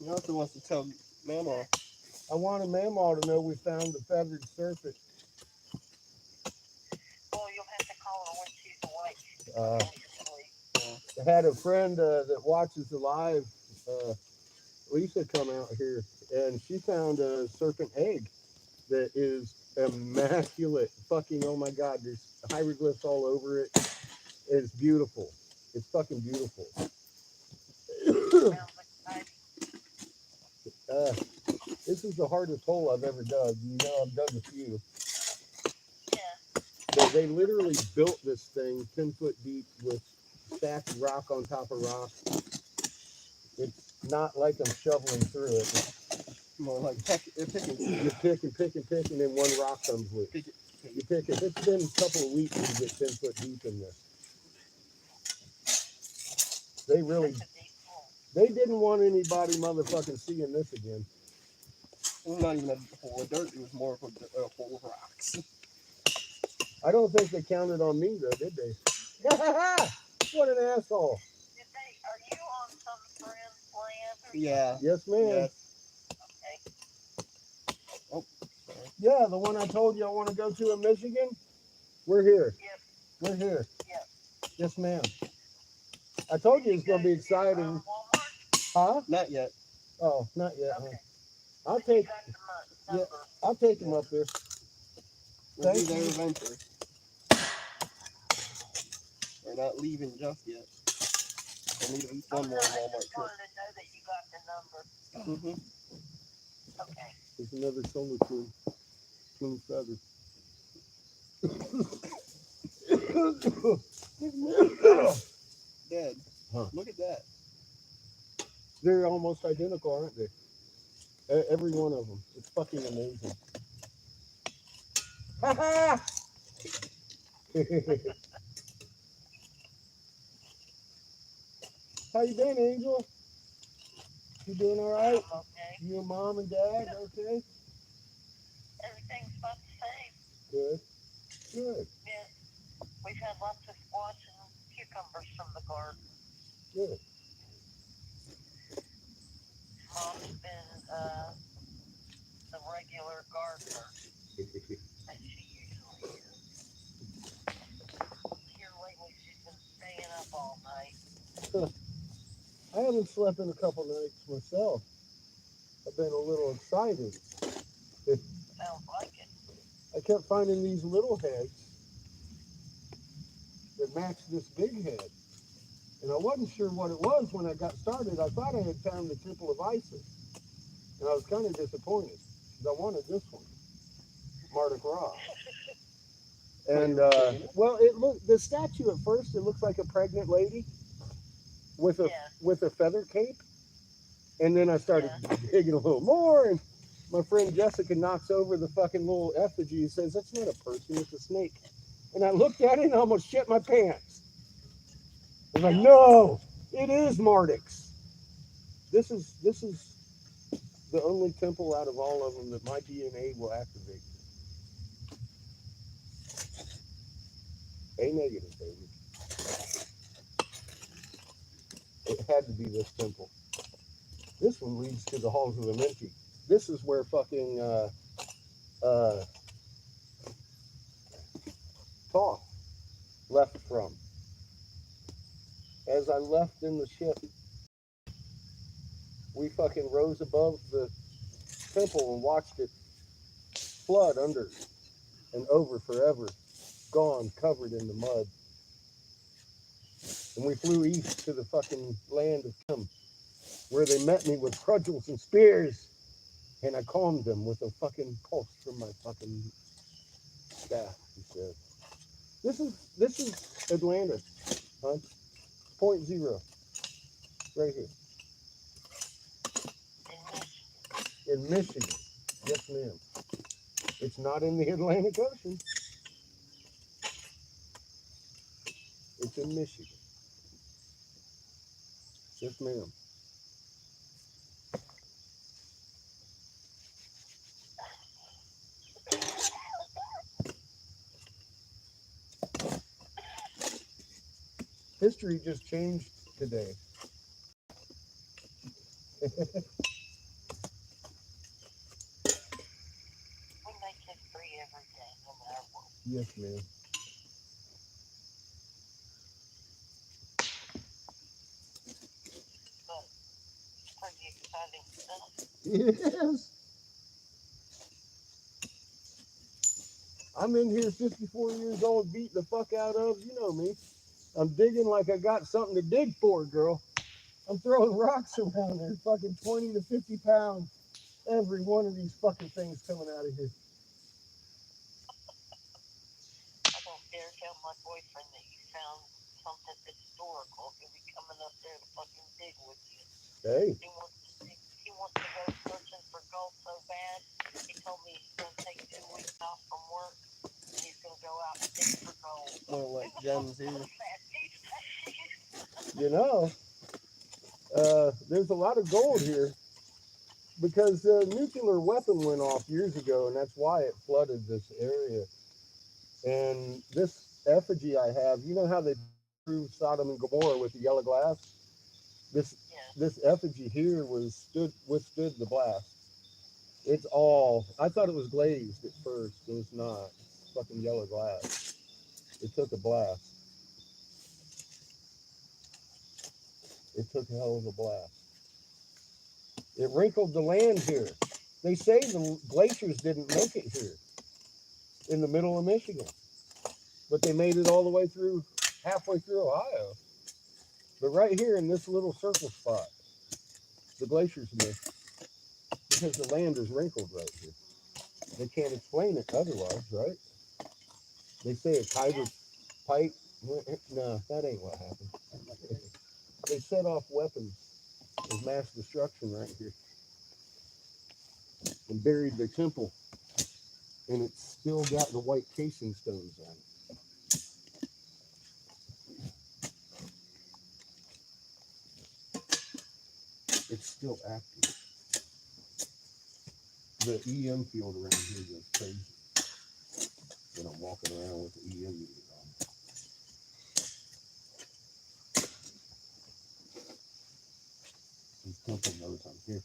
You also wants to tell Mama. I wanted Mamaw to know we found the feathered serpent. Well, you'll have to call her when she's awake. I had a friend that watches the live, Lisa, come out here, and she found a serpent egg that is immaculate. Fucking, oh my God, there's hieroglyphs all over it. It's beautiful. It's fucking beautiful. This is the hardest hole I've ever dug. You know, I've dug a few. But they literally built this thing 10 foot deep with stacked rock on top of rock. It's not like I'm shoveling through it. It's More like picking. you pick and pick and pick, and then one rock comes loose. You pick it. It's been a couple of weeks to get 10 foot deep in this. They really, That's a deep hole. they didn't want anybody motherfucking seeing this again. It was not even a hole of dirt. It was more of a hole of rocks. I don't think they counted on me though, did they? What an asshole. Did they? Are you on some friend's land? Or Yeah. Yes, ma'am. Yes. Okay. Oh, sorry. Yeah, the one I told you I want to go to in Michigan. We're here. Yep. We're here. Yep. Yes, ma'am. I told you it's gonna be exciting. Walmart? Huh? Not yet. Oh, not yet. Huh? Okay. I'll But you take. got the Yeah. number. I'll take him up there. We'll be Thank there you. eventually. We're not leaving just yet. I need at least one more I Walmart just trip. wanted to know that you got the number. Mm-hmm. Okay. There's another solar plume. Plume feather. Dead. Huh. Look at that. They're almost identical, aren't they? Every one of them. It's fucking amazing. Ha ha! How you been, Angel? You doing all right? I'm okay. You and mom and dad okay? Everything's about the same. Good. Good. Yeah. We've had lots of squash and cucumbers from the garden. Good. Mom's been the regular gardener that she usually is. Here lately she's been staying up all night. I haven't slept in a couple nights myself. I've been a little excited. Sounds like it. I kept finding these little heads that matched this big head. And I wasn't sure what it was when I got started. I thought I had found the Temple of Isis. And I was kind of disappointed because I wanted this one, Mardi Gras. And, well, the statue at first, it looks like a pregnant lady with a, Yeah. with a feather cape. And then I started digging a little more, and my friend Jessica knocks over the fucking little effigy and says, "That's not a person, it's a snake." And I looked at it and almost shit my pants. I was like, "No, it is Mardix. This is the only temple out of all of them that my DNA will activate." A negative, baby. It had to be this temple. This one leads to the halls of the Minty. This is where fucking Thoth left from. As I left in the ship, we fucking rose above the temple and watched it flood under and over forever, gone, covered in the mud. And we flew east to the fucking land of Kim, where they met me with cudgels and spears, and I calmed them with a fucking pulse from my fucking staff, he said. This is Atlantis, huh? 0.0, right here. In Michigan. Yes, ma'am. It's not in the Atlantic Ocean. It's in Michigan. Yes, ma'am. History just changed today. We make history every day, no matter what. Yes, ma'am. But pretty exciting stuff. Yes. I'm in here 54 years old, beat the fuck out of, you know me. I'm digging like I got something to dig for, girl. I'm throwing rocks around there, fucking 20 to 50 pounds. Every one of these fucking things coming out of here. I don't dare tell my boyfriend that you found something historical. He'll be coming up there to fucking dig with you. Hey. He wants to go searching for gold so bad. He told me he's going to take 2 weeks off from work. And he's going to go out and dig for gold. More like gems here. You know, There's a lot of gold here because the nuclear weapon went off years ago, and that's why it flooded this area. And this effigy I have, you know how they proved Sodom and Gomorrah with the yellow glass? This this effigy here withstood the blast. It's all, I thought it was glazed at first, but it's not. It's fucking yellow glass. It took a blast. It took a hell of a blast. It wrinkled the land here. They say the glaciers didn't make it here in the middle of Michigan, but they made it all the way through, halfway through Ohio. But right here in this little circle spot, the glaciers missed because the land is wrinkled right here. They can't explain it otherwise, right? They say it's hydro pipe. No, that ain't what happened. They set off weapons of mass destruction right here and buried their temple, and it's still got the white casing stones on it. It's still active. The EM field around here goes crazy when I'm walking around with the EM meter on. This temple knows I'm here.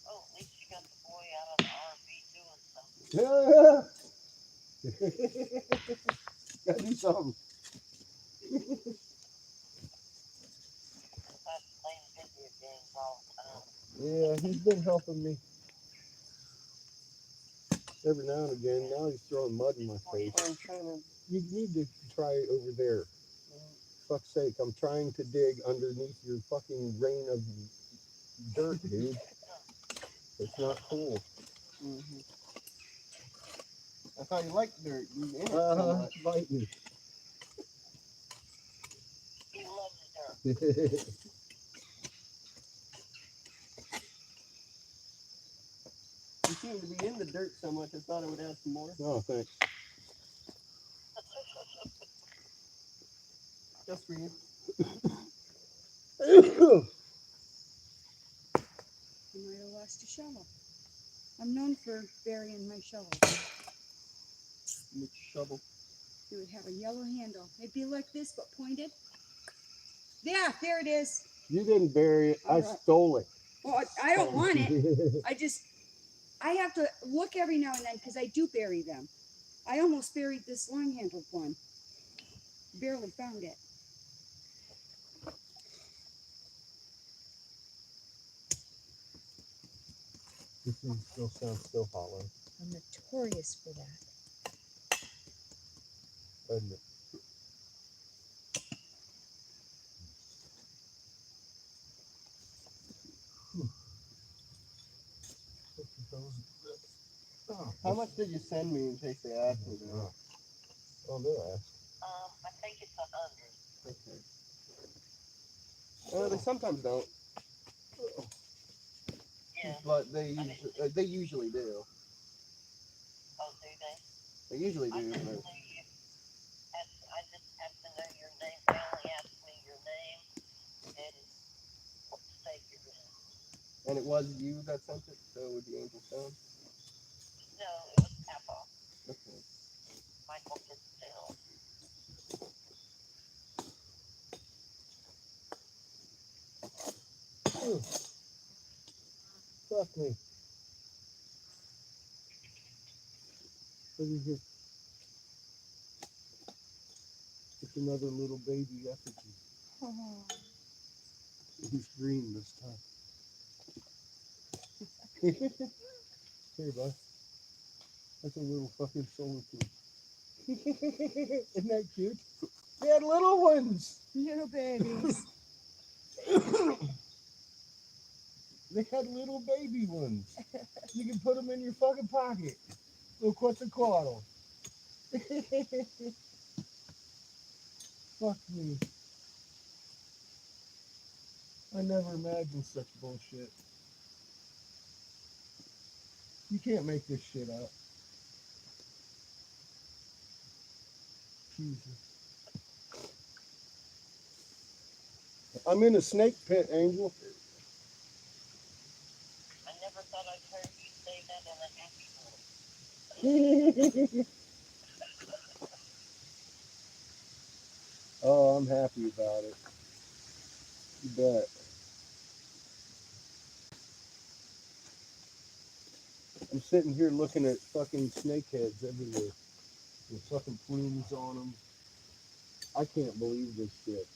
Oh, at least you got the boy out of the RV doing something. Gotta do something. Besides playing video games all the time. Yeah, he's been helping me every now and again. Now he's throwing mud in my face. I'm trying to. You need to try over there. Fuck's sake, I'm trying to dig underneath your fucking rain of dirt, dude. It's not cool. Mm-hmm. I thought you liked dirt. You in it so much. Bite me. He loves dirt. You seem to be in the dirt so much. I thought I would add some more. Oh, thanks. Just for you. You might have lost a shovel. I'm known for burying my shovels. Which shovel? It would have a yellow handle. It'd be like this, but pointed. Yeah, there it is. You didn't bury it. I All right. stole it. Well, I don't want it. I have to look every now and then because I do bury them. I almost buried this long-handled one. Barely found it. This thing still sounds so hollow, I'm notorious for that. doesn't it? Oh, How much did you send me in case they asked me that? oh, they'll ask. I think it's 100. Okay. They sometimes don't, Yeah. but they usually do. Oh, do they? They usually I do. just knew But you. I just have to know your name. They only asked me your name and what state you're in. and it was you that sent it, so it would be Angel Stone. No, it was Papa. Okay. Michael Fitzgerald. Fuck me. Look at here. It's another little baby effigy. Oh. He's green this time. Here, bud. That's a little fucking solar tube. Isn't that cute? They had little ones. Little babies. They had little baby ones. You can put them in your fucking pocket. Little Quetzalcoatl. Fuck me. I never imagined such bullshit. You can't make this shit up. Jesus. I'm in a snake pit, Angel. I never thought I'd hear you say that in a happy voice. Oh, I'm happy about it. You bet. I'm sitting here looking at fucking snake heads everywhere with fucking plumes on them. I can't believe this shit.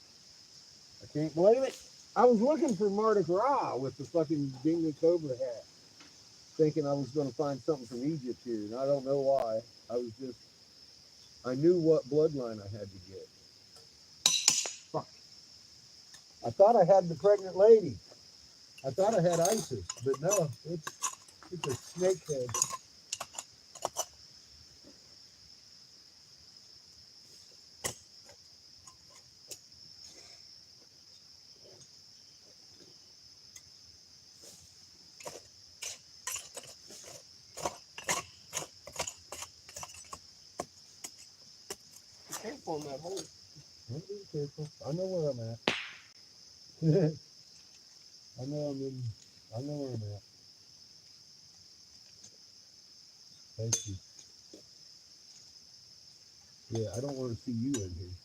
I can't believe it. I was looking for Mardi Gras with the fucking Dingo Cobra hat, thinking I was going to find something from Egypt here, and I don't know why. I knew what bloodline I had to get. Fuck. I thought I had the pregnant lady. I thought I had Isis, but no, it's a snake head. Be careful in that hole. I'm being careful. I know where I'm at. I know where I'm at. Thank you. Yeah, I don't want to see you in here.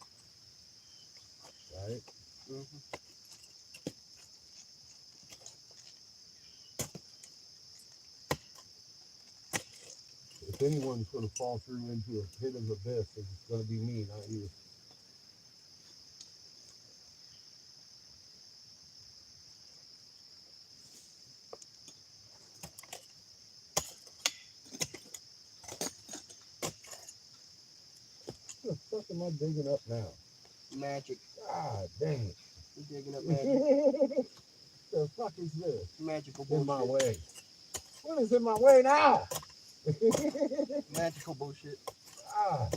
Right? Mm-hmm. If anyone's going to fall through into a pit of abyss, it's going to be me, not you. What the fuck am I digging up now? Magic. God dang it. You're digging up magic. The fuck is this? Magical In bullshit. my way. What is in my way now? Magical bullshit. Ah.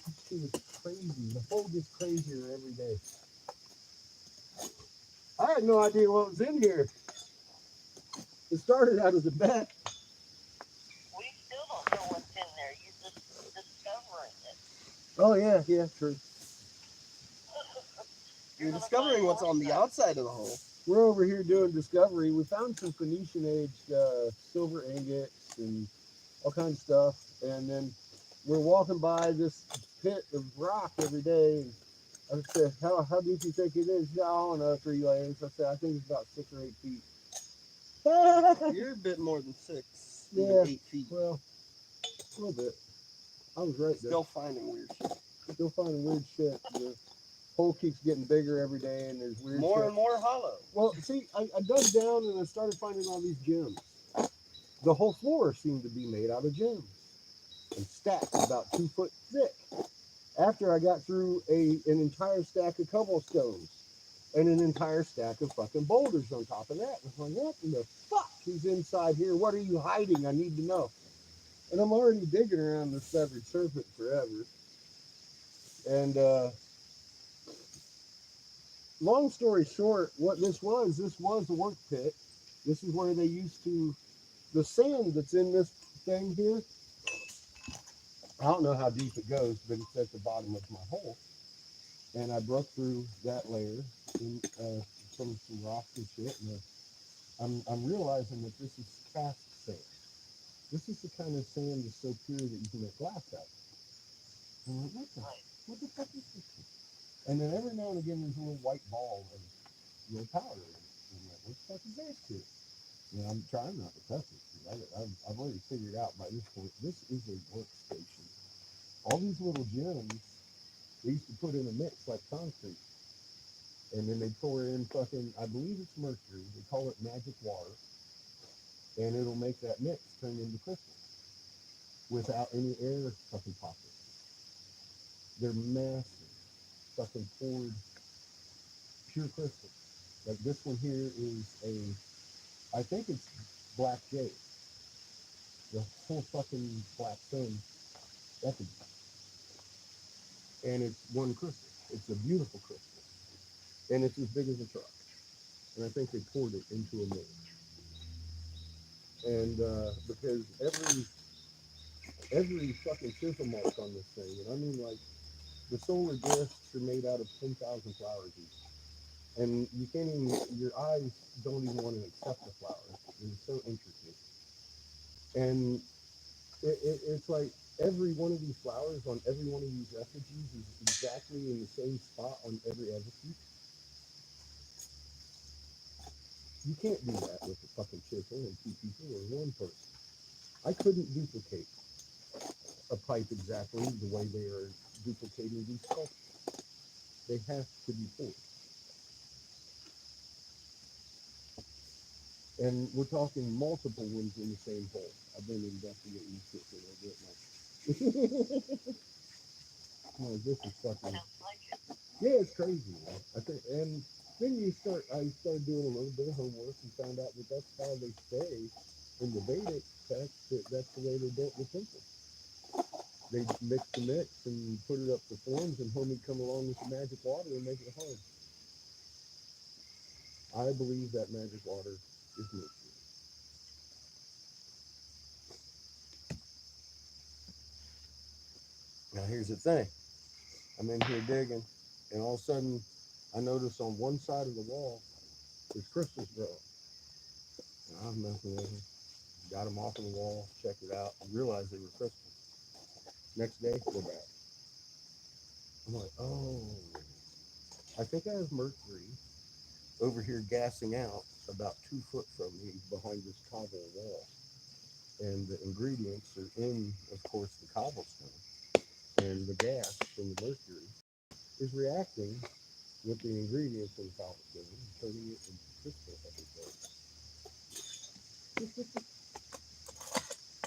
This shit is crazy. The hole gets crazier every day. I had no idea what was in here. It started out as a bet. We still don't know what's in there. You're just discovering it. Oh yeah, true. You're discovering what's on the outside of the hole. We're over here doing discovery. We found some Phoenician age silver ingots and all kinds of stuff. And then we're walking by this pit of rock every day. And I said, how deep do you think it is? Yeah, I don't know, 3 layers. I said, I think it's about 6 or 8 feet. You're a bit more than 6, Yeah. even 8 feet. Well, a little bit. I was right there. Still finding weird shit. Still finding weird shit. The hole keeps getting bigger every day, and there's weird More shit. and more hollow. Well, see, I dug down and I started finding all these gems. The whole floor seemed to be made out of gems and stacked about 2 foot thick. After I got through an entire stack of cobblestones and an entire stack of fucking boulders on top of that. I was like, what in the fuck is inside here? What are you hiding? I need to know. And I'm already digging around this feathered serpent forever. And long story short, what this was a work pit. This is where they used to, the sand that's in this thing here, I don't know how deep it goes, but it's at the bottom of my hole. And I broke through that layer in some rocks and shit. And I'm realizing that this is cast sand. This is the kind of sand that's so pure that you can make glass out of. I'm like, what the fuck is this? And then every now and again, there's a little white ball of little powder in it. And I'm like, what the fuck is this shit? And I'm trying not to touch it. I've already figured out by this point, this is a workstation. All these little gems, they used to put in a mix like concrete. And then they pour in fucking, I believe it's mercury. They call it magic water. And it'll make that mix turn into crystal without any air fucking pockets. They're massive, fucking poured pure crystal. Like this one here is I think it's black jade. The whole fucking black stone effigy. And it's one crystal. It's a beautiful crystal. And it's as big as a truck. And I think they poured it into a mold. And because every fucking chisel mark on this thing, and I mean like The solar discs are made out of 10,000 flowers each. And you can't even, your eyes don't even want to accept the flowers. It's so intricate. And it's like every one of these flowers on every one of these effigies is exactly in the same spot on every effigy. You can't do that with a fucking chisel and 2 people or 1 person. I couldn't duplicate a pipe exactly the way they are duplicating these sculptures. They have to be poured. And we're talking multiple ones in the same hole. I've been investigating this shit for a little bit now. No, this is fucking. Sounds like it. Yeah, it's crazy, man. I think, and then I started doing a little bit of homework and found out that that's how they say in the Vedic text that that's the way they built the temple. They mix the mix and put it up to forms, and homie come along with the magic water and make it hard. I believe that magic water is mercury. Now here's the thing. I'm in here digging, and all of a sudden I notice on one side of the wall there's crystals growing. And I'm messing with them. Got them off of the wall, checked it out, and realized they were crystals. Next day, they're back. I'm like, oh, I think I have mercury over here gassing out about 2 foot from me behind this cobble wall. And the ingredients are in, of course, the cobblestone. And the gas from the mercury is reacting with the ingredients in the cobblestone and turning it into crystal everything.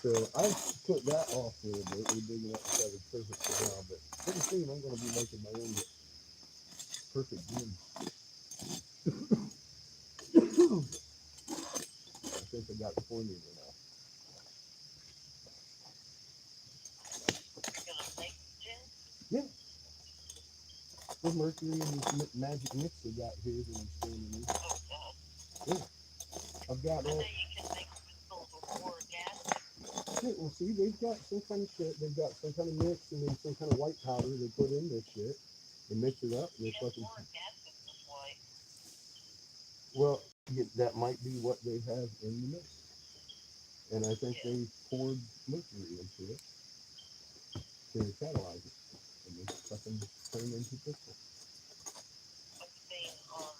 So I put that off a little bit. We're digging up the perfect for now, but pretty soon I'm going to be making my own perfect gem. I think I got the formula now. You're gonna make gin? Yeah. The mercury and this magic mix they got here that I'm standing in. Oh God. Yeah. I've got I know all. you can make crystals with boric acid. Shit, well, see, they've got some kind of shit. They've got some kind of mix and then some kind of white powder they put in this shit. They mix it up. And they Yes, fucking. boric acid is white. Well, that might be what they have in the mix. And I think Yeah. they poured mercury into it to catalyze it. And they fucking turn into crystal. I've seen on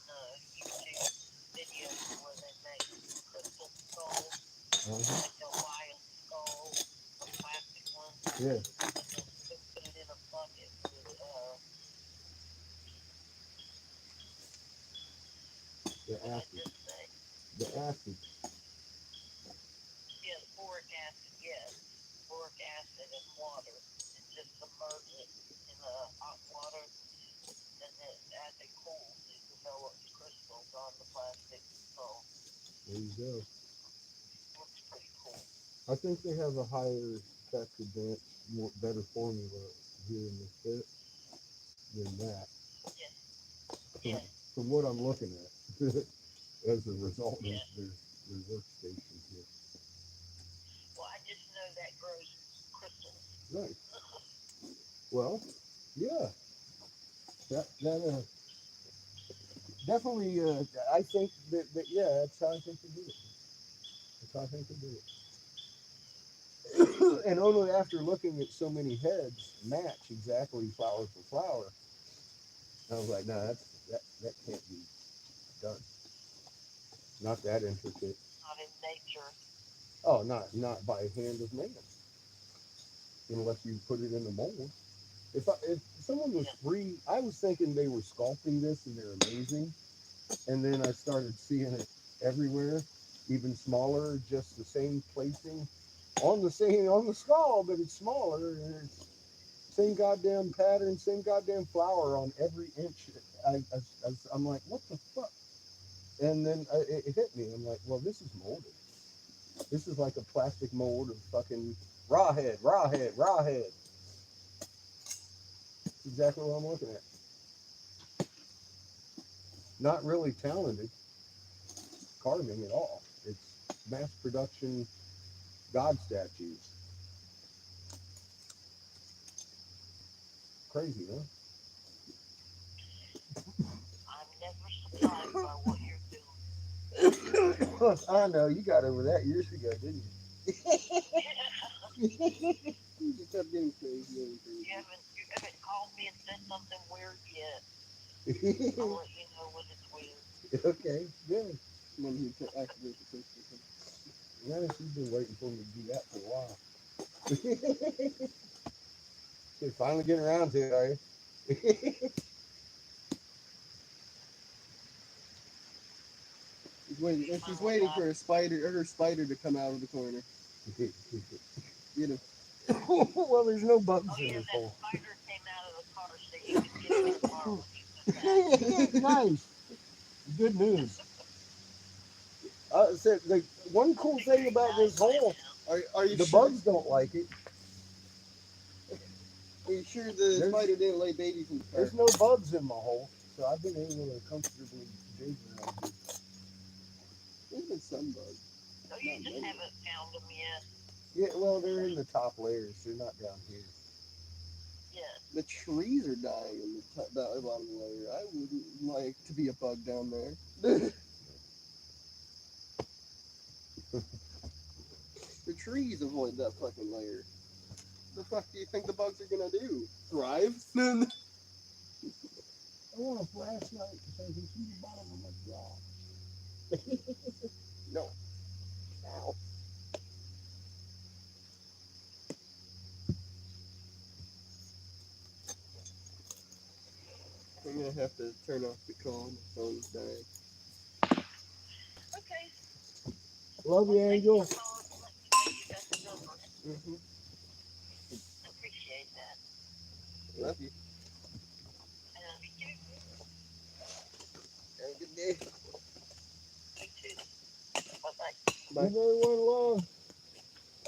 YouTube videos where they make crystal skulls, like they'll buy a skull, a plastic one, Yeah. and then put it in a bucket with The what I acid. just say. The acid. Yeah, the boric acid, yes. Boric acid and water. And just submerge it in hot water. And then as it cools, it develops crystals on the plastic skull. There you go. Looks pretty cool. I think they have a higher tech advanced, better formula here in this pit than that. Yeah. Yeah. From what I'm looking at, as a result Yeah. of their workstation here. Well, I just know that grows crystals. Right. Well, yeah. That definitely. I think that yeah, that's how I think they do it. That's how I think they do it. And only after looking at so many heads match exactly flower for flower, I was like, no, that can't be done. Not that intricate. Not in nature. Oh, not by hand of man, unless you put it in a mold. If someone was free, I was thinking they were sculpting this and they're amazing, and then I started seeing it everywhere, even smaller, just the same placing on the skull, but it's smaller and it's same goddamn pattern, same goddamn flower on every inch. I'm like, what the fuck? And then it hit me. I'm like, well, this is molded. This is like a plastic mold of fucking raw head. That's exactly what I'm looking at. Not really talented carving at all. It's mass production god statues. Crazy, huh? never surprised by what you're doing. I know you got over that years ago, didn't you? You just kept getting crazy and You haven't called me and said something weird yet. crazy. I'll let you know when it's weird. Okay, good. when he activated the system. Yeah, she's been waiting for me to do that for a while. So finally getting around to it, are you? She's waiting for a spider or her spider to come out of the corner. You know. Well, there's no bugs Oh in yeah, this that hole. spider came out of the car so you could get in the car when you went back. Nice. Good news. So the one cool thing about this hole, Are you the sure? bugs don't like it. Are you sure the spider didn't lay babies in the car? There's no bugs in my hole, so I've been able to comfortably dig around here. There's been some bugs. So you just haven't found them yet. Yeah, well, they're in the top layers. They're not down here. Yes. The trees are dying in the bottom layer. I wouldn't like to be a bug down there. The trees avoid that fucking layer. The fuck do you think the bugs are gonna do? Thrive? I want a flashlight so I can see the bottom of my jaw. No. Ow. I'm gonna have to turn off the call. My phone's dying. Okay. Love you, Well, thank Angel. you for calling and letting me know you got the number. Mm-hmm. I appreciate that. Love you. I love you too. Have a good day. You too. Bye-bye. Bye. Give everyone love.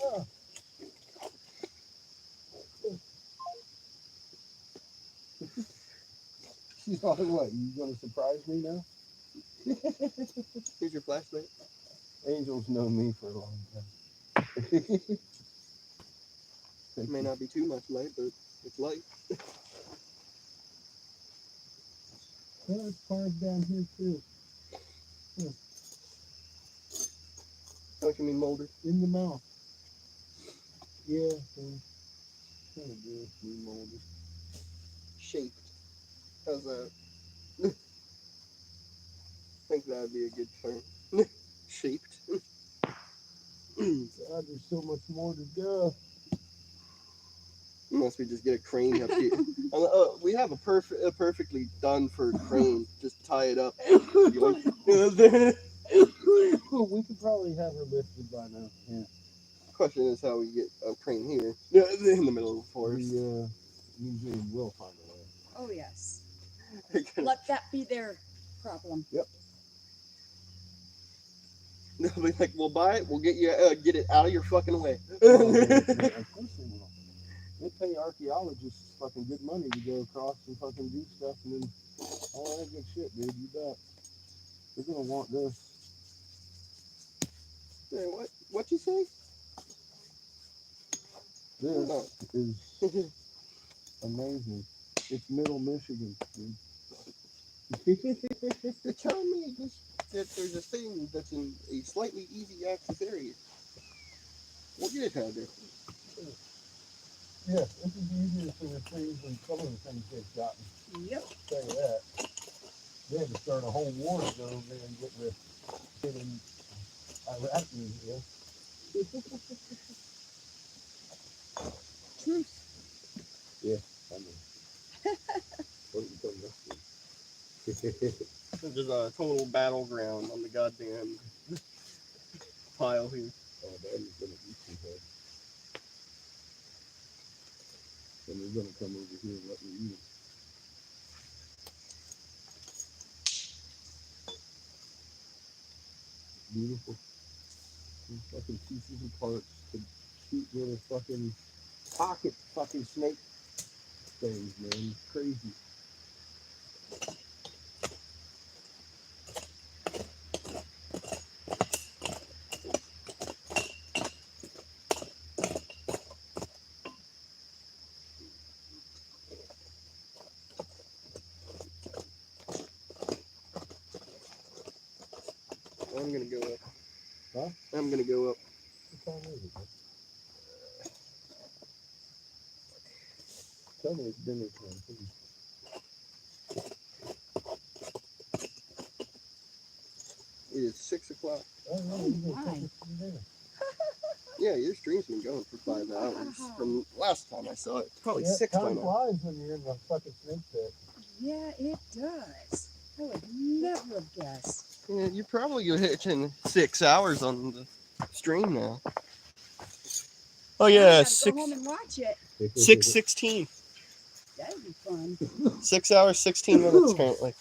Ah. She's like, what? You gonna surprise me now? Here's your flashlight. Angel's known me for a long time. It may not be too much light, but it's light. Well, it's carved down here too. What you mean molder? In the mouth. Yeah, kind of good. Remolded. Shaped. How's that? I think that would be a good term. Shaped. God, there's so much more to go. Unless we just get a crane up here. We have a perfectly done for crane. Just tie it up. We could probably have her lifted by now. Yeah. Question is how we get a crane here in the middle of the forest. The museum will find a way. Oh, yes. Let that be their problem. They'll be like, "We'll buy it. We'll get you get it out of your fucking way." Of course they will. They pay archaeologists fucking good money to go across and fucking do stuff and then all that good shit, dude. You bet. They're gonna want this. Hey, what you say? This No. is amazing. It's Middle Michigan, dude. You're telling me that there's a thing that's in a slightly easy access area. We'll get it out there. Yeah, this is easier to retrieve than some of the things they've gotten. Yep. Tell you that. They had to start a whole war to go over there and get the shit in Iraq museum. Truth. Yeah, I know. What are you talking about? There's a total battleground on the goddamn pile here. Oh, Daddy's gonna eat some head. And they're gonna come over here and let me eat it. Beautiful. Some fucking pieces of parts to cute little fucking pocket fucking snake things, man. Crazy. I'm gonna go up. Huh? I'm gonna go up. What time is it? Tell me it's dinner time, please. It is 6 o'clock. Oh, no, Oh, you're gonna my. take us to dinner. Yeah, your stream's been going for 5 hours from last time I saw it. Probably Yeah, 6 by time now. flies when you're in the fucking snake pit. Yeah, it does. I would never have guessed. Yeah, you're probably hitting 6 hours on the stream now. Oh I yeah, gotta go home and watch it. 6:16. That'd be fun. 6 hours 16 minutes currently.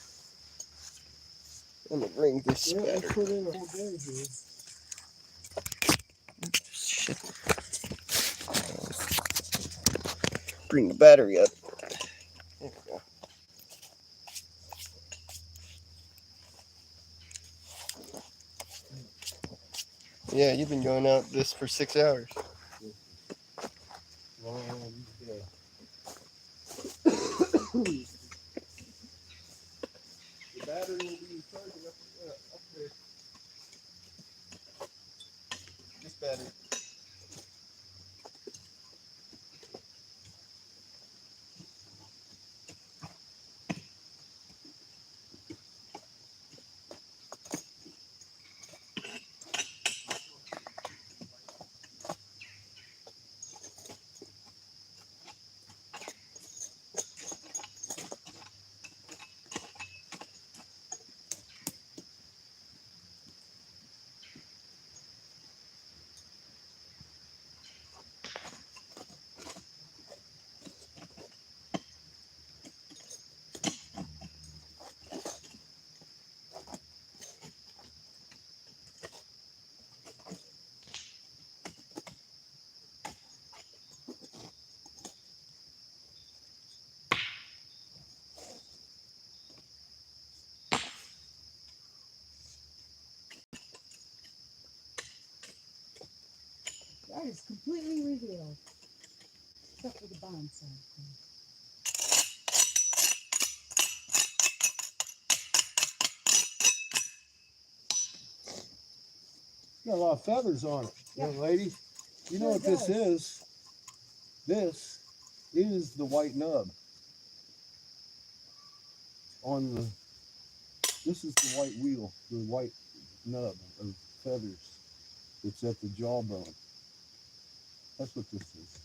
Let me bring this Yeah, let's battery. put in a whole day here. Shit. Bring the battery up. There we go. Yeah, you've been going out this for 6 hours. Long day. The battery will be charging up there. This battery. That is completely revealed. Except for the bottom side. Got a lot of feathers on it, young lady. You know Sure what this does. is? This is the white nub. On the, this is the white wheel, the white nub of feathers. It's at the jawbone. That's what this is.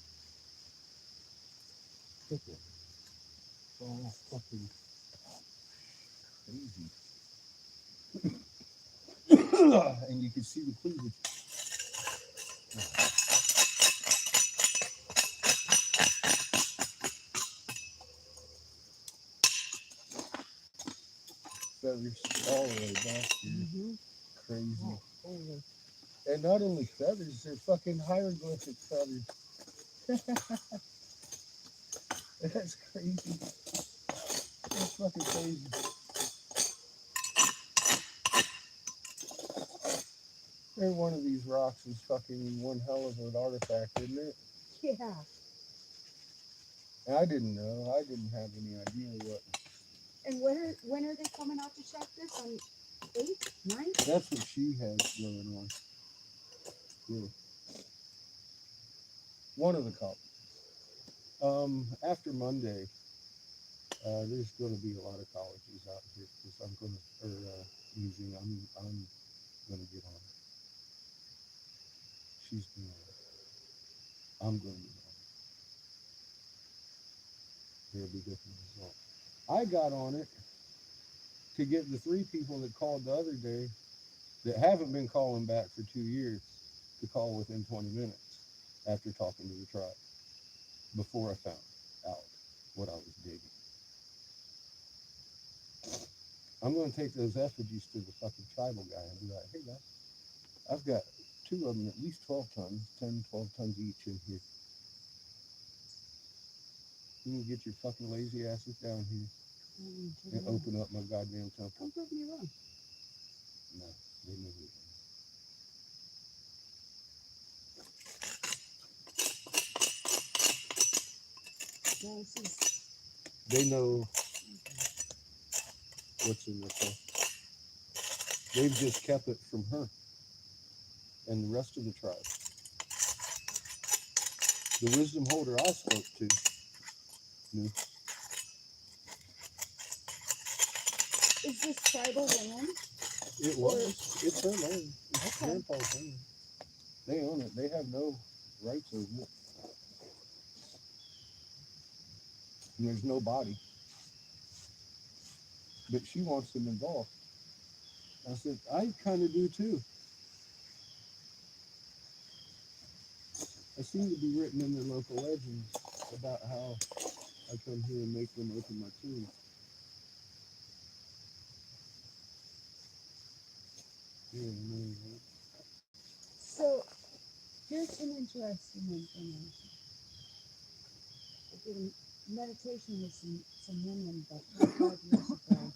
Look at it. It's all fucking crazy. And you can see the cleavage. Feathers all the way back here. Mm-hmm. Crazy. Oh, holy. And not only feathers, they're fucking hieroglyphic feathers. That's crazy. That's fucking crazy. Every one of these rocks is fucking one hell of an artifact, isn't it? Yeah. And I didn't know. I didn't have any idea what. And when are they coming out to check this? On 8th, 9th? That's what she has going on. Yeah. One of the copies. After Monday, there's going to be a lot of colleges out here because I'm going to, or using. I'm going to get on it. She's doing it. I'm going to get on it. There'll be different results. I got on it to get the 3 people that called the other day that haven't been calling back for 2 years to call within 20 minutes after talking to the tribe before I found out what I was digging. I'm going to take those effigies to the fucking tribal guy and be like, hey guys, I've got 2 of them at least 12 tons, 10, 12 tons each in here. You can get your fucking lazy asses down here and open up my goddamn temple. Don't prove me wrong. No, they know who. Yeah, this is. They know what's in the cup. They've just kept it from her and the rest of the tribe. The wisdom holder I spoke to knew. Is this tribal land? It was. It's her land. It's Okay. grandpa's land. They own it. They have no rights over it. And there's no body. But she wants them involved. I said, I kind of do too. I seem to be written in the local legends about how I come here and make them open my tomb. Yeah, no, So here's some interesting information. I did a meditation with some women about 25 years ago.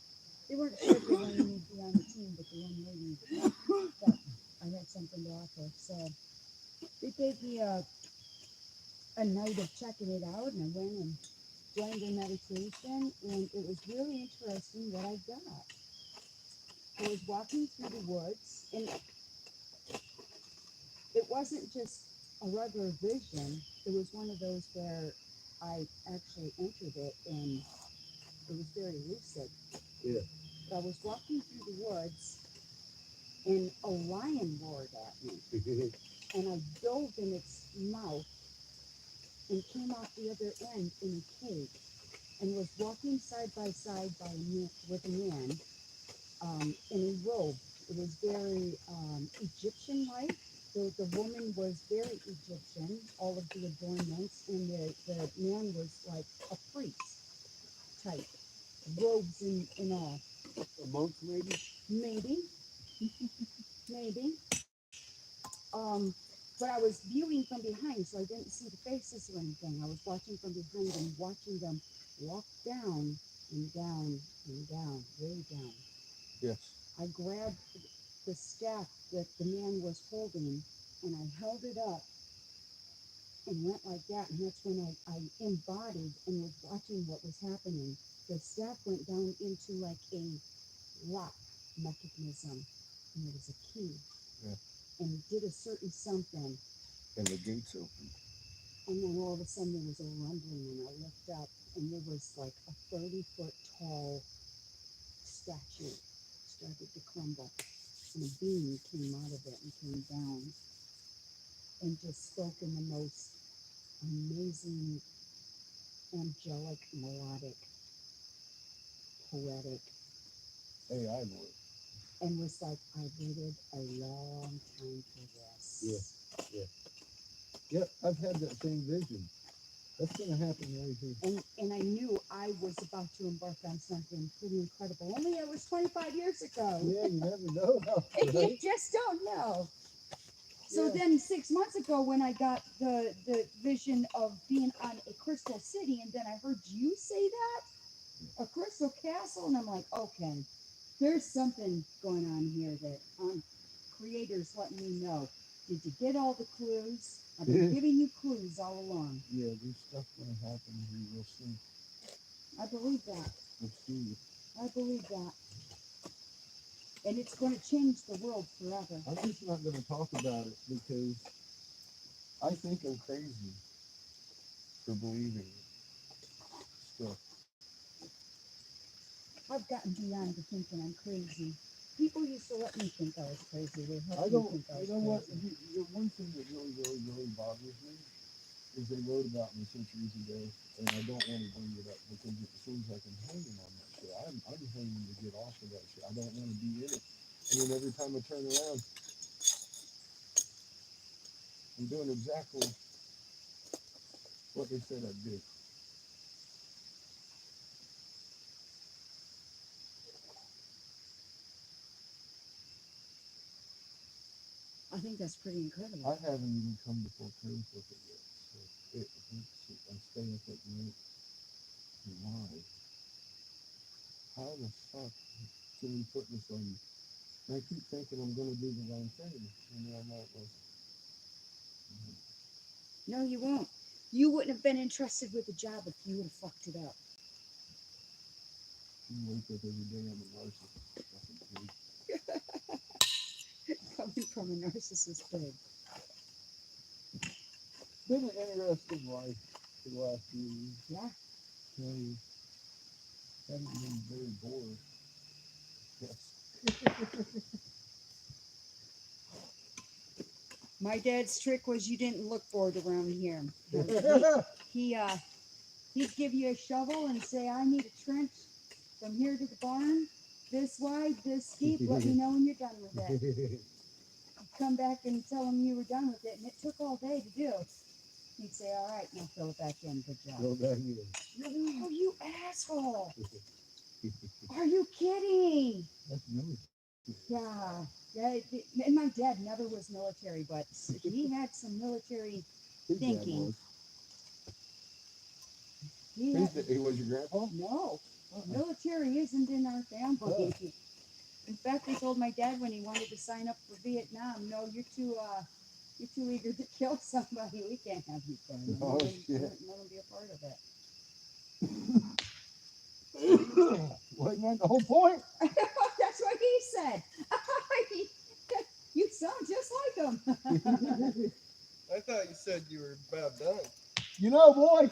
They weren't sure if they wanted me to be on the team, but the one lady thought I had something to offer. So they gave me a night of checking it out, and I went and joined their meditation, and it was really interesting what I got. I was walking through the woods, and it wasn't just a regular vision. It was one of those where I actually entered it, and it was very lucid. Yeah. But I was walking through the woods, and a lion roared at me, and I dove in its mouth and came off the other end in a cave, and was walking side by side with a man in a robe. It was very Egyptian-like. The woman was very Egyptian, all of the adornments, and the man was like a priest type, robes and all. A monk, maybe? Maybe. Maybe. But I was viewing from behind, so I didn't see the faces or anything. I was watching from behind and watching them walk down and down and down, way down. Yes. I grabbed the staff that the man was holding, and I held it up and went like that, and that's when I embodied and was watching what was happening. The staff went down into like a lock mechanism, and there was a key. Yeah. And it did a certain something, And the gates open. and then all of a sudden there was a rumbling, and I looked up, and there was like a 30-foot tall statue started to crumble, and a being came out of it and came down and just spoke in the most amazing, angelic, melodic, poetic, AI voice. and was like, I waited a long time for this. Yep, I've had that same vision. That's going to happen right here. And I knew I was about to embark on something pretty incredible. Only it was 25 years ago. Yeah, you never know. You Right? just don't know. So Yeah. then 6 months ago, when I got the vision of being on a crystal city, and then I heard you say that, a crystal castle, and I'm like, okay, there's something going on here that creators letting me know. Did you get all the clues? I've been giving you clues all along. Yeah, there's stuff going to happen here real soon. I believe that. Let's see. I believe that. And it's going to change the world forever. I'm just not going to talk about it because I think I'm crazy for believing it. Still. I've gotten beyond to thinking I'm crazy. People used to let me think I was crazy. They I helped me don't, think I was you know what? crazy. The one thing that really bothers me is they wrote about me centuries ago, and I don't want to bring it up because it seems like I'm hanging on that shit. I'm hanging to get off of that shit. I don't want to be in it. I mean, every time I turn around, I'm doing exactly what they said I'd do. I think that's pretty incredible. I haven't even come to full terms with it yet. So it hurts. I stay up at night. And why? How the fuck can you put this on me? And I keep thinking I'm going to do the wrong thing. And then I'm like, well, No, you won't. You wouldn't have been entrusted with the job if you would have fucked it up. you wake up every day, I'm a narcissist. Fucking pig. place is this big? Been an interesting life for the last few years. Yeah. I haven't been very bored. Yes. My dad's trick was you didn't look bored around here. He'd give you a shovel and say, I need a trench from here to the barn, this wide, this deep, let me know when you're done with it. You'd come back and tell him you were done with it, and it took all day to do. He'd say, all right, now fill it back in, good job. Go back in. Oh, you asshole. Are you kidding? That's really Yeah. And my dad never was military, but he had some military his dad thinking. was. He had, He was your grandpa? no, military isn't in our family. In fact, they told my dad when he wanted to sign up for Vietnam, no, you're too eager to kill somebody. We can't have you done. Oh, shit. Let him be a part of it. Wasn't that the whole point? That's what he said. You sound just like him. I thought you said you were about done. You know, boy.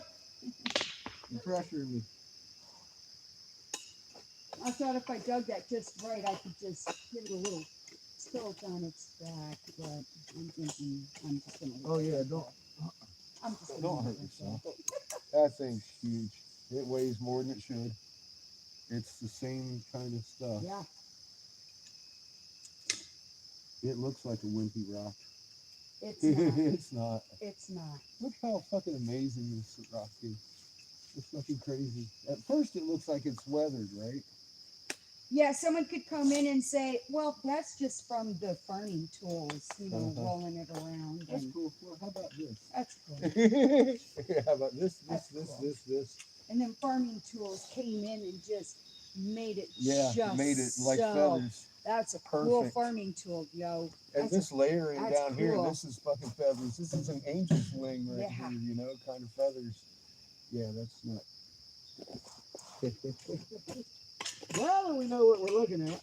You're pressuring me. I thought if I dug that just right, I could just give it a little tilt on its back, but I'm thinking I'm just gonna. Oh yeah, don't I'm just gonna don't hurt yourself. That thing's huge. It weighs more than it should. It's the same kind of stuff. Yeah, It looks like a wimpy rock. it's not. It's not. It's not. Look how fucking amazing this rock is. It's fucking crazy. At first it looks like it's weathered, right? Yeah, someone could come in and say, "Well, that's just from the farming tools, rolling it around." That's And cool. Well, how about this? that's cool. How about this, That's this, cool. this? And then farming tools came in and just made it. Yeah, just made it like so. feathers. That's a cool Perfect. farming tool, yo. And That's this layering that's down here, cool. this is fucking feathers. This is an angel's wing right Yeah. here, you know, kind of feathers. Yeah, that's not. Now we know what we're looking at.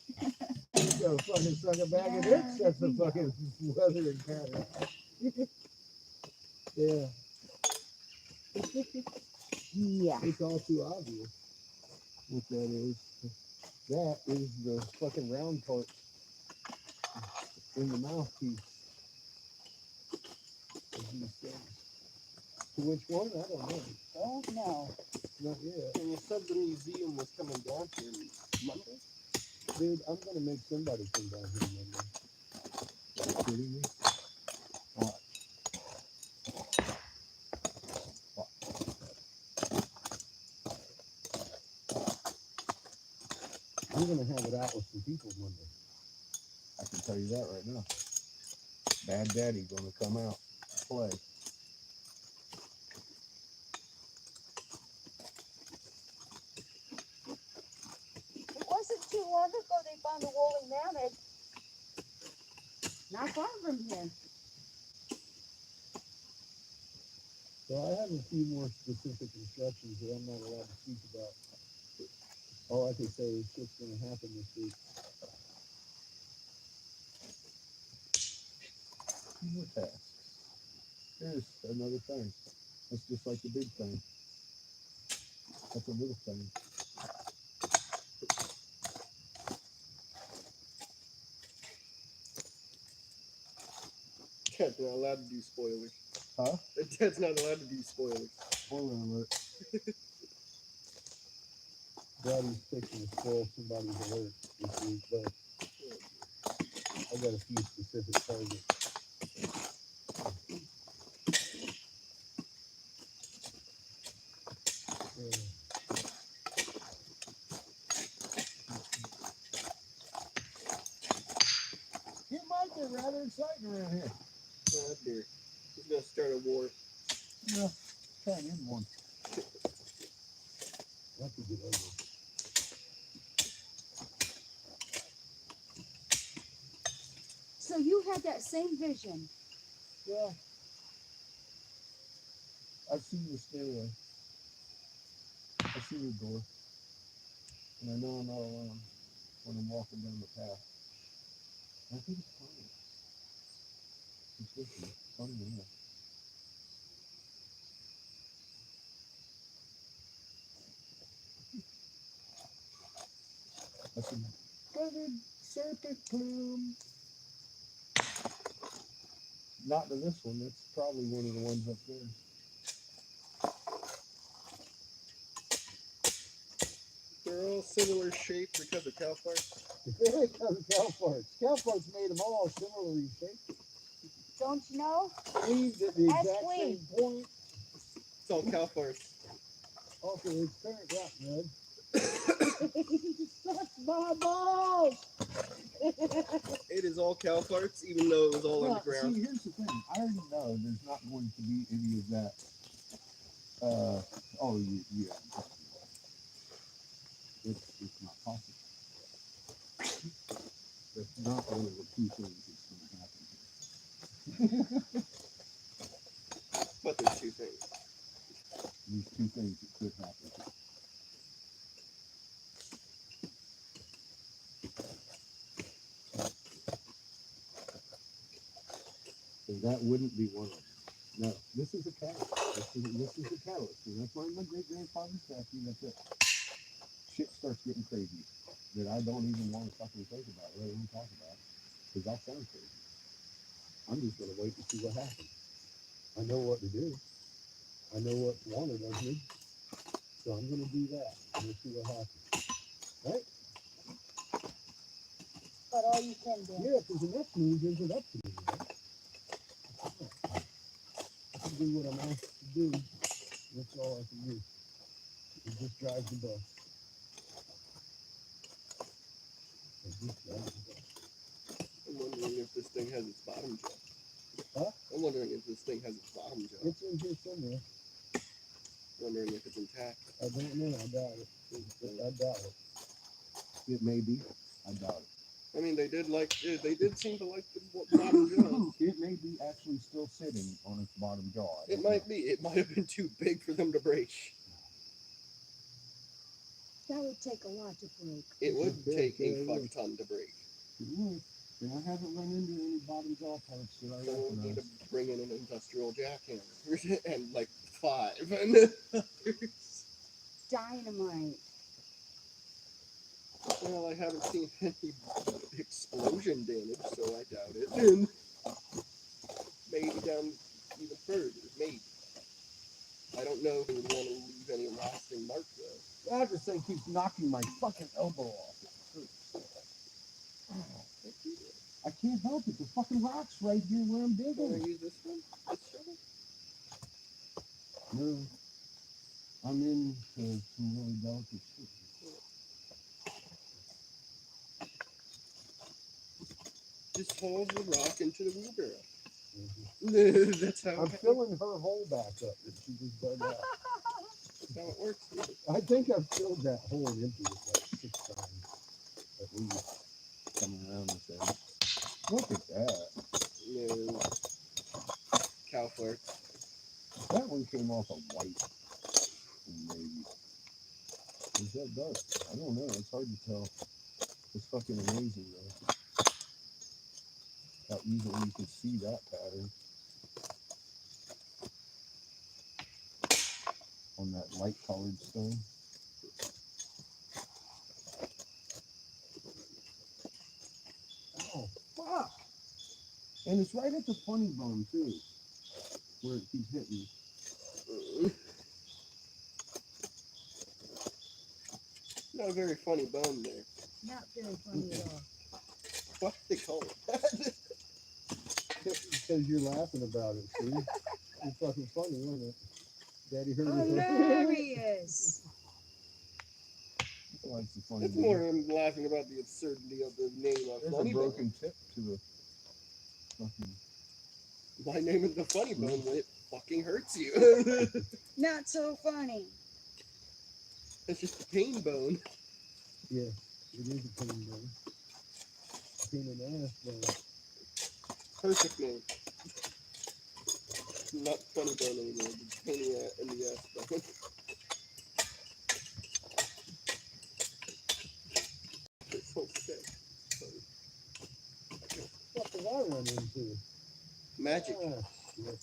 So fucking suck a bag of dicks. That's a fucking weathering pattern. Yeah. Yeah. It's all too obvious what that is. That is the fucking round part in the mouthpiece of these things. To which one? I don't know. Oh no. Not yet. And you said the museum was coming down here Monday? Dude, I'm gonna make somebody come down here Monday. Are you kidding me? Watch. I'm gonna have it out with some people Monday. I can tell you that right now. Bad Daddy gonna come out and play. It wasn't too long ago they found a woolly mammoth. Not far from here. So I have a few more specific instructions that I'm not allowed to speak about. All I can say is what's going to happen this week. More tasks. Here's another thing. That's just like the big thing. That's a little thing. Dad's not allowed to do spoilers. Huh? Dad's not allowed to do spoilers. Spoiler alert. Daddy's fixing to spoil somebody's alert this week, but I got a few specific targets. It might get rather exciting around here. Oh dear. He's gonna start a war. Yeah, try and end one. That could get ugly. So you had that same vision. Yeah. I see the stairway. I see the door. And I know I'm not alone when I'm walking down the path. I think it's fine. consistent. Funny enough. That's a feathered serpent plume. Not to this one. That's probably one of the ones up there. They're all similar shaped because of cow farts. Here it comes cow farts. Cow farts made them all similarly shaped. Don't you know? Leaves at the Ask exact Lee. same point. It's all cow farts. Also, it's parent rock mud. Sucks my balls. It is all cow farts, even though it was all Well, underground. see, here's the thing. I already know there's not going to be any of that. Yeah. It's not possible. That's not one of the two things that's going to happen here. But there's two things. These two things that could happen here. So that wouldn't be one of them. No, this is a catalyst. This is a catalyst. And that's why my great grandfather's statue, that's it. Shit starts getting crazy that I don't even want to fucking think about, let alone talk about, because I'll sound crazy. I'm just going to wait and see what happens. I know what to do. I know what's wanted of me. So I'm going to do that. And we'll see what happens. Right? But all you can do. Yeah, if there's enough moves, there's enough to do. Right? I can do what I'm asked to do. That's all I can do. It just drives the bus. It just drives the bus. I'm wondering if this thing has its bottom jaw. Huh? I'm wondering if this thing has its bottom jaw. It's in here somewhere. Wondering if it's intact. I don't know. I doubt it. I doubt it. It may be. I doubt it. I mean, they did seem to like the bottom jaw. It may be actually still sitting on its bottom jaw. I It don't might know. be. It might have been too big for them to break. That would take a lot to break. It would Okay, take yeah, a it fuck would. ton to break. It would. And I haven't run into any bottom jaw parts that I So we'll need to recognize. bring in an industrial jackhammer and like 5. Dynamite. Well, I haven't seen any explosion damage, so I doubt it. And maybe down even further. Maybe. I don't know if it would want to leave any lasting mark though. That just thing keeps knocking my fucking elbow off. It hurts. I can't help it. The fucking rock's right here where I'm Want to digging. use this one? This shovel? No. I'm into some really delicate shit. Just hauls the rock into the wheelbarrow. Mhm. That's how. I'm filling her hole back up that she just dug out. That's how it works. Dude. I think I've filled that hole and emptied it like 6 times at least. Coming around this edge. Look at that. No. Cow farts. That one came off a white. Maybe. Is that dark? I don't know. It's hard to tell. It's fucking amazing though. How easily you can see that pattern on that light colored stone. Oh, fuck! And it's right at the funny bone too, where it keeps hitting. Not a very funny bone there. Not very funny at all. What do they call it? That? Because you're laughing about it, see? It's fucking funny, isn't it? Daddy heard it. Hilarious. He likes the funny It's bone. more him laughing about the absurdity of the name of There's Funny a Bone. broken tip to the fucking. Why name it the Funny Bone when it fucking hurts you? Not so funny. It's just a pain bone. Yeah, it is a pain bone. Pain in the ass bone. Perfect name. Not Funny Bone anymore. It's pain in the ass bone. It's so sick. What did I run into? Magic. shit.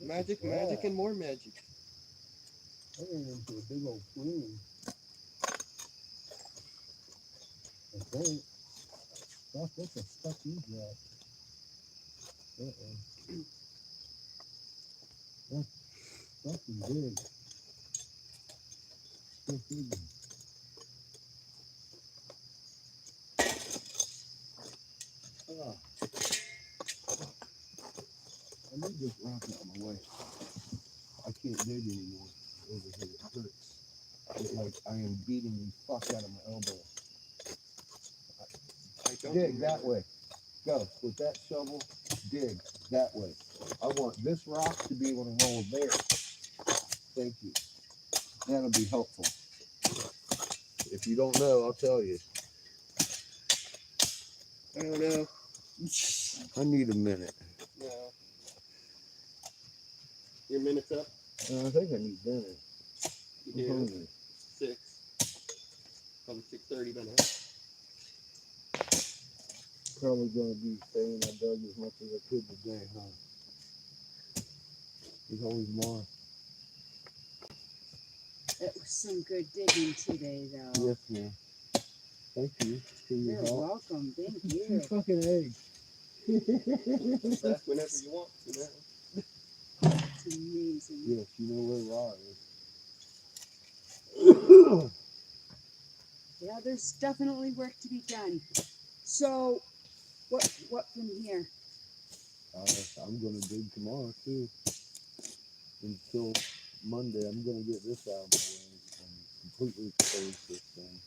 Magic, Yeah. magic, and more magic. I ran into a big old plume. I think. Fuck, what the fuck you got? That's fucking big. So big. Ah. I need this rock out of my way. I can't dig anymore over here. It hurts. Like I am beating the fuck out of my elbow. I don't Dig that way. Go with that shovel. Dig that way. I want this rock to be able to roll there. Thank you. That'll be helpful. If you don't know, I'll tell you. I don't know. I need a minute. No. Your minute's up? I think I need dinner. I'm Yeah. hungry. 6. Probably 6:30 by now. Probably gonna be saying I dug as much as I could today, huh? There's always more. It was some good digging today, though. Yes, ma'am. Thank you for your You're help. welcome. Thank 2 you. fucking eggs. Back whenever you want to now. It's amazing. Yes, you know where Ra is. Yeah, there's definitely work to be done. So, what from here? I'm gonna dig tomorrow too. Until Monday, I'm gonna get this out of the way and completely expose this thing.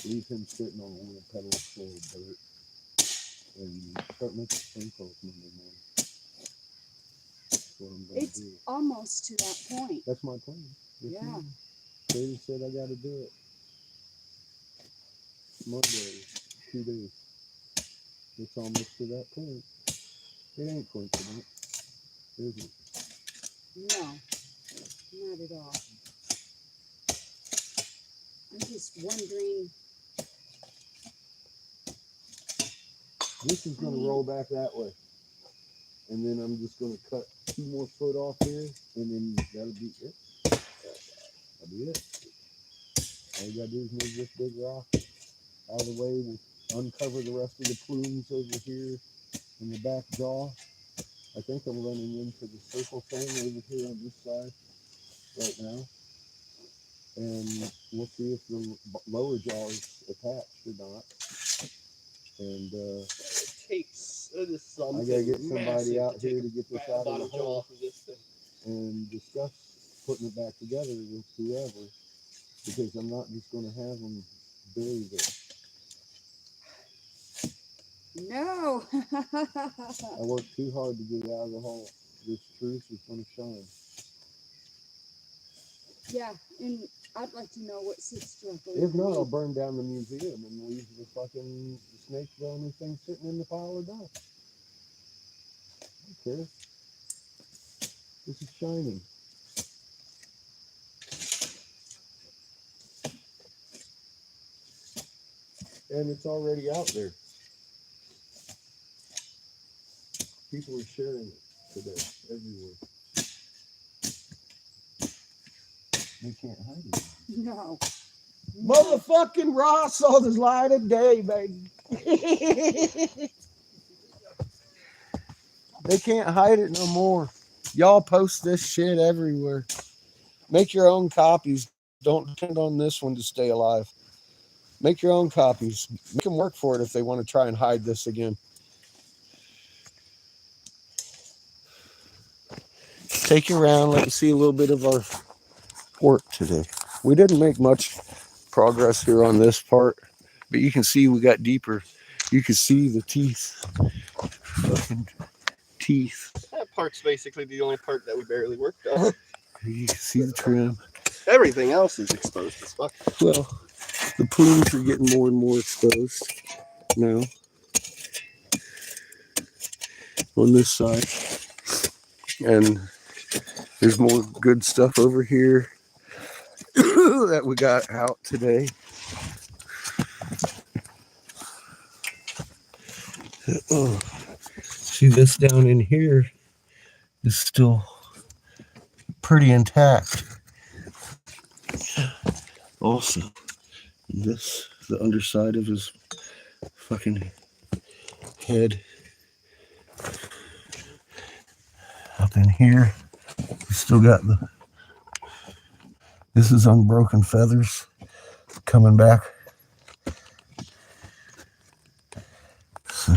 Leave him sitting on a little pedal full of dirt and start making sprinkles Monday morning. That's what I'm gonna It's do. almost to that point. That's my plan. Yes, Yeah. ma'am. David said I gotta do it. Monday, 2 days. It's almost to that point. It ain't coincidence, is it? No, not at all. I'm just wondering. This is gonna roll back that way. And then I'm just gonna cut 2 more foot off here, and then that'll be it. That'll be it. All you gotta do is move this big rock out of the way. We'll uncover the rest of the plumes over here in the back jaw. I think I'm running into the circle thing over here on this side right now. And we'll see if the lower jaw is attached or not. And It takes something. I gotta get somebody massive out to take here to get this out of bottom the jaw hole off of this thing. and discuss putting it back together with whoever, because I'm not just gonna have them bury it. No. I worked too hard to get it out of the hole. This truth is gonna shine. Yeah, and I'd like to know what sits directly. If not, I'll underneath. burn down the museum and leave the fucking snake bone thing sitting in the pile of dust. I don't care. This is shining. And it's already out there. People are sharing it today, everywhere. They can't hide it. No. Motherfucking Raw saw the light of day, baby. They can't hide it no more. Y'all post this shit everywhere. Make your own copies. Don't depend on this one to stay alive. Make your own copies. Make them work for it if they want to try and hide this again. Take you around, let you see a little bit of our work today. We didn't make much progress here on this part, but you can see we got deeper. You can see the teeth. Fucking teeth. That part's basically the only part that we barely worked on. You can see the trim. Everything else is exposed as fuck. Well, the plumes are getting more and more exposed now on this side. And there's more good stuff over here that we got out today. Oh, see this down in here is still pretty intact. Also, this, the underside of his fucking head. Up in here, we still got this is unbroken feathers coming back. So,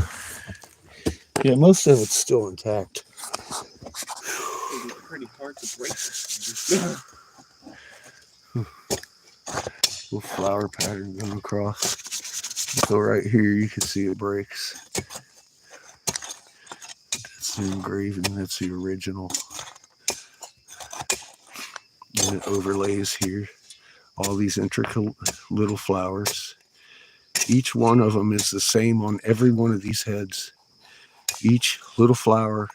yeah, most of it's still intact. It's pretty hard to break this. Little flower pattern going across. So right here you can see it breaks. That's the engraving, that's the original. And it overlays here all these intricate little flowers. Each one of them is the same on every one of these heads. Each little flower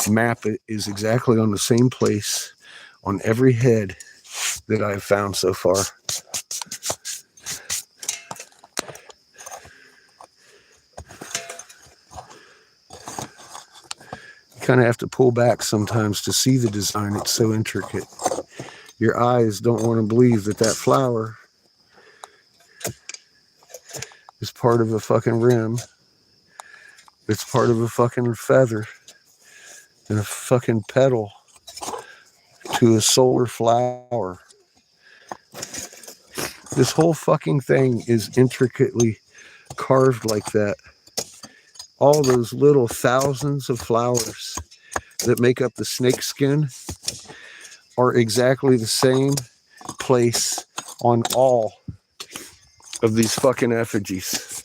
map is exactly on the same place on every head that I've found so far. You kind of have to pull back sometimes to see the design. It's so intricate. Your eyes don't want to believe that that flower is part of a fucking rim. It's part of a fucking feather and a fucking petal to a solar flower. This whole fucking thing is intricately carved like that. All those little thousands of flowers that make up the snake skin are exactly the same place on all of these fucking effigies.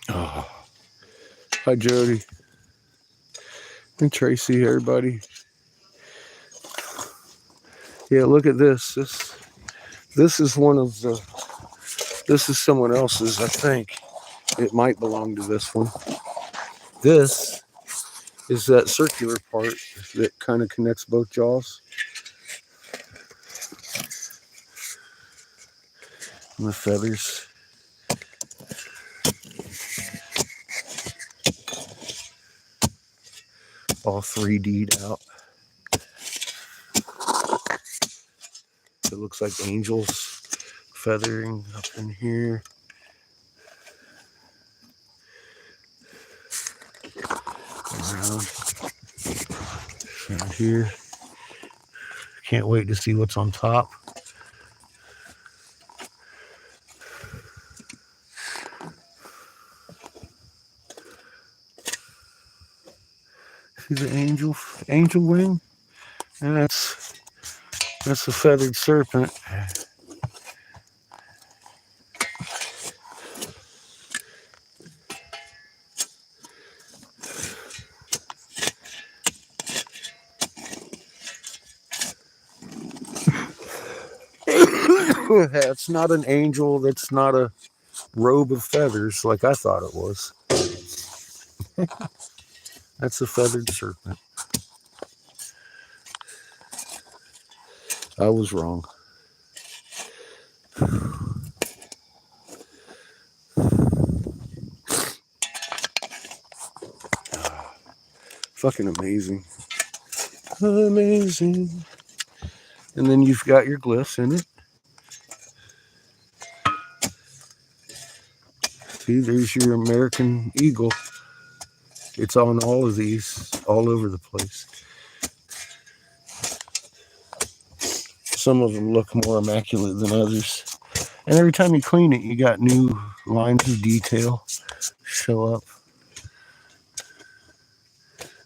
Oh. Hi, Jody. And Tracy, everybody. Yeah, look at this. This is one of the, this is someone else's, I think. It might belong to this one. This is that circular part that kind of connects both jaws. And the feathers. All 3D'd out. It looks like angels feathering up in here. Around here. Can't wait to see what's on top. See the angel wing? And that's a feathered serpent. It's not an angel, that's not a robe of feathers like I thought it was. That's a feathered serpent. I was wrong. Fucking amazing. Amazing. And then you've got your glyphs in it. See, there's your American eagle. It's on all of these, all over the place. Some of them look more immaculate than others. And every time you clean it, you got new lines of detail show up.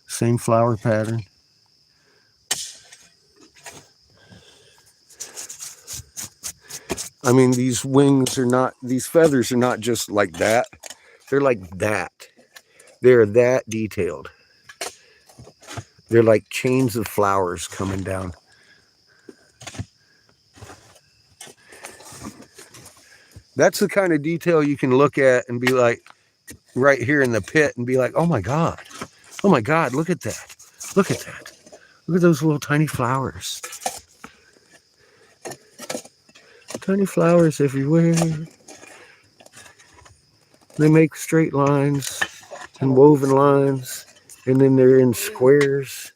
Same flower pattern. I mean, these wings are not, these feathers are not just like that. They're like that. They're that detailed. They're like chains of flowers coming down. That's the kind of detail you can look at and be like, right here in the pit and be like, oh my God, look at that. Look at that. Look at those little tiny flowers. Tiny flowers everywhere. They make straight lines and woven lines, and then they're in squares,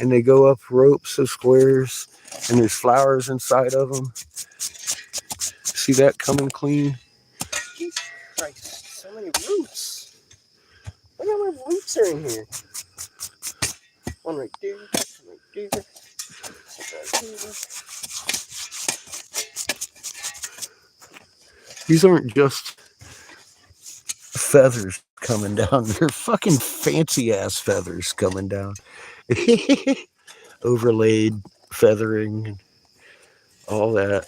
and they go up ropes of squares, and there's flowers inside of them. See that coming clean? Jesus Christ, so many roots. Look how many roots are in here. One right there, one right there, right here. These aren't just feathers coming down. They're fucking fancy ass feathers coming down. Overlaid feathering and all that.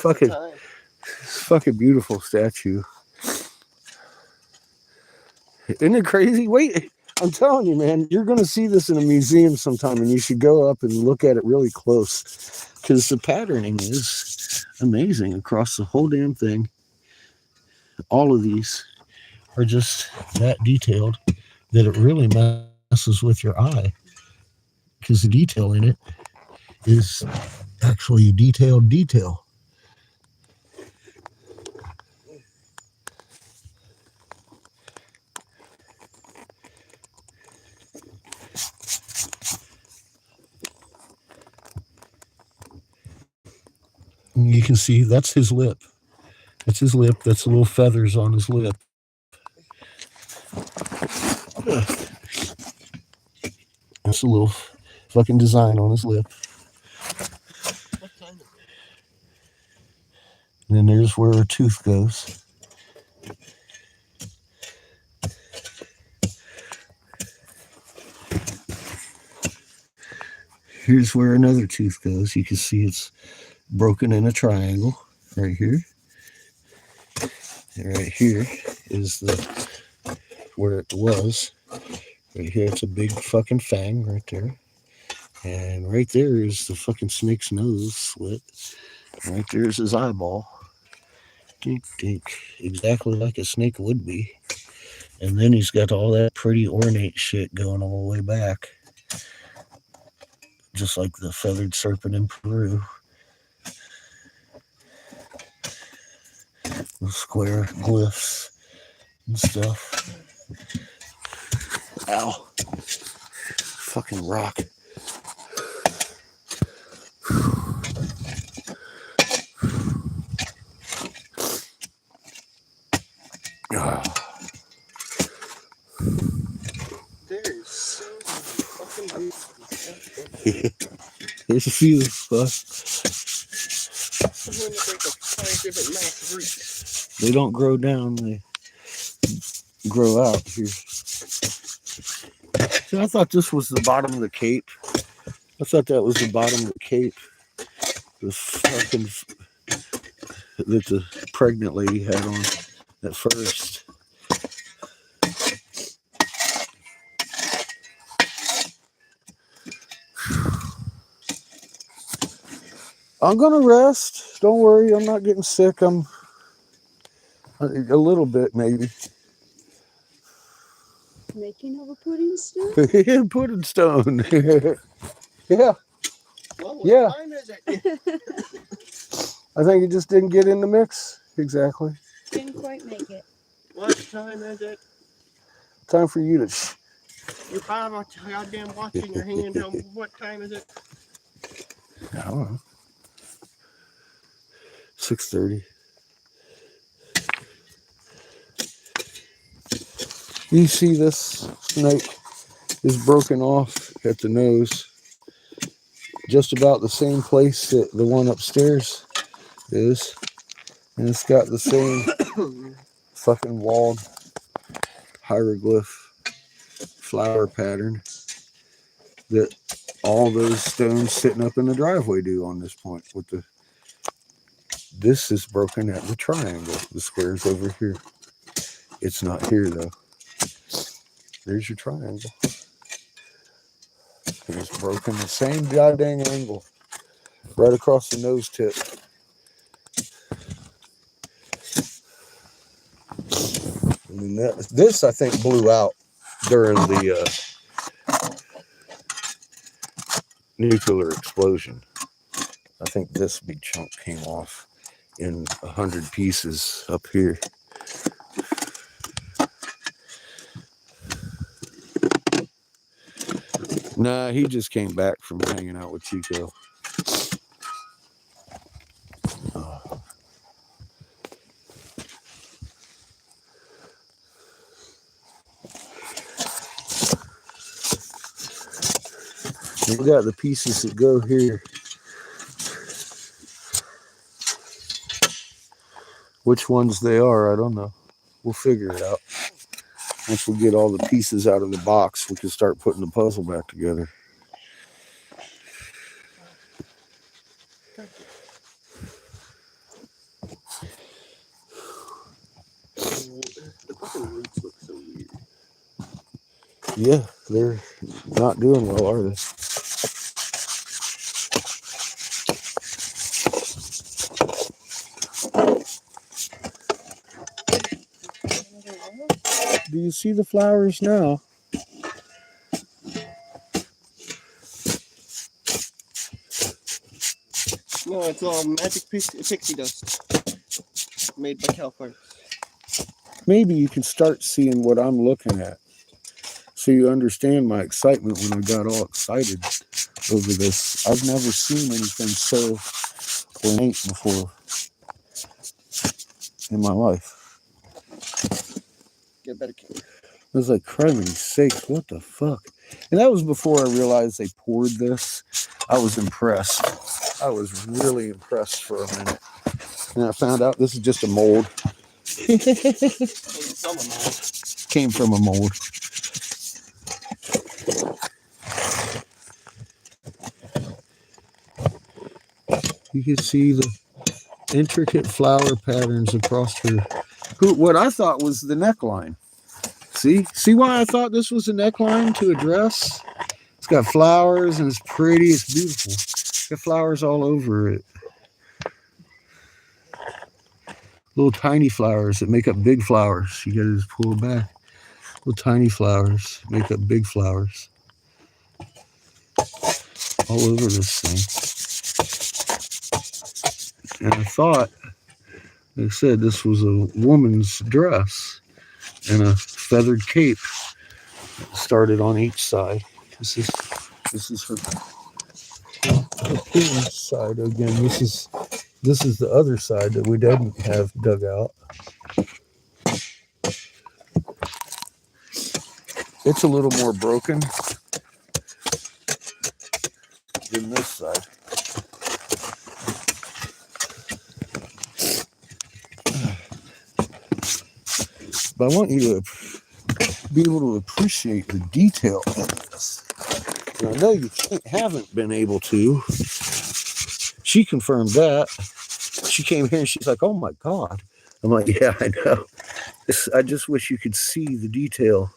It's fucking beautiful statue. Isn't it crazy? Wait, I'm telling you, man, you're going to see this in a museum sometime, and you should go up and look at it really close, because the patterning is amazing across the whole damn thing. All of these are just that detailed that it really messes with your eye, because the detail in it is actually detailed detail. And you can see that's his lip. That's his lip. That's the little feathers on his lip. That's a little fucking design on his lip. What kind of it? And then there's where a tooth goes. Here's where another tooth goes. You can see it's broken in a triangle right here. And right here is where it was. Right here, it's a big fucking fang right there. And right there is the fucking snake's nose slit. And right there is his eyeball. Dink, dink. Exactly like a snake would be. And then he's got all that pretty ornate shit going all the way back. Just like the feathered serpent in Peru. The square glyphs and stuff. Ow. Fucking rock. There's so many fucking roots. There's a few. I'm going to break up 5 different mass roots. They don't grow down, they grow out here. See, I thought this was the bottom of the cape. I thought that was the bottom of the cape. The fucking that the pregnant lady had on at first. I'm gonna rest. Don't worry, I'm not getting sick. I'm a little bit, maybe. Making of a pudding stone? Pudding stone. Yeah. Well, what Yeah. time is it? I think it just didn't get in the mix. Exactly. Didn't quite make it. What time is it? Time for you to. Your Bible goddamn watch in your hand. What time is it? I don't know. 6:30. You see this snake is broken off at the nose. Just about the same place that the one upstairs is. And it's got the same fucking walled hieroglyph flower pattern that all those stones sitting up in the driveway do on this point. This is broken at the triangle. The square's over here. It's not here though. There's your triangle. It's broken the same goddamn angle. Right across the nose tip. I mean, this I think blew out during the nuclear explosion. I think this big chunk came off in 100 pieces up here. Nah, he just came back from hanging out with Chico. We got the pieces that go here. Which ones they are, I don't know. We'll figure it out. Once we get all the pieces out of the box, we can start putting the puzzle back together. The fucking roots look so weird. Yeah, they're not doing well, are they? Do you see the flowers now? No, it's all magic pixie dust made by Calfire. Maybe you can start seeing what I'm looking at, so you understand my excitement when I got all excited over this. I've never seen anything so ornate before in my life. Get better camera. I was like, criminy sakes, what the fuck? And that was before I realized they poured this. I was impressed. I was really impressed for a minute. And I found out this is just a mold. Came from a mold. You can see the intricate flower patterns across her. What I thought was the neckline. See why I thought this was a neckline to a dress? It's got flowers and it's pretty, it's beautiful. It's got flowers all over it. Little tiny flowers that make up big flowers. You gotta just pull it back. Little tiny flowers make up big flowers. All over this thing. And I thought, like I said, this was a woman's dress and a feathered cape started on each side. This is her side again. This is the other side that we didn't have dug out. It's a little more broken than this side. But I want you to be able to appreciate the detail in this. And I know you haven't been able to. She confirmed that. She came here and she's like, oh my God. I'm like, yeah, I know. I just wish you could see the detail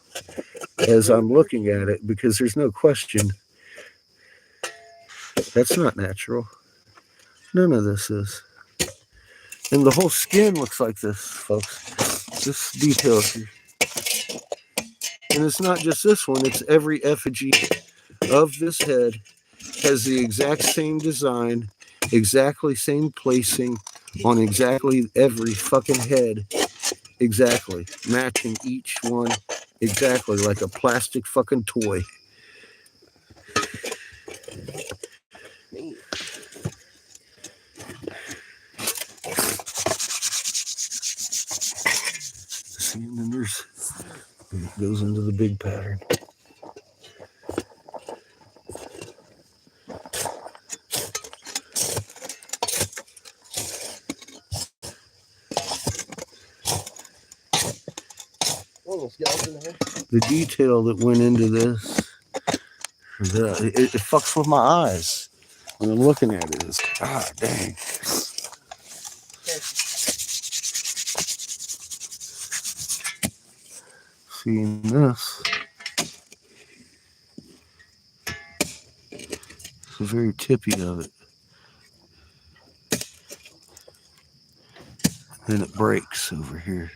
as I'm looking at it, because there's no question. That's not natural. None of this is. And the whole skin looks like this, folks. This detail here. And it's not just this one, it's every effigy of this head has the exact same design, exactly same placing on exactly every fucking head. Exactly. Matching each one exactly like a plastic fucking toy. See, and then it goes into the big pattern. The detail that went into this, it fucks with my eyes when I'm looking at it. It's, God dang. Seeing this, it's the very tippy of it. Then it breaks over here.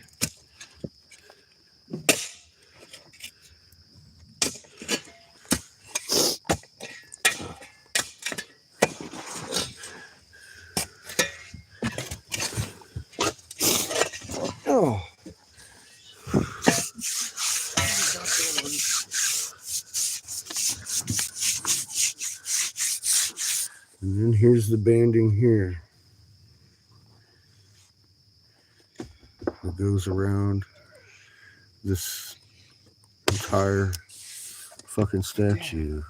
And then here's the banding here that goes around this entire fucking statue.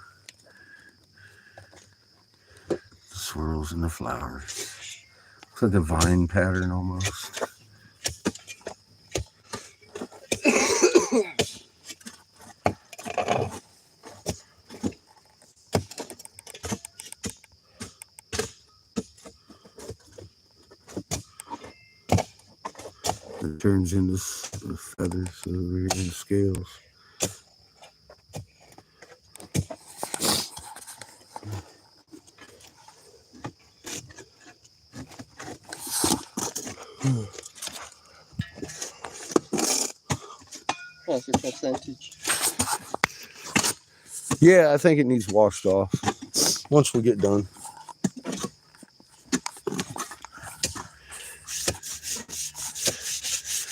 The swirls and the flowers. It's like a vine pattern almost. It turns into feathers over here and scales. How's the percentage? Yeah, I think it needs washed off once we get done.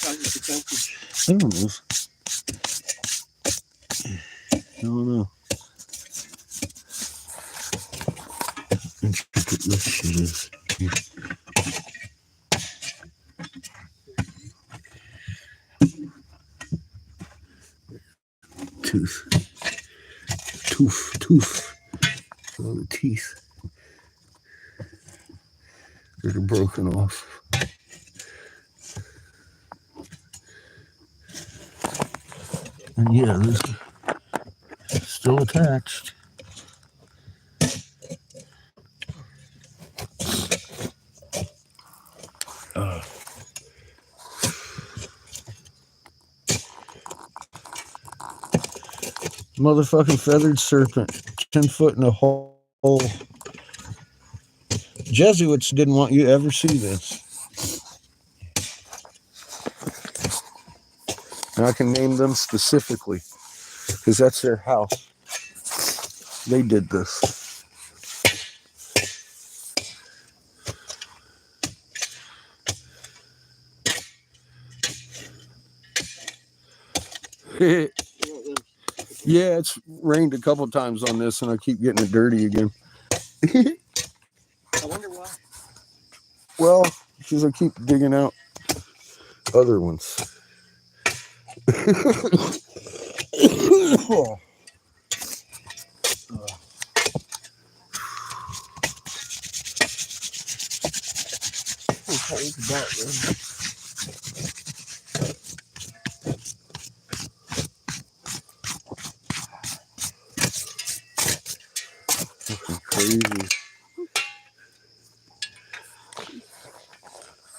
How's the percentage? I don't know. I don't know. Intricate this shit is. Tooth. All the teeth that are broken off. And yeah, this is still attached. Motherfucking feathered serpent, 10 foot in a hole. Jesuits didn't want you to ever see this. And I can name them specifically because that's their house. They did this. Yeah, it's rained a couple times on this and I keep getting it dirty again. I wonder why. Well, because I keep digging out other ones. Crazy.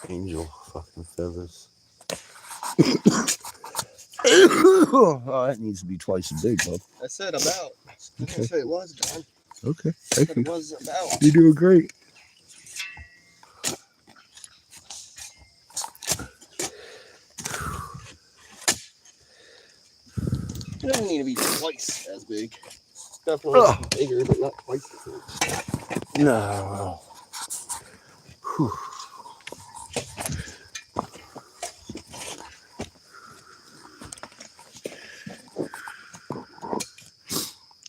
Angel fucking feathers. Oh, that needs to be twice as big, bub. I said about. I didn't say it was done. Okay, I thank said you. it was about. You're doing great. It doesn't need to be twice as big. Definitely bigger, but not twice as big. No. Whew.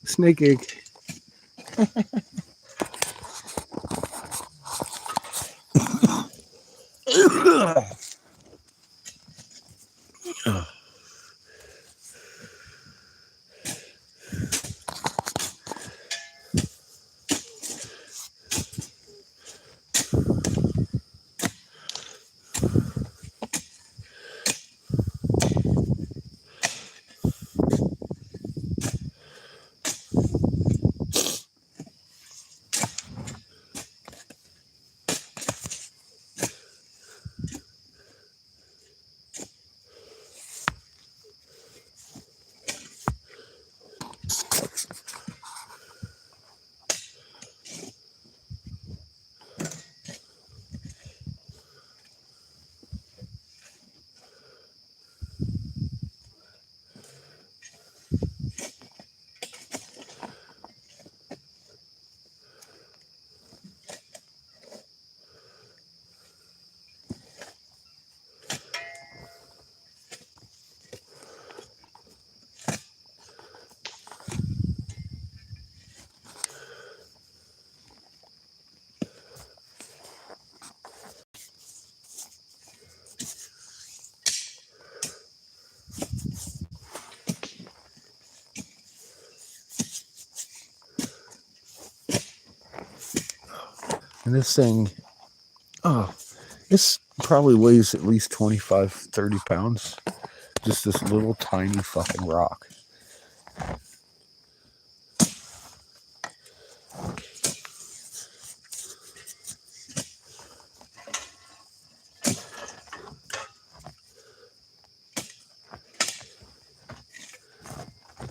Snake egg. And this thing, oh, this probably weighs at least 25, 30 pounds. Just this little tiny fucking rock.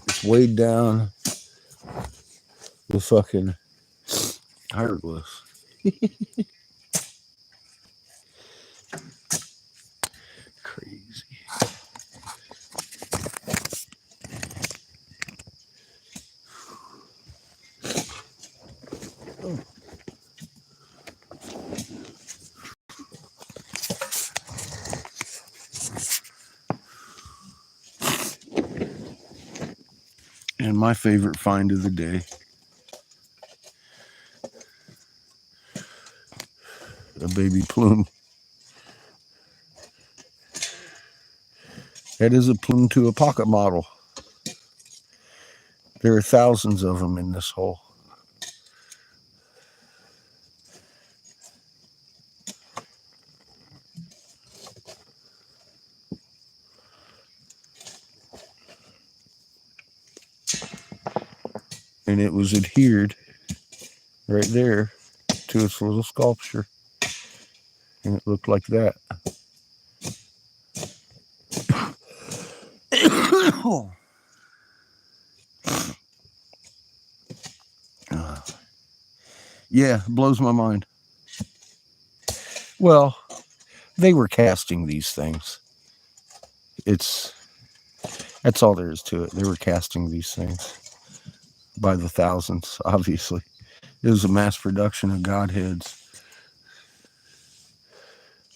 It's weighed down with fucking hieroglyphs. Crazy. Oh. And my favorite find of the day, a baby plume. That is a plume to a pocket model. There are thousands of them in this hole. And it was adhered right there to its little sculpture. And it looked like that. Yeah, blows my mind. Well, they were casting these things. That's all there is to it. They were casting these things by the thousands, obviously. It was a mass production of godheads.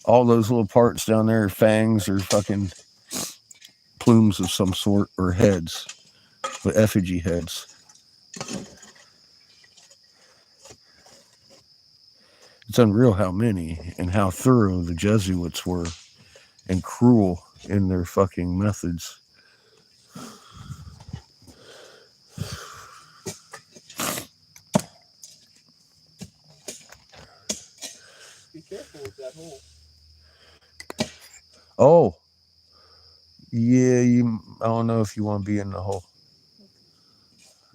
All those little parts down there are fangs or fucking plumes of some sort, or heads, with effigy heads. It's unreal how many and how thorough the Jesuits were and cruel in their fucking methods. Be careful with that hole. Oh, yeah, I don't know if you want to be in the hole.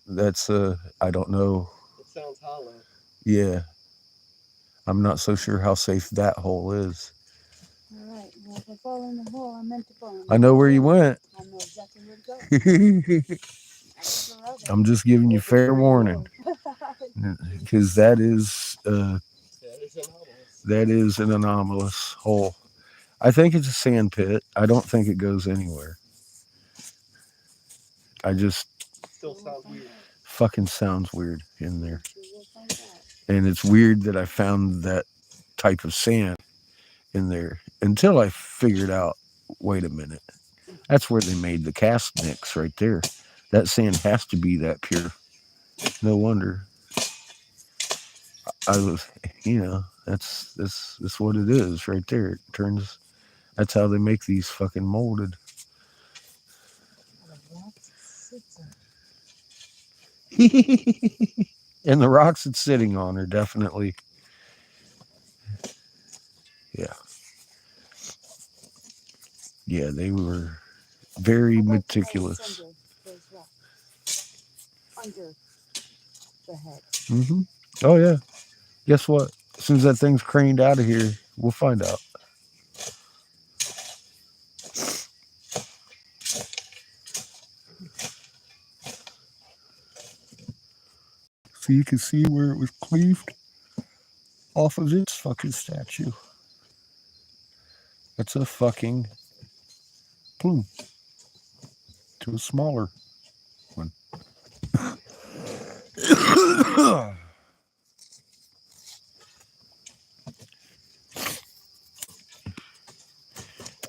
That's, I don't know. It sounds hollow. Yeah. I'm not so sure how safe that hole is. All right. Well, if I fall in the hole, I meant to fall in. I know where you went. I know exactly where to go. I'm just giving you fair warning. Because that is an anomalous hole. I think it's a sand pit. I don't think it goes anywhere. Still sounds weird. Fucking sounds weird in there. And it's weird that I found that type of sand in there until I figured out, wait a minute, that's where they made the cast mix right there. That sand has to be that pure. No wonder. I was, that's what it is right there. It turns, that's how they make these fucking molded. And the rocks it's sitting on are definitely, yeah, they were very meticulous. Under the head. Mm-hmm. Oh yeah. Guess what? As soon as that thing's craned out of here, we'll find out. So you can see where it was cleaved off of its fucking statue. That's a fucking plume to a smaller one.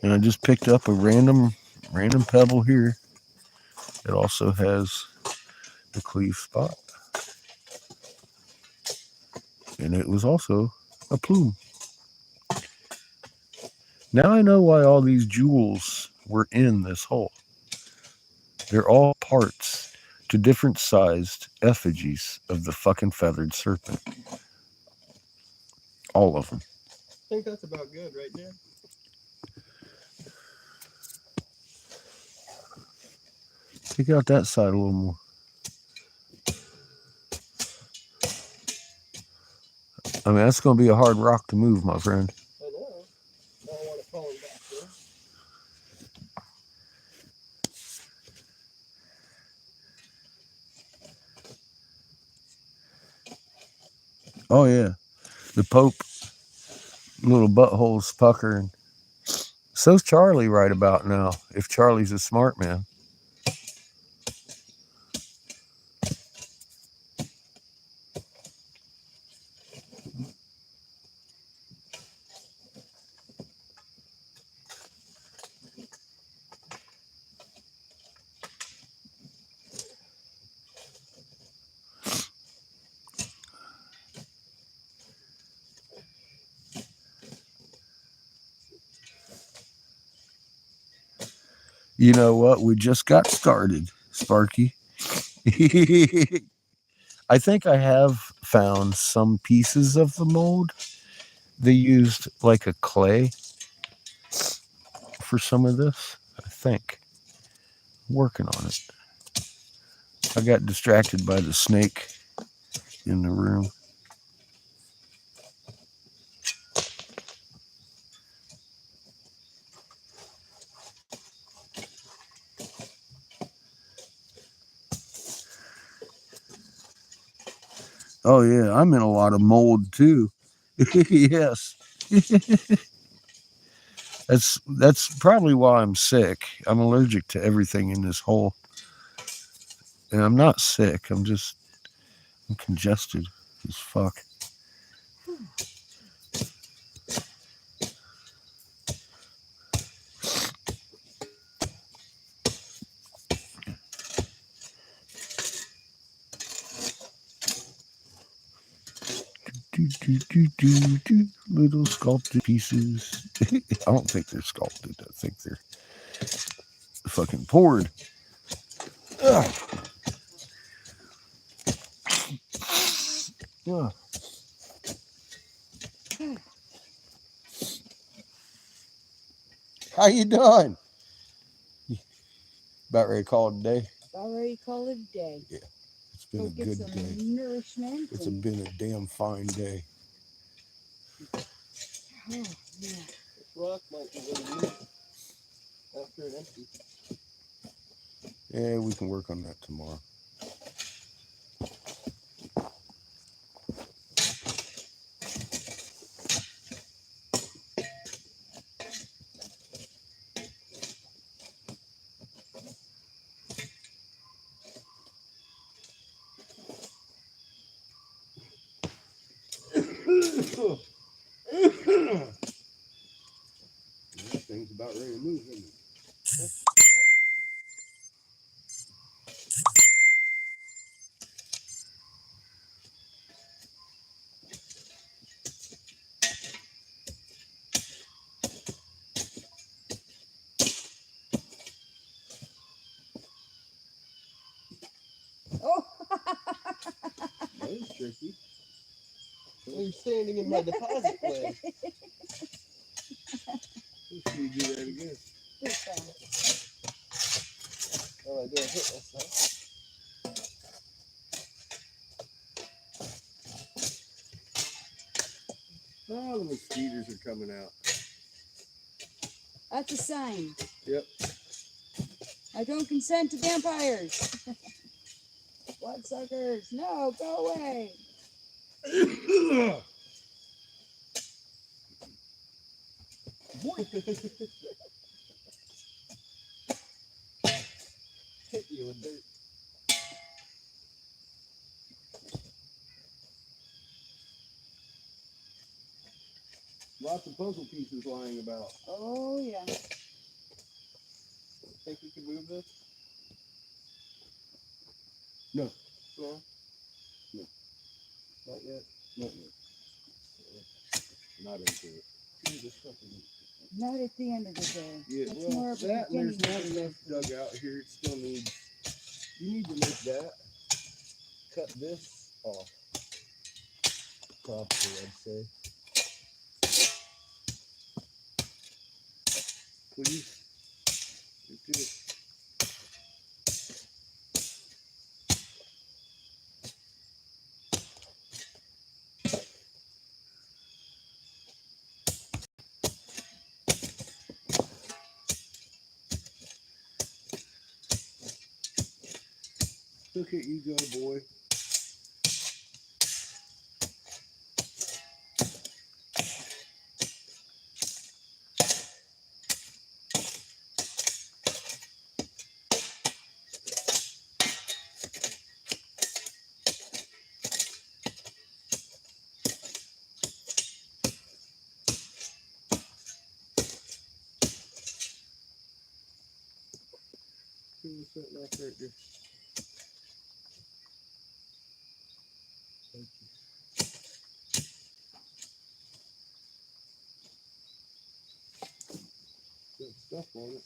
And I just picked up a random pebble here. It also has the cleave spot. And it was also a plume. Now I know why all these jewels were in this hole. They're all parts to different sized effigies of the fucking feathered serpent. all of them. I think that's about good right there. Take out that side a little more. I mean, that's going to be a hard rock to move, my friend. I know. I don't want it falling back there. Oh, yeah. The Pope, little buttholes puckering. So's Charlie right about now, if Charlie's a smart man. You know what? We just got started, Sparky. I think I have found some pieces of the mold. They used like a clay for some of this, I think. Working on it. I got distracted by the snake in the room. Oh yeah, I'm in a lot of mold too. Yes. That's probably why I'm sick. I'm allergic to everything in this hole. And I'm not sick. I'm congested as fuck. Little sculpted pieces. I don't think they're sculpted. I think they're fucking poured. Ugh. Ugh. How you doing? About ready to call it a day? Already call it a day. Yeah. It's been Go a get good some day. nourishment. It's and- been a damn fine day. Oh, yeah. This rock might be really neat after it empties. Yeah, we can work on that tomorrow. That thing's about ready to move, isn't it? Oh, That was tricky. Well, you're standing in my deposit way. Let's see you do that again. Oh, I did. I hit myself. Oh, the mosquitoes are coming out. That's a sign. Yep. I don't consent to vampires. Bloodsuckers. No, go away. Hit you with dirt. Lots of puzzle pieces lying about. Oh, yeah. Think we can move this? No. No? No. Not yet? Not yet. Not into it. Ooh, this stuff is- Not at the end of the day. Yeah, That's well, more of a that and there's beginning. not enough dug out here. It still needs. You need to make that. Cut this off. Properly, I'd say. please. You do. Look at you go, boy. Who's sitting right there? Thank you. Got stuff on it.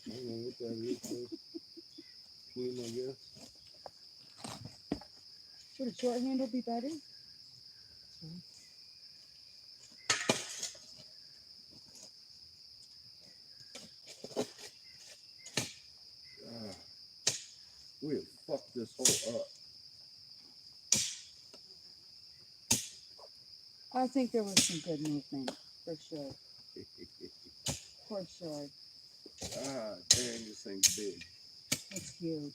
I don't know what that is. Though. Plume, I guess. Would a short handle be better? We have fucked this hole up. I think there was some good movement, for sure. For sure. Ah, dang, this thing's big. It's huge.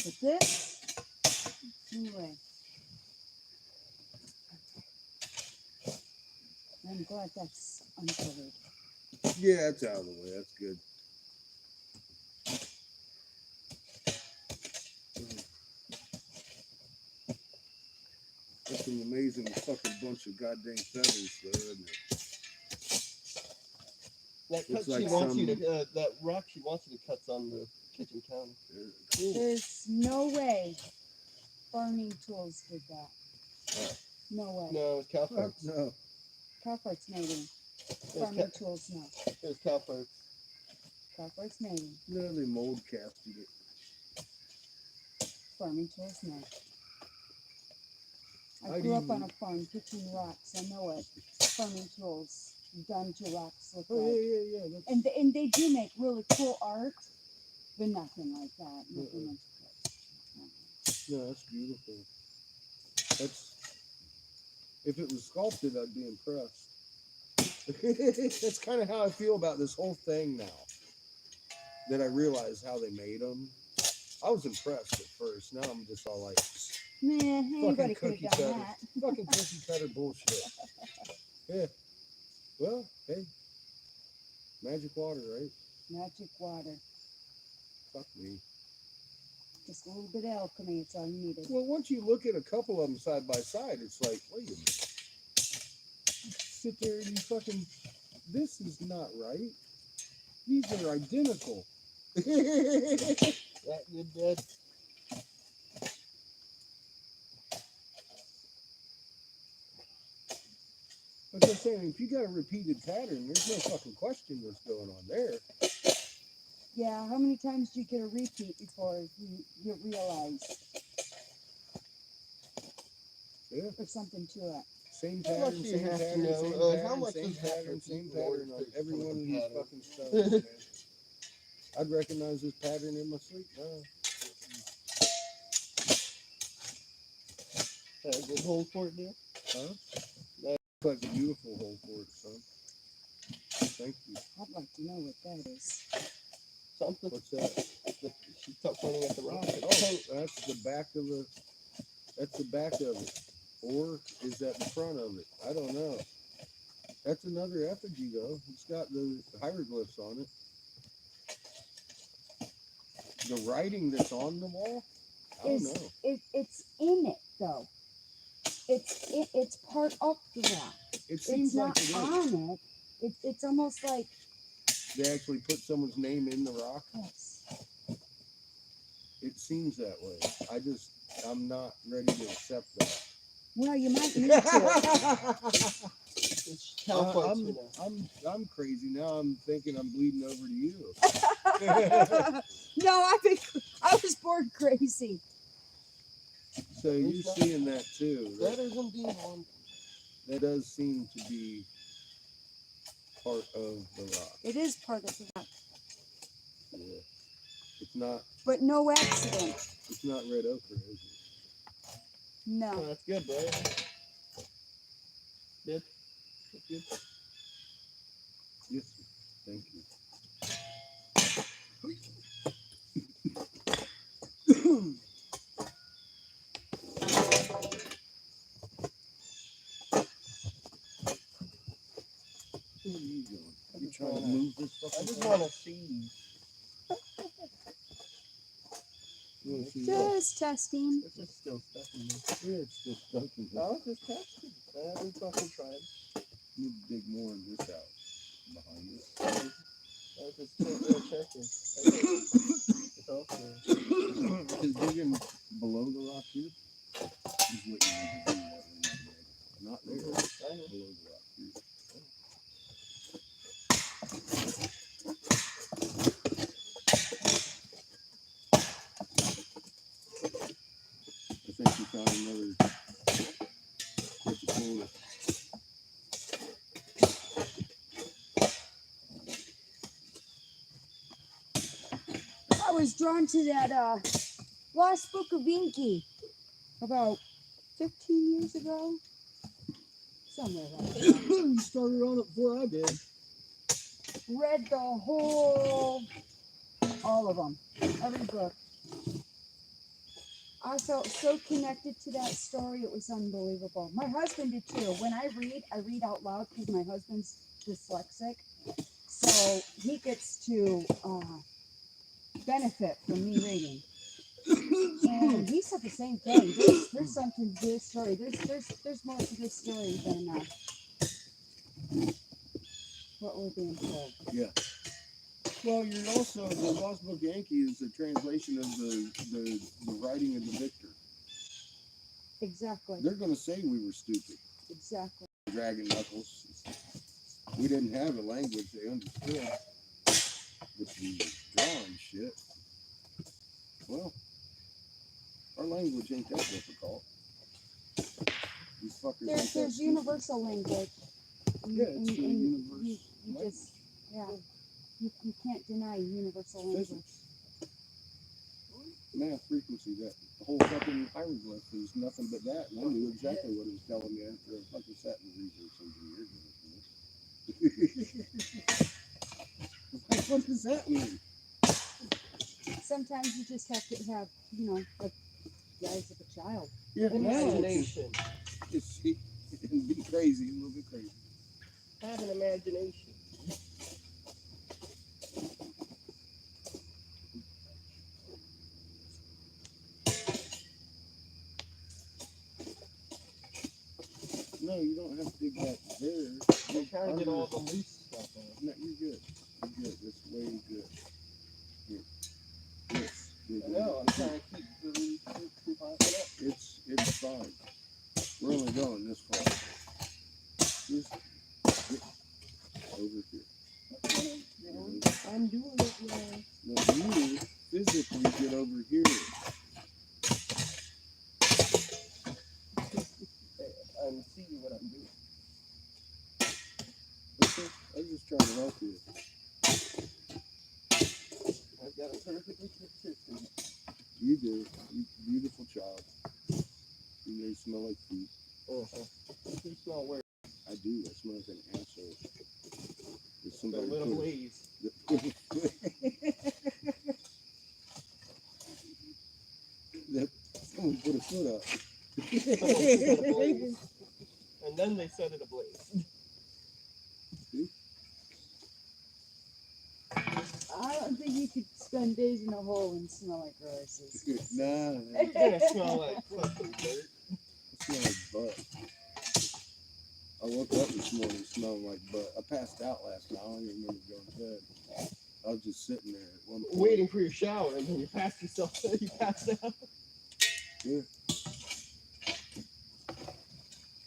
But this, anyway. I'm glad that's uncovered. Yeah, it's out of the way. That's good. That's an amazing fucking bunch of goddamn feathers, though, isn't it? That Looks cut like she wants you some- to, that rock she wants you to cut's on the kitchen counter. Cool. There's no way farming tools did that. Oh. No way. No, it's cow parts. No. Carparts maybe. There's, Farming tools, no. there's cow parts. Carparts maybe. No, they mold casted it. Farming tools, no. I I'd grew up even- on a farm picking rocks. I know what farming tools done to rocks look Oh, like. yeah. That's, And they do make really cool art, but nothing like that. Nothing like that. no, that's beautiful. That's, if it was sculpted, I'd be impressed. That's kind of how I feel about this whole thing now. That I realize how they made them. I was impressed at first. Now I'm just all like, Nah, anybody could cookie have done cutter. that. fucking cookie cutter bullshit. Yeah. Well, hey. Magic water, right? Magic water. Fuck me. Just a little bit of alchemy, it's all you needed. Well, once you look at a couple of them side by side, it's like, wait a minute. Sit there and you fucking, this is not right. These are identical. That good, Dad? Like I'm saying, if you got a repeated pattern, there's no fucking question what's going on there. Yeah, how many times do you get a repeat before you realize Yeah. there's something to it? Same How much pattern, do you same have to pattern, know? same How pattern, much same does that pattern, same repeat in order pattern on to every fix one of a these pattern? fucking stones, man. I'd recognize this pattern in my sleep now. That a good hole for it, dear? Huh? That's like a beautiful hole for it, son. Thank you. I'd like to know what that is. Something. What's that? She's pointing at the rock. Oh, that's the back of the. That's the back of it, or is that the front of it? I don't know. That's another effigy though. It's got the hieroglyphs on it. The writing that's on the wall. I don't know. It's in it though. It's part of the rock. It seems It's not like it is. on it. It's almost like They actually put someone's name in the rock. yes. It seems that way. I'm not ready to accept that. Well, you might need to. It's cow parts, you know. I'm crazy now. I'm thinking I'm bleeding over to you. No, I think I was born crazy. So you're seeing that too. That is indeed one. That does seem to be part of the rock. It is part of the rock, Yeah. It's not. but no accident. It's not red ochre, is it? Oh, No. that's good, bro. Good. That's good. Yes, sir. Thank you. What are you doing? You trying to move this I fucking just thing? want to see. You wanna see what? Just testing. This is still stuck in me. Yeah, it's just dunking. I was just testing. I haven't fucking tried. You need to dig more in this house behind it. I was just checking. It's okay. Because digging below the rock here is what you need to do. That way you can dig. Not there, I know. below the rock here. I think we found another Coca-Cola. I was drawn to that Lost Book of Inky about 15 years ago. Somewhere like that. You started on it before I did. Read the whole, all of them, every book. I felt so connected to that story, it was unbelievable. My husband did too. When I read out loud because my husband's dyslexic. So he gets to benefit from me reading. And he said the same thing. There's something to this story. There's more to this story than what we're being told. Yeah. Well, you're also, the Lost Book Yankee is a translation of the writing of the victor. Exactly. They're going to say we were stupid. Exactly. Dragon knuckles. We didn't have a language they understood. But the drawing shit. Well, our language ain't that difficult. These fuckers ain't that There's stupid. universal language. Yeah, it's the universal You language. just, yeah. You can't deny universal language. Physics. Math, frequency, that the whole fucking hieroglyph is nothing but that. And I knew exactly what it was telling me after I fucking sat in research engineering. What does that mean? Sometimes you just have to have, like the eyes of a child. Yeah, Imagination. It's be crazy, a little bit crazy. Have an imagination. No, you don't have to dig that there. I'm trying to get all the loose stuff out. No, you're good. You're good. That's way good. Here. Yes. I know, I'm trying to keep the loose from popping up. It's fine. We're only going this far. Just get over here. I'm doing it now. No, you physically get over here. I'm seeing what I'm doing. Okay, I'm just trying to help you. I've got a perfectly consistent. You do. You beautiful child. You may smell like feet. Uh-huh. You smell where? I do. I smell like an asshole. There's The somebody little put- blaze. that someone put a foot up. Someone set it ablaze. And then they set it ablaze. I don't think you could spend days in a hole and smell like roses. Nah, It's gonna smell like fucking dirt. it smells like butt. I woke up this morning smelling like butt. I passed out last night. I don't even remember going to bed. I was just sitting there at one point. Waiting for your shower, and then you passed yourself. You passed out. Yeah.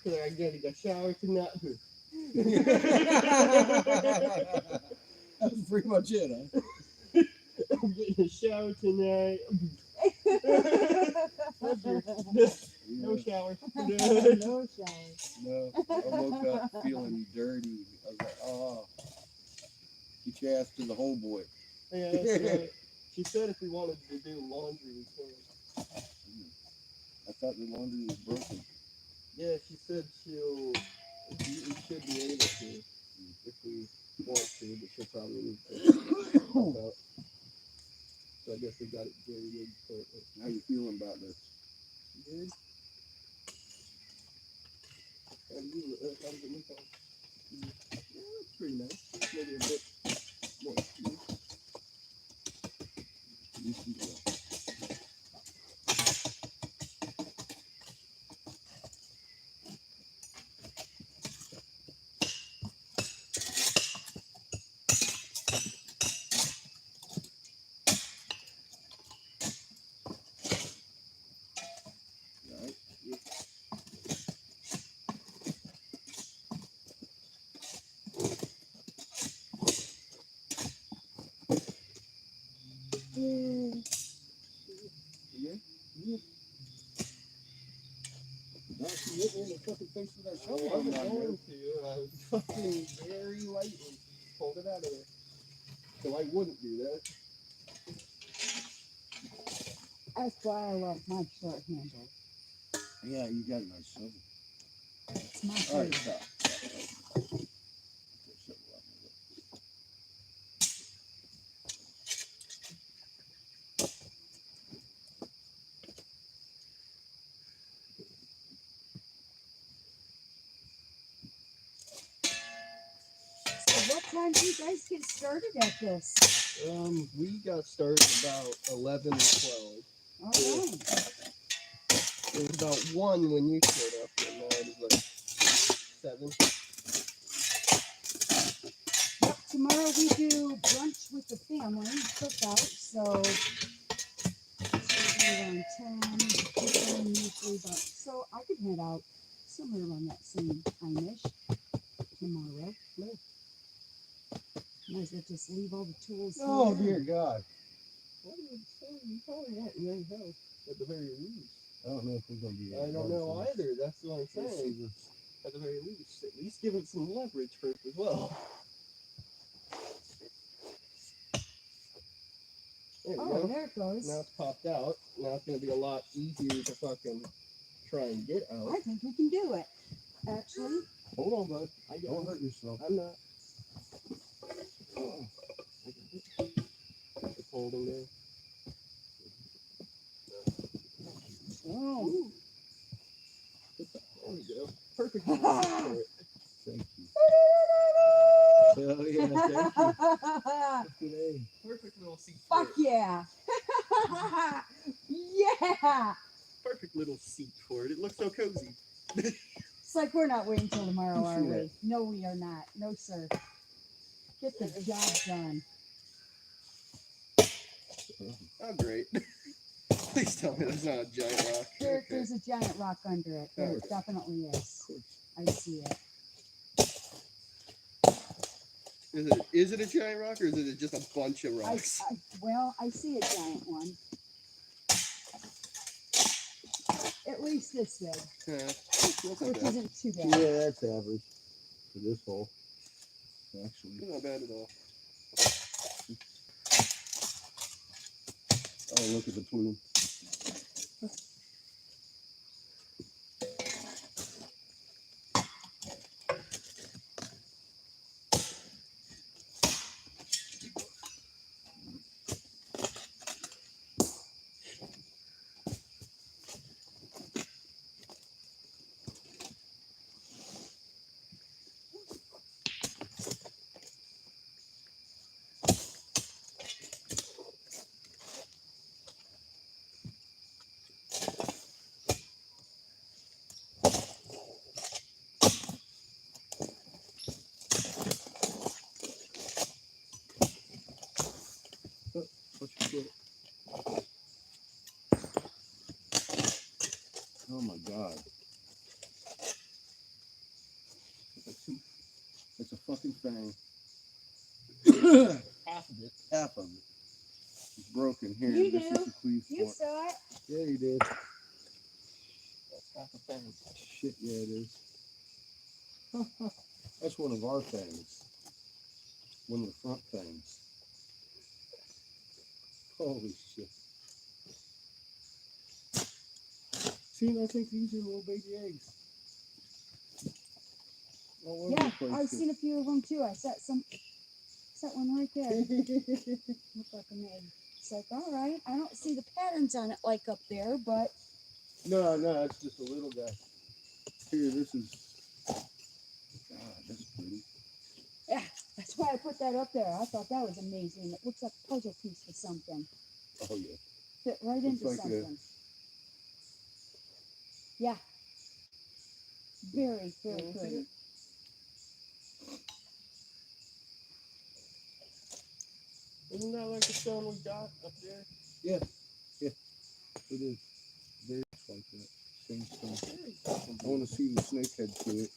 Cause I get a shower tonight. That's pretty much it, huh? I'm getting a shower tonight. No Yeah. shower. No shower. No, I woke up feeling dirty. I was like, oh, ass to the whole boy. Yeah, that's right. She said if we wanted to do laundry, we can. I thought the laundry was broken. Yeah, she said we should be able to if we want to, but she'll probably need to help out. So I guess we got it very good currently. How you feeling about this? Good. How does it look like? Yeah, it's pretty nice. Maybe a bit more smooth. Right? Yeah. Now she hit me in the fucking face with that I shovel. wasn't I'm not going to. I was fucking very lightly pulled it out of there. So I wouldn't do that. That's why I love my short handle. Yeah, you got a nice shovel. It's my All right, favorite. stop. Put that shovel out my way. So what time do you guys get started at this? We got started about 11 or 12. All right. It was about 1 when you showed up, and now it was like 7. Yep, tomorrow we do brunch with the family, cookout, so usually around 10, usually about, so I could head out somewhere around that same time-ish tomorrow. No. Might as well just leave all the tools Oh, here. dear God. What would say? You probably want your own house at the very least. I don't know if we're going to be I don't know either. That's what I'm saying. either. At the very least. At least give it some leverage first as well. There we Oh, go. there it goes. Now it's popped out. Now it's going to be a lot easier to fucking try and get out. I think we can do it. Actually, Hold on, bud. I got Don't it. hurt yourself. I'm not. Oh, I got it. It's holding there. oh, Ooh. There we go. Perfect little seat for it. Thank you. Hell yeah, thank you. Today. Perfect little seat for fuck it. yeah. Yeah. Perfect little seat for it. It looks so cozy. It's like we're not waiting till tomorrow, are Yeah. we? No, we are not. No, sir. Get the job done. Oh, great. Please tell me that's not a giant rock. There, Okay. There's a giant rock under it. There Okay. definitely is. I see it. Is it a giant rock or is it just a bunch of rocks? I see a giant one. At least this big, Yeah, that's not which bad. isn't too Yeah, bad. that's average for this hole. Actually. It's not bad at all. Oh, look at the plume. What you get? Oh my God. It's a fucking fang. Half of it. Half of it. It's broken here. You This knew. is the cleave You point. saw it. Yeah, you did. That's half a thing. Shit, yeah, it is. That's one of our fangs. one of the front things. Holy shit. See, and I think these are little baby eggs. All over Yeah, the place I've here. seen a few of them too. I set one right there. Looked like an egg. It's like, all right, I don't see the patterns on it like up there, but No, it's just a little guy. Here, this is. God, that's pretty. yeah, that's why I put that up there. I thought that was amazing. It looks like a puzzle piece for something. Oh yeah. Fit right Looks into like a- something. Yeah. Very, very Mhm. pretty. Isn't that like the stone we got up there? Yeah, it is. Very much like that. Same stone. I want to see the snakehead to it.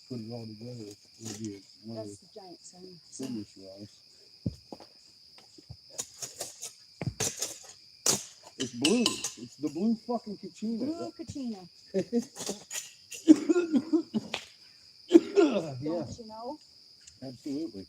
Put it all together. It'll be one of That's the the giant stone. prettiest rocks. It's blue. It's the blue fucking Kachina. Blue Katina. Yeah, Don't you know? absolutely.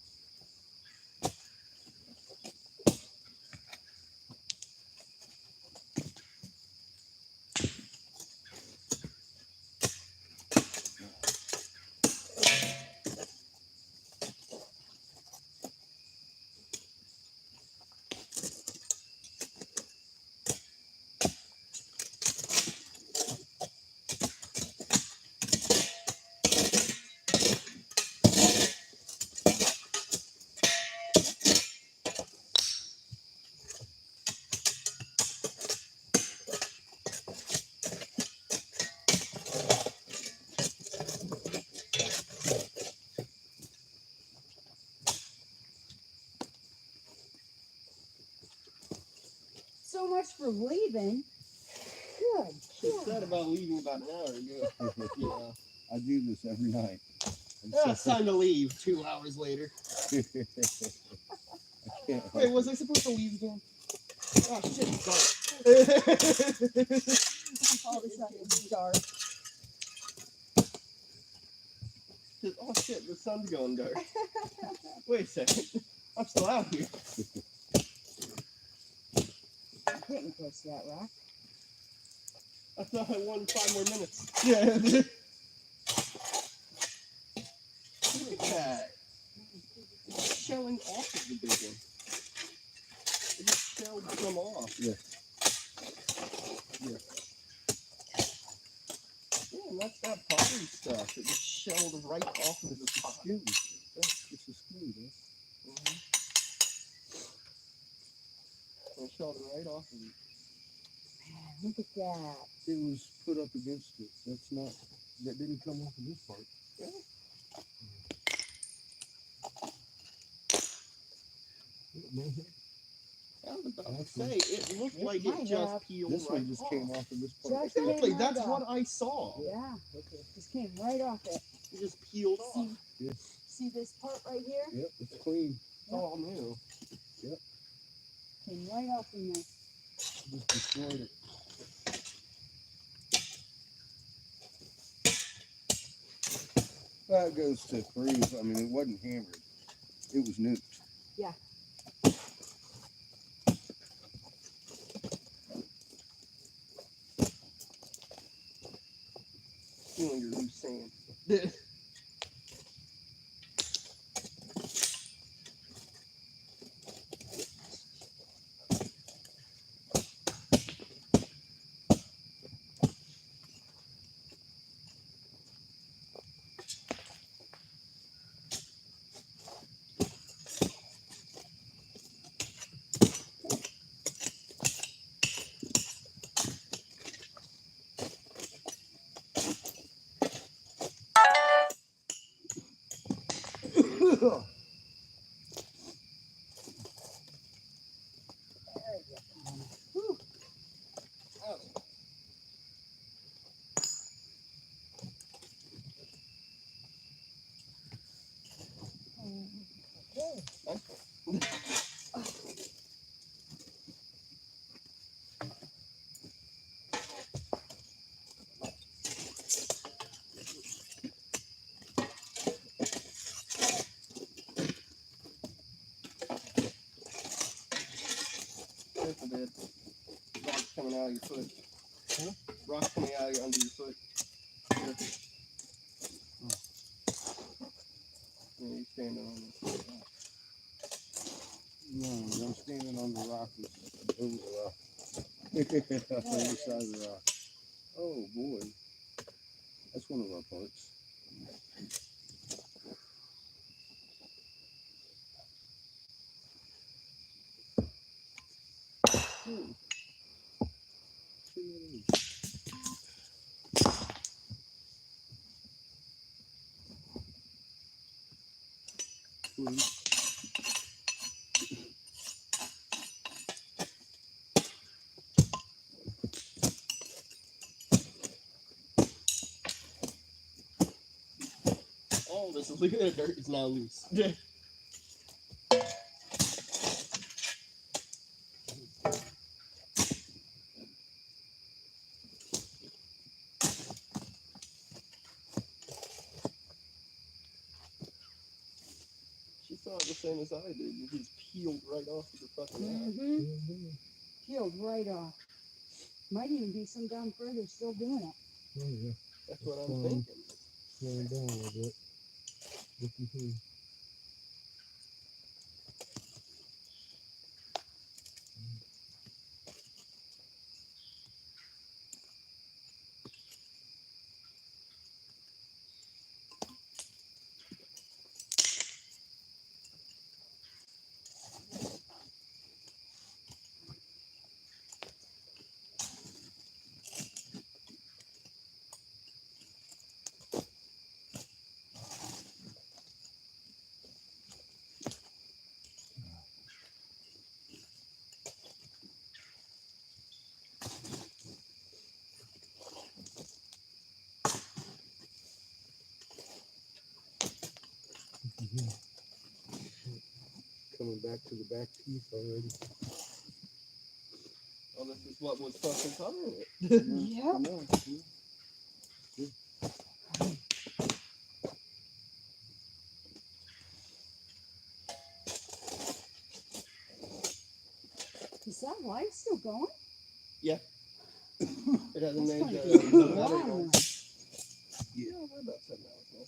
So much for leaving. Good. She said about leaving about an hour ago. Yeah. I do this every night. Yeah, it's time to leave 2 hours later. I can't. Wait, was I supposed to leave again? Oh shit, it's dark. All of a sudden it's dark. Oh shit, the sun's going dark. Wait a second. I'm still out here. I'm getting close to that rock. I thought I won 5 more minutes. Yeah. Look at that. It's shelling off of the big one. It just shelled some off. Yeah. Yeah, and that's that pottery stuff. It just shelled right off of the pot. Skin. That's just a skin, huh? It shelled right off of it. Man, look at that. It was put up against it. That's not. That didn't come off of this part. I was about to That's say, it looked It like might it just have. peeled This right one just off. came off of this part. Just Exactly, came that's right what off. I saw. Yeah. Just came right off it. It just peeled off. See, Yeah. see this part right here? Yep, it's clean. It's all new. Came right off in there. Just destroyed it. That goes to prove. I mean, it wasn't hammered. It was nuked. Yeah. Feeling your loose sand. There you go. Whew. Oh. coming out of your foot. Huh? Rocks coming out under your foot. Here. Yeah, you're standing on this. No, I'm standing on the rock. Over the rock. On the side of the rock. Oh boy. That's one of our parts. Oh, this is look at that dirt is now loose. She saw it the same as I did. It just peeled right off of her fucking eye. Mm-hmm. Peeled right off. Might even be some down further still doing it. Oh yeah. That's what I'm thinking. Slowing down a little bit. Looking through. Coming back to the back teeth already. Oh, this is what was fucking covering it. Yep. I know. Is that light still going? It hasn't That's made gonna be a the long battery one. on. Yeah, we're about 7 hours now.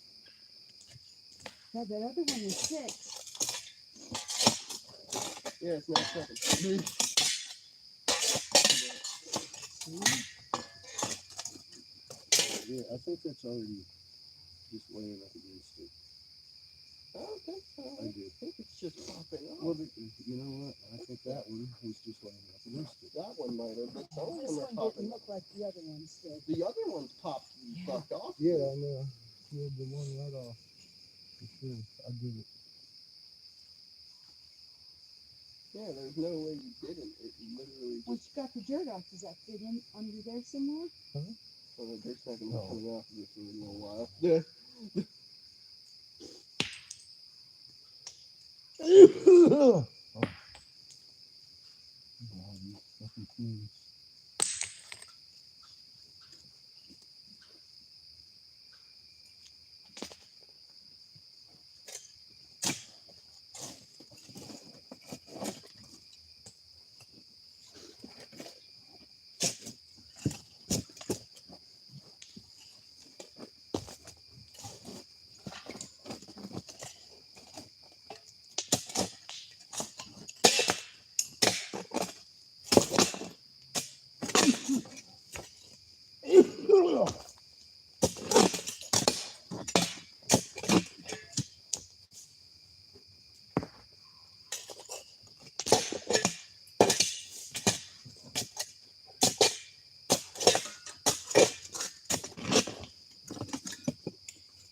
Yeah, that other one is 6. Yeah, it's now 7. Yeah, I think that's already just laying up against it. I don't think so. I do. think it's just popping up. Well, you know what? I think that one was just laying up against it. That one might have, but some of This them are one popping didn't up. look like the other ones did. The other ones popped and Yeah. fucked off. Yeah, I know. Pulled the one right off. For sure. I did it. Yeah, there's no way you didn't. It literally Once just. you got the dirt off, does that fit in under there somewhere? Well, the dirt's not going to be No. coming off of this in a little while. Yeah. Oh. God, these fucking plumes.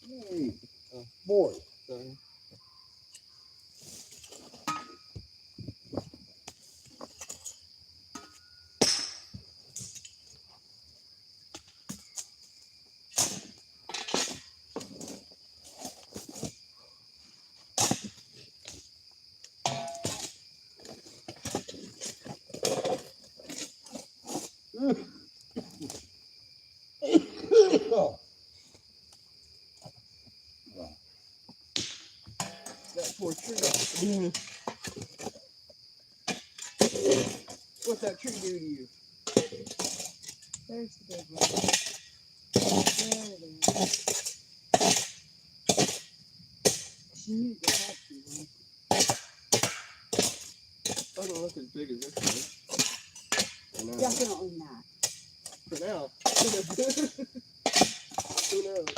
Hey, boy. Sorry. Oh. That poor tree. What's that tree do to you? There's the big one. There it is. She knew there had to be one. Doesn't look as big as this one. For now. Definitely not. For now. Who knows?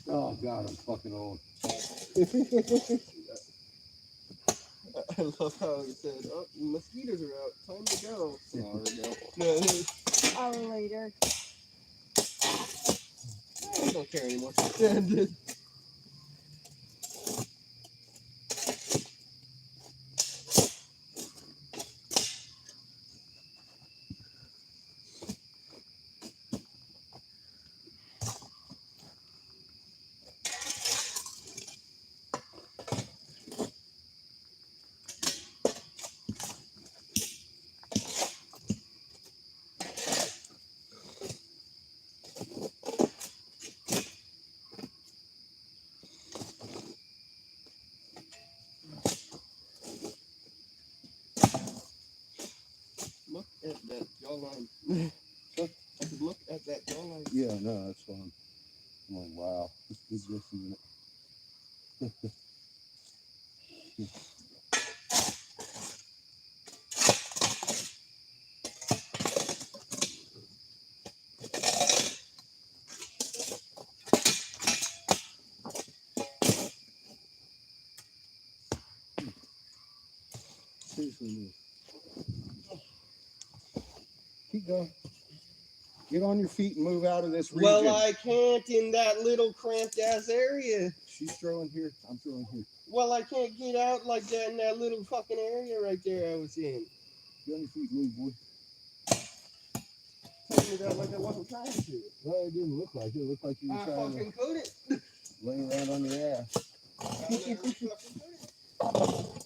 Oh God, I'm fucking old. I love how it said, "Oh, mosquitoes are out. Time to go." An hour ago. No, Hour later. I don't care anymore. Look at that jawline. I said, look at that jawline. Yeah, no, that's fine. I'm like, wow, this is good, isn't it? Seriously, move. Keep going. Get on your feet and move out of this region. Well, I can't in that little cramped ass area. She's throwing here. I'm throwing here. Well, I can't get out like that in that little fucking area right there I was in. Get on your feet and move, boy. Telling me that like I wasn't trying to. Well, it didn't look like it. It looked like you were I trying fucking to couldn't. lay around on your ass. I never fucking couldn't.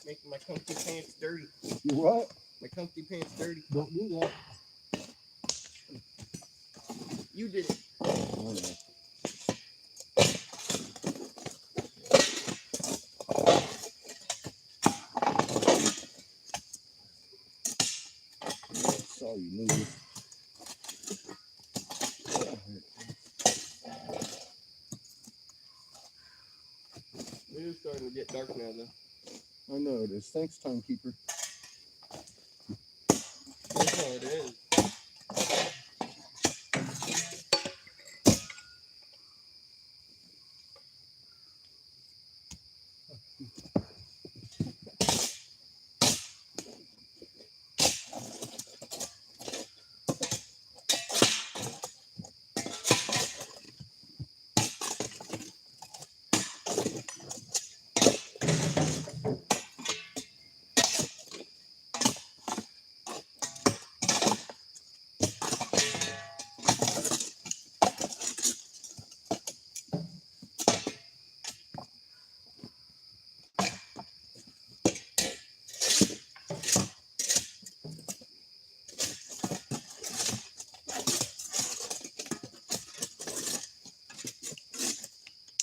Making my comfy pants dirty. You what? My comfy pants dirty. Don't do that. You did it. Oh, no. Saw you move. It is starting to get dark now, though. I know it is. Thanks, timekeeper. That's how it is.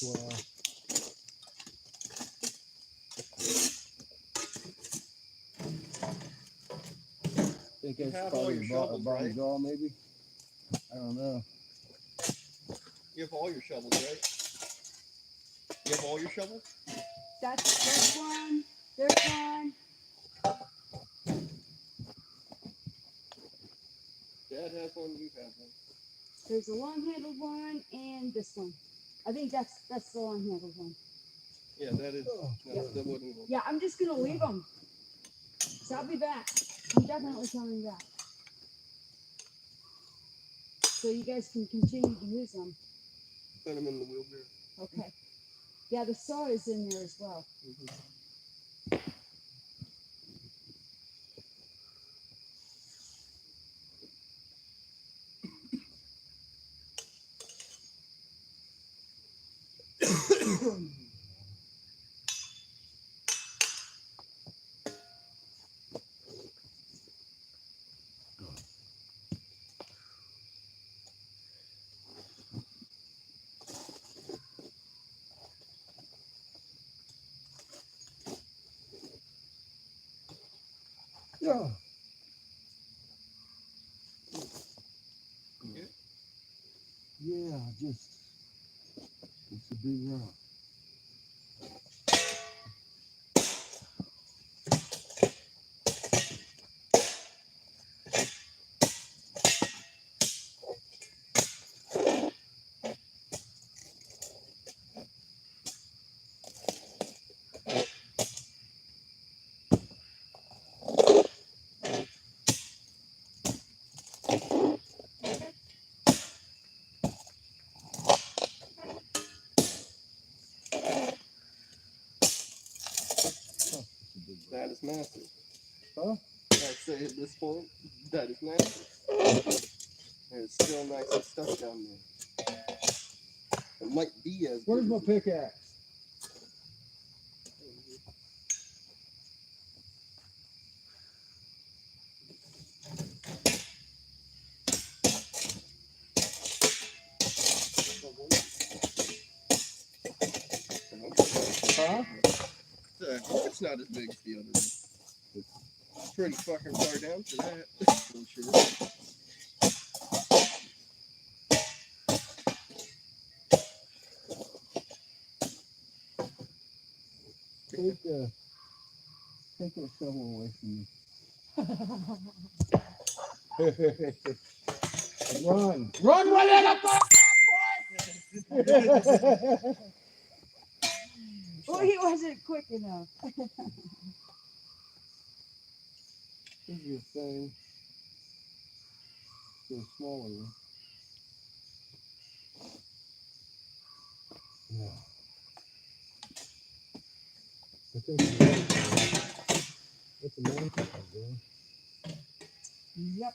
Wow. Think You that's have all probably your a shovels, bottom right? jaw, maybe? I don't know. You have all your shovels, right? You have all your shovels? That's one. There's one. Dad has one, you have one. There's a long-handled one and this one. I think that's the long-handled one. Yeah, that's the wooden one. Yeah, I'm just gonna leave them. So I'll be back. I'm definitely coming back. So you guys can continue to use them. Put them in the wheelbarrow. Okay. Yeah, the saw is in there as well. Yeah. Yeah, just it's a big rock. That is massive. Huh? I'd say at this point, that is massive. There's still nice stuff down there. It might be as Where's good my as pickaxe? Huh? I hope it's not as big as the other one. It's pretty fucking far down for that. I'm sure. Take that shovel away from me. Run! Run with it! Well, he wasn't quick enough. This is a thing. It's a smaller one. Yeah. I think it's a mountain there. Yep.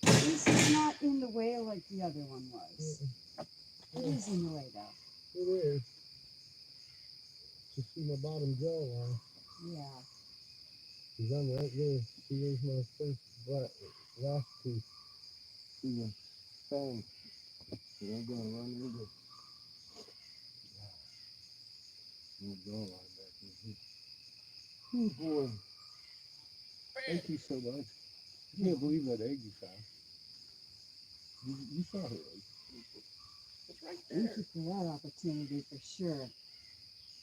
This is not in the way like the other one was. It is in the way though. It is. Just see my bottom jaw line. Yeah. Because I'm right there. See, there's my first last tooth. See the fang. And I'm going to run into my jaw line back in here. Oh boy. Thank you so much. I can't believe that egg you found. You saw it. It's right Thank there. you for that opportunity for sure.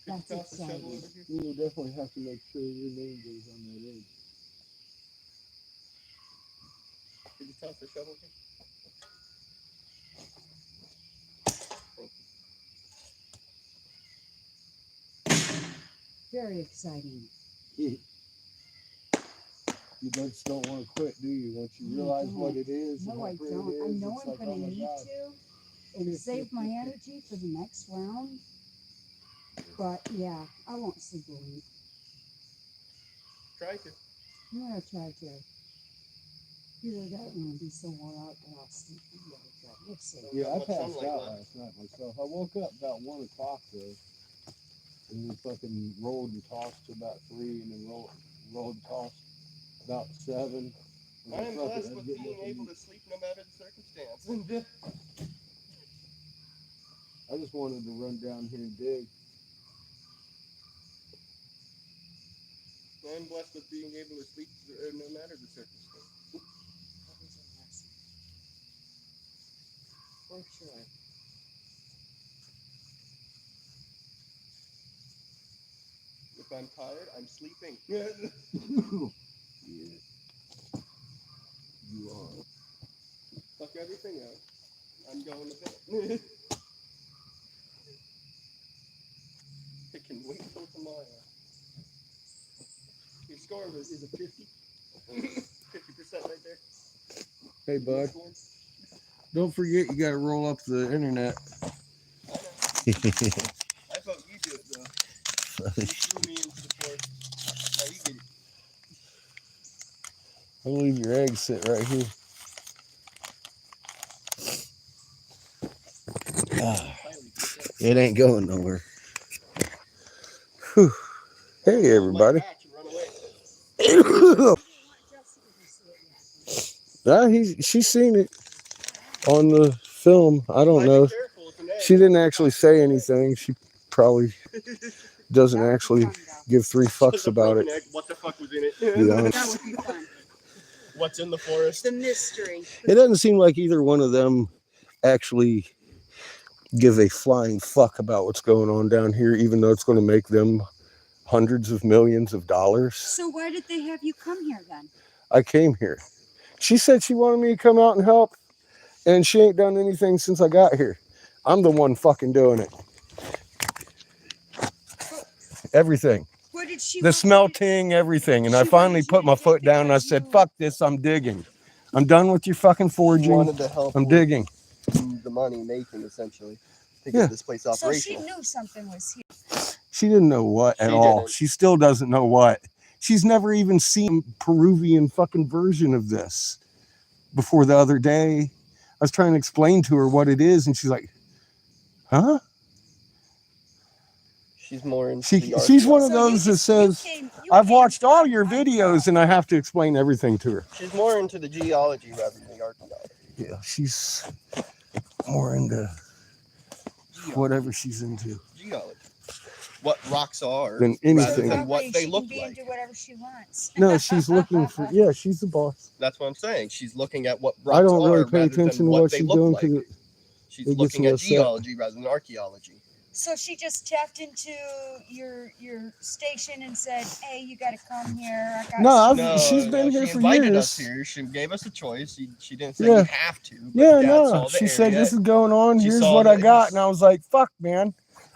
Could you That's toss the shovel exciting. over here? You will definitely have to make sure your name goes on that egg. Could you toss the shovel here? Very exciting. You just don't want to quit, do you? Once you realize what it is and No, how I great don't. it is, I know it's I'm like, going oh to my need God. to and save my energy for the next round. But yeah, I won't sleep a week. Try to. I'm going to try to. Either that or I'm going to be so worn out that I'll sleep really good. We'll see. Yeah, I Much passed sunlight out left. last night myself. I woke up about 1 o'clock though, and then fucking rolled and tossed to about 3, and then rolled and tossed about 7. I am blessed with being able to sleep no matter the circumstance. I just wanted to run down here and dig. I am blessed with being able to sleep no matter the circumstance. That was a lesson. For sure. If I'm tired, I'm sleeping. Yeah. you on. Fuck everything else. I'm going to bed. I can wait till tomorrow. Your score is a 50. 50% right there. Hey, bud. Don't forget you got to roll up the internet. I thought you do it though. You threw me into the forest. Now you get it. I'll leave your eggs sit right here. It ain't going nowhere. Whew. Hey, everybody. She's seen it on the film. I don't know. She didn't actually say anything. She probably doesn't actually give three fucks about it. What the fuck was in it? That would be fun. What's in the forest? The mystery. It doesn't seem like either one of them actually give a flying fuck about what's going on down here, even though it's going to make them hundreds of millions of dollars. So why did they have you come here then? I came here. She said she wanted me to come out and help, and she ain't done anything since I got here. I'm the one fucking doing it. Everything. What did she The want? smelting, everything. And I She finally wanted you put to my dig foot down and I because said, you- fuck this, I'm digging. I'm done with your fucking She forging. wanted to help I'm with digging. the money making essentially to Yeah. get this place So she operational. knew something was here. She didn't know what at She all. didn't. She still doesn't know what. She's never even seen Peruvian fucking version of this before the other day. I was trying to explain to her what it is, and she's like, huh? She's more into the She's one of So you those that just- says, you I've came watched all from your videos, and I have to explain everything to her. She's more into the geology rather than the archaeology. Yeah, she's more into whatever she's into Geology. What rocks are than rather anything. than what Probably they she look can be like. into whatever she wants. No, she's looking for, yeah, she's the boss. That's what I'm saying. She's looking at what rocks I don't really are pay rather attention than to what what they she's look doing like. because She's it gets looking me at upset. geology rather than archaeology. So she just tapped into your station and said, "Hey, you got to come here. I got No, some- she's been here she for invited years. us here. She gave us a choice. She didn't say Yeah. you have to. But Yeah, Dad no. saw the She area. said, this is going on. She Here's saw what I that got. he's- And I was like, fuck, man.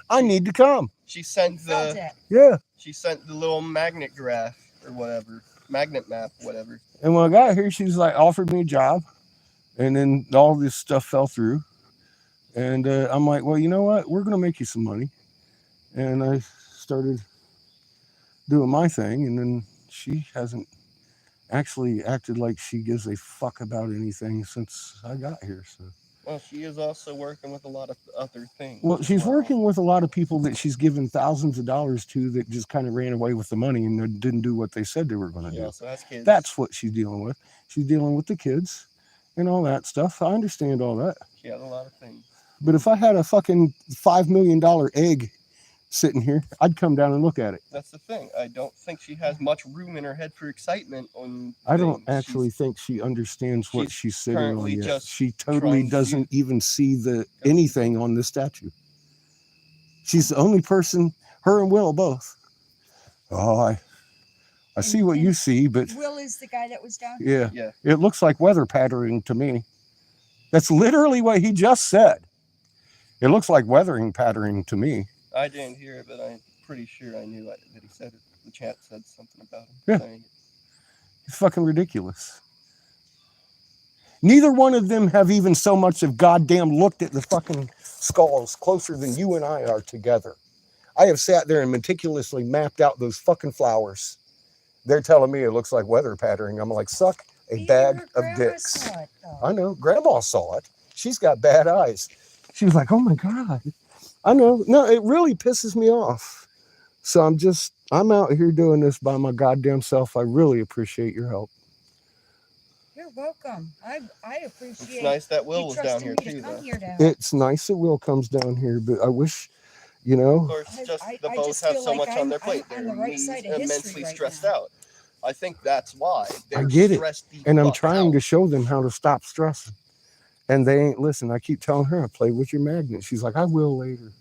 I need to come. She sent You felt the it. Yeah. she sent the little magnet graph or whatever, magnet map, whatever. And when I got here, she was like, offered me a job. And then all this stuff fell through. And I'm like, well, you know what? We're going to make you some money. And I started doing my thing. And then she hasn't actually acted like she gives a fuck about anything since I got here. So. Well, she is also working with a lot of other things. Well, as she's working with a lot of people that she's given thousands of dollars to that just kind of ran away with the money and they didn't do what they said they were going to She do. also has kids. That's what she's dealing with. She's dealing with the kids and all that stuff. I understand all that. She has a lot of things. But if I had a fucking $5 million egg sitting here, I'd come down and look at it. That's the thing. I don't think she has much room in her head for excitement on I don't things. actually think she understands what she's she's sitting on currently yet. just She totally trying to- doesn't even see anything on the statue. She's the only person, her and Will both. Oh, I see what you see, but Will is the guy that was down here. yeah, Yeah. it looks like weather patterning to me. That's literally what he just said. It looks like weathering patterning to me. I didn't hear it, but I'm pretty sure I knew that he said it. The chat said something about him Yeah. saying it. It's fucking ridiculous. Neither one of them have even so much of goddamn looked at the fucking skulls closer than you and I are together. I have sat there and meticulously mapped out those fucking flowers. They're telling me it looks like weather patterning. I'm like, suck a Even bag her of grandma dicks. saw it, though. I know. Grandma saw it. She's got bad eyes. She was like, oh my God. I know. No, it really pisses me off. So I'm out here doing this by my goddamn self. I really appreciate your help. You're welcome. I appreciate It's nice that Will you was down trusting here me to too, come though. here to help. It's nice that Will comes down here, but I wish, you know, Of course, just I the both just have feel so like much on their I'm plate. on They're the right side of history immensely right stressed now. out. I think that's why they're I get it. stressed the and I'm fuck trying out. to show them how to stop stressing. And they ain't listen. I keep telling her, I play with your magnet. She's like, I will later.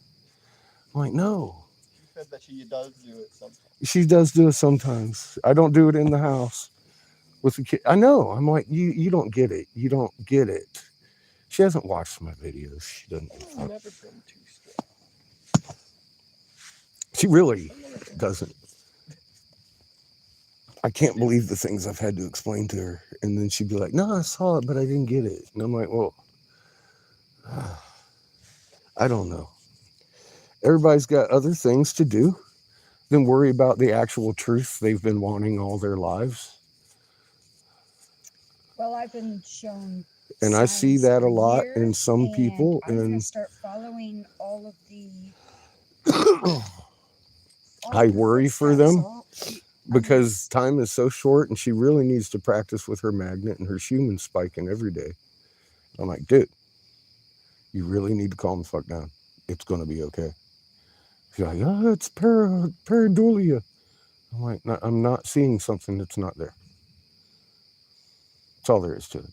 I'm like, no. She said that she does do it sometimes. She does do it sometimes. I don't do it in the house. with the kid. I know. I'm like, you don't get it. You don't get it. She hasn't watched my videos. She doesn't. I've never been too stressed. She really doesn't. I can't believe the things I've had to explain to her. And then she'd be like, no, I saw it, but I didn't get it. And I'm like, well, I don't know. Everybody's got other things to do than worry about the actual truth they've been wanting all their lives. Well, I've been shown. And I see signs that a for lot in years, some people. I'm gonna And start following all of the. I worry for them footsteps, because time is so short and she really needs to practice with her magnet and her human spiking every day. I'm like, dude, you really need to calm the fuck down. It's going to be okay. She's like, oh, it's pareidolia. I'm like, no, I'm not seeing something that's not there. That's all there is to it.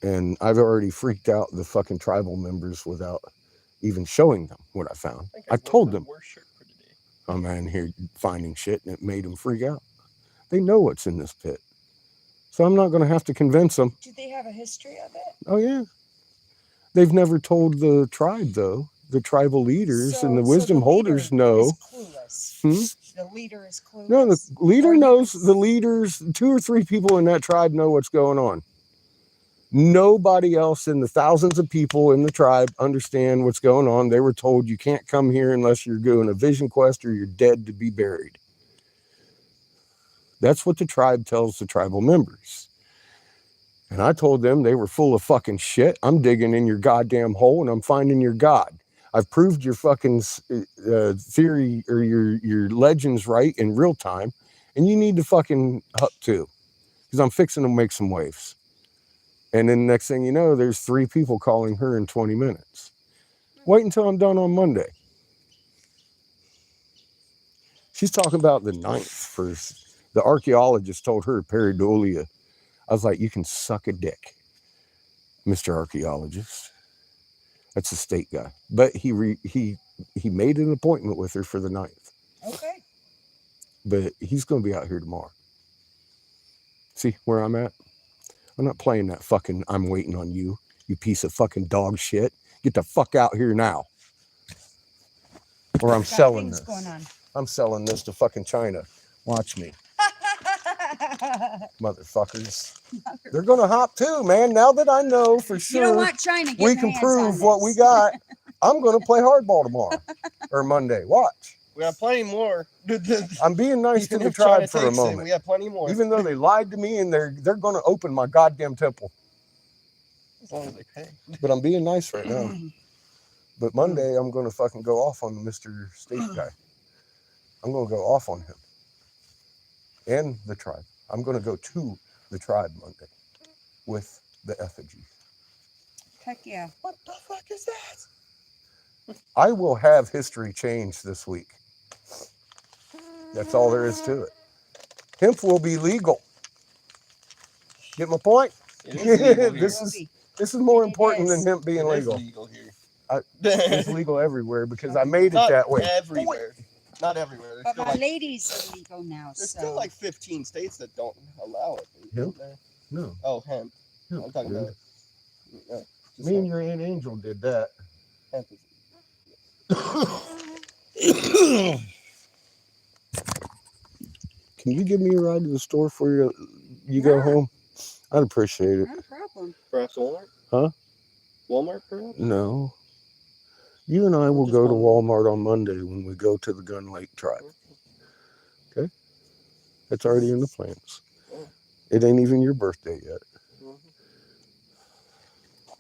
And I've already freaked out the fucking tribal members without even showing them what I found. I told them. I'm in here finding shit, and it made them freak out. They know what's in this pit. So I'm not going to have to convince them. Do they have a history of it? Oh, yeah. They've never told the tribe, though. The tribal leaders and the wisdom holders know. Is clueless. The leader is clueless. No, the leader knows. The leaders, 2 or 3 people in that tribe know what's going on. Nobody else in the thousands of people in the tribe understand what's going on. They were told you can't come here unless you're doing a vision quest or you're dead to be buried. That's what the tribe tells the tribal members. And I told them they were full of fucking shit. I'm digging in your goddamn hole and I'm finding your God. I've proved your fucking theory or your legends right in real time. And you need to fucking up too. Because I'm fixing to make some waves. And then next thing you know, there's 3 people calling her in 20 minutes. Wait until I'm done on Monday. She's talking about the 9th first. The archaeologist told her pareidolia. I was like, you can suck a dick, Mr. Archaeologist. That's a state guy. But he made an appointment with her for the 9th. Okay. But he's going to be out here tomorrow. See where I'm at? I'm not playing that fucking I'm waiting on you, you piece of fucking dog shit. Get the fuck out here now. Or I'm selling this. Going on. I'm selling this to fucking China. Watch me. Motherfuckers. They're going to hop too, man. Now that I know for sure you don't want China we can prove what we got, I'm going to play hardball tomorrow or Monday. Watch. We have plenty more. I'm being nice to the tribe for a moment. We have plenty more. Even though they lied to me and they're going to open my goddamn temple. As long as they pay. But I'm being nice right now. But Monday, I'm going to fucking go off on Mr. State guy. I'm going to go off on him. And the tribe. I'm going to go to the tribe Monday with the effigies. Heck yeah. What the fuck is that? I will have history change this week. That's all there is to it. Hemp will be legal. Get my point? This is more important than hemp being legal. Legal here. It's legal everywhere because I made it that way. Everywhere. Not everywhere. But my ladies are legal now. There's so. still like 15 states that don't allow it. Hemp? No. Oh, hemp. Hemp, I'm talking dude. about. Me and your Aunt Angel did that. Hemp Can you give me a ride to the store before you go home? I'd appreciate it. Not a problem. Perhaps Walmart? Huh? Walmart, perhaps? No. You and I will go to Walmart on Monday when we go to the Gun Lake tribe. Okay? That's already in the plans. It ain't even your birthday yet.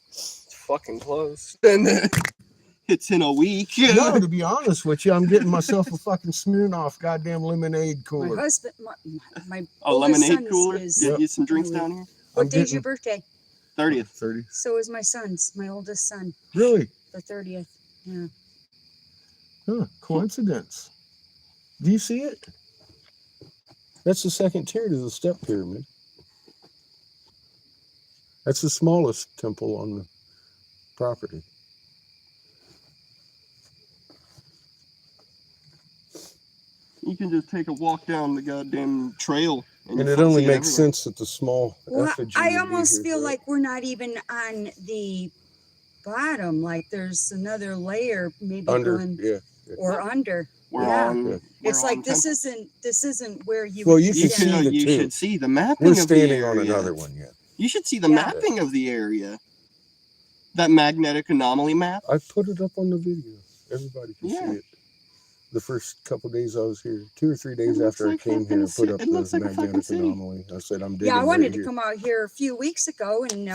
It's fucking close. And it's in a week. No, to be honest with you, I'm getting myself a fucking Smirnoff goddamn lemonade cooler. My husband, my A oldest lemonade son cooler? is- Get you some drinks down here? What day's your birthday? 30th. 30. So is my son's, my oldest son, Really? the 30th. Yeah. Huh, coincidence. Do you see it? That's the second tier to the step pyramid. That's the smallest temple on the property. You can just take a walk down the goddamn trail And you it see only it makes everywhere. sense that the small Well, effigy I would be almost here, feel right? like we're not even on the bottom. Like there's another layer maybe Under, going yeah. or under. We're Yeah. on. Yeah. We're It's like on this temple. isn't where you Well, would you be can You, see should, the you two. should see the mapping We're of the standing on area. another one yet. You should see the Yeah. mapping of the area. That magnetic anomaly map. I put it up on the video. Everybody can Yeah. see it. The first couple days I was here, 2 or 3 days It looks after like I came fucking here, I put ci- up it the looks like a fucking magnetic city. anomaly. I said, I'm digging Yeah, I wanted right to here. come out here a few weeks ago, and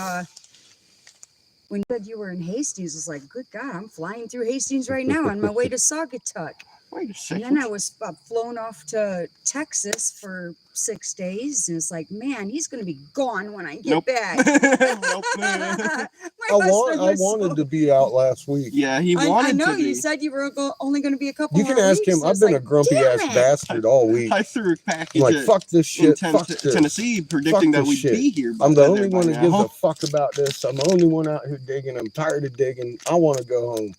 when you said you were in Hastings, I was like, good God, I'm flying through Hastings right now on my way to Saugatuck. Wait a And second. then I was flown off to Texas for 6 days, and it's like, man, he's going to be gone when I get Nope. back. Nope. My husband I was wanted so- to be out last week. Yeah, he I wanted know to be. you said you were only going to be a couple You more can ask weeks. him. I I've was been like, a grumpy damn ass it. bastard all week. I threw a I'm package like, at- fuck this in shit. Fuck this. Tennessee, predicting that this we'd shit. be here. I'm the by only there by one that now. gives a fuck about this. I'm the only one out here digging. I'm tired of digging. I want to go home.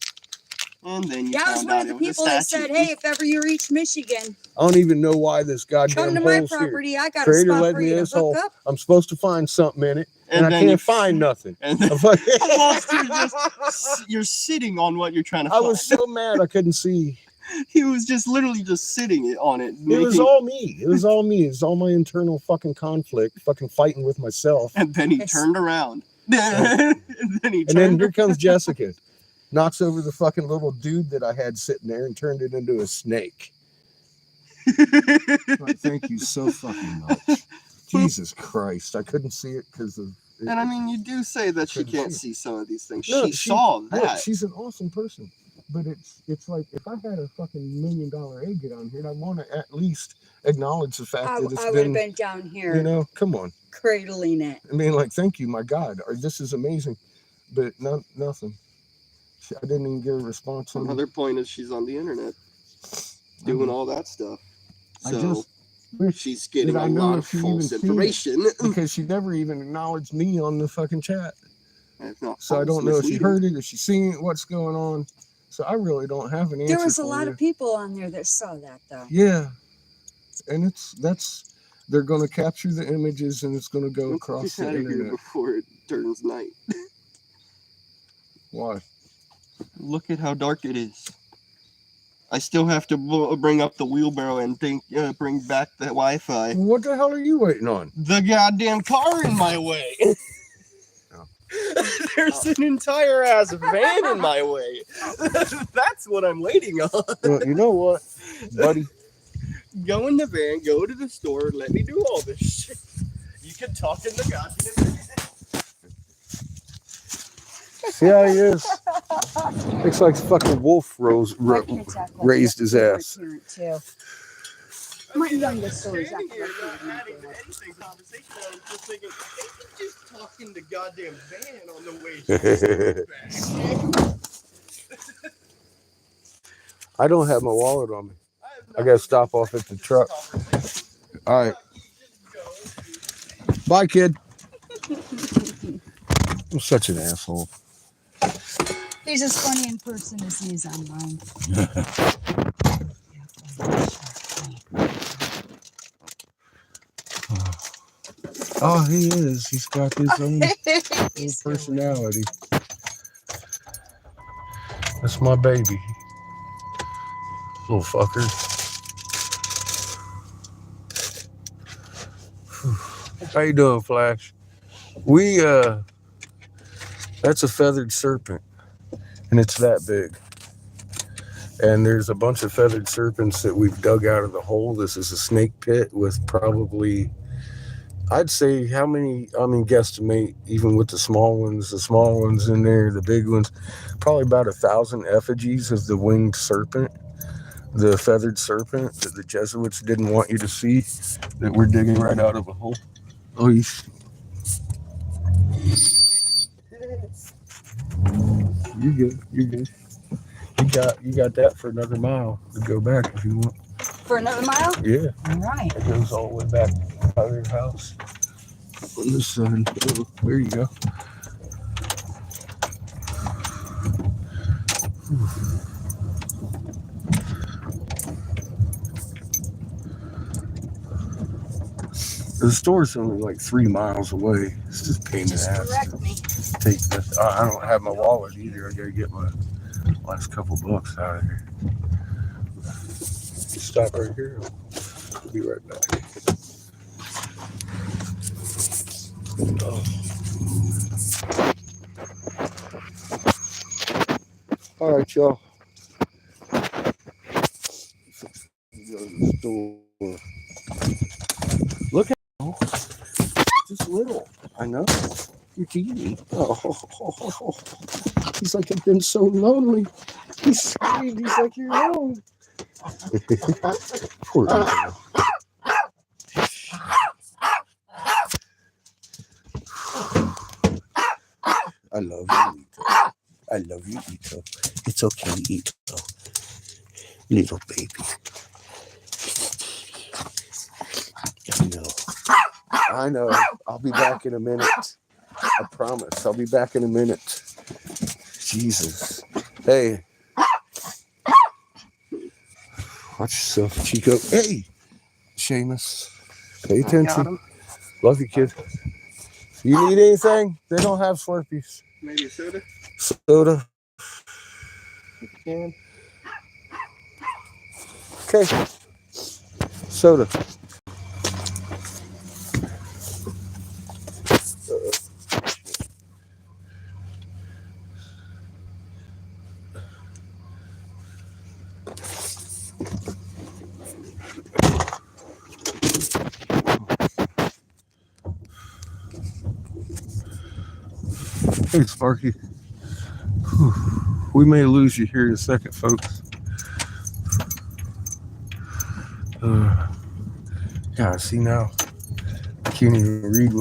And then you Yeah, I was found one out of the it was a people that statue. said, hey, if ever you reach Michigan, I don't even know why this come goddamn to my hole's here. property. I got a Creator spot led for me you to this hook hole. up. I'm supposed to find something in it, and I then can't you- find nothing. And then I'm fucking- Whilst you're sitting on what you're trying to I find. was so mad I couldn't see. He was just literally just sitting on it. It was all me. It was all me. It was all my internal fucking conflict, fucking fighting with myself. And then he Yes. turned around. and then he And then turned here comes Jessica, knocks over the fucking little dude that I had sitting there and turned it into a snake. Like, thank you so fucking much. Jesus Christ, I couldn't see it because of. And I mean, you do say that she Couldn't can't see. see some of these things. No, she saw Look, that. she's an awesome person, but it's like if I had a fucking $1 million egg on here, I want to at least acknowledge the fact I that it's would have been, been down here you know, come on. cradling it. I mean, like, thank you, my God, or this is amazing, but nothing. I didn't even get a response on Another point is she's on the internet doing all that stuff. I So just wish she's getting that a I knew lot if of she false even seen it. information. because she never even acknowledged me on the fucking chat. It's not So I false, don't know if she misleading. heard it, if she's seen it, what's going on. So I really don't have an answer. There was a for lot you. of people on there that saw that, though. Yeah, and they're going to capture the images and it's going to go Let's across get the out of here internet. before it turns night. Why? Look at how dark it is. I still have to bring up the wheelbarrow and bring back the Wi-Fi. What the hell are you waiting on? The goddamn car in my way. Oh. There's an entire ass van in my way. That's what I'm waiting on. Well, you know what, buddy? Go in the van, go to the store, let me do all this shit. You can talk in the goddamn van. See how he is? Looks like fucking wolf raised his ass. Too. My youngest son is Standing acting here, like not he adding didn't to do it. anything conversation. I was just thinking, they can just talk in the goddamn van on the way back. I don't have my wallet on me. I gotta stop off at the truck. All right. Bye, kid. I'm such an asshole. He's as funny in person as he is online. Oh, he is. He's got his own He's personality. That's my baby. Little fucker. How you doing, Flash? That's a feathered serpent, and it's that big. And there's a bunch of feathered serpents that we've dug out of the hole. This is a snake pit with probably, I'd say, how many, guesstimate, even with the small ones in there, the big ones, probably about 1,000 effigies of the winged serpent, the feathered serpent that the Jesuits didn't want you to see, that we're digging right out of a hole. Oh, you're good. You're good. You got that for another mile to go back if you want. For another mile? Yeah. All right. It goes all the way back to your house. On this side. Oh, there you go. The store's only like 3 miles away. It's just a pain in the Just ass. correct me. Take this. I don't have my wallet either. I gotta get my last couple bucks out of here. Stop right here. I'll be right back. All right, y'all. Go to the store. Look at just little. I know. You're teeny. Oh, he's like, I've been so lonely. He's screamed. He's like, you're alone. Poor little. I love you, Ito. I love you, Ito. It's okay, Ito. Little baby. I know. I'll be back in a minute. I promise. I'll be back in a minute. Jesus. Hey. Watch yourself, Chico. Hey. Seamus. Pay attention. Love you, kid. You need anything? They don't have Slurpees. Maybe a soda? Soda. If you can. Okay. Soda. Hey, Sparky. Whew. We may lose you here in a second, folks. Yeah, see now. I can't even read